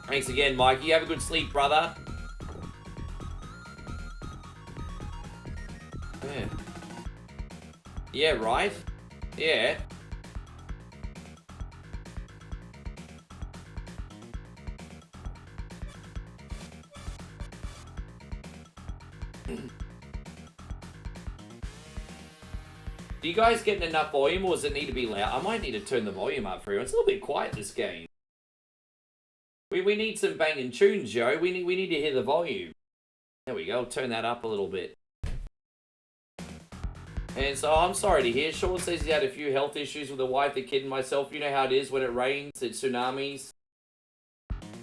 Thanks again, Mike. You have a good sleep, brother. Yeah. Yeah, right? Yeah. Do you guys getting enough volume, or does it need to be loud? I might need to turn the volume up for you. It's a little bit quiet, this game. We need some banging tunes, Joe. We need to hear the volume. There we go. Turn that up a little bit. And so I'm sorry to hear. Sean says he had a few health issues with the wife, the kid, and myself. You know how it is when it rains, it's tsunamis.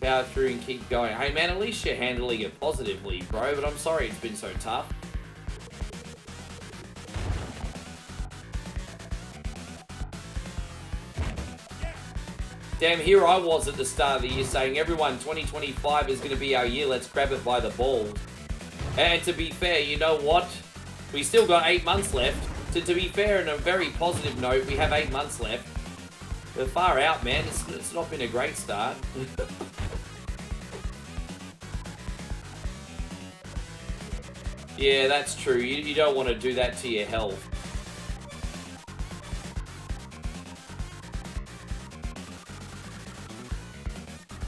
Power through and keep going. Hey man, at least you're handling it positively, bro. But I'm sorry it's been so tough. Damn, here I was at the start of the year saying, everyone, 2025 is going to be our year, let's grab it by the balls. And to be fair, you know what? We still got 8 months left. To be fair, on a very positive note, we have 8 months left. We're far out, man. It's not been a great start. Yeah, that's true. You don't want to do that to your health.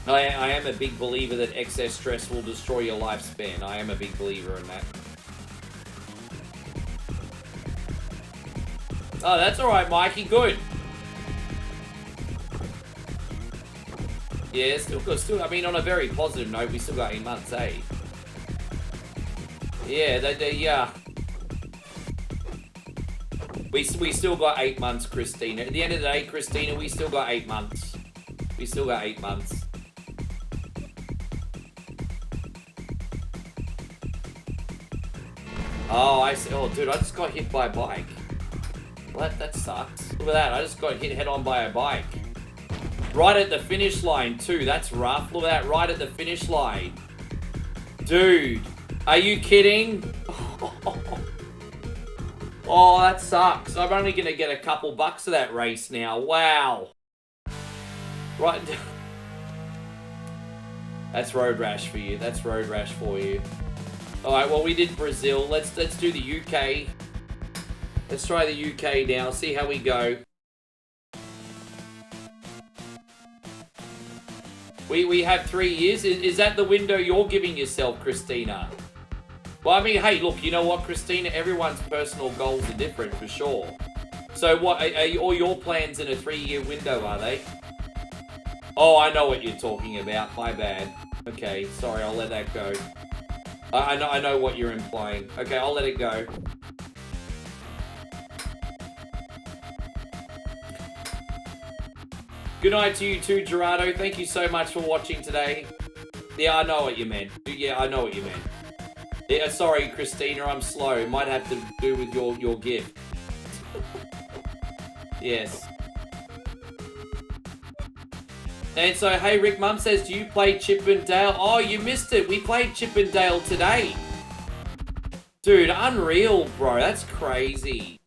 I am a big believer that excess stress will destroy your lifespan. I am a big believer in that. Oh, that's alright, Mikey. Good. Yeah, still. I mean, on a very positive note, we still got 8 months, eh? Yeah, yeah. We still got 8 months, Christina. At the end of the day, Christina, we still got 8 months. We still got 8 months. Oh, I see. Oh, dude, I just got hit by a bike. Well, that sucks. Look at that. I just got hit head-on by a bike. Right at the finish line, too. That's rough. Look at that. Right at the finish line. Dude, are you kidding? Oh, that sucks. I'm only going to get a couple bucks of that race now. Wow. Right. That's Road Rash for you. That's Road Rash for you. Alright, well, we did Brazil. Let's do the UK. Let's try the UK now. See how we go. We have 3 years. Is that the window you're giving yourself, Christina? Well, I mean, hey, look, you know what, Christina? Everyone's personal goals are different, for sure. So what, are all your plans in a 3-year window, are they? Oh, I know what you're talking about. My bad. Okay, sorry, I'll let that go. I know what you're implying. Okay, I'll let it go. Good night to you too, Gerardo. Thank you so much for watching today. Yeah, I know what you meant. Yeah, I know what you meant. Yeah, sorry, Christina, I'm slow. It might have to do with your gift. Yes. And so, hey, Rick, Mum says, do you play Chip and Dale? Oh, you missed it. We played Chip and Dale today. Dude, unreal, bro. That's crazy.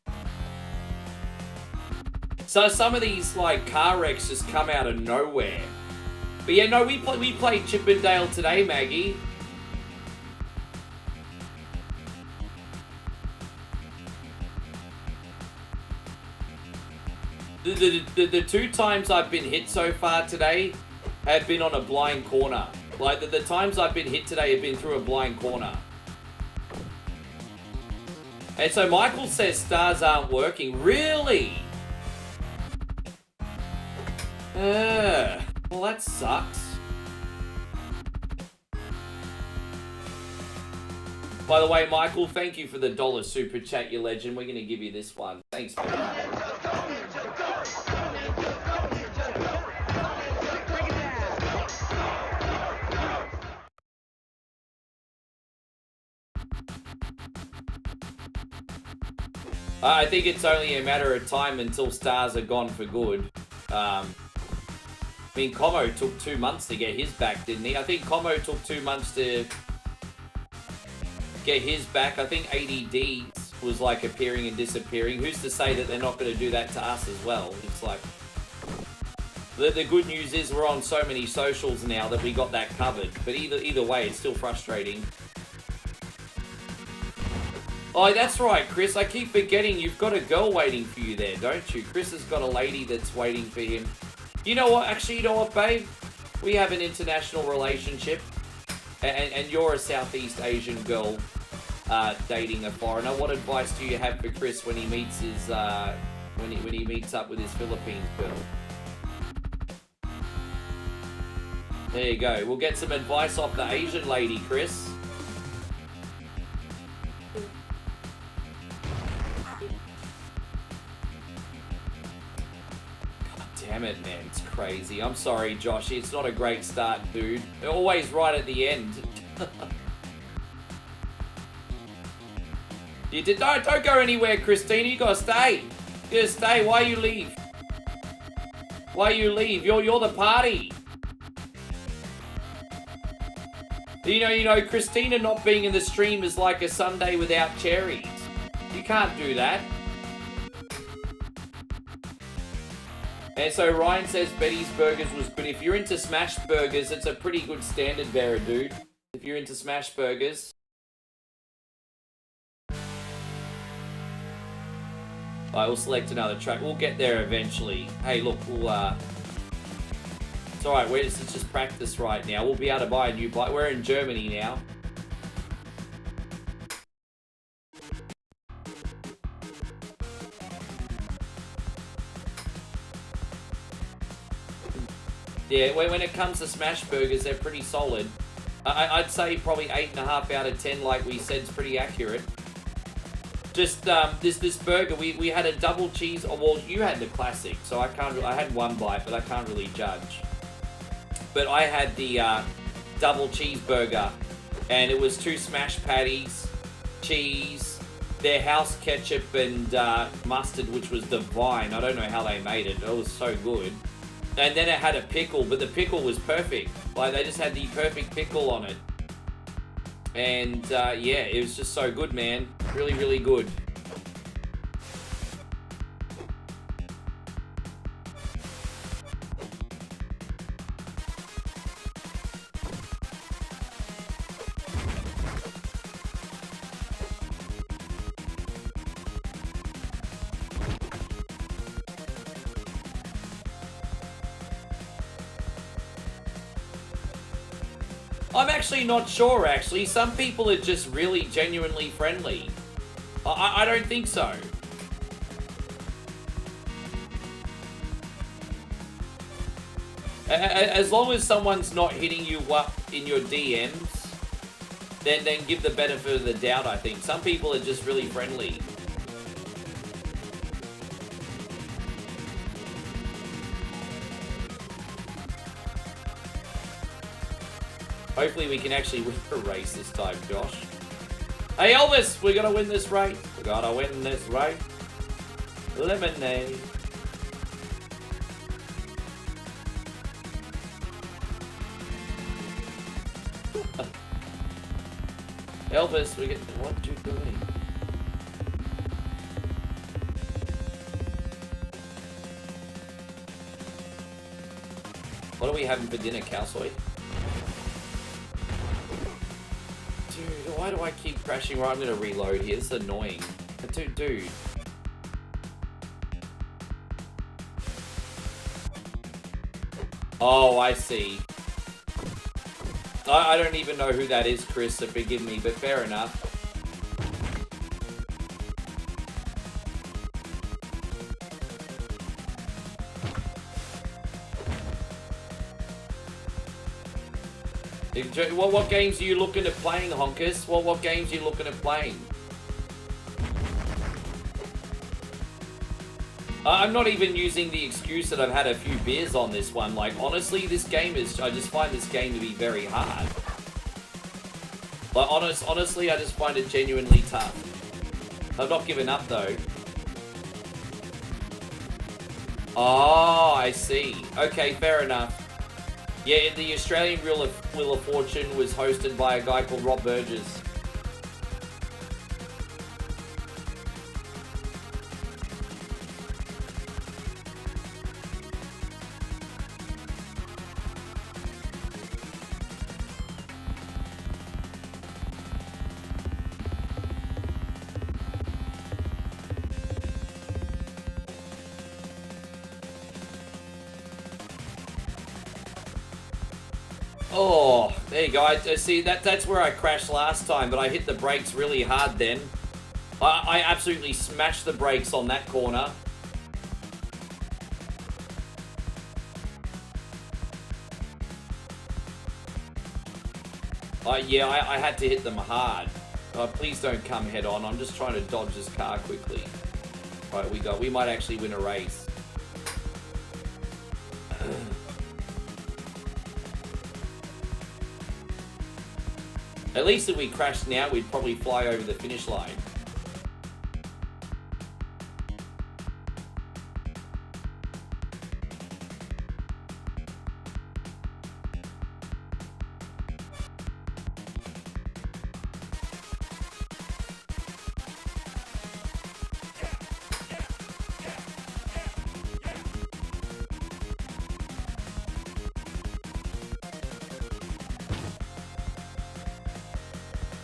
So some of these, like, car wrecks just come out of nowhere. But yeah, no, we played Chip and Dale today, Maggie. The 2 times I've been hit so far today have been on a blind corner. Like, the times I've been hit today have been through a blind corner. And so Michael says stars aren't working. Really? Well, that sucks. By the way, Michael, thank you for the $1 super chat, you legend. We're going to give you this one. Thanks, man. I think it's only a matter of time until stars are gone for good. I mean, Como took 2 months to get his back, didn't he? I think Como took 2 months to get his back. I think ADD was like appearing and disappearing. Who's to say that they're not going to do that to us as well? It's like... The good news is we're on so many socials now that we got that covered. But either way, it's still frustrating. Oh, that's right, Chris. I keep forgetting you've got a girl waiting for you there, don't you? Chris has got a lady that's waiting for him. You know what? Actually, you know what, babe? We have an international relationship. And you're a Southeast Asian girl dating a foreigner. What advice do you have for Chris when he meets his when he meets up with his Philippines girl? There you go. We'll get some advice off the Asian lady, Chris. Damn it, man. It's crazy. I'm sorry, Josh. It's not a great start, dude. They're always right at the end. Don't go anywhere, Christina. You gotta stay. You gotta stay. Why you leave? Why you leave? You're the party. You know, Christina not being in the stream is like a Sunday without cherries. You can't do that. And so Ryan says Betty's Burgers was good. If you're into smash burgers, it's a pretty good standard bearer, dude. If you're into smash burgers. I will select another track. We'll get there eventually. Hey, look, we'll, it's alright, let's just practice right now. We'll be able to buy a new bike. We're in Germany now. Yeah, when it comes to smash burgers, they're pretty solid. I'd say probably 8.5 out of 10, like we said, is pretty accurate. Just this burger, we had a double cheese. Oh, well, you had the classic, so I had one bite, but I can't really judge. But I had the double cheeseburger, and it was 2 smash patties, cheese, their house ketchup and mustard, which was divine. I don't know how they made it. It was so good. And then it had a pickle, but the pickle was perfect. Like, they just had the perfect pickle on it. And, yeah, it was just so good, man. Really, really good. I'm actually not sure, actually. Some people are just really genuinely friendly. I don't think so. As long as someone's not hitting you up in your DMs, then give the benefit of the doubt, I think. Some people are just really friendly. Hopefully we can actually win the race this time, Josh. Hey Elvis, we're gonna win this race. We gotta win this race. Lemonade. Elvis, we get what you doing? What are we having for dinner, Cowsoy? Dude, why do I keep crashing? Right, I'm gonna reload here. This is annoying. Dude. Oh, I see. I don't even know who that is, Chris, so forgive me, but fair enough. What games are you looking at playing, Honkers? What games are you looking at playing? I'm not even using the excuse that I've had a few beers on this one. Like, honestly, this game is... I just find this game to be very hard. Like, honestly, I just find it genuinely tough. I've not given up, though. Oh, I see. Okay, fair enough. Yeah, the Australian Wheel of Fortune was hosted by a guy called Rob Burgess. Oh, there you go. I see, that's where I crashed last time, but I hit the brakes really hard then. I absolutely smashed the brakes on that corner. Yeah, I had to hit them hard. Please don't come head on. I'm just trying to dodge this car quickly. Right, we might actually win a race. At least if we crashed now, we'd probably fly over the finish line.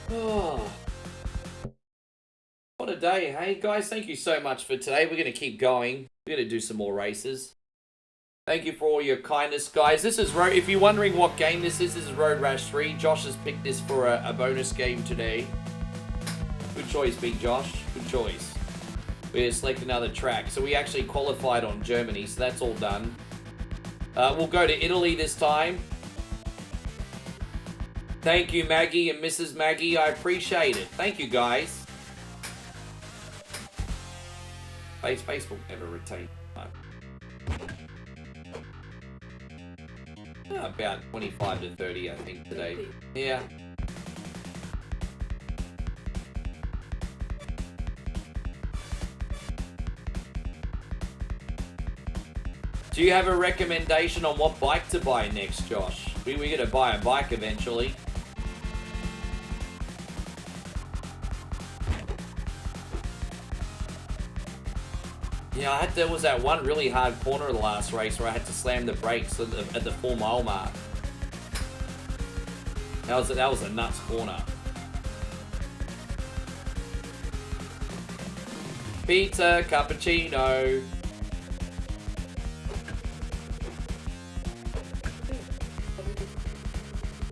Oh. What a day. Hey guys, thank you so much for today. We're going to keep going. We're going to do some more races. Thank you for all your kindness, guys. This is Road. If you're wondering what game this is Road Rash 3. Josh has picked this for a bonus game today. Good choice, Big Josh. Good choice. We're selecting another track. So we actually qualified on Germany, so that's all done. We'll go to Italy this time. Thank you, Maggie and Mrs. Maggie. I appreciate it. Thank you, guys. Facebook never retained. About 25 to 30, I think, today. Yeah. Do you have a recommendation on what bike to buy next, Josh? We're going to buy a bike eventually. Yeah, there was that one really hard corner of the last race where I had to slam the brakes at the 4 mile mark. That was a nuts corner. Pizza, cappuccino.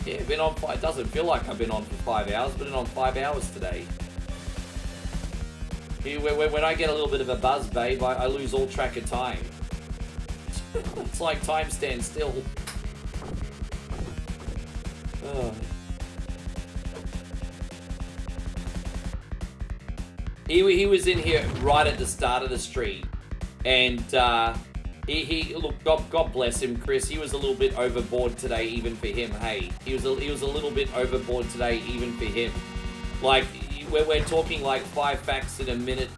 Yeah, been on. It doesn't feel like I've been on for 5 hours. Been on 5 hours today. When I get a little bit of a buzz, babe, I lose all track of time. It's like time stands still. Oh. He was in here right at the start of the stream, and he look, God bless him, Chris. He was a little bit overboard today, even for him. Hey, he was a little bit overboard today, even for him. Like we're talking like 5 facts in a minute,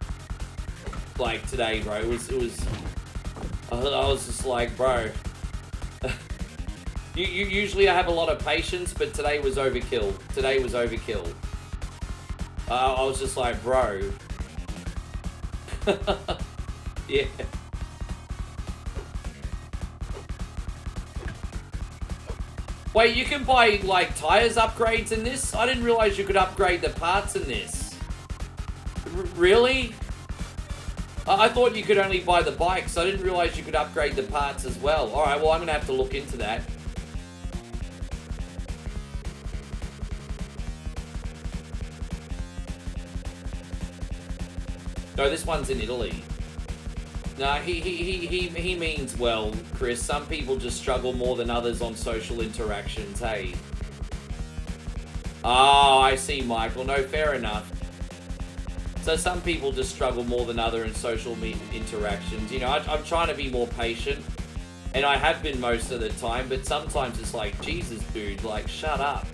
like today, bro. It was. I was just like, bro. Usually I have a lot of patience, but today was overkill. Today was overkill. I was just like, bro. Yeah. Wait, you can buy, like, tires upgrades in this? I didn't realize you could upgrade the parts in this. Really? I thought you could only buy the bikes. I didn't realize you could upgrade the parts as well. Alright, well, I'm going to have to look into that. No, this one's in Italy. No, he means well, Chris. Some people just struggle more than others on social interactions, hey. Oh, I see, Michael. No, fair enough. So some people just struggle more than other in social interactions. You know, I'm trying to be more patient, and I have been most of the time, but sometimes it's like, Jesus, dude, like, shut up.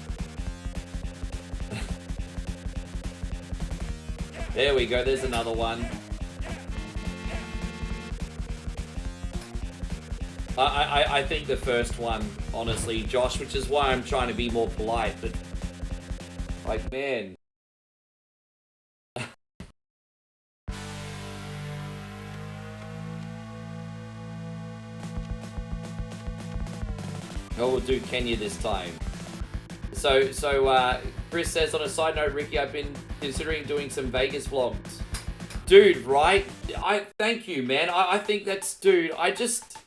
There we go, there's another one. I think the first one, honestly, Josh, which is why I'm trying to be more polite, but, like, man. Oh, we'll do Kenya this time. So, Chris says, on a side note, Ricky, I've been considering doing some Vegas vlogs. Dude, right? Thank you, man. I think that's, dude, I just...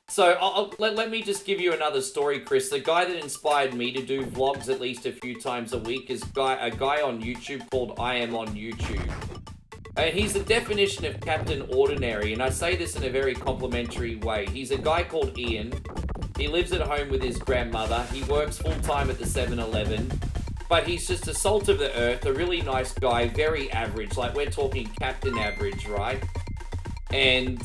So, let me just give you another story, Chris. The guy that inspired me to do vlogs at least a few times a week is a guy on YouTube called I Am on YouTube. And he's the definition of Captain Ordinary, and I say this in a very complimentary way. He's a guy called Ian. He lives at home with his grandmother. He works full-time at the 7-Eleven. But he's just a salt of the earth, a really nice guy, very average. Like, we're talking Captain Average, right? And,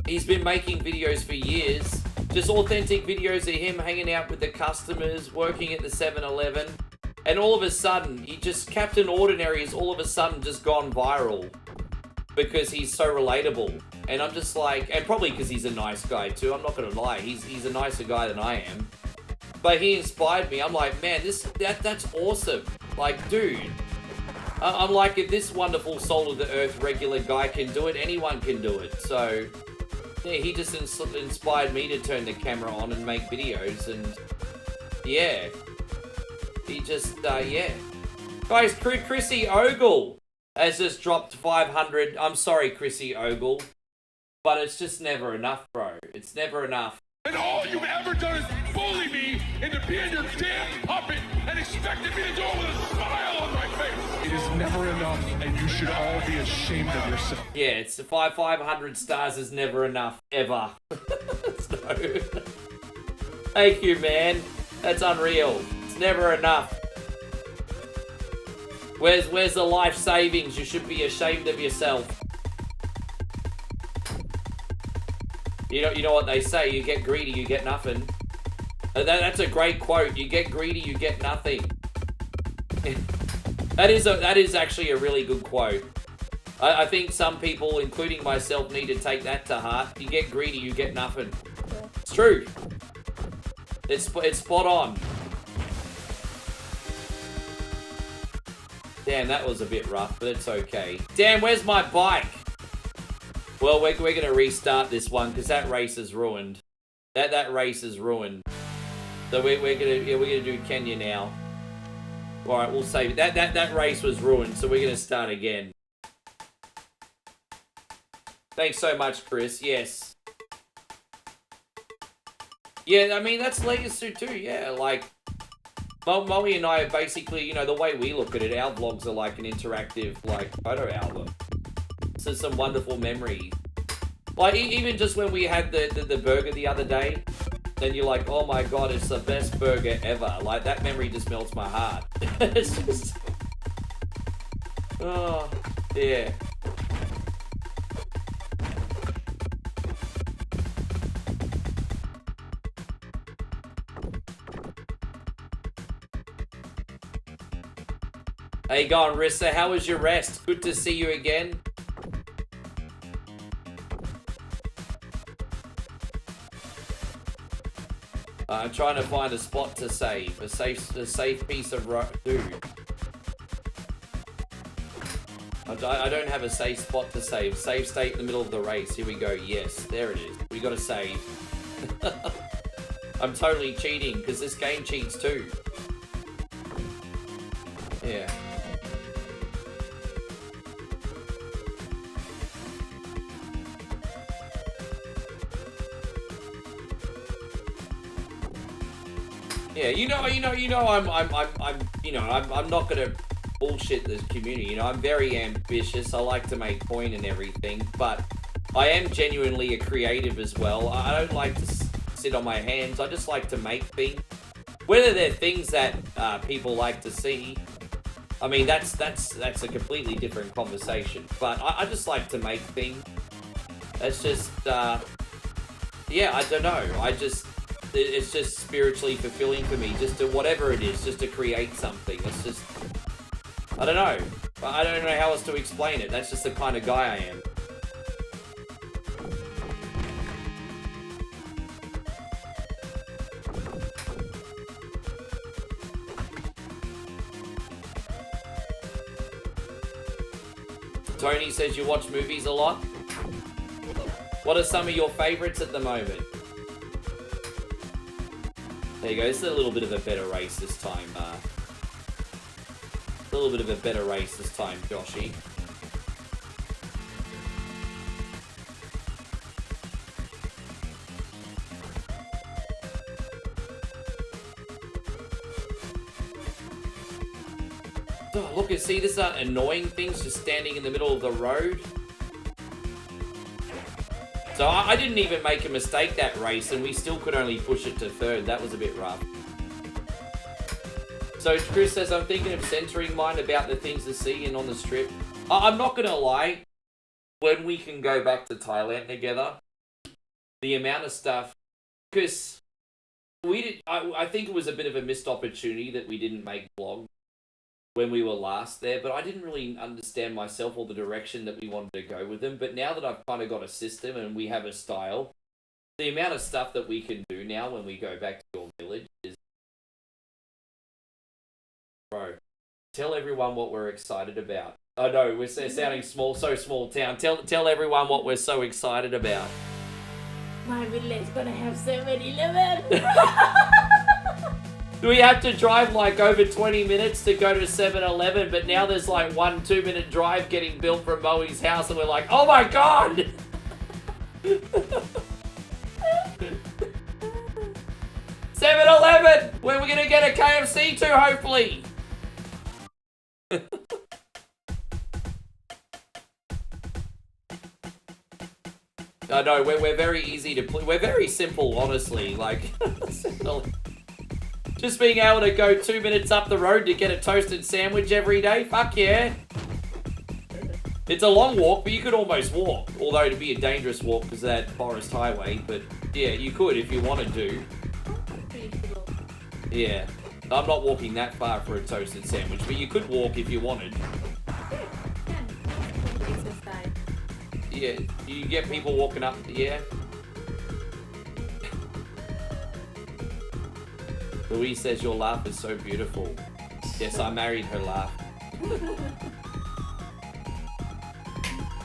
he's been making videos for years. Just authentic videos of him hanging out with the customers, working at the 7-Eleven. And all of a sudden, Captain Ordinary is all of a sudden just gone viral. Because he's so relatable. And I'm just like, and probably because he's a nice guy too, I'm not going to lie. He's a nicer guy than I am. But he inspired me. I'm like, man, that's awesome. Like, dude. I'm like, if this wonderful soul of the earth regular guy can do it, anyone can do it. So, yeah, he just inspired me to turn the camera on and make videos. And, yeah. He just, yeah. Guys, Chrissy Ogle has just dropped 500. I'm sorry, Chrissy Ogle. But it's just never enough, bro. It's never enough. And all you've ever done is bully me into being your damn puppet and expected me to do it with a smile on my face. It is never enough, and you should all be ashamed of yourself. Yeah, it's 500 stars is never enough, ever. So, thank you, man. That's unreal. It's never enough. Where's the life savings? You should be ashamed of yourself. You know what they say, you get greedy, you get nothing. That's a great quote. You get greedy, you get nothing. That is actually a really good quote. I think some people, including myself, need to take that to heart. You get greedy, you get nothing. It's true. It's spot on. Damn, that was a bit rough, but it's okay. Damn, where's my bike? Well, we're going to restart this one because that race is ruined. That race is ruined. So we're gonna do Kenya now. All right, we'll save it. That race was ruined, so we're gonna start again. Thanks so much, Chris. Yes. Yeah, I mean, that's Legacy too, yeah. Like, Molly and I are basically, you know, the way we look at it, our vlogs are like an interactive, like, photo album. So some wonderful memories. Like, even just when we had the burger the other day, then you're like, oh my god, it's the best burger ever. Like, that memory just melts my heart. It's just... Oh, yeah. Hey, going, Rissa? How was your rest? Good to see you again. I'm trying to find a spot to save. A safe piece of dude. I don't have a safe spot to save. Save state in the middle of the race. Here we go. Yes, there it is. We gotta save. I'm totally cheating because this game cheats too. Yeah. Yeah, I'm not gonna bullshit this community. You know, I'm very ambitious. I like to make coin and everything, but I am genuinely a creative as well. I don't like to sit on my hands. I just like to make things. Whether they're things that people like to see, I mean, that's a completely different conversation. But I just like to make things. That's just, yeah, I don't know. It's just spiritually fulfilling for me, just to, whatever it is, just to create something. It's just, I don't know. I don't know how else to explain it. That's just the kind of guy I am. Tony says you watch movies a lot. What are some of your favorites at the moment? There you go. It's a little bit of a better race this time. A little bit of a better race this time, Joshy. Oh, look, and see, this are annoying things just standing in the middle of the road. So I didn't even make a mistake that race, and we still could only push it to third. That was a bit rough. So Chris says, I'm thinking of centering mine about the things to see and on the strip. I'm not going to lie. When we can go back to Thailand together, the amount of stuff... Because we did, I think it was a bit of a missed opportunity that we didn't make vlogs when we were last there, but I didn't really understand myself or the direction that we wanted to go with them. But now that I've kind of got a system and we have a style, the amount of stuff that we can do now when we go back to your village is... Bro, tell everyone what we're excited about. I know, we're sounding small, so small town. Tell everyone what we're so excited about. My village gonna have 7-Eleven. We have to drive like over 20 minutes to go to 7-Eleven, but now there's like 1-2 minute drive getting built from Moe's house, and we're like, oh my god! 7-Eleven! Where we're gonna get a KFC to, hopefully! I know, we're very easy to play. We're very simple, honestly. Like, just being able to go 2 minutes up the road to get a toasted sandwich every day, fuck yeah. It's a long walk, but you could almost walk. Although it'd be a dangerous walk because of that forest highway, but yeah, you could if you wanted to. Yeah, I'm not walking that far for a toasted sandwich, but you could walk if you wanted. Yeah, you get people walking up, yeah. Louise says your laugh is so beautiful. Yes, I married her laugh.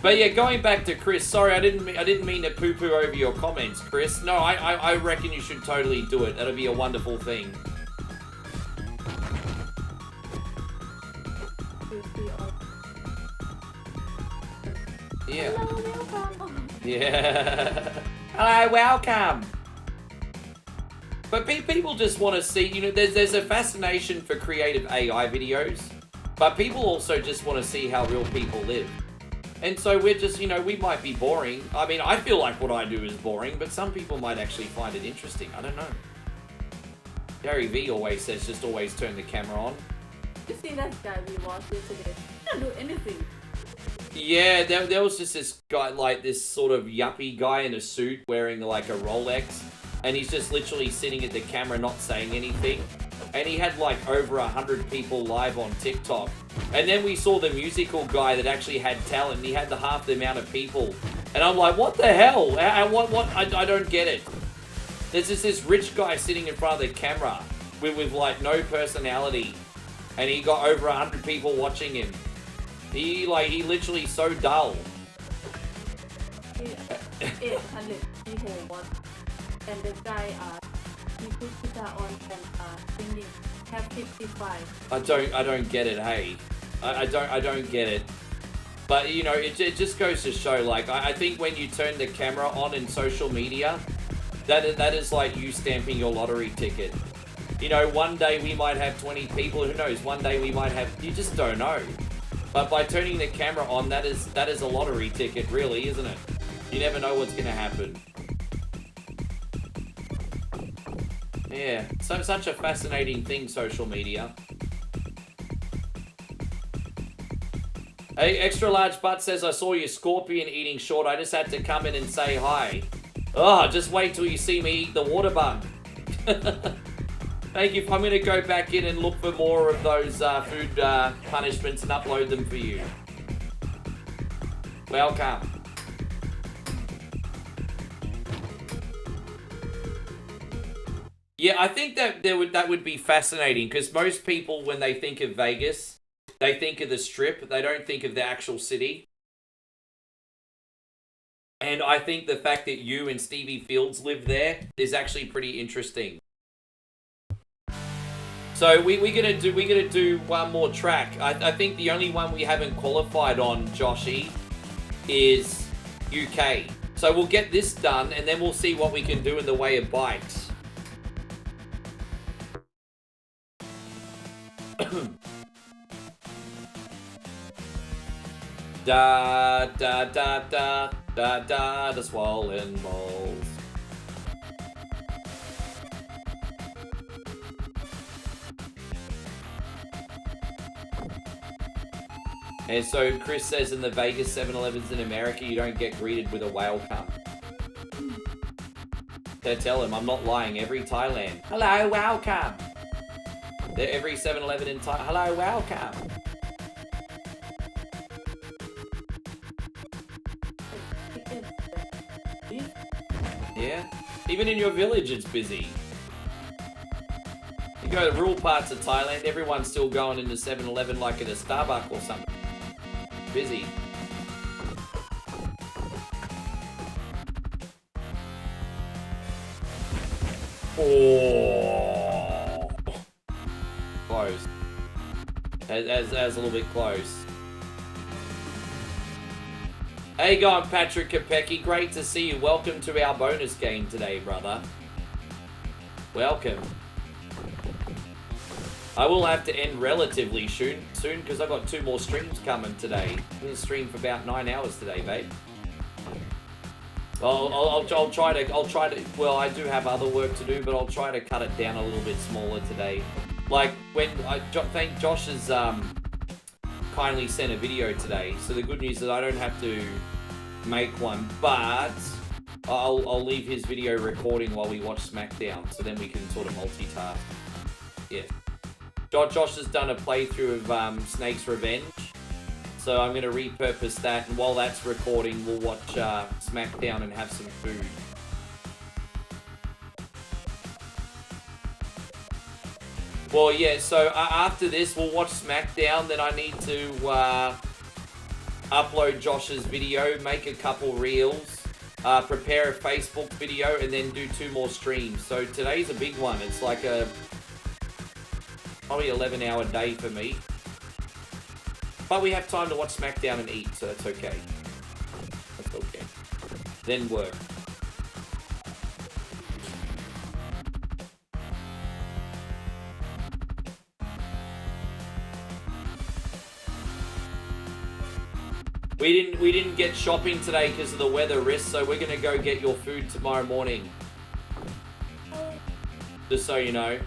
But yeah, going back to Chris, sorry, I didn't mean to poo-poo over your comments, Chris. No, I reckon you should totally do it. That'll be a wonderful thing. Yeah. Hello, welcome. Yeah. Hello, welcome. But people just want to see, you know, there's a fascination for creative AI videos, but people also just want to see how real people live. And so we're just, you know, we might be boring. I mean, I feel like what I do is boring, but some people might actually find it interesting. I don't know. Gary V always says just always turn the camera on. You see that guy we watched yesterday? He don't do anything. Yeah, there was just this guy, like this sort of yuppie guy in a suit wearing like a Rolex, and he's just literally sitting at the camera not saying anything. And he had like over 100 people live on TikTok. And then we saw the musical guy that actually had talent, and he had half the amount of people. And I'm like, what the hell? What? I don't get it. There's just this rich guy sitting in front of the camera with like no personality, and he got over 100 people watching him. He literally so dull. 800 people watch, and the guy he put guitar on and singing have 55. I don't get it. Hey, I don't get it. But you know, it just goes to show. Like I think when you turn the camera on in social media, that is like you stamping your lottery ticket. You know, one day we might have 20 people. Who knows? One day we might have. You just don't know. But by turning the camera on, that is a lottery ticket, really, isn't it? You never know what's going to happen. Yeah, so such a fascinating thing, social media. Hey, Extra Large Butt says, I saw your scorpion eating short. I just had to come in and say hi. Oh, just wait till you see me eat the water bug. Thank you. I'm going to go back in and look for more of those food punishments and upload them for you. Welcome. Yeah, I think that would be fascinating, because most people, when they think of Vegas, they think of the Strip. They don't think of the actual city. And I think the fact that you and Stevie Fields live there is actually pretty interesting. So we're gonna do one more track. I think the only one we haven't qualified on, Joshy, is UK. So we'll get this done, and then we'll see what we can do in the way of bikes. Da da da da da da, the swollen balls. And so Chris says in the Vegas 7-Elevens in America, you don't get greeted with a whale cum. Tell him I'm not lying. Every Thailand, hello, welcome. Every 7-Eleven in Thailand, hello, welcome. Yeah, even in your village it's busy. You go to rural parts of Thailand, everyone's still going into 7-Eleven like at a Starbucks or something. Busy. Oh, close. As a little bit close. Hey, going Patrick Kopecki, great to see you. Welcome to our bonus game today, brother. Welcome. I will have to end relatively soon because I've got 2 more streams coming today. I'm going to stream for about 9 hours today, babe. I'll try to. Well, I do have other work to do, but I'll try to cut it down a little bit smaller today. Like when I think Josh has kindly sent a video today. So the good news is I don't have to make one, but I'll leave his video recording while we watch SmackDown, so then we can sort of multitask. Yeah. Josh has done a playthrough of Snake's Revenge, so I'm going to repurpose that, and while that's recording, we'll watch SmackDown and have some food. Well, yeah, so after this, we'll watch SmackDown, then I need to upload Josh's video, make a couple reels, prepare a Facebook video, and then do 2 more streams. So today's a big one. It's like a probably 11-hour day for me. But we have time to watch SmackDown and eat, so that's okay. That's okay. Then work. We didn't get shopping today because of the weather risk, so we're gonna go get your food tomorrow morning. Just so you know.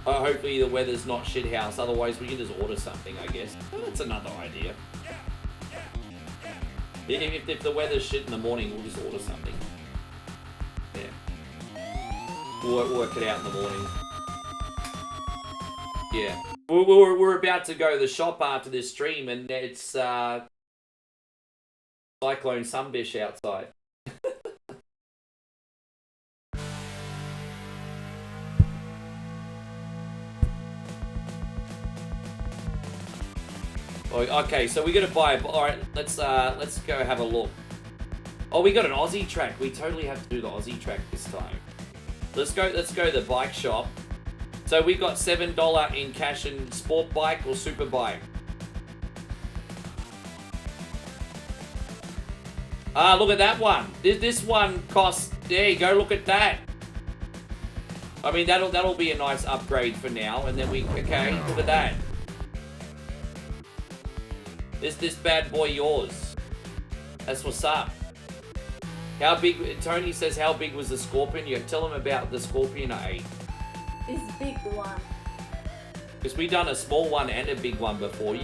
Hopefully the weather's not shithouse, otherwise we can just order something, I guess. That's another idea. If the weather's shit in the morning, we'll just order something. Yeah. We'll work it out in the morning. Yeah. We're about to go to the shop after this stream, and it's Cyclone Sunbish outside. Okay, so we gotta buy. All right, let's go have a look. Oh, we got an Aussie track. We totally have to do the Aussie track this time. Let's go to the bike shop. So we got $7 in cash and sport bike or super bike. Ah, look at that one. This one costs. There you go. Look at that. I mean, that'll be a nice upgrade for now, and then we okay. Look at that. Is this bad boy yours? That's what's up. How big? Tony says, how big was the scorpion? You tell him about the scorpion I ate. It's big one. Because we done a small one and a big one before.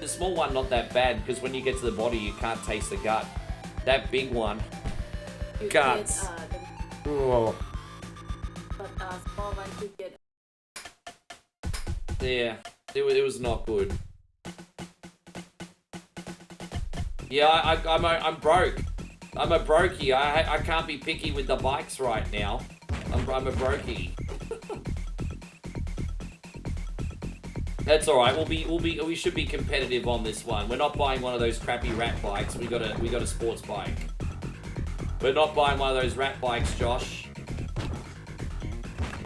The small one not that bad because when you get to the body you can't taste the gut. That big one, guts. But small one you get. Yeah, it was not good. Yeah, I'm broke. I'm a brokey. I can't be picky with the bikes right now. I'm a brokey. That's all right. We should be competitive on this one. We're not buying one of those crappy rat bikes. We got a sports bike. We're not buying one of those rat bikes, Josh.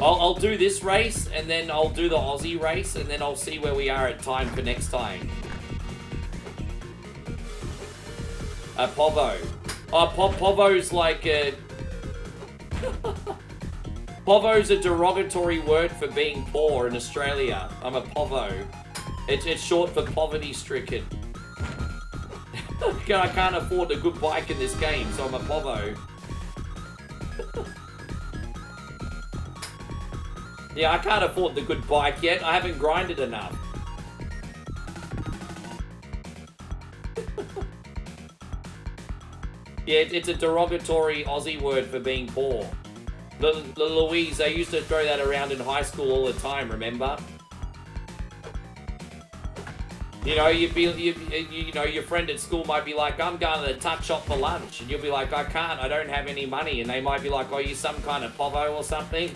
I'll do this race and then I'll do the Aussie race and then I'll see where we are at time for next time. Povo. Oh, Povo's like a... Povo's a derogatory word for being poor in Australia. I'm a Povo. It's short for poverty-stricken. I can't afford a good bike in this game, so I'm a Povo. Yeah, I can't afford the good bike yet. I haven't grinded enough. Yeah, it's a derogatory Aussie word for being poor. Louise, they used to throw that around in high school all the time, remember? You know, you know, your friend at school might be like, I'm going to the tuck shop for lunch. And you'll be like, I can't, I don't have any money. And they might be like, oh, you some kind of povo or something?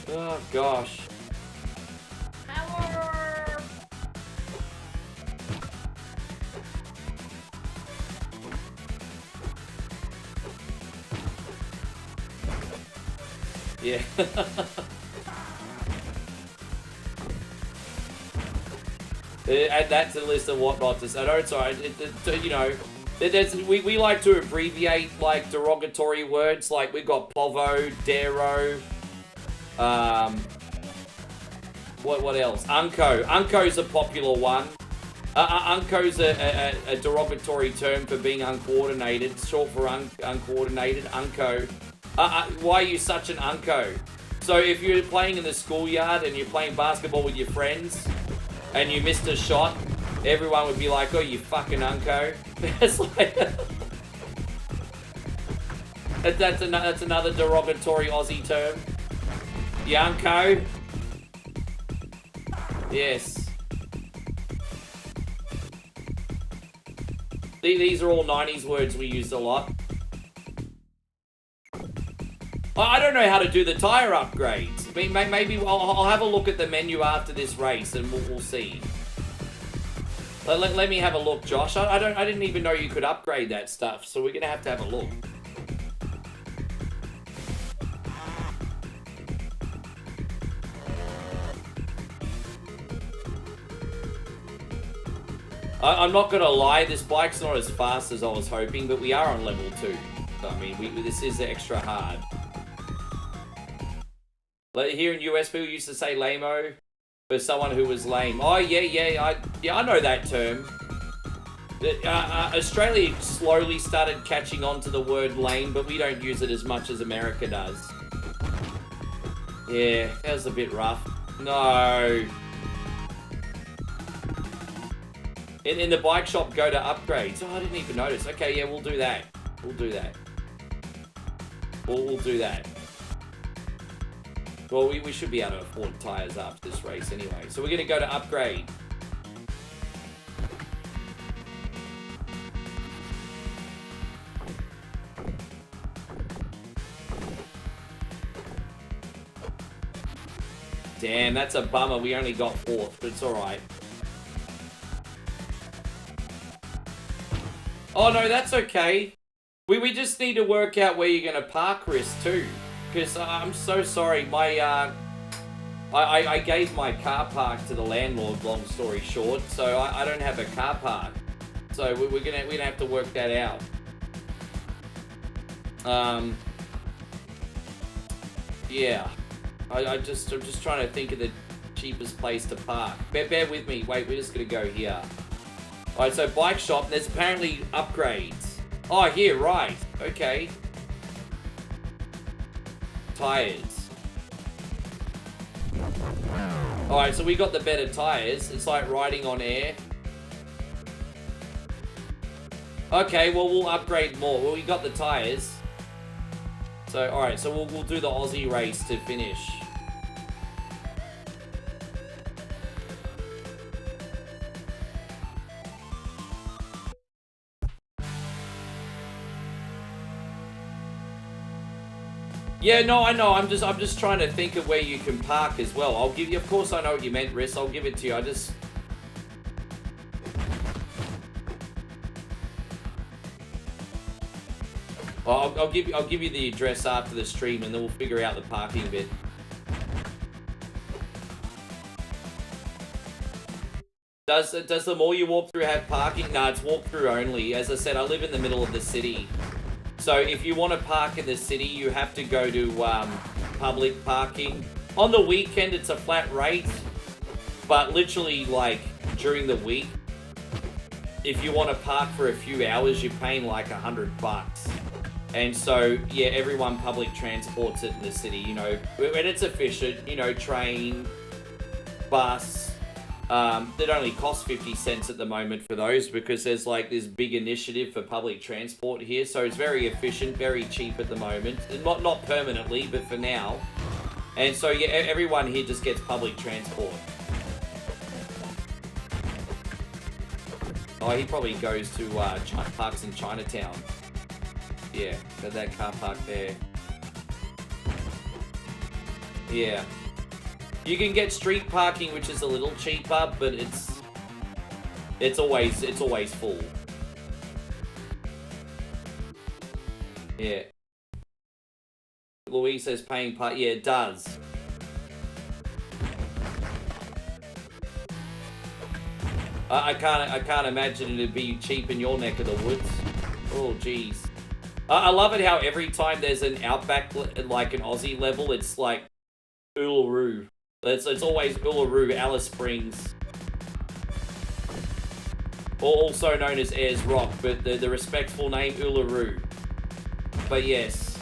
Oh, gosh. Yeah. Add that to the list of what not to say. No, it's alright. You know, we like to abbreviate like derogatory words. Like we got Povo, Dero. What else? Unco. Unco's a popular one. Unco's a derogatory term for being uncoordinated. It's short for uncoordinated. Unco. Why are you such an unco? So if you're playing in the schoolyard and you're playing basketball with your friends and you missed a shot, everyone would be like, oh, you fucking unco. It's like... that's another derogatory Aussie term. You unco? Yes. These are all 90s words we used a lot. I don't know how to do the tyre upgrades. Maybe I'll have a look at the menu after this race and we'll see. Let me have a look, Josh. I didn't even know you could upgrade that stuff, so we're gonna have to have a look. I'm not gonna lie, this bike's not as fast as I was hoping, but we are on level 2. I mean, this is extra hard. Here in US, people used to say lame-o. For someone who was lame. Oh, yeah, I know that term. Australia slowly started catching on to the word lame, but we don't use it as much as America does. Yeah, that was a bit rough. No. In the bike shop, go to upgrades. Oh, I didn't even notice. Okay, yeah, we'll do that. We'll do that. We'll do that. Well, we should be able to afford tires after this race anyway. So we're going to go to upgrade. Damn, that's a bummer. We only got 4th, but it's alright. Oh, no, that's okay. We just need to work out where you're going to park, Chris, too. Because I'm so sorry. My, I gave my car park to the landlord, long story short. So I don't have a car park. So we're gonna have to work that out. Yeah. I'm just trying to think of the cheapest place to park. Bear with me. Wait, we're just gonna go here. Alright, so bike shop, there's apparently upgrades. Oh, here, right. Okay. Tires. Alright, so we got the better tires. It's like riding on air. Okay, well, we'll upgrade more. Well, we got the tires. So, alright, so we'll do the Aussie race to finish. Yeah, no, I know. I'm just trying to think of where you can park as well. I'll give you, of course I know what you meant, Riss. I'll give it to you. I'll give you the address after the stream, and then we'll figure out the parking bit. Does the mall you walk through have parking? No, it's walk through only. As I said, I live in the middle of the city. So if you want to park in the city, you have to go to public parking. On the weekend, it's a flat rate. But literally, like, during the week, if you want to park for a few hours, you're paying like $100. And so, yeah, everyone public transports it in the city, you know. And it's efficient, you know, train, bus. It only costs 50 cents at the moment for those because there's like this big initiative for public transport here. So it's very efficient, very cheap at the moment. Not permanently, but for now. And so, yeah, everyone here just gets public transport. Oh, he probably goes to parks in Chinatown. Yeah, got that car park there. Yeah. You can get street parking, which is a little cheaper, but it's always full. Yeah. Louise says paying part. Yeah, it does. I can't imagine it'd be cheap in your neck of the woods. Oh, jeez. I love it how every time there's an Outback, like an Aussie level, it's like Uluru. It's always Uluru, Alice Springs. Also known as Ayers Rock, but the respectful name Uluru. But yes.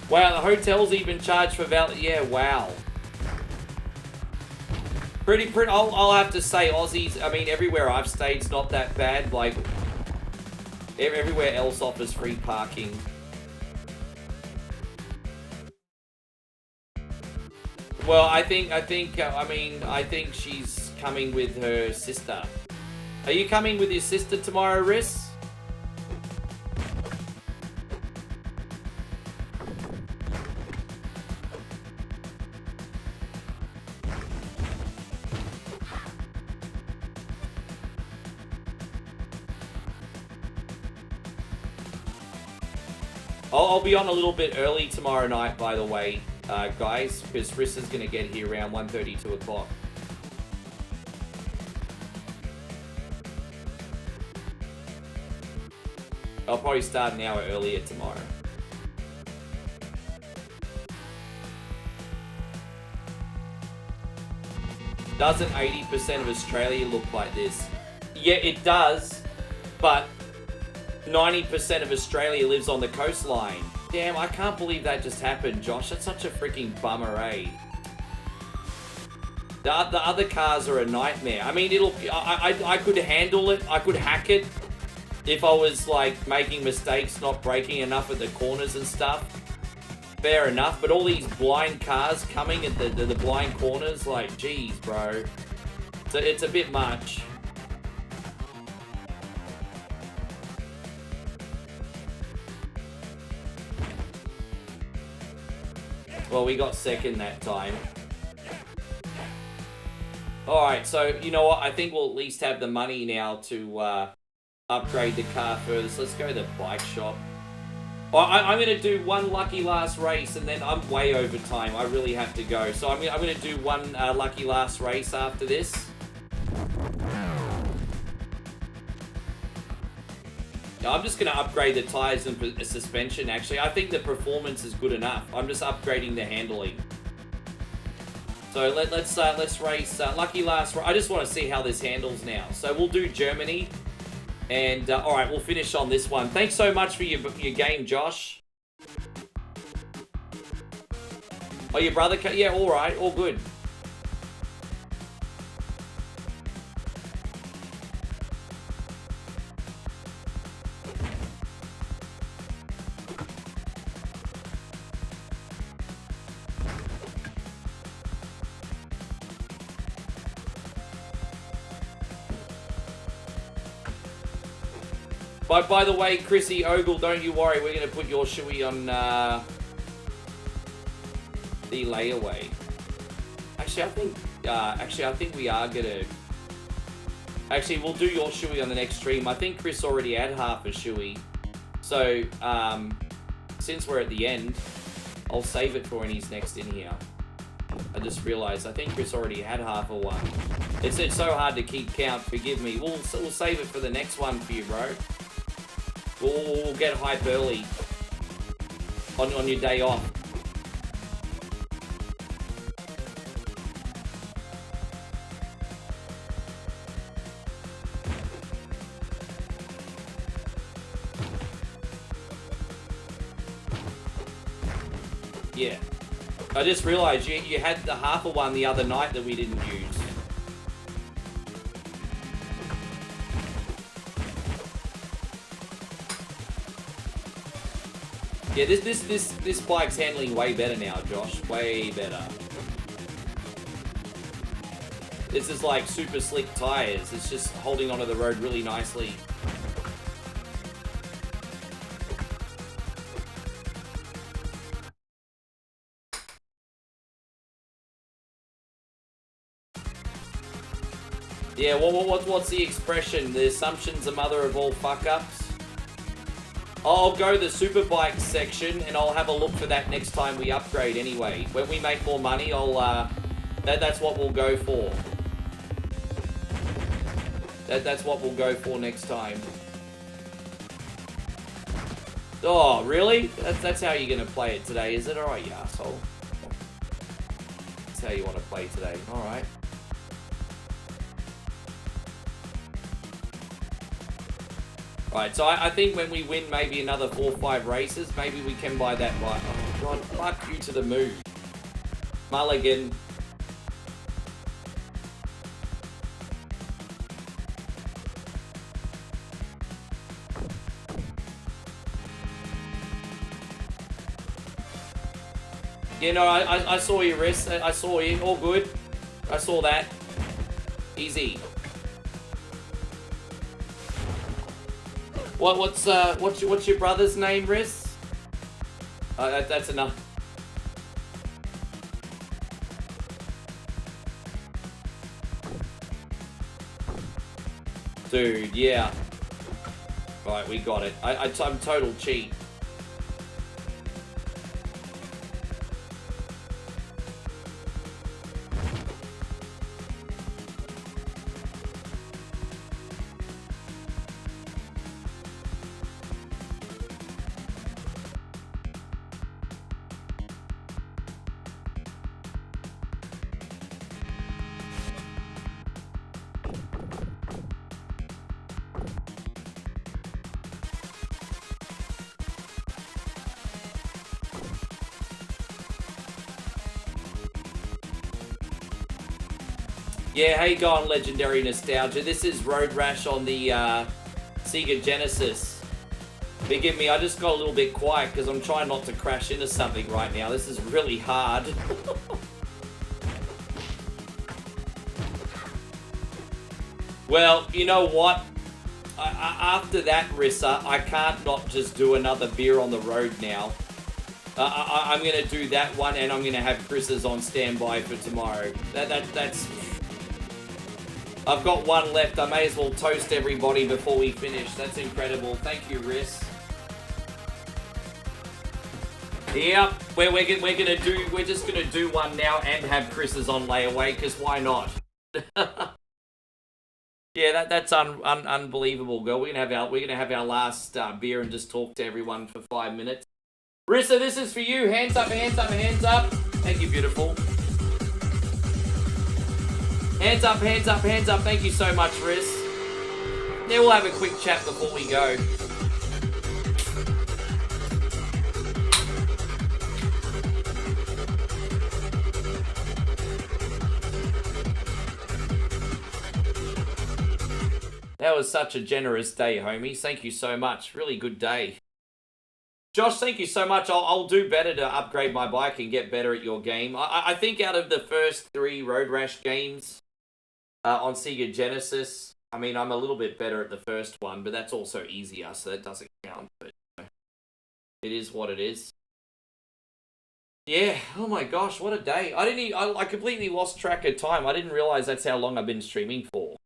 Wow, the hotels even charge for yeah, wow. Pretty, I'll have to say Aussies, I mean, everywhere I've stayed's not that bad. Like, everywhere else offers free parking. Well, I think she's coming with her sister. Are you coming with your sister tomorrow, Riss? I'll be on a little bit early tomorrow night, by the way, guys, because Riss is going to get here around 1:30, 2 o'clock. I'll probably start an hour earlier tomorrow. Doesn't 80% of Australia look like this? Yeah, it does, but 90% of Australia lives on the coastline. Damn, I can't believe that just happened, Josh. That's such a freaking bummer, eh? The other cars are a nightmare. I mean, I could handle it. I could hack it if I was, like, making mistakes, not braking enough at the corners and stuff. Fair enough, but all these blind cars coming at the blind corners, like, geez, bro. So it's a bit much. Well, we got second that time. Alright, so, you know what? I think we'll at least have the money now to upgrade the car further. So let's go to the bike shop. I'm going to do one lucky last race, and then I'm way over time. I really have to go. So I'm going to do one lucky last race after this. I'm just going to upgrade the tires and suspension, actually. I think the performance is good enough. I'm just upgrading the handling. So let's race lucky last race. I just want to see how this handles now. So we'll do Germany. And, alright, we'll finish on this one. Thanks so much for your game, Josh. Oh, your brother... Yeah, alright, all good. By the way, Chrissy Ogle, don't you worry. We're going to put your shoey on the layaway. Actually, I think we are going to... Actually, we'll do your shoey on the next stream. I think Chris already had half a shoey. So, since we're at the end, I'll save it for when he's next in here. I just realized, I think Chris already had half a one. It's so hard to keep count, forgive me. We'll save it for the next one for you, bro. We'll get hype early on your day off. Yeah. I just realized you had the half of one the other night that we didn't use. Yeah, this bike's handling way better now, Josh. Way better. This is like super slick tires. It's just holding onto the road really nicely. Yeah, what's the expression? The assumption's the mother of all fuck-ups? I'll go the superbike section, and I'll have a look for that next time we upgrade anyway. When we make more money, that's what we'll go for. That's what we'll go for next time. Oh, really? That's how you're gonna play it today, is it? Alright, you asshole. That's how you want to play today. Alright. Right, so I think when we win maybe another 4 or 5 races, maybe we can buy that bike. Oh god, fuck you to the moon. Mulligan. Yeah, no, I saw your wrist. I saw you. All good. I saw that. Easy. What's your brother's name, Riz? That's enough. Dude, yeah. Right, we got it. I'm total cheat. Yeah, how you going, Legendary Nostalgia? This is Road Rash on the Sega Genesis. Forgive me, I just got a little bit quiet because I'm trying not to crash into something right now. This is really hard. Well, you know what? After that, Rissa, I can't not just do another beer on the road now. I'm going to do that one, and I'm going to have Chris's on standby for tomorrow. That's... I've got one left. I may as well toast everybody before we finish. That's incredible. Thank you, Riss. Yep, we're just gonna do one now and have Chris's on layaway, because why not? Yeah, that's unbelievable, girl. We're gonna have our last beer and just talk to everyone for 5 minutes. Rissa, this is for you. Hands up, hands up, hands up. Thank you, beautiful. Hands up, hands up, hands up. Thank you so much, Riss. Yeah, we'll have a quick chat before we go. That was such a generous day, homies. Thank you so much. Really good day. Josh, thank you so much. I'll do better to upgrade my bike and get better at your game. I think out of the first 3 Road Rash games on Sega Genesis, I mean, I'm a little bit better at the first one, but that's also easier, so that doesn't count. But it is what it is. Yeah, oh my gosh, what a day. I completely lost track of time. I didn't realize that's how long I've been streaming for.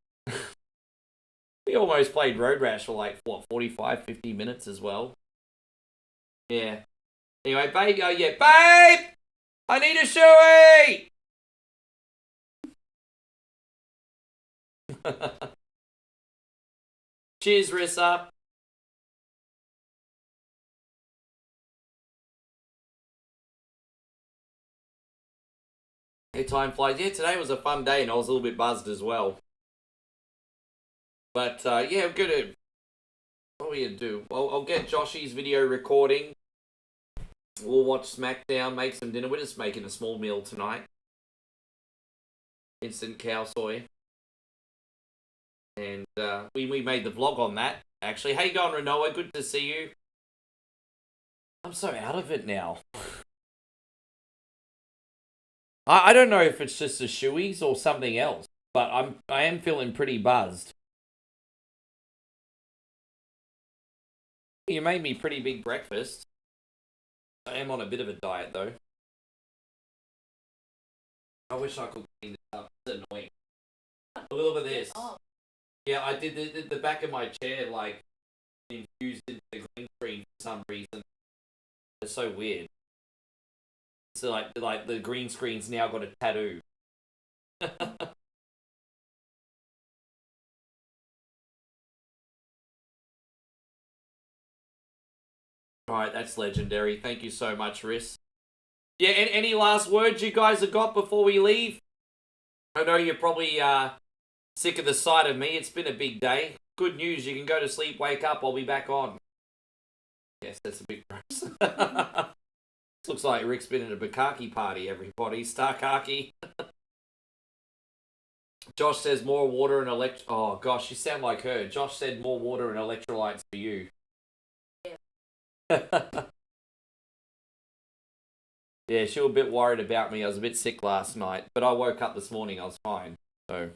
We almost played Road Rash for like, what, 45, 50 minutes as well. Yeah. Anyway, babe, yeah, babe! I need a shoey! Cheers, Rissa. Hey, time flies. Yeah, today was a fun day and I was a little bit buzzed as well. But, yeah, I'm gonna... What are we gonna do? Well, I'll get Joshy's video recording. We'll watch SmackDown, make some dinner. We're just making a small meal tonight. Instant cow soy. And we made the vlog on that, actually. How you going, Renoa? Good to see you. I'm so out of it now. I don't know if it's just the shoeies or something else, but I am feeling pretty buzzed. You made me pretty big breakfast. I am on a bit of a diet, though. I wish I could clean this up. It's annoying. Look at this. Yeah, I did the back of my chair, like, infused into the green screen for some reason. It's so weird. So, like the green screen's now got a tattoo. Alright, that's legendary. Thank you so much, Riss. Yeah, any last words you guys have got before we leave? I know you're probably sick of the sight of me. It's been a big day. Good news, you can go to sleep, wake up, I'll be back on. Yes, that's a bit gross. Looks like Rick's been at a bukkake party, everybody. Starkaki. Josh says more water and Oh, gosh, you sound like her. Josh said more water and electrolytes for you. Yeah, she was a bit worried about me. I was a bit sick last night, but I woke up this morning. I was fine. So,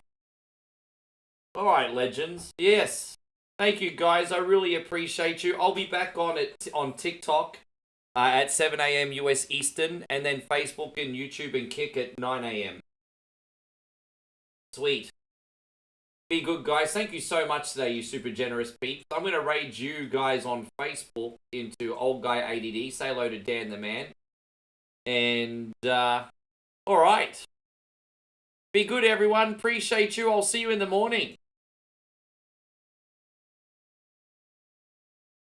all right, legends. Yes, thank you guys. I really appreciate you. I'll be back on TikTok at 7 a.m. US Eastern, and then Facebook and YouTube and Kick at 9 a.m. Sweet. Be good, guys. Thank you so much today, you super generous peeps. I'm going to raid you guys on Facebook into Old Guy ADD. Say hello to Dan the Man. And, alright. Be good, everyone. Appreciate you. I'll see you in the morning.